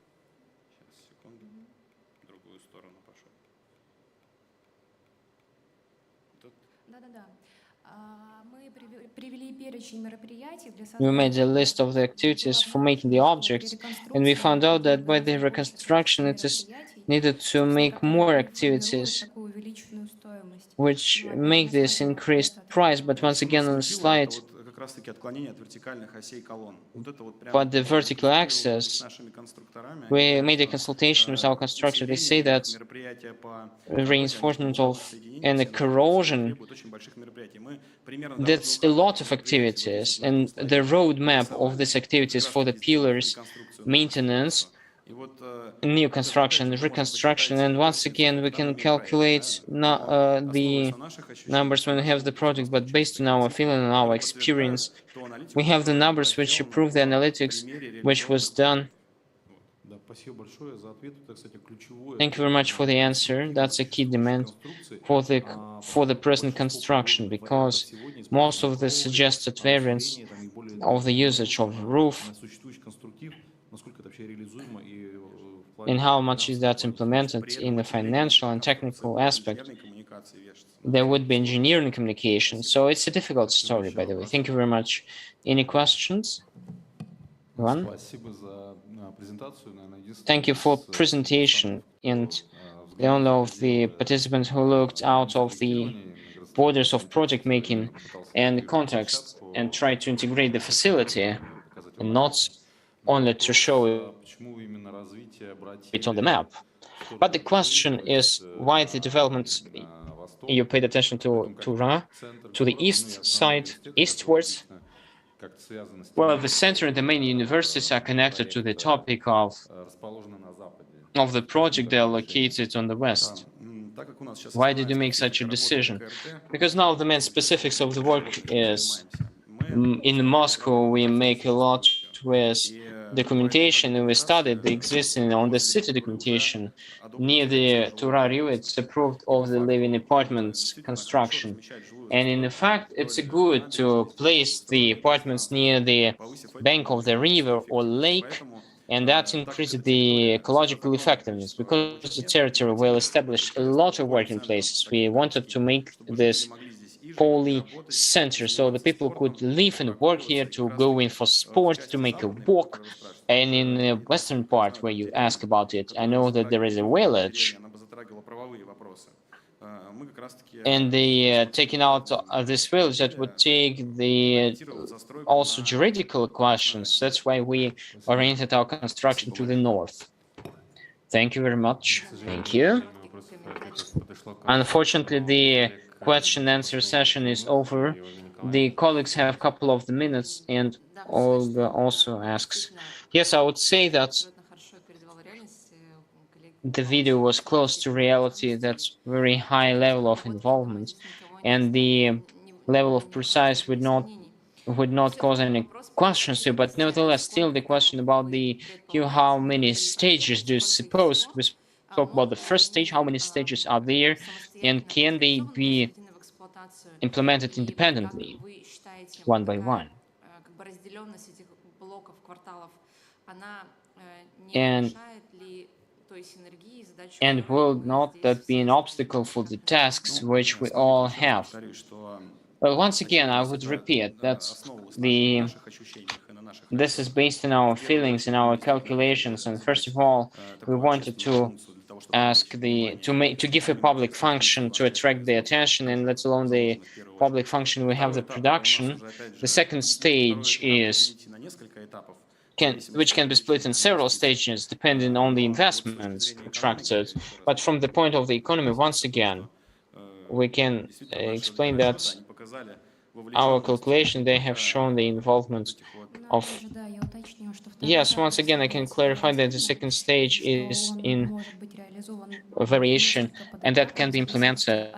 we made a list of the activities for making the objects, and we found out that by the reconstruction it is needed to make more activities which make this increased price. But once again on the slide, but the vertical axis, we made a consultation with our constructor. They say that reinforcement of and the corrosion, that's a lot of activities, and the roadmap of these activities for the pillars, maintenance, new construction, reconstruction, and once again we can calculate the numbers when we have the project, but based on our feeling and our experience, we have the numbers which approve the analytics which was done. Thank you very much for the answer. That's a key demand for the present construction, because most of the suggested variants of the usage of roof and how much is that implemented in the financial and technical aspect. There would be engineering communication, so it's a difficult story, by the way. Thank you very much. Any questions? One? Thank you for presentation, and the only of the participants who looked out of the borders of project making and context and tried to integrate the facility, and not only to show it on the map. But the question is why the developments you paid attention to the east side, eastwards. Well, the center and the main universities are connected to the topic of the project. They are located on the west. Why did you make such a decision? Because now the main specifics of the work is in Moscow we make a lot with documentation, and we studied the existing on the city documentation near the Tura River. It's approved of the living apartments construction. And in fact, it's good to place the apartments near the bank of the river or lake, and that increases the ecological effectiveness because the territory will establish a lot of working places. We wanted to make this poly center so the people could live and work here, to go in for sport, to make a walk. And in the western part where you ask about it, I know that there is a village, and the taking out of this village, that would take the also juridical questions. That's why we oriented our construction to the north. Thank you very much. Thank you. Unfortunately, the question and answer session is over. The colleagues have a couple of minutes, and Olga also asks. Yes, I would say that the video was close to reality. That's very high level of involvement, and the level of precise would not cause any questions here. But nevertheless, still the question about the how many stages do you suppose? We spoke about the first stage. How many stages are there, and can they be implemented independently, one by one? And will not that be an obstacle for the tasks which we all have? Well, once again, I would repeat that this is based on our feelings and our calculations. And first of all, we wanted to ask to give a public function to attract the attention, and let alone the public function, we have the production. The second stage is which can be split in several stages depending on the investments attracted. But from the point of the economy, once again, we can explain that our calculation, they have shown the involvement of. Yes, once again, I can clarify that the second stage is in a variation, and that can be implemented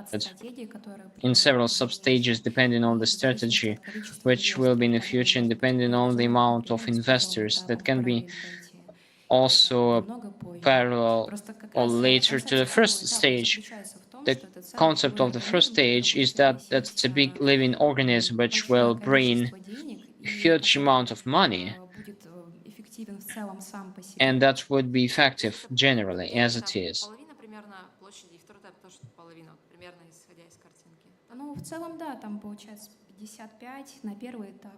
in several sub-stages depending on the strategy, which will be in the future, and depending on the amount of investors. That can be also parallel or later to the first stage. The concept of the first stage is that that's a big living organism which will bring a huge amount of money, and that would be effective generally as it is. Ну, в целом, да, там получается 55 на первый этап.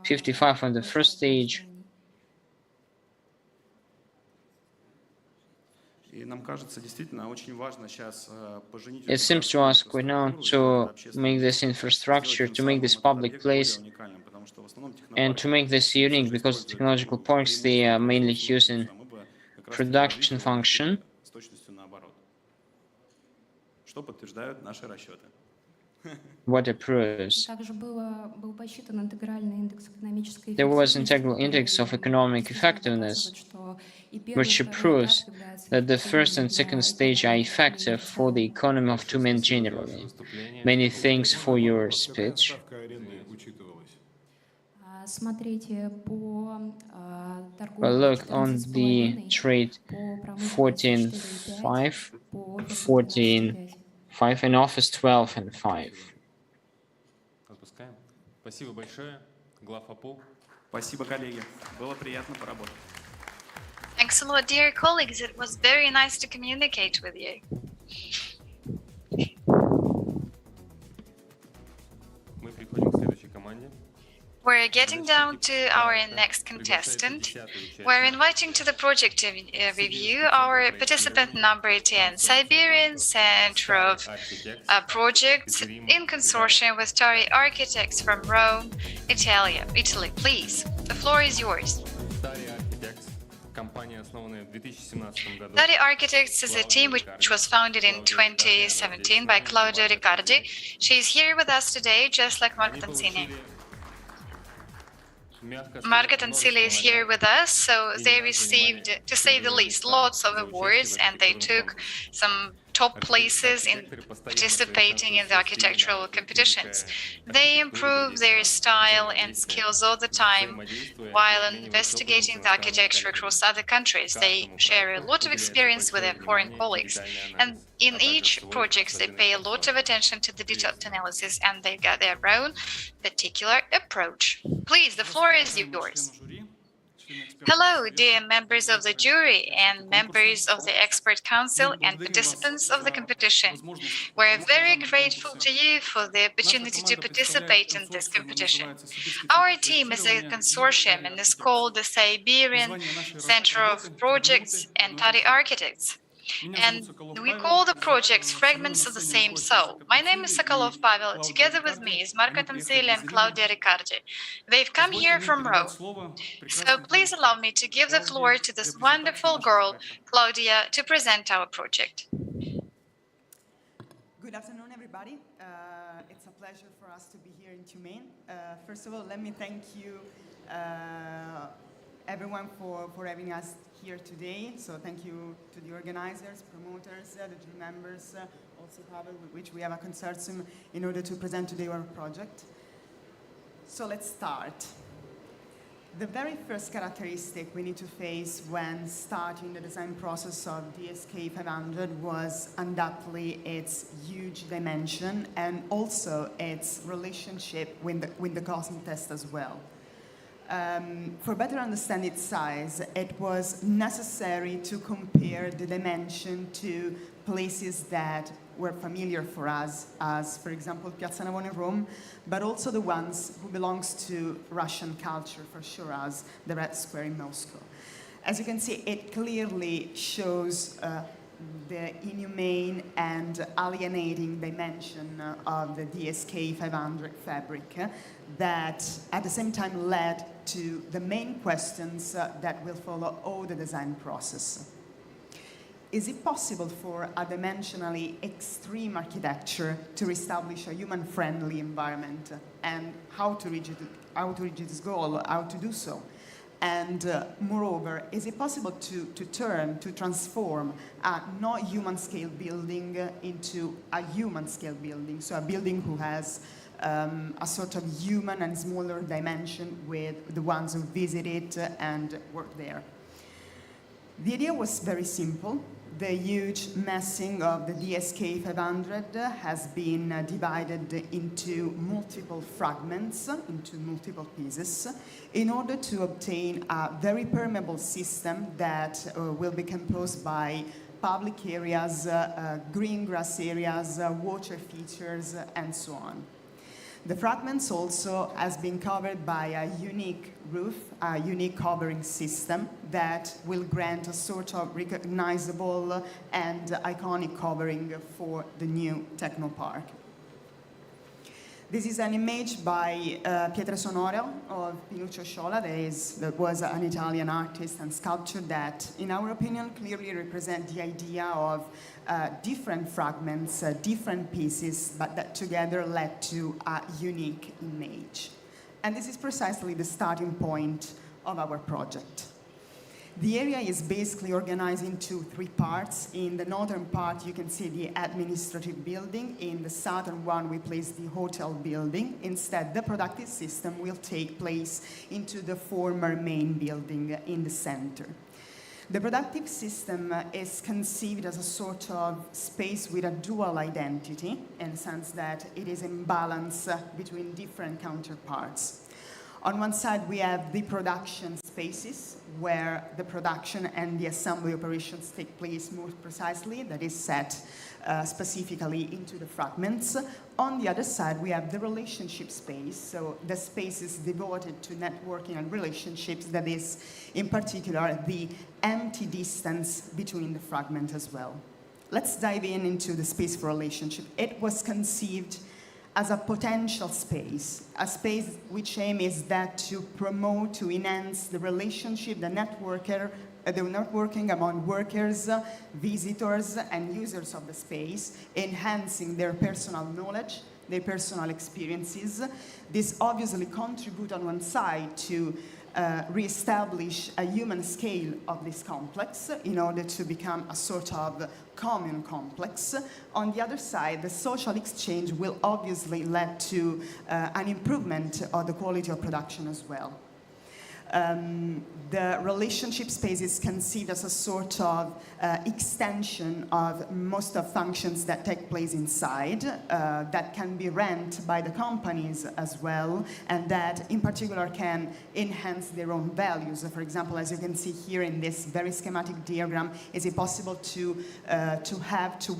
55 on the first stage. It seems to us quite now to make this infrastructure, to make this public place, and to make this unique, because technological parks, they are mainly used in production function. What approves? There was integral index of economic effectiveness, which proves that the first and second stage are effective for the economy of Tyumen generally. Many thanks for your speech. Well, look on the trade 14.5, 14.5, and office 12 and 5. Спасибо большое, глав АПО. Спасибо, коллеги. Было приятно поработать. Thanks a lot, dear colleagues. It was very nice to communicate with you. Мы приходим к следующей команде. We're getting down to our next contestant. We're inviting to the project review our participant number 10, Siberian Center of Projects in consortium with Tari Architects from Rome, Italy. Please, the floor is yours. Tari Architects is a team which was founded in 2017 by Claudio Riccardi. She's here with us today, just like Marco Tanzini. Marco Tanzini is here with us, so they received, to say the least, lots of awards, and they took some top places in participating in the architectural competitions. They improve their style and skills all the time while investigating the architecture across other countries. They share a lot of experience with their foreign colleagues. And in each project, they pay a lot of attention to the detailed analysis, and they've got their own particular approach. Please, the floor is yours. Hello, dear members of the jury and members of the expert council and participants of the competition. We're very grateful to you for the opportunity to participate in this competition. Our team is a consortium and is called the Siberian Center of Projects and Tari Architects. And we call the projects fragments of the same soul. My name is Sokolov Pavel. Together with me is Marco Tanzili and Claudia Riccardi. They've come here from Rome. So please allow me to give the floor to this wonderful girl, Claudia, to present our project. Good afternoon, everybody. It's a pleasure for us to be here in Tyumen. First of all, let me thank you, everyone, for having us here today. So thank you to the organizers, promoters, the jury members, also Pavel, with which we have a consortium in order to present today our project. So let's start. The very first characteristic we need to face when starting the design process of DSK500 was undoubtedly its huge dimension and also its relationship with the costing test as well. For better understand its size, it was necessary to compare the dimension to places that were familiar for us, as, for example, Piazza Navona in Rome, but also the ones who belongs to Russian culture, for sure, as the Red Square in Moscow. As you can see, it clearly shows the inhumane and alienating dimension of the DSK500 fabric that at the same time led to the main questions that will follow all the design process. Is it possible for a dimensionally extreme architecture to establish a human-friendly environment, and how to reach this goal, how to do so? And moreover, is it possible to transform a not human scale building into a human scale building, so a building who has a sort of human and smaller dimension with the ones who visit it and work there? The idea was very simple. The huge massing of the DSK500 has been divided into multiple fragments, into multiple pieces, in order to obtain a very permeable system that will be composed by public areas, green grass areas, water features, and so on. The fragments also has been covered by a unique roof, a unique covering system that will grant a sort of recognizable and iconic covering for the new technopark. This is an image by Pietra Sonora of Pinuccio Sciola. That was an Italian artist and sculptor that, in our opinion, clearly represent the idea of different fragments, different pieces, but that together led to a unique image. And this is precisely the starting point of our project. The area is basically organized into three parts. In the northern part, you can see the administrative building. In the southern one, we place the hotel building. Instead, the productive system will take place into the former main building in the center. The productive system is conceived as a sort of space with a dual identity, in the sense that it is in balance between different counterparts. On one side, we have the production spaces, where the production and the assembly operations take place more precisely, that is set specifically into the fragments. On the other side, we have the relationship space, so the space is devoted to networking and relationships, that is, in particular, the empty distance between the fragments as well. Let's dive into the space for relationship. It was conceived as a potential space, a space which aim is that to promote, to enhance the relationship, the networking among workers, visitors, and users of the space, enhancing their personal knowledge, their personal experiences. This obviously contributes on one side to re-establish a human scale of this complex in order to become a sort of common complex. On the other side, the social exchange will obviously lead to an improvement of the quality of production as well. The relationship space is conceived as a sort of extension of most of functions that take place inside, that can be rented by the companies as well, and that in particular can enhance their own values. For example, as you can see here in this very schematic diagram, is it possible to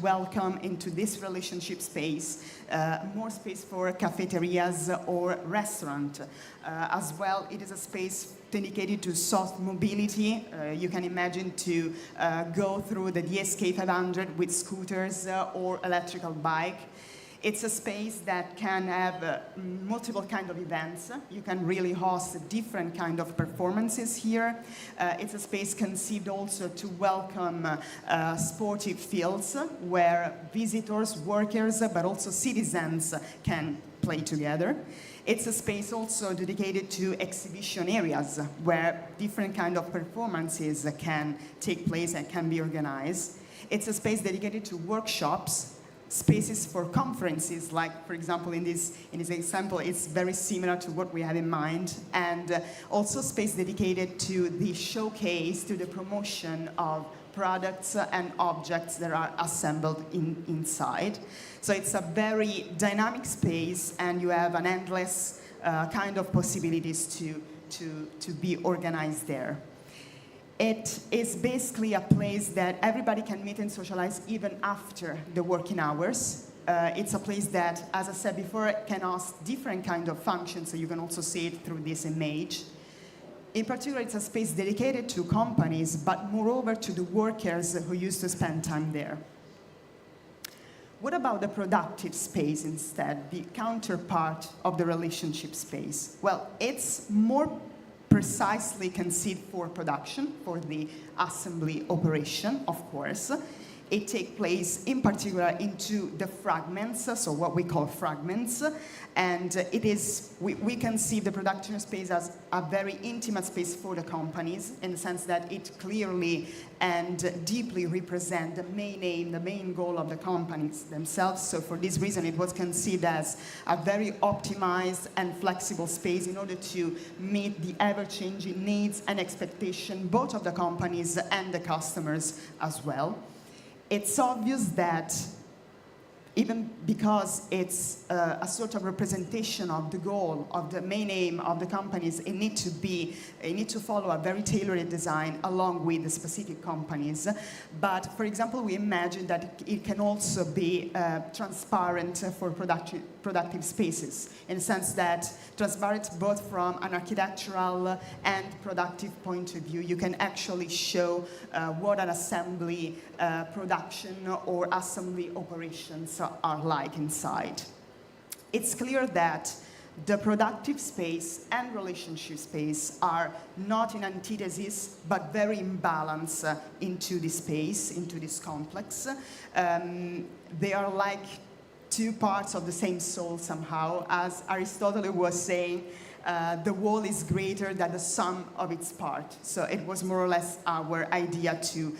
welcome into this relationship space more space for cafeterias or restaurant. As well, it is a space dedicated to soft mobility. You can imagine to go through the DSK500 with scooters or electrical bike. It's a space that can have multiple kind of events. You can really host different kind of performances here. It's a space conceived also to welcome sportive fields where visitors, workers, but also citizens can play together. It's a space also dedicated to exhibition areas where different kind of performances can take place and can be organized. It's a space dedicated to workshops, spaces for conferences, like, for example, in this example, it's very similar to what we had in mind, and also space dedicated to the showcase, to the promotion of products and objects that are assembled inside. So it's a very dynamic space, and you have an endless kind of possibilities to be organized there. It is basically a place that everybody can meet and socialize even after the working hours. It's a place that, as I said before, can host different kind of functions, so you can also see it through this image. In particular, it's a space dedicated to companies, but moreover to the workers who used to spend time there. What about the productive space instead, the counterpart of the relationship space? Well, it's more precisely conceived for production, for the assembly operation, of course. It takes place in particular into the fragments, so what we call fragments, and it is, we conceive the production space as a very intimate space for the companies, in the sense that it clearly and deeply represents the main aim, the main goal of the companies themselves. So for this reason, it was conceived as a very optimized and flexible space in order to meet the ever-changing needs and expectations, both of the companies and the customers as well. It's obvious that even because it's a sort of representation of the goal, of the main aim of the companies, it need to follow a very tailored design along with the specific companies. But for example, we imagine that it can also be transparent for productive spaces, in the sense that transparent both from an architectural and productive point of view. You can actually show what an assembly production or assembly operations are like inside. It's clear that the productive space and relationship space are not in antithesis, but very in balance into this space, into this complex. They are like two parts of the same soul somehow. As Aristotle was saying, the whole is greater than the sum of its part. So it was more or less our idea to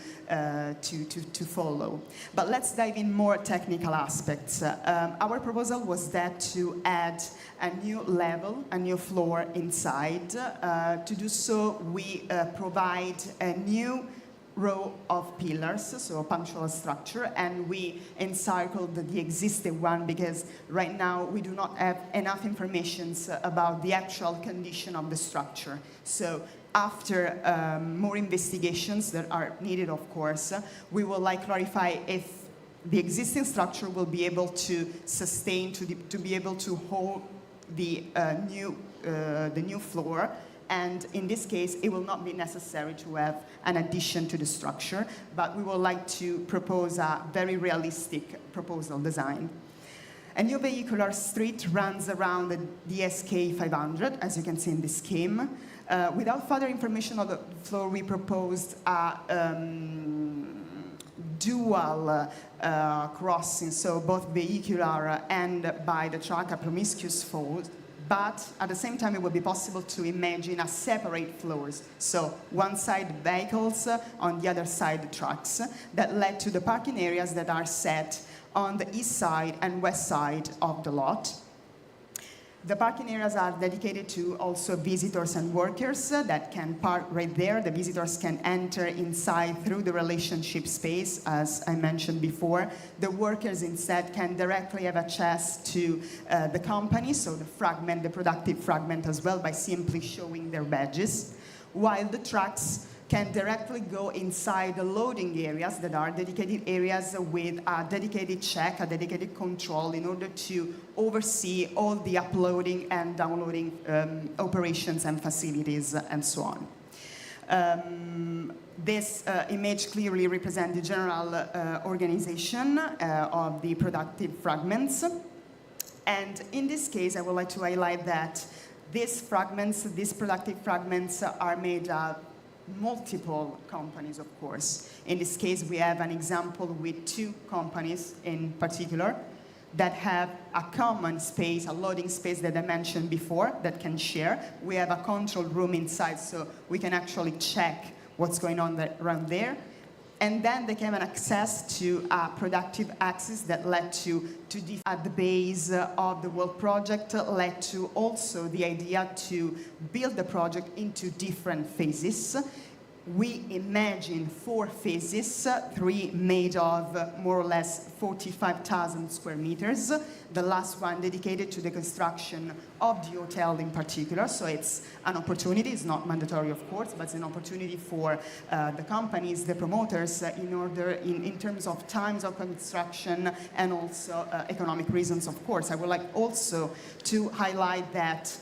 follow. But let's dive in more technical aspects. Our proposal was that to add a new level, a new floor inside. To do so, we provide a new row of pillars, so a punctual structure, and we encircled the existing one because right now we do not have enough information about the actual condition of the structure. So after more investigations that are needed, of course, we will clarify if the existing structure will be able to sustain, to be able to hold the new floor. And in this case, it will not be necessary to have an addition to the structure, but we would like to propose a very realistic proposal design. A new vehicular street runs around the DSK500, as you can see in this scheme. Without further information on the floor, we proposed a dual crossing, so both vehicular and by the truck, a promiscuous but at the same time it will be possible to imagine a separate floors. So one side vehicles, on the other side trucks, that led to the parking areas that are set on the east side and west side of the lot. The parking areas are dedicated to also visitors and workers that can park right there. The visitors can enter inside through the relationship space, as I mentioned before. The workers instead can directly have access to the company, so the fragment, the productive fragment as well, by simply showing their badges, while the trucks can directly go inside the loading areas that are dedicated areas with a dedicated check, a dedicated control in order to oversee all the uploading and downloading operations and facilities and so on. This image clearly represents the general organization of the productive fragments. And in this case, I would like to highlight that these fragments, these productive fragments are made of multiple companies, of course. In this case, we have an example with two companies in particular that have a common space, a loading space that I mentioned before, that can share. We have a control room inside, so we can actually check what's going on around there. And then they can have access to a productive axis that led to at the base of the world project, led to also the idea to build the project into different phases. We imagine 4 phases, 3 made of more or less 45,000 square meters. The last one dedicated to the construction of the hotel in particular. So it's an opportunity, it's not mandatory of course, but it's an opportunity for the companies, the promoters, in terms of times of construction and also economic reasons of course. I would like also to highlight that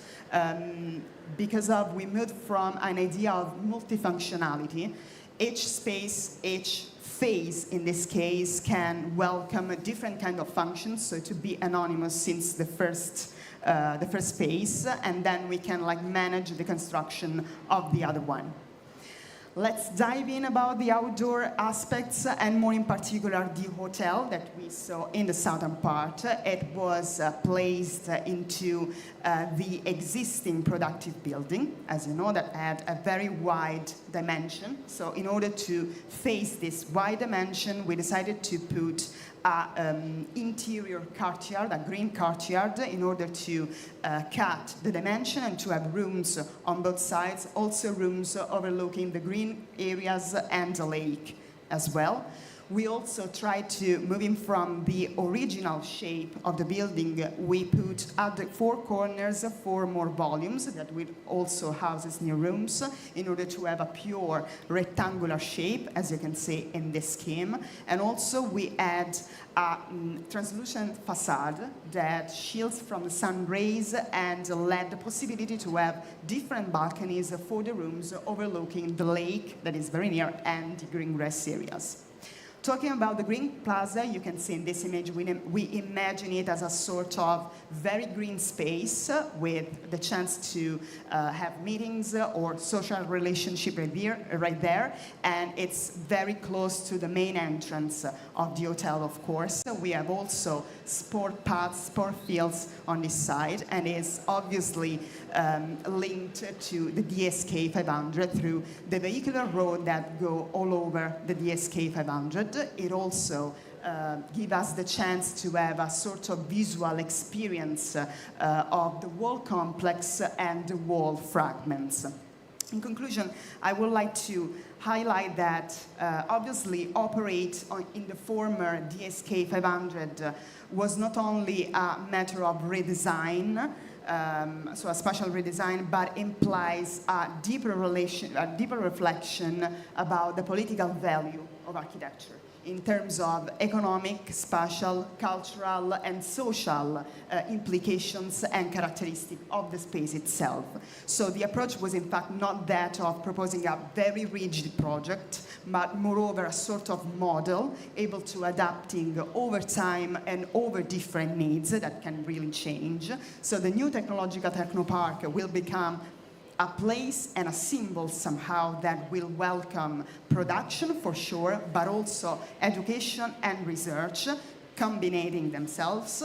because we moved from an idea of multifunctionality, each space, each phase in this case can welcome a different kind of functions, so to be anonymous since the first phase, and then we can manage the construction of the other one. Let's dive in about the outdoor aspects and more in particular the hotel that we saw in the southern part. It was placed into the existing productive building, as you know, that had a very wide dimension. So in order to face this wide dimension, we decided to put an interior courtyard, a green courtyard, in order to cut the dimension and to have rooms on both sides, also rooms overlooking the green areas and the lake as well. We also tried to, moving from the original shape of the building, we put at the 4 corners 4 more volumes that will also house new rooms in order to have a pure rectangular shape, as you can see in this scheme. And also we add a translucent facade that shields from the sun rays and led the possibility to have different balconies for the rooms overlooking the lake that is very near and the green grass areas. Talking about the Green Plaza, you can see in this image, we imagine it as a sort of very green space with the chance to have meetings or social relationship right there. And it's very close to the main entrance of the hotel, of course. We have also sport paths, sport fields on this side, and is obviously linked to the DSK500 through the vehicular road that go all over the DSK500. It also gives us the chance to have a sort of visual experience of the wall complex and the wall fragments. In conclusion, I would like to highlight that obviously operate in the former DSK500 was not only a matter of redesign, so a spatial redesign, but implies a deeper reflection about the political value of architecture in terms of economic, spatial, cultural, and social implications and characteristics of the space itself. So the approach was in fact not that of proposing a very rigid project, but moreover a sort of model able to adapting over time and over different needs that can really change. So the new technological technopark will become a place and a symbol somehow that will welcome production for sure, but also education and research combining themselves.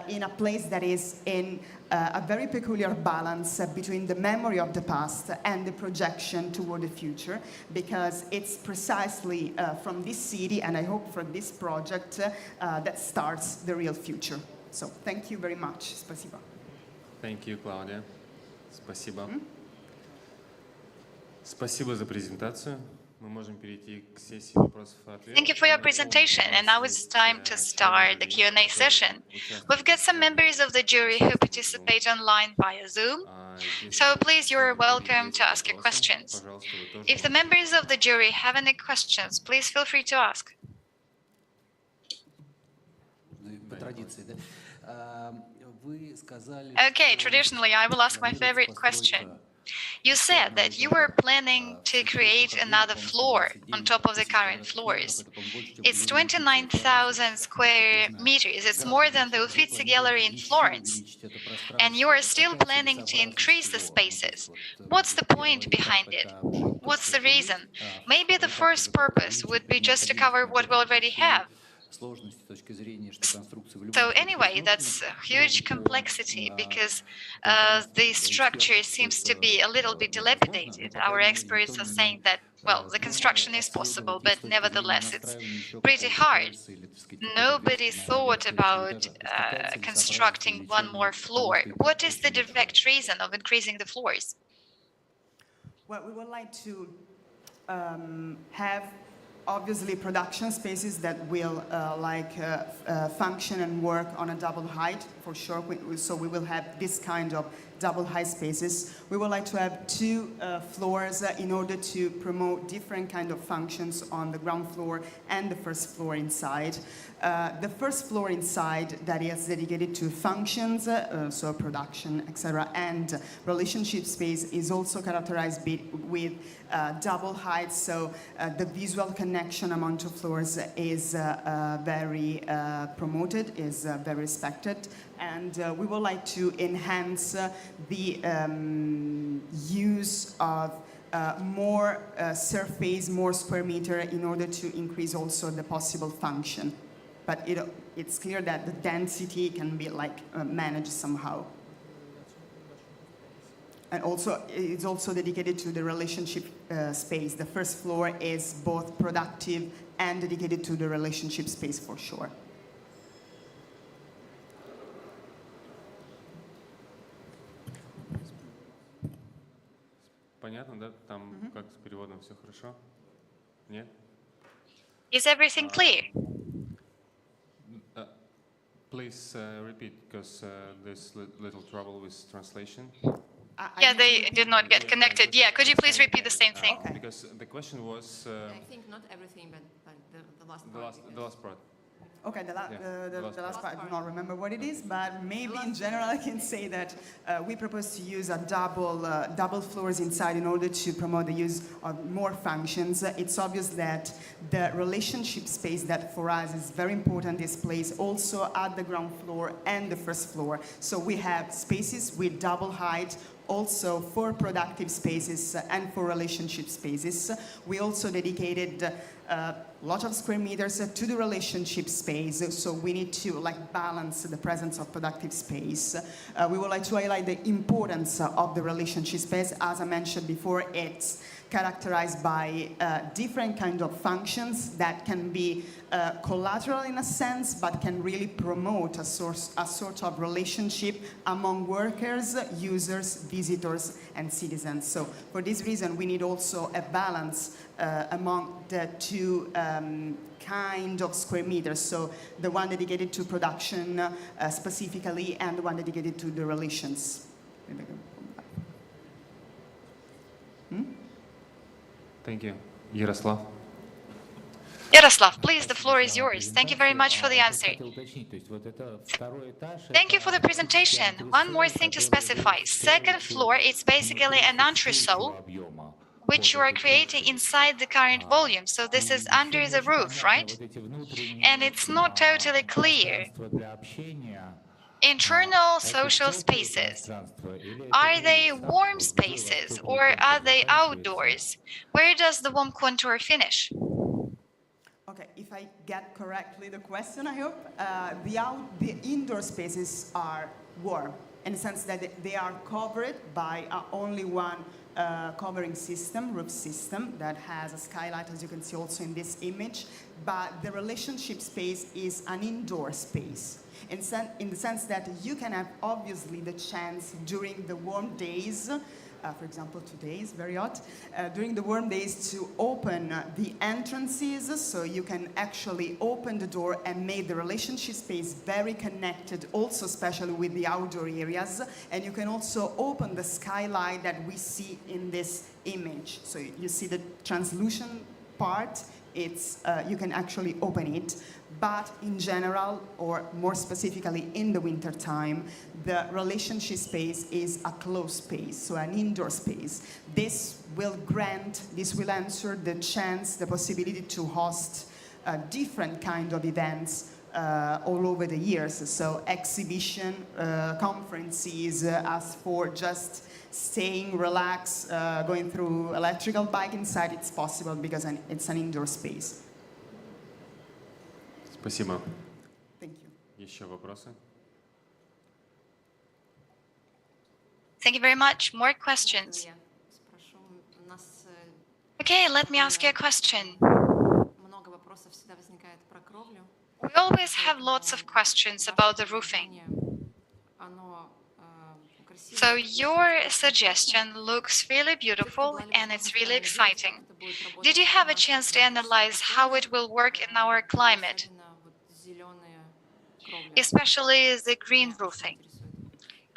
in a place that is in a very peculiar balance between the memory of the past and the projection toward the future, because it's precisely from this city, and I hope from this project, that starts the real future. So thank you very much. Спасибо. Thank you, Claudia. Спасибо. Спасибо за презентацию. Мы можем перейти к сессии вопросов и ответов. Thank you for your presentation, and now it's time to start the Q&A session. We've got some members of the jury who participate online via Zoom, so please, you're welcome to ask your questions. If the members of the jury have any questions, please feel free to ask. Okay, traditionally, I will ask my favorite question. You said that you were planning to create another floor on top of the current floors. It's 29,000 square meters. It's more than the Uffizi Gallery in Florence. And you are still planning to increase the spaces. What's the point behind it? What's the reason? Maybe the first purpose would be just to cover what we already have. So anyway, that's a huge complexity because the structure seems to be a little bit dilapidated. Our experts are saying that, well, the construction is possible, but nevertheless, it's pretty hard. Nobody thought about constructing one more floor. What is the direct reason of increasing the floors? Well, we would like to have obviously production spaces that will function and work on a double height for sure. So we will have this kind of double height spaces. We would like to have two floors in order to promote different kind of functions on the ground floor and the first floor inside. The first floor inside that is dedicated to functions, so production, etc., and relationship space is also characterized with double heights, so the visual connection among two floors is very promoted, is very respected, and we would like to enhance the use of more surface, more square meter in order to increase also the possible function. But it's clear that the density can be managed somehow. And also, it's also dedicated to the relationship space. The first floor is both productive and dedicated to the relationship space for sure. Понятно, да? Там как с переводом все хорошо? Нет? Is everything clear? Please repeat, because there's little trouble with translation. Yeah, they did not get connected. Yeah, could you please repeat the same thing? Because the question was... I think not everything, but the last part. The last part. Okay, the last part, I do not remember what it is, but maybe in general I can say that we propose to use a double floors inside in order to promote the use of more functions. It's obvious that the relationship space that for us is very important is placed also at the ground floor and the first floor. So we have spaces with double height, also for productive spaces and for relationship spaces. We also dedicated a lot of square meters to the relationship space, so we need to balance the presence of productive space. We would like to highlight the importance of the relationship space. As I mentioned before, it's characterized by different kind of functions that can be collateral in a sense, but can really promote a sort of relationship among workers, users, visitors, and citizens. So for this reason, we need also a balance among the two kind of square meters, so the one dedicated to production specifically and the one dedicated to the relations. Thank you. Yaroslav. Yaroslav, please, the floor is yours. Thank you very much for the answer. Thank you for the presentation. One more thing to specify. Second floor, it's basically an entresol, which you are creating inside the current volume. So this is under the roof, right? And it's not totally clear. Internal social spaces. Are they warm spaces or are they outdoors? Where does the warm contour finish? Okay, if I get correctly the question, I hope, the indoor spaces are warm in the sense that they are covered by only one covering system, roof system, that has a skylight, as you can see also in this image, but the relationship space is an indoor space. In the sense that you can have obviously the chance during the warm days, for example today is very hot, during the warm days to open the entrances, so you can actually open the door and make the relationship space very connected, also especially with the outdoor areas, and you can also open the skylight that we see in this image. So you see the translucent part, you can actually open it, but in general, or more specifically in the winter time, the relationship space is a closed space, so an indoor space. This will answer the chance, the possibility to host different kind of events all over the years. So exhibition, conferences, as for just staying, relax, going through electrical bike inside, it's possible because it's an indoor space. Спасибо. Thank you. Еще вопросы? Thank you very much. More questions? Okay, let me ask you a question. Много вопросов всегда возникает про кровлю. We always have lots of questions about the roofing. So your suggestion looks really beautiful and it's really exciting. Did you have a chance to analyze how it will work in our climate? Especially the green roofing.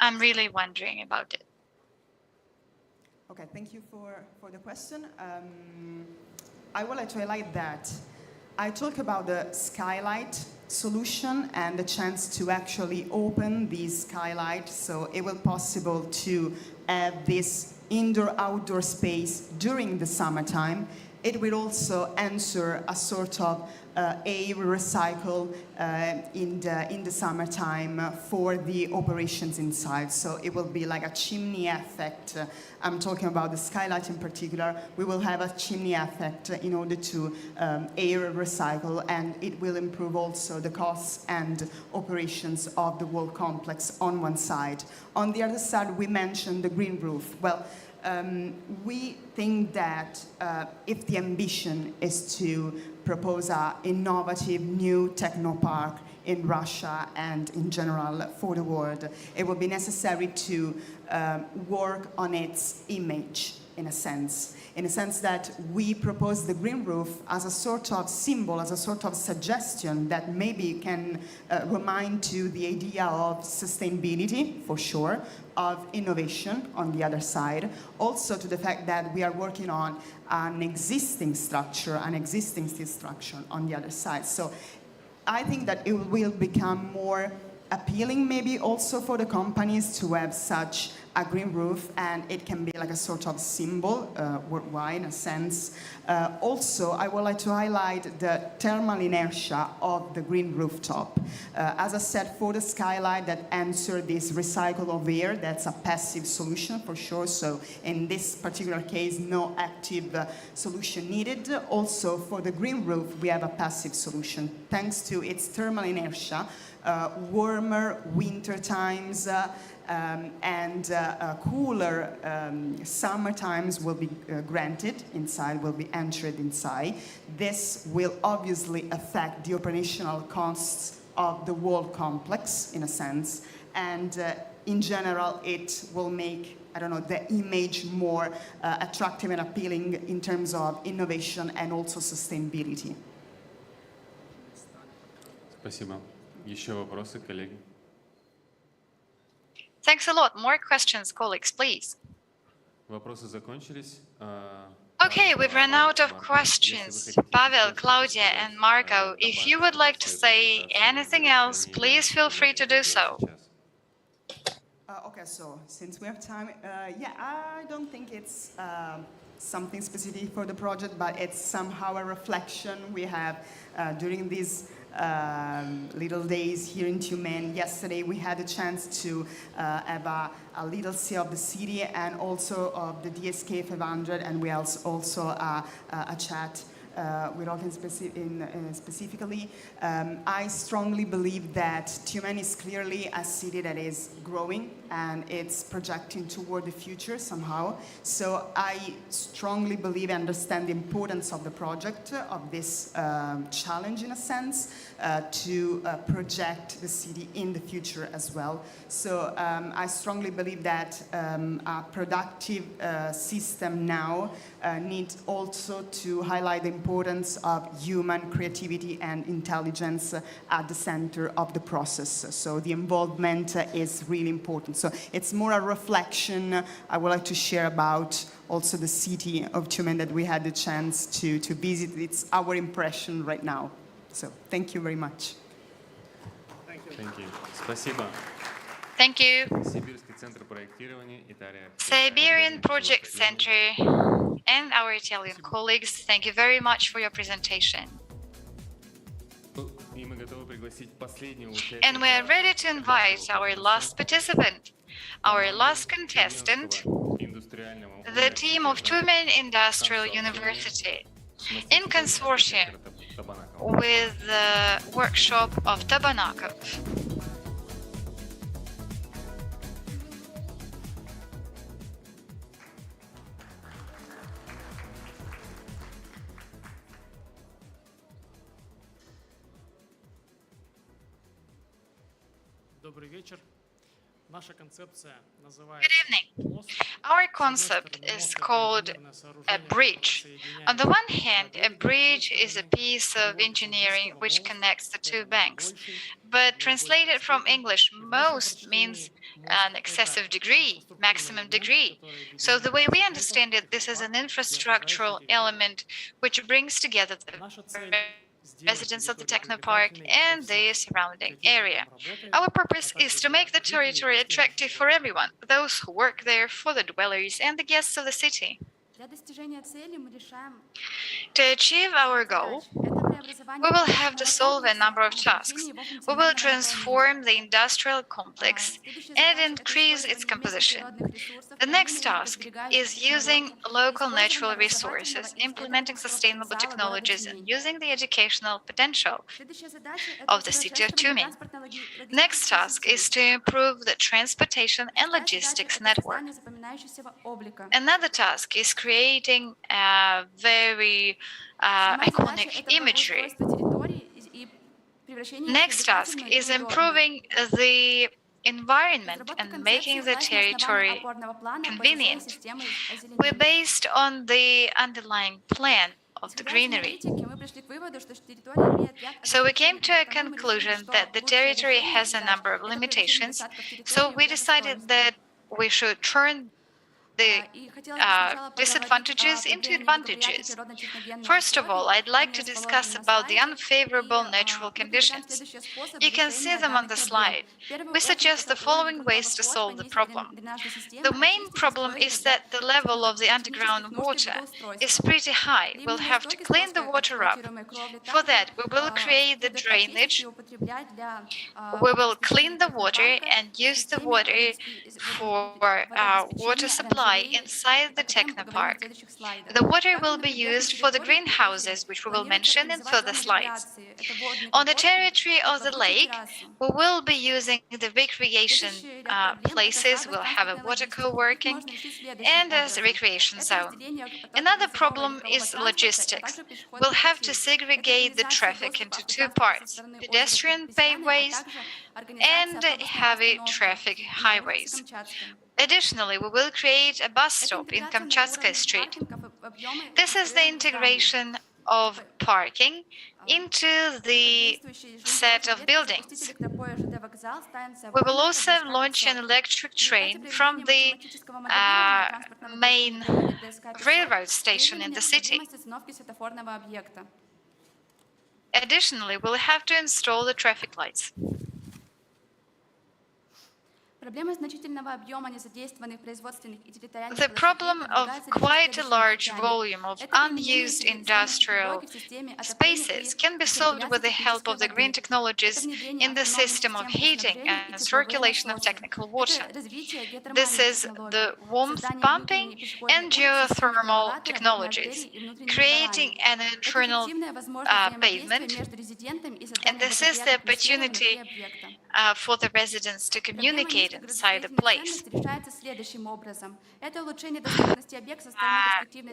I'm really wondering about it. Okay, thank you for the question. I would like to highlight that I talk about the skylight solution and the chance to actually open this skylight, so it will possible to have this indoor-outdoor space during the summertime. It will also answer a sort of air recycle in the summertime for the operations inside. So it will be like a chimney effect. I'm talking about the skylight in particular. We will have a chimney effect in order to air recycle, and it will improve also the costs and operations of the whole complex on one side. On the other side, we mentioned the green roof. Well, we think that if the ambition is to propose an innovative new technopark in Russia and in general for the world, it will be necessary to work on its image in a sense that we propose the green roof as a sort of symbol, as a sort of suggestion that maybe can remind to the idea of sustainability, for sure, of innovation on the other side, also to the fact that we are working on an existing structure, an existing steel structure on the other side. So I think that it will become more appealing maybe also for the companies to have such a green roof, and it can be like a sort of symbol worldwide in a sense. Also, I would like to highlight the thermal inertia of the green rooftop. As I said, for the skylight that answer this recycle of air, that's a passive solution for sure. So in this particular case, no active solution needed. Also for the green roof, we have a passive solution. Thanks to its thermal inertia, warmer winter times and cooler summer times will be granted inside, will be entered inside. This will obviously affect the operational costs of the whole complex in a sense, and in general it will make, I don't know, the image more attractive and appealing in terms of innovation and also sustainability. Спасибо. Еще вопросы, коллеги? Thanks a lot. More questions, colleagues, please. Вопросы закончились. Okay, we've run out of questions. Pavel, Claudia, and Marco, if you would like to say anything else, please feel free to do so. Okay, so since we have time, yeah, I don't think it's something specific for the project, but it's somehow a reflection we have during these little days here in Tyumen. Yesterday we had a chance to have a little see of the city and also of the DSK500, and we also a chat specifically, I strongly believe that Tyumen is clearly a city that is growing and it's projecting toward the future somehow. So I strongly believe and understand the importance of the project, of this challenge in a sense, to project the city in the future as well. So I strongly believe that a productive system now needs also to highlight the importance of human creativity and intelligence at the center of the process. So the involvement is really important. So it's more a reflection I would like to share about also the city of Tyumen that we had the chance to visit. It's our impression right now. So thank you very much. Thank you. Спасибо. Thank you. Сибирский центр проектирования, Италия. Siberian Project Center and our Italian colleagues, thank you very much for your presentation. И мы готовы пригласить последнего участника. And we are ready to invite our last participant, our last contestant, the team of Tyumen Industrial University, in consortium with the workshop of Tabanakov. Добрый вечер. Наша концепция называется Good evening. Our concept is called a bridge. On the one hand, a bridge is a piece of engineering which connects the two banks. But translated from English, most means an excessive degree, maximum degree. So the way we understand it, this is an infrastructural element which brings together the residents of the technopark and the surrounding area. Our purpose is to make the territory attractive for everyone, those who work there, for the dwellers and the guests of the city. To achieve our goal, we will have to solve a number of tasks. We will transform the industrial complex and increase its composition. The next task is using local natural resources, implementing sustainable technologies, and using the educational potential of the city of Tyumen. Next task is to improve the transportation and logistics network. Another task is creating a very iconic imagery. Next task is improving the environment and making the territory convenient. We're based on the underlying plan of the greenery. So we came to a conclusion that the territory has a number of limitations. So we decided that we should turn the disadvantages into advantages. First of all, I'd like to discuss about the unfavorable natural conditions. You can see them on the slide. We suggest the following ways to solve the problem. The main problem is that the level of the underground water is pretty high. We'll have to clean the water up. For that, we will create the drainage. We will clean the water and use the water for water supply inside the technopark. The water will be used for the greenhouses, which we will mention in further slides. On the territory of the lake, we will be using the recreation places. We'll have a water co-working and a recreation zone. Another problem is logistics. We'll have to segregate the traffic into two parts: pedestrian paveways and heavy traffic highways. Additionally, we will create a bus stop in Kamchatskaya Street. This is the integration of parking into the set of buildings. We will also launch an electric train from the main railroad station in the city. Additionally, we'll have to install the traffic lights. The problem of quite a large volume of unused industrial spaces can be solved with the help of the green technologies in the system of heating and circulation of technical water. This is the warmth pumping and geothermal technologies, creating an internal pavement, and this is the opportunity for the residents to communicate inside the place.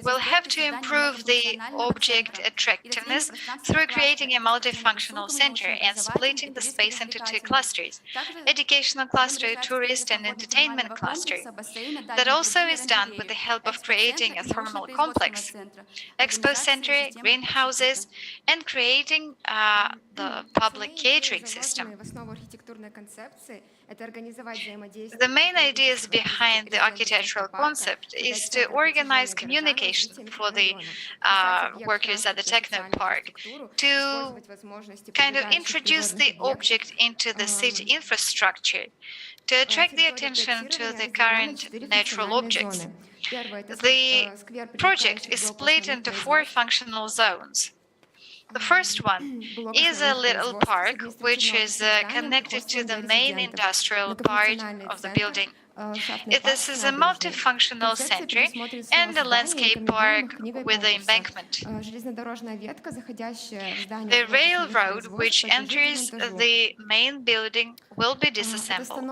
We'll have to improve the object attractiveness through creating a multifunctional center and splitting the space into two clusters: educational cluster, tourist and entertainment cluster. That also is done with the help of creating a thermal complex, expo center, greenhouses, and creating the public catering system. The main ideas behind the architectural concept is to organize communication for the workers at the technopark, to kind of introduce the object into the city infrastructure, to attract the attention to the current natural objects. The project is split into 4 functional zones. The first one is a little park, which is connected to the main industrial part of the building. This is a multifunctional center and a landscape park with an embankment. The railroad which enters the main building will be disassembled.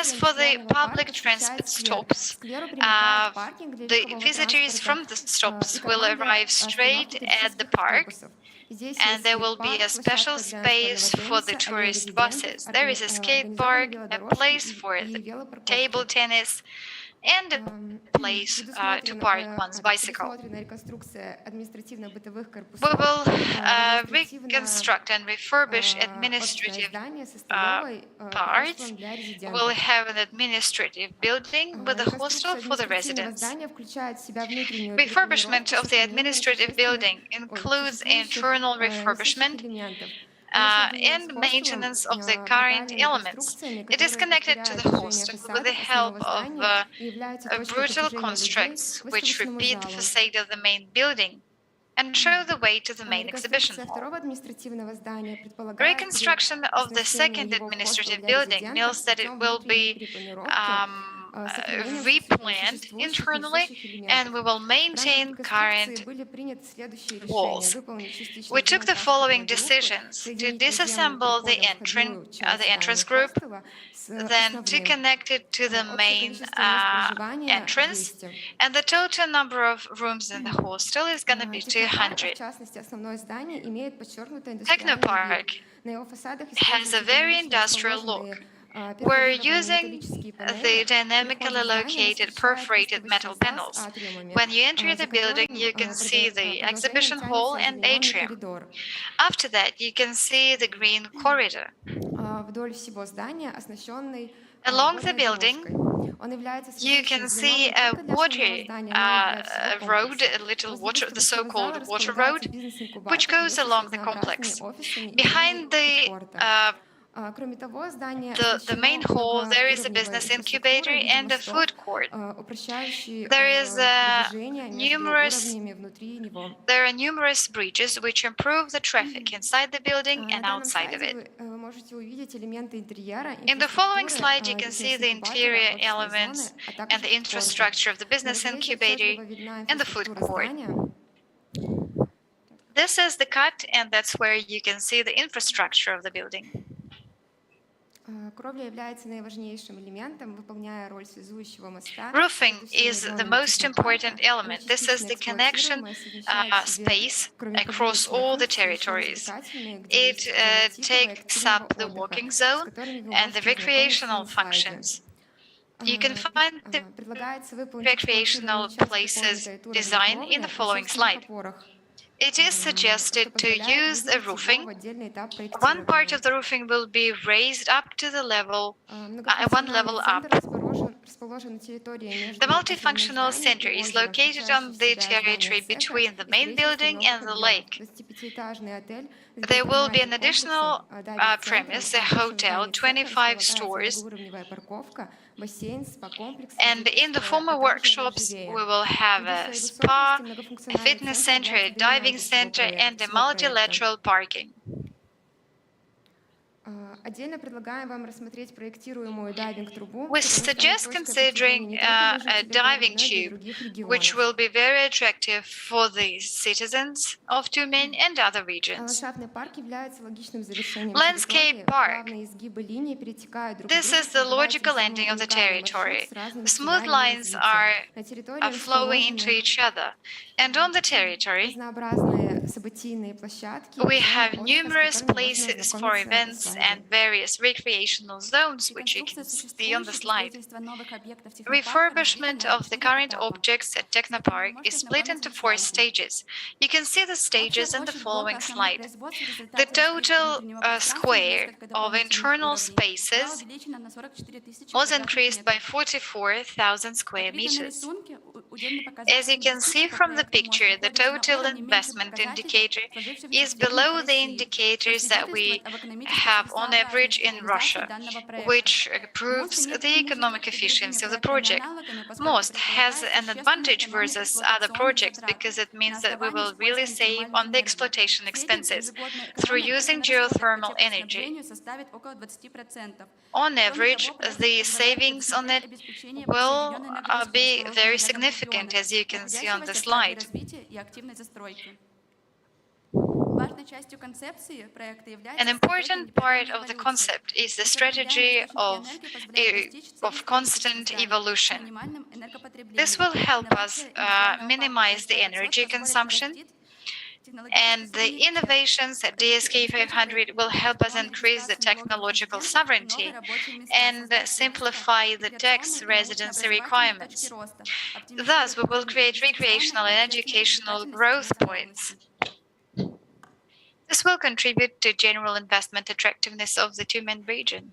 As for the public transport stops, the visitors from the stops will arrive straight at the park, and there will be a special space for the tourist buses. There is a skate park, a place for the table tennis, and a place to park one's bicycle. We will reconstruct and refurbish administrative parts. We'll have an administrative building with a hostel for the residents. Refurbishment of the administrative building includes internal refurbishment and maintenance of the current elements. It is connected to the hostel with the help of brutal constructs which repeat the facade of the main building and show the way to the main exhibition hall. Reconstruction of the second administrative building means that it will be replanned internally, and we will maintain current walls. We took the following decisions: to disassemble the entrance group, then to connect it to the main entrance, and the total number of rooms in the hostel is going to be 200. Technopark has a very industrial look. We're using the dynamically located perforated metal panels. When you enter the building, you can see the exhibition hall and atrium. After that, you can see the green corridor. Along the building, you can see a water road, a little water, the so-called water road, which goes along the complex. Behind the main hall, there is a business incubator and a food court. There are numerous bridges which improve the traffic inside the building and outside of it. In the following slide, you can see the interior elements and the infrastructure of the business incubator and the food court. This is the cut, and that's where you can see the infrastructure of the building. Roofing is the most important element. This is the connection space across all the territories. It takes up the walking zone and the recreational functions. You can find the recreational places design in the following slide. it is suggested to use a roofing. One part of the roofing will be raised up to the level, one level up. The multifunctional center is located on the territory between the main building and the lake. There will be an additional premise, a hotel, 25 stores. And in the former workshops, we will have a spa, a fitness center, a diving center, and a multilateral parking. We suggest considering a diving tube, which will be very attractive for the citizens of Tyumen and other regions. Landscape park. This is the logical ending of the territory. The smooth lines are flowing into each other. And on the territory, we have numerous places for events and various recreational zones, which you can see on the slide. Refurbishment of the current objects at Technopark is split into 4 stages. You can see the stages in the following slide. The total square of internal spaces was increased by 44,000 square meters. As you can see from the picture, the total investment indicator is below the indicators that we have on average in Russia, which proves the economic efficiency of the project. Most has an advantage versus other projects because it means that we will really save on the exploitation expenses through using geothermal energy. On average, the savings on it will be very significant, as you can see on the slide. An important part of the concept is the strategy of constant evolution. This will help us minimize the energy consumption, and the innovations at DSK500 will help us increase the technological sovereignty and simplify the tax residency requirements. Thus, we will create recreational and educational growth points. This will contribute to general investment attractiveness of the Tyumen region.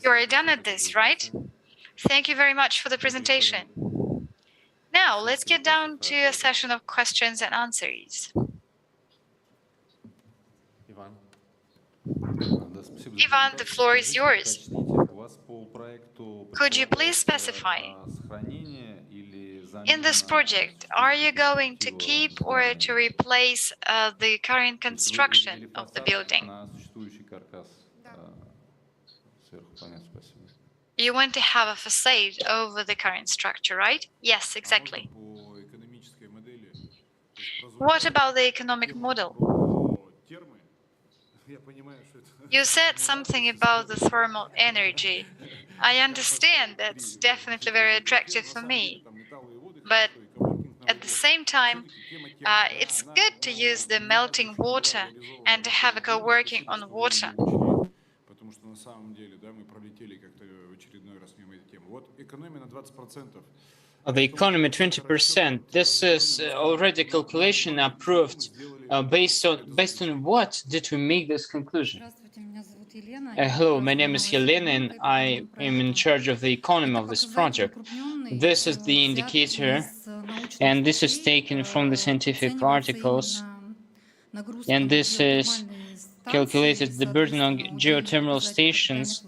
You are done at this, right? Thank you very much for the presentation. Now, let's get down to a session of questions and answers. Ivan, the floor is yours. Could you please specify, in this project, are you going to keep or to replace the current construction of the building? You want to have a facade over the current structure, right? Yes, exactly. What about the economic model? You said something about the thermal energy. I understand that's definitely very attractive for me. But at the same time, it's good to use the melting water and to have a co-working on water. The economy 20%. This is already calculation approved. Based on what did we make this conclusion? Hello, my name is Helena and I am in charge of the economy of this project. This is the indicator and this is taken from the scientific articles, and this is calculated the burden on geothermal stations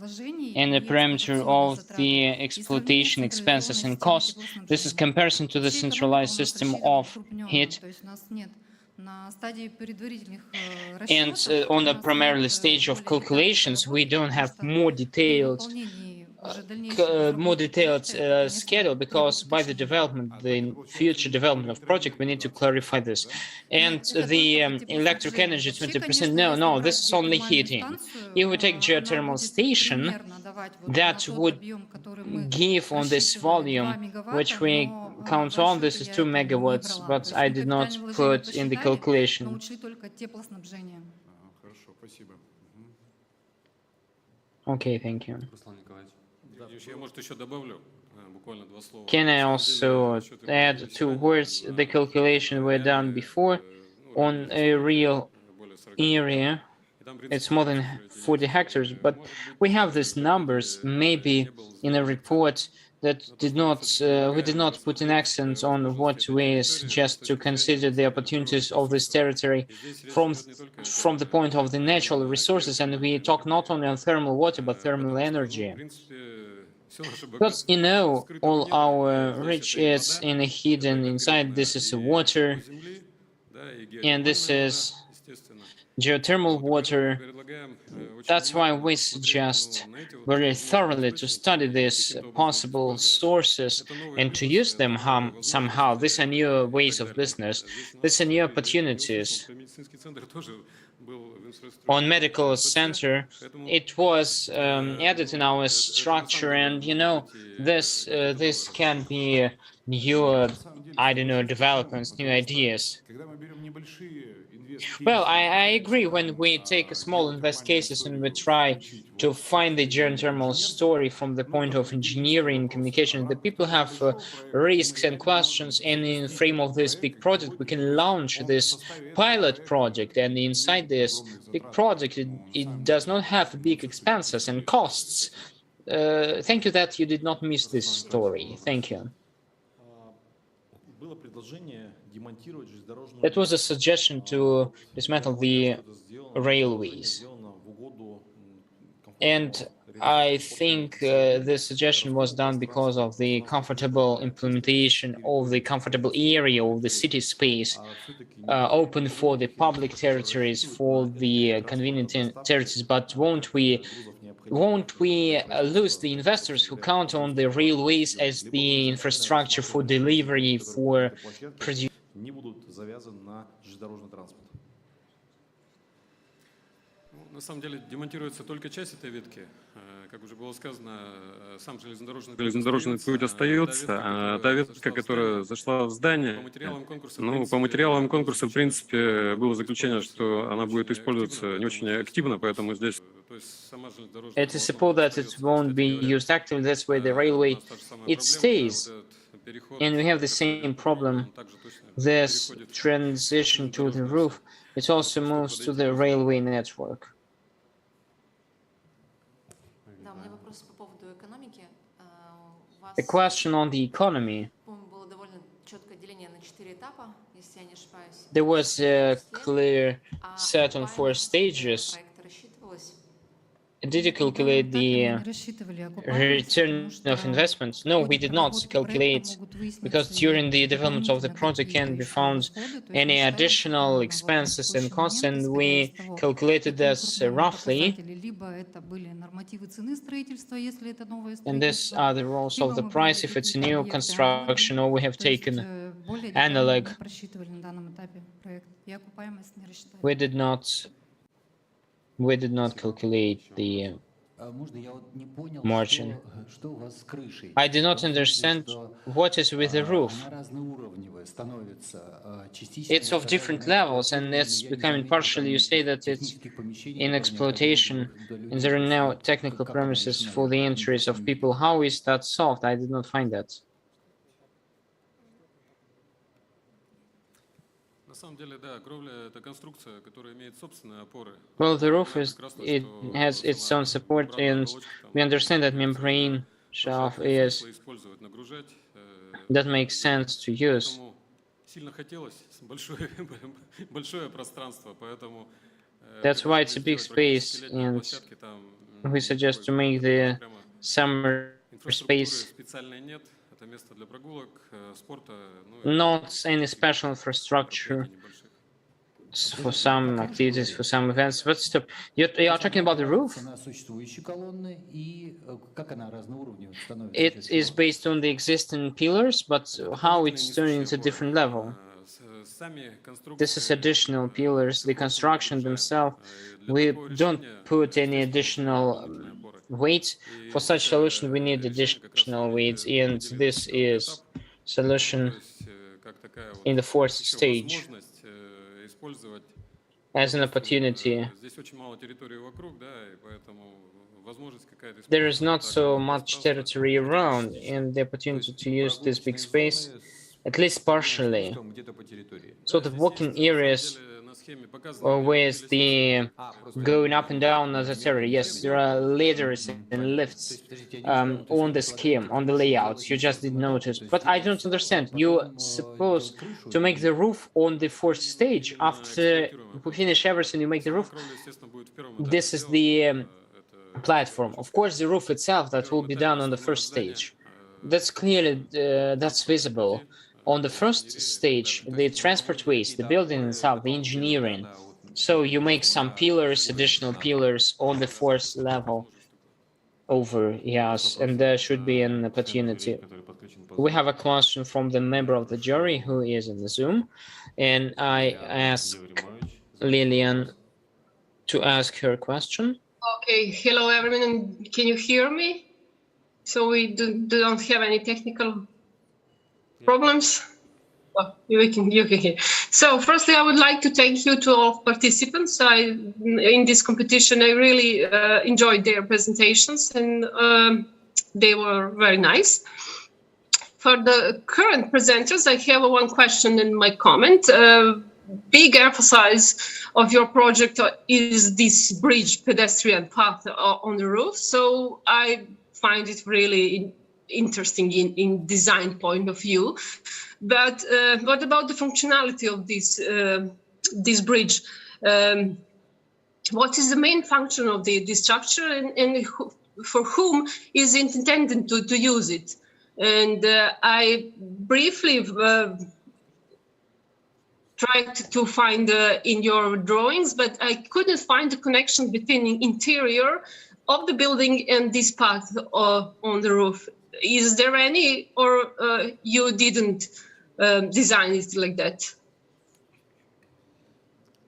and the parameter of the exploitation expenses and costs. This is comparison to the centralized system of heat. And on a primarily stage of calculations, we don't have more detailed schedule, because by the future development of project, we need to clarify this. And the electric energy 20%, no, this is only heating. If we take geothermal station, that would give on this volume, which we count on, this is 2 megawatts, but I did not put in the calculation. Okay, thank you. Я, может, еще добавлю. Can I also add 2 words? The calculation were done before on a real area. It's more than 40 hectares, but we have these numbers maybe in a report that we did not put an accent on what we suggest to consider the opportunities of this territory from the point of the natural resources, and we talk not only on thermal water but thermal energy. Because all our rich is in a hidden inside. This is water, and this is geothermal water. That's why we suggest very thoroughly to study these possible sources and to use them somehow. These are new ways of business. These are new opportunities. On medical center, it was added in our structure, and this can be new, I don't know, developments, new ideas. Well, I agree. When we take small invest cases and we try to find the geothermal story from the point of engineering communication, the people have risks and questions, and in the frame of this big project, we can launch this pilot project, and inside this big project, it does not have big expenses and costs. Thank you that you did not miss this story. Thank you. That was a suggestion to dismantle the railways. And I think the suggestion was done because of the comfortable implementation of the comfortable area of the city space open for the public territories, for the convenient territories. But won't we lose the investors who count on the railways as the infrastructure for delivery, for producing? Не будут завязаны на железнодорожный транспорт. На самом деле демонтируется только часть этой ветки. Как уже было сказано, сам железнодорожный путь остается, а та ветка, которая зашла в здание, по материалам конкурса, в принципе, было заключение, что она будет использоваться не очень активно, поэтому здесь... It is supposed that it won't be used actively. That's why the railway, it stays. And we have the same problem. This transition to the roof, it also moves to the railway network. A question on the economy. There was a clear set on 4 stages. Did you calculate the return of investment? No, we did not calculate, because during the development of the project can be found any additional expenses and costs, and we calculated this roughly. And these are the rules of the price if it's a new construction, or we have taken analog. We did not calculate the margin. I do not understand what is with the roof. It's of different levels, and it's becoming partially. You say that it's in exploitation, and there are now technical premises for the entries of people. How is that solved? I did not find that. Well, the roof has its own support, and we understand that membrane shelf that makes sense to use. That's why it's a big space, and we suggest to make the summer space not any special infrastructure for some activities, for some events. But stop, you are talking about the roof? It is based on the existing pillars, but how it's turning into a different level. This is additional pillars. The construction themselves, we don't put any additional weights. For such solution, we need additional weights, and this is solution in the 4th stage. as an opportunity. Здесь очень мало территории вокруг, да, и поэтому возможность какая-то... There is not so much territory around, and the opportunity to use this big space, at least partially, sort of walking areas with the going up and down as a area. Yes, there are ladders and lifts on the scheme, on the layouts. You just didn't notice. But I don't understand. You suppose to make the roof on the fourth stage after we finish everything, you make the roof. This is the platform. Of course, the roof itself, that will be done on the first stage. That's clearly, that's visible. On the first stage, the transport ways, the building itself, the engineering. So you make some pillars, additional pillars on the fourth level over, yes, and there should be an opportunity. We have a question from the member of the jury who is in the Zoom, and I ask Lillian to ask her question. Okay, hello everyone, can you hear me? So we don't have any technical problems? Oh, you can hear. So firstly, I would like to thank you to all participants. In this competition, I really enjoyed their presentations, and they were very nice. For the current presenters, I have one question in my comment. Big emphasis of your project is this bridge pedestrian path on the roof. So I find it really interesting in design point of view. But what about the functionality of this bridge? What is the main function of the structure, and for whom is it intended to use it? And I briefly tried to find in your drawings, but I couldn't find the connection between the interior of the building and this part on the roof. Is there any, or you didn't design it like that?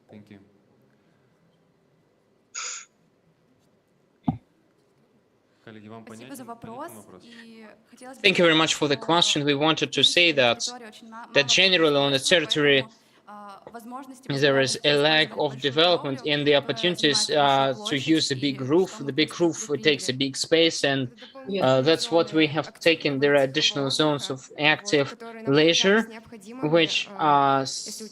Thank you. Thank you very much for the question. We wanted to say that generally on the territory there is a lack of development and the opportunities to use a big roof. The big roof takes a big space, and that's what we have taken. There are additional zones of active leisure which are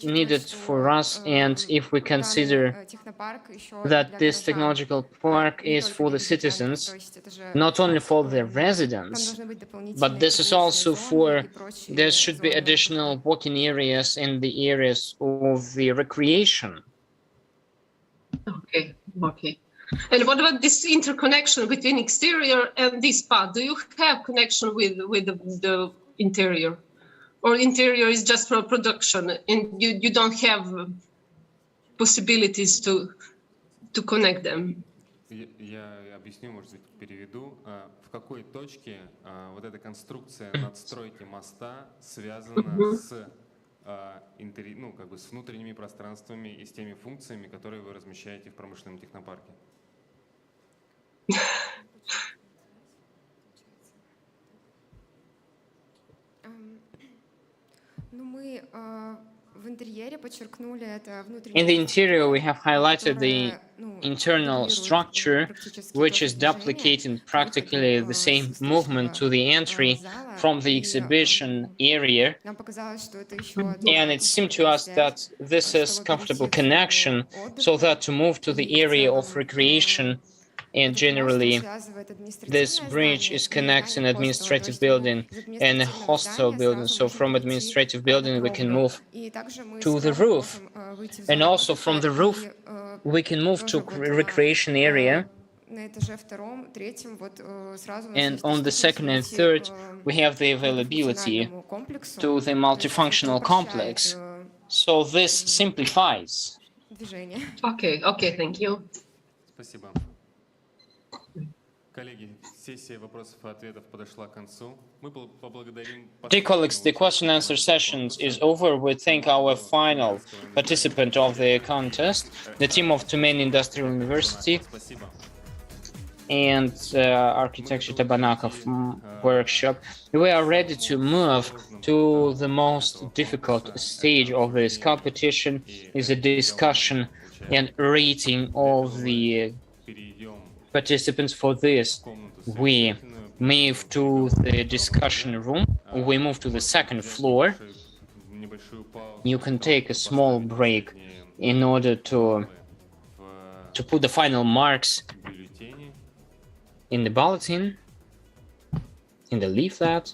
needed for us, and if we consider that this technological park is for the citizens, not only for the residents, but this is also for, there should be additional walking areas in the areas of the recreation. Okay. And what about this interconnection between exterior and this part? Do you have connection with the interior? Or interior is just for production and you don't have possibilities to connect them? Я объясню, может быть, переведу. В какой точке вот эта конструкция надстройки моста связана с с внутренними пространствами и с теми функциями, которые вы размещаете в промышленном технопарке? In the interior, we have highlighted the internal structure, which is duplicating practically the same movement to the entry from the exhibition area. And it seemed to us that this is comfortable connection, so that to move to the area of recreation, and generally this bridge is connecting administrative building and a hostel building. So from administrative building we can move to the roof, and also from the roof we can move to recreation area. And on the second and third we have the availability to the multifunctional complex. So this simplifies. Okay, thank you. Спасибо. Коллеги, сессия вопросов и ответов подошла к концу. Мы поблагодарим... Dear colleagues, the question and answer sessions is over. We thank our final participant of the contest, the team of Tyumen Industrial University. and Architecture Tabanakov workshop, we are ready to move to the most difficult stage of this competition, is a discussion and rating of the participants. For this, we move to the discussion room, we move to the second floor. You can take a small break in order to put the final marks in the bulletin, in the leaflet.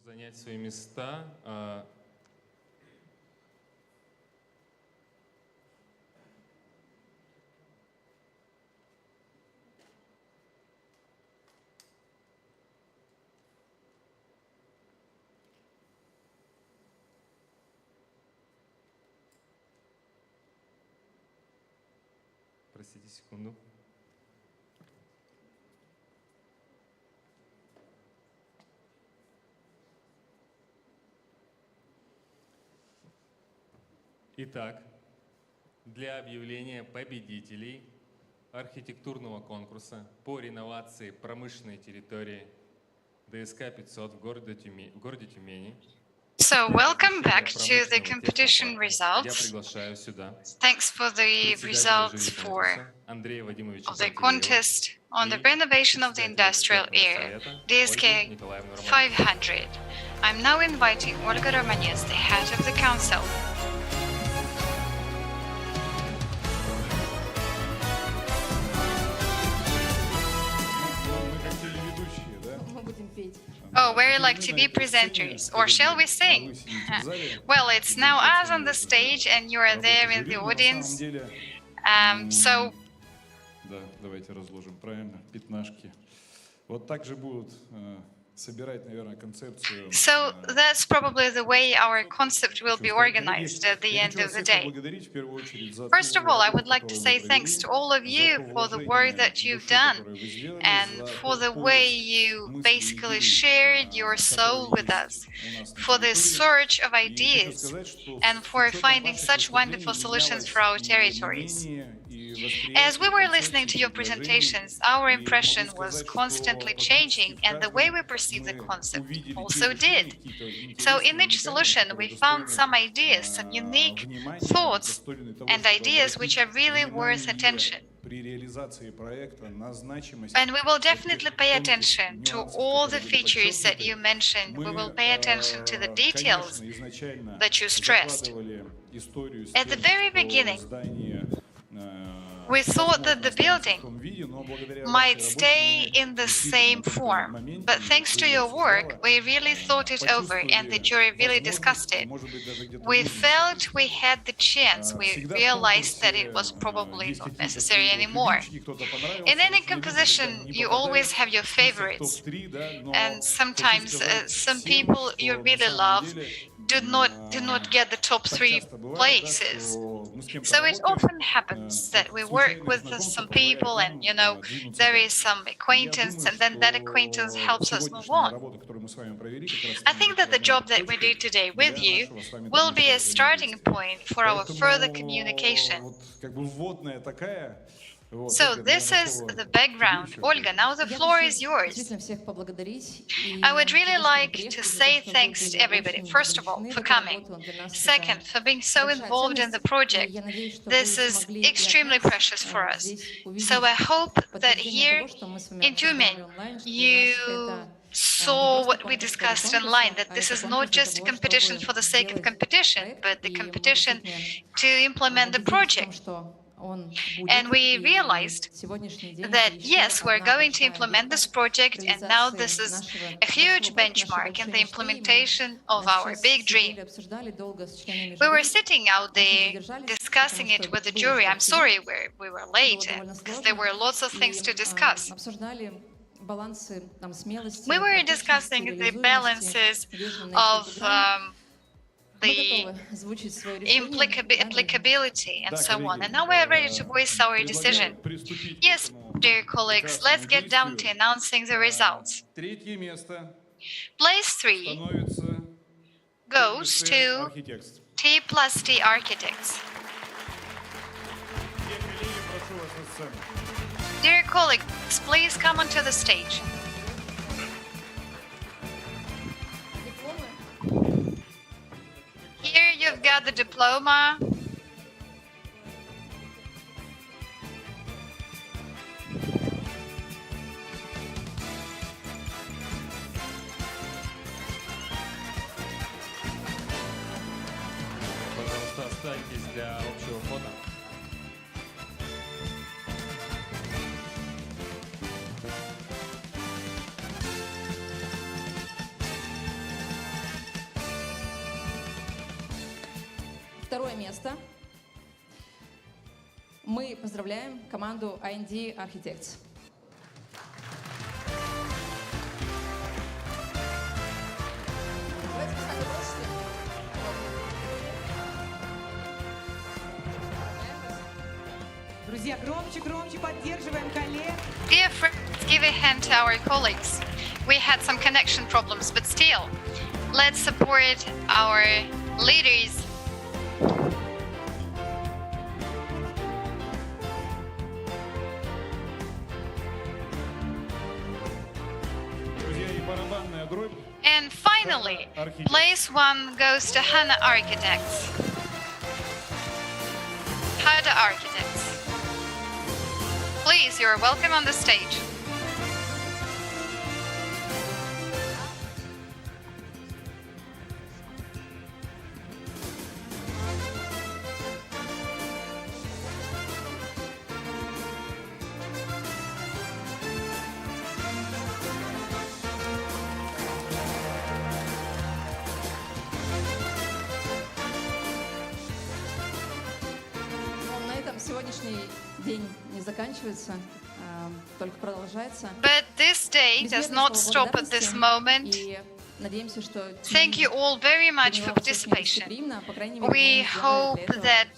занять свои места. Простите секунду. Итак, для объявления победителей архитектурного конкурса по реновации промышленной территории ДСК-500 в городе Тюмени. So, welcome back to the competition Я results. приглашаю сюда Thanks for the results of the contest on the renovation of the industrial area, DSK500. I'm now inviting Olga Romanets, the head of the council. Oh, we're like TV presenters, or shall we sing? Well, it's now us on the stage and you are there in the audience. So Да, давайте разложим правильно, пятнашки. Вот так же будут собирать, наверное, концепцию. So that's probably the way our concept will be organized at the end of the day. First of all, I would like to say thanks to all of you for the work that you've done and for the way you basically shared your soul with us, for the search of ideas, and for finding such wonderful solutions for our territories. As we were listening to your presentations, our impression was constantly changing, and the way we perceive the concept also did. So in each solution, we found some ideas, some unique thoughts and ideas which are really worth attention. And we will definitely pay attention to all the features that you mentioned. We will pay attention to the details that you stressed. At the very beginning, we thought that the building might stay in the same form, but thanks to your work, we really thought it over and the jury really discussed it. We felt we had the chance, we realized that it was probably not necessary anymore. In any composition, you always have your favorites, and sometimes some people you really love do not get the top 3 places. So it often happens that we work with some people and, you know, there is some acquaintance and then that acquaintance helps us move on. I think that the job that we do today with you will be a starting point for our further communication. So this is the background. Olga, now the floor is yours. I would really like to say thanks to everybody, first of all, for coming. Second, for being so involved in the project. This is extremely precious for us. So I hope that here in Tyumen, you saw what we discussed online, that this is not just a competition for the sake of competition, but the competition to implement the project. And we realized that, yes, we're going to implement this project, and now this is a huge benchmark in the implementation of our big dream. We were sitting out there discussing it with the jury. I'm sorry we were late, because there were lots of things to discuss. We were discussing the balances of the applicability and so on. And now we are ready to voice our decision. Yes, dear colleagues, let's get down to announcing the results. Place 3 goes to T+T Architects. Dear colleagues, please come onto the stage. Here you've got the diploma. Пожалуйста, останьтесь для общего фото. Второе место. Мы поздравляем команду IND Architects. Друзья, громче, громче поддерживаем коллег. Dear friends, give a hand to our colleagues. We had some connection problems, but still, let's support our leaders. And finally, place one goes to Hana Architects. Hada Architects. Please, you're welcome on the stage. На этом сегодняшний день не заканчивается, только продолжается. But this day does not stop at this moment. Надеемся, что Thank you all very much for participation. We hope that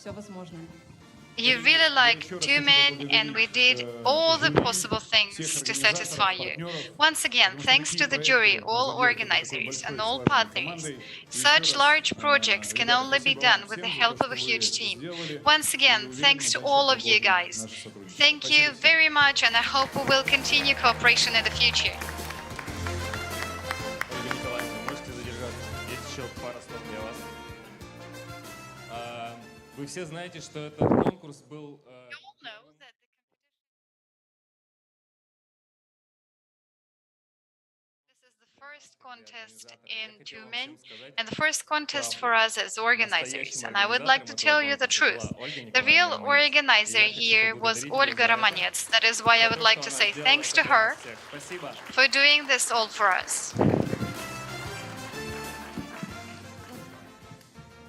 you really like Tyumen, and we did all the possible things to satisfy you. Once again, thanks to the jury, all organizers and all partners. Such large projects can only be done with the help of a huge team. Once again, thanks to all of you guys. Thank you very much, and I hope we will continue cooperation in the future. Ольга Николаевна, можете задержаться? Есть еще пара слов для вас. Вы все знаете, что этот конкурс был... First contest in Tyumen, and the first contest for us as organizers, and I would like to tell you the truth. The real organizer here was Olga Romanets. That is why I would like to say thanks to her for doing this all for us.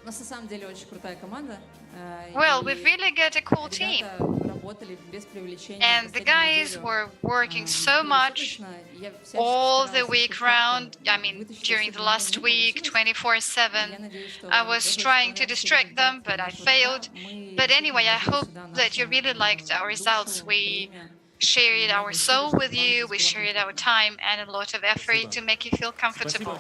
У нас на самом деле очень крутая команда. Well, we've really got a cool team. And the guys were working so much all the week round. I mean, during the last week, 24/7. I was trying to distract them, but I failed. But anyway, I hope that you really liked our results. We shared our soul with you, we shared our time and a lot of effort to make you feel comfortable.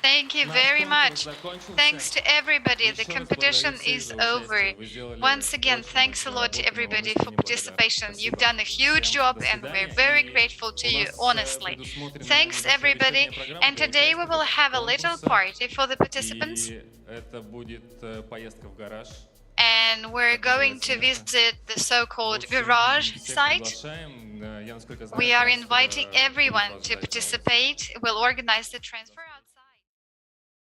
Thank you very much. Thanks to everybody. The competition is over. Once again, thanks a lot to everybody for participation. You've done a huge job and we're very grateful to you, honestly. Thanks everybody. And today we will have a little party for the participants. And we're going to visit the so-called garage site. We are inviting everyone to participate. We'll organize the transfer.